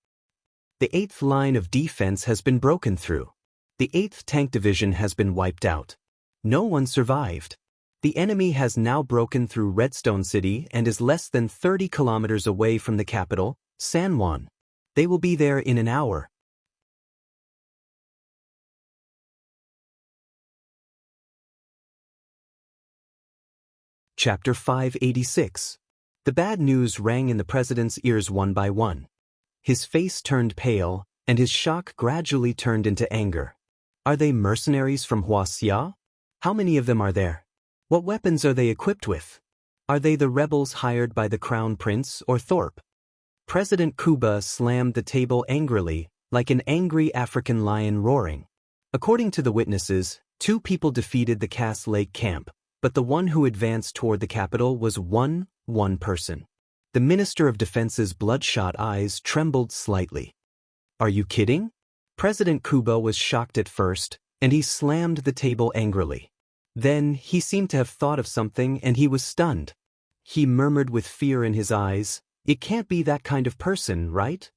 The 8th line of defense has been broken through. The 8th Tank Division has been wiped out. No one survived. The enemy has now broken through Redstone City and is less than 30 kilometers away from the capital, San Juan. They will be there in an hour. Chapter 586. The bad news rang in the president's ears one by one. His face turned pale, and his shock gradually turned into anger. Are they mercenaries from Wuxia? How many of them are there? What weapons are they equipped with? Are they the rebels hired by the Crown Prince or Thorpe? President Kuba slammed the table angrily, like an angry African lion roaring. According to the witnesses, 2 people defeated the Cass Lake camp, but the one who advanced toward the capital was one person. The Minister of Defense's bloodshot eyes trembled slightly. Are you kidding? President Kuba was shocked at first, and he slammed the table angrily. Then, he seemed to have thought of something and he was stunned. He murmured with fear in his eyes, "It can't be that kind of person, right?"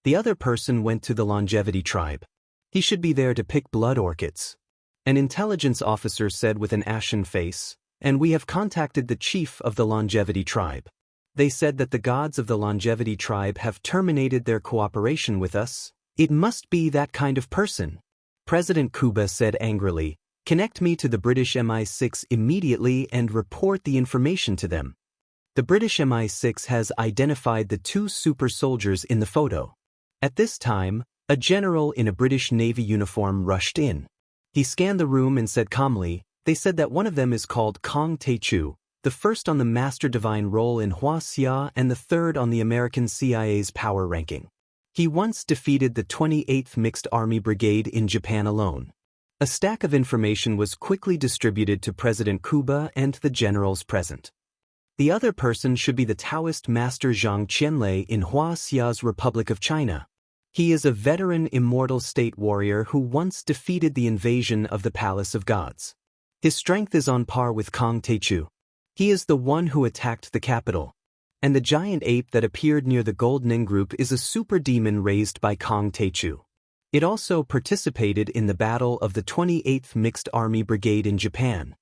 The other person went to the Longevity tribe. He should be there to pick blood orchids. An intelligence officer said with an ashen face, "And we have contacted the chief of the Longevity tribe. They said that the gods of the Longevity tribe have terminated their cooperation with us. It must be that kind of person." President Kuba said angrily, "Connect me to the British MI6 immediately and report the information to them." The British MI6 has identified the 2 super soldiers in the photo. At this time, a general in a British Navy uniform rushed in. He scanned the room and said calmly, "They said that one of them is called Kong Taechu, the first on the Master Divine role in Wuxia and the third on the American CIA's power ranking. He once defeated the 28th Mixed Army Brigade in Japan alone." A stack of information was quickly distributed to President Kuba and the generals present. The other person should be the Daoist master Zhang Qianlei in Wuxia's Republic of China. He is a veteran immortal state warrior who once defeated the invasion of the Palace of Gods. His strength is on par with Kong Taechu. He is the one who attacked the capital. And the giant ape that appeared near the Gold Ning group is a super demon raised by Kong Taechu. It also participated in the battle of the 28th Mixed Army Brigade in Japan.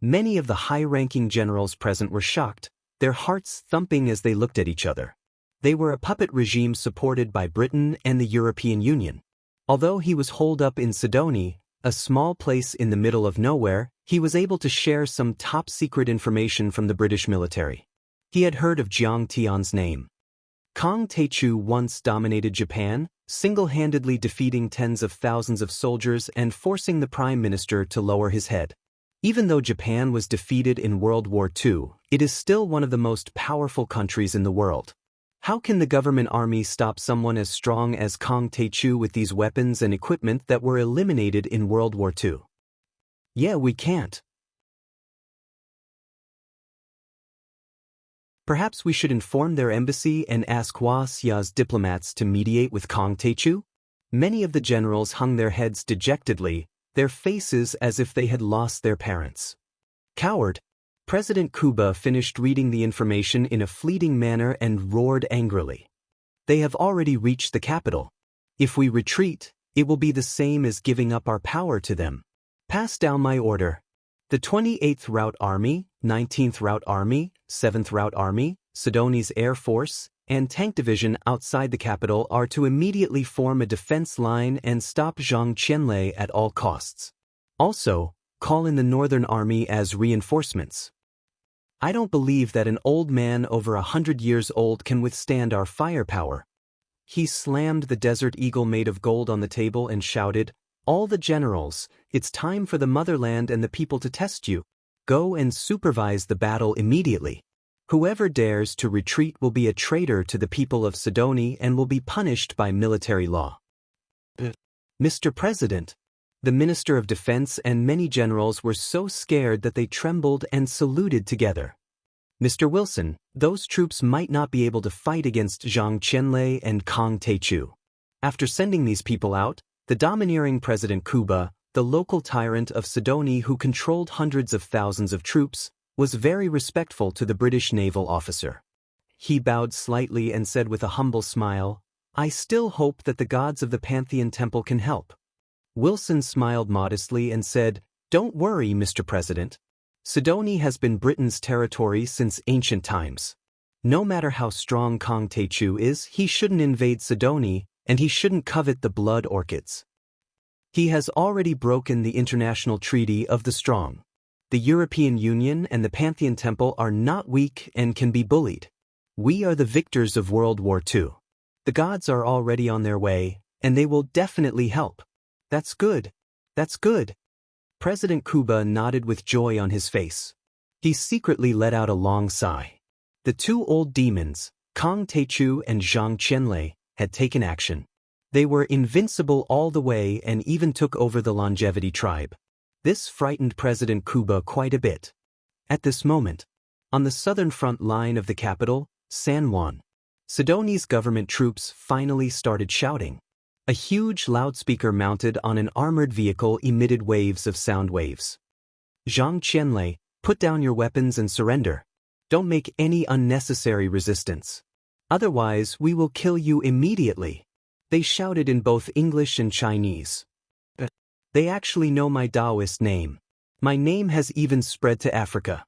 Many of the high-ranking generals present were shocked, their hearts thumping as they looked at each other. They were a puppet regime supported by Britain and the European Union. Although he was holed up in Sidoni, a small place in the middle of nowhere, he was able to share some top-secret information from the British military. He had heard of Jiang Tian's name. Kong Taechu once dominated Japan, single-handedly defeating tens of thousands of soldiers and forcing the Prime Minister to lower his head. Even though Japan was defeated in World War II, it is still one of the most powerful countries in the world. How can the government army stop someone as strong as Kong Taechu with these weapons and equipment that were eliminated in World War II? Yeah, we can't. Perhaps we should inform their embassy and ask Wuxia's diplomats to mediate with Kong Taechu? Many of the generals hung their heads dejectedly, their faces as if they had lost their parents. Coward! President Kuba finished reading the information in a fleeting manner and roared angrily. They have already reached the capital. If we retreat, it will be the same as giving up our power to them. Pass down my order. The 28th Route Army, 19th Route Army, 7th Route Army, Sidoni's Air Force, and Tank Division outside the capital are to immediately form a defense line and stop Zhang Qianlei at all costs. Also, call in the Northern Army as reinforcements. I don't believe that an old man over 100 years old can withstand our firepower. He slammed the Desert Eagle made of gold on the table and shouted, "All the generals, it's time for the motherland and the people to test you. Go and supervise the battle immediately. Whoever dares to retreat will be a traitor to the people of Sidoni and will be punished by military law." Mr. President, the Minister of Defense and many generals were so scared that they trembled and saluted together. Mr. Wilson, those troops might not be able to fight against Zhang Qianlei and Kang Teichu. After sending these people out, the domineering President Kuba, the local tyrant of Sidoni who controlled hundreds of thousands of troops, was very respectful to the British naval officer. He bowed slightly and said with a humble smile, "I still hope that the gods of the Pantheon Temple can help." Wilson smiled modestly and said, "Don't worry, Mr. President. Sidoni has been Britain's territory since ancient times. No matter how strong Kang Teichu is, he shouldn't invade Sidoni, and he shouldn't covet the blood orchids. He has already broken the international treaty of the strong. The European Union and the Pantheon Temple are not weak and can be bullied. We are the victors of World War II. The gods are already on their way, and they will definitely help." "That's good. That's good." President Kuba nodded with joy on his face. He secretly let out a long sigh. The two old demons, Kang Teichu and Zhang Qianlei, had taken action. They were invincible all the way and even took over the Longevity tribe. This frightened President Kuba quite a bit. At this moment, on the southern front line of the capital, San Juan, Sidoni's government troops finally started shouting. A huge loudspeaker mounted on an armored vehicle emitted waves of sound waves. "Zhang Qianlei, put down your weapons and surrender. Don't make any unnecessary resistance. Otherwise, we will kill you immediately." They shouted in both English and Chinese. "They actually know my Daoist name. My name has even spread to Africa.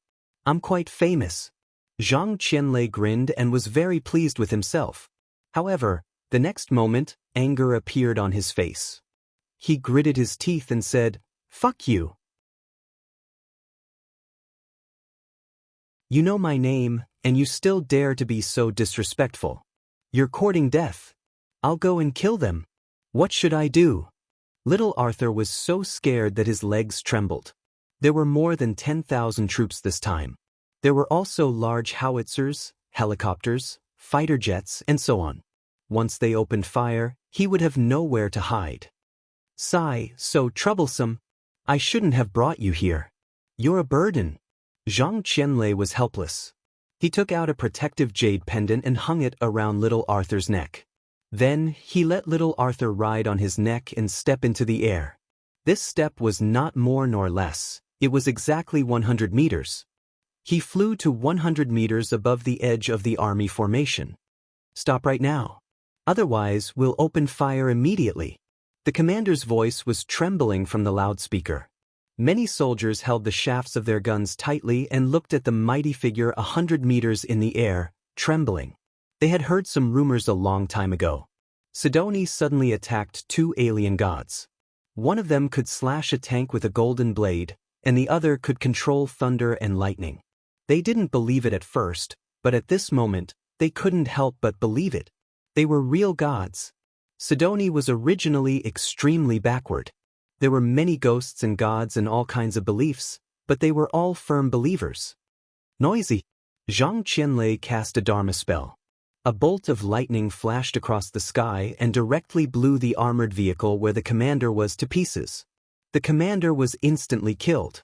I'm quite famous." Zhang Qianlei grinned and was very pleased with himself. However, the next moment, anger appeared on his face. He gritted his teeth and said, "Fuck you. You know my name, and you still dare to be so disrespectful. You're courting death. I'll go and kill them. What should I do?" Little Arthur was so scared that his legs trembled. There were more than 10,000 troops this time. There were also large howitzers, helicopters, fighter jets, and so on. Once they opened fire, he would have nowhere to hide. "Sigh, so troublesome. I shouldn't have brought you here. You're a burden." Zhang Qianlei was helpless. He took out a protective jade pendant and hung it around little Arthur's neck. Then, he let little Arthur ride on his neck and step into the air. This step was not more nor less. It was exactly 100 meters. He flew to 100 meters above the edge of the army formation. "Stop right now. Otherwise, we'll open fire immediately." The commander's voice was trembling from the loudspeaker. Many soldiers held the shafts of their guns tightly and looked at the mighty figure 100 meters in the air, trembling. They had heard some rumors a long time ago. Sidoni suddenly attacked two alien gods. One of them could slash a tank with a golden blade, and the other could control thunder and lightning. They didn't believe it at first, but at this moment, they couldn't help but believe it. They were real gods. Sidoni was originally extremely backward. There were many ghosts and gods and all kinds of beliefs, but they were all firm believers. Noisy. Zhang Qianlei cast a Dharma spell. A bolt of lightning flashed across the sky and directly blew the armored vehicle where the commander was to pieces. The commander was instantly killed.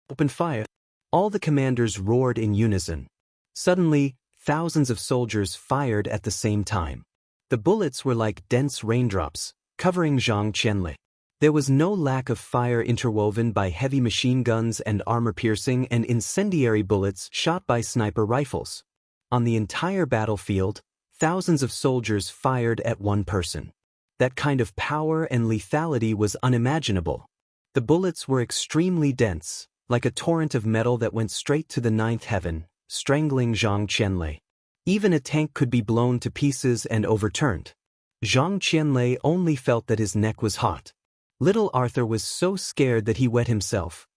"Open fire." All the commanders roared in unison. Suddenly, thousands of soldiers fired at the same time. The bullets were like dense raindrops, covering Zhang Qianlei. There was no lack of fire interwoven by heavy machine guns and armor-piercing and incendiary bullets shot by sniper rifles. On the entire battlefield, thousands of soldiers fired at one person. That kind of power and lethality was unimaginable. The bullets were extremely dense, like a torrent of metal that went straight to the ninth heaven, strangling Zhang Qianlei. Even a tank could be blown to pieces and overturned. Zhang Qianlei only felt that his neck was hot. Little Arthur was so scared that he wet himself.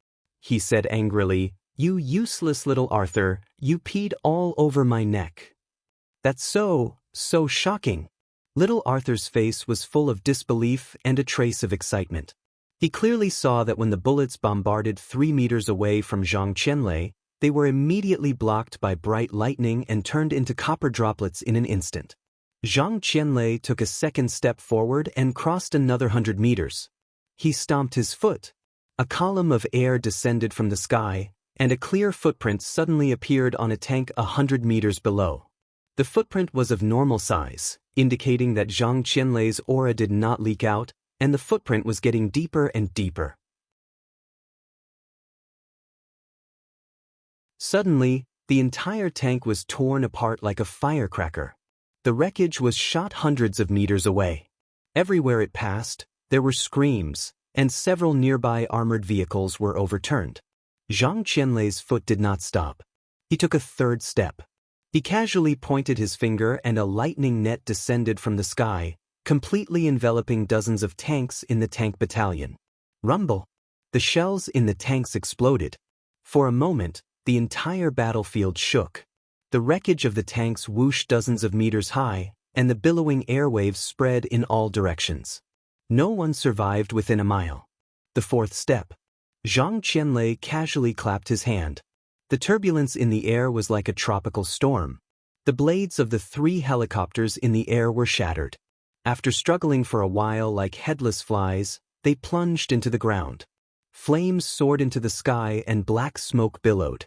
He said angrily, "You useless little Arthur, you peed all over my neck." "That's so shocking." Little Arthur's face was full of disbelief and a trace of excitement. He clearly saw that when the bullets bombarded 3 meters away from Zhang Qianlei, they were immediately blocked by bright lightning and turned into copper droplets in an instant. Zhang Qianlei took a second step forward and crossed another 100 meters. He stomped his foot. A column of air descended from the sky, and a clear footprint suddenly appeared on a tank 100 meters below. The footprint was of normal size, indicating that Zhang Qianlei's aura did not leak out, and the footprint was getting deeper and deeper. Suddenly, the entire tank was torn apart like a firecracker. The wreckage was shot hundreds of meters away. Everywhere it passed, there were screams, and several nearby armored vehicles were overturned. Zhang Qianlei's foot did not stop. He took a third step. He casually pointed his finger and a lightning net descended from the sky, completely enveloping dozens of tanks in the tank battalion. Rumble! The shells in the tanks exploded. For a moment, the entire battlefield shook. The wreckage of the tanks whooshed dozens of meters high, and the billowing airwaves spread in all directions. No one survived within a mile. The fourth step. Zhang Qianlei casually clapped his hand. The turbulence in the air was like a tropical storm. The blades of the 3 helicopters in the air were shattered. After struggling for a while like headless flies, they plunged into the ground. Flames soared into the sky and black smoke billowed.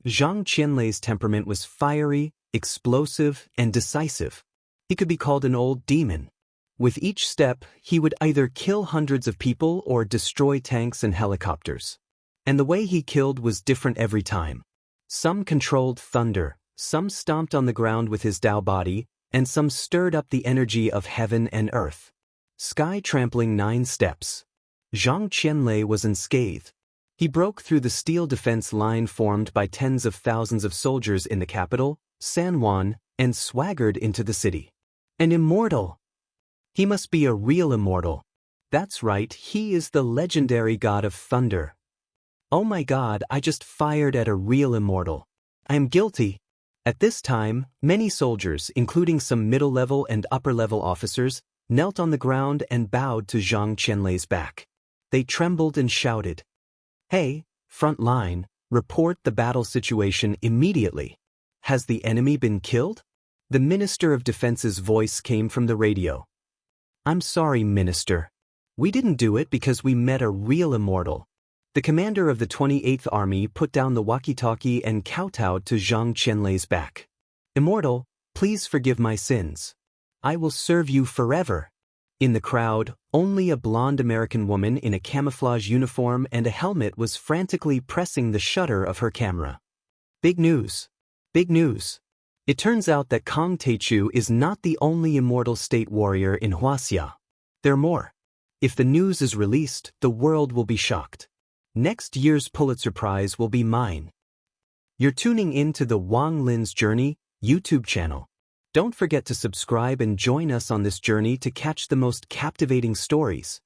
Zhang Qianlei's temperament was fiery, explosive, and decisive. He could be called an old demon. With each step, he would either kill hundreds of people or destroy tanks and helicopters. And the way he killed was different every time. Some controlled thunder, some stomped on the ground with his Dao body, and some stirred up the energy of heaven and earth. Sky trampling 9 steps. Zhang Qianlei was unscathed. He broke through the steel defense line formed by tens of thousands of soldiers in the capital, San Juan, and swaggered into the city. An immortal! He must be a real immortal. That's right, he is the legendary god of thunder. Oh my god, I just fired at a real immortal. I am guilty. At this time, many soldiers, including some middle-level and upper-level officers, knelt on the ground and bowed to Zhang Qianlei's back. They trembled and shouted, "Hey, front line, report the battle situation immediately. Has the enemy been killed?" The Minister of Defense's voice came from the radio. "I'm sorry, Minister. We didn't do it because we met a real immortal." The commander of the 28th Army put down the walkie-talkie and kowtowed to Zhang Qianlei's back. "Immortal, please forgive my sins. I will serve you forever." In the crowd, only a blonde American woman in a camouflage uniform and a helmet was frantically pressing the shutter of her camera. Big news! Big news! It turns out that Kang Teichu is not the only immortal state warrior in Wuxia. There are more. If the news is released, the world will be shocked. Next year's Pulitzer Prize will be mine. You're tuning in to the Wang Lin's Journey YouTube channel. Don't forget to subscribe and join us on this journey to catch the most captivating stories.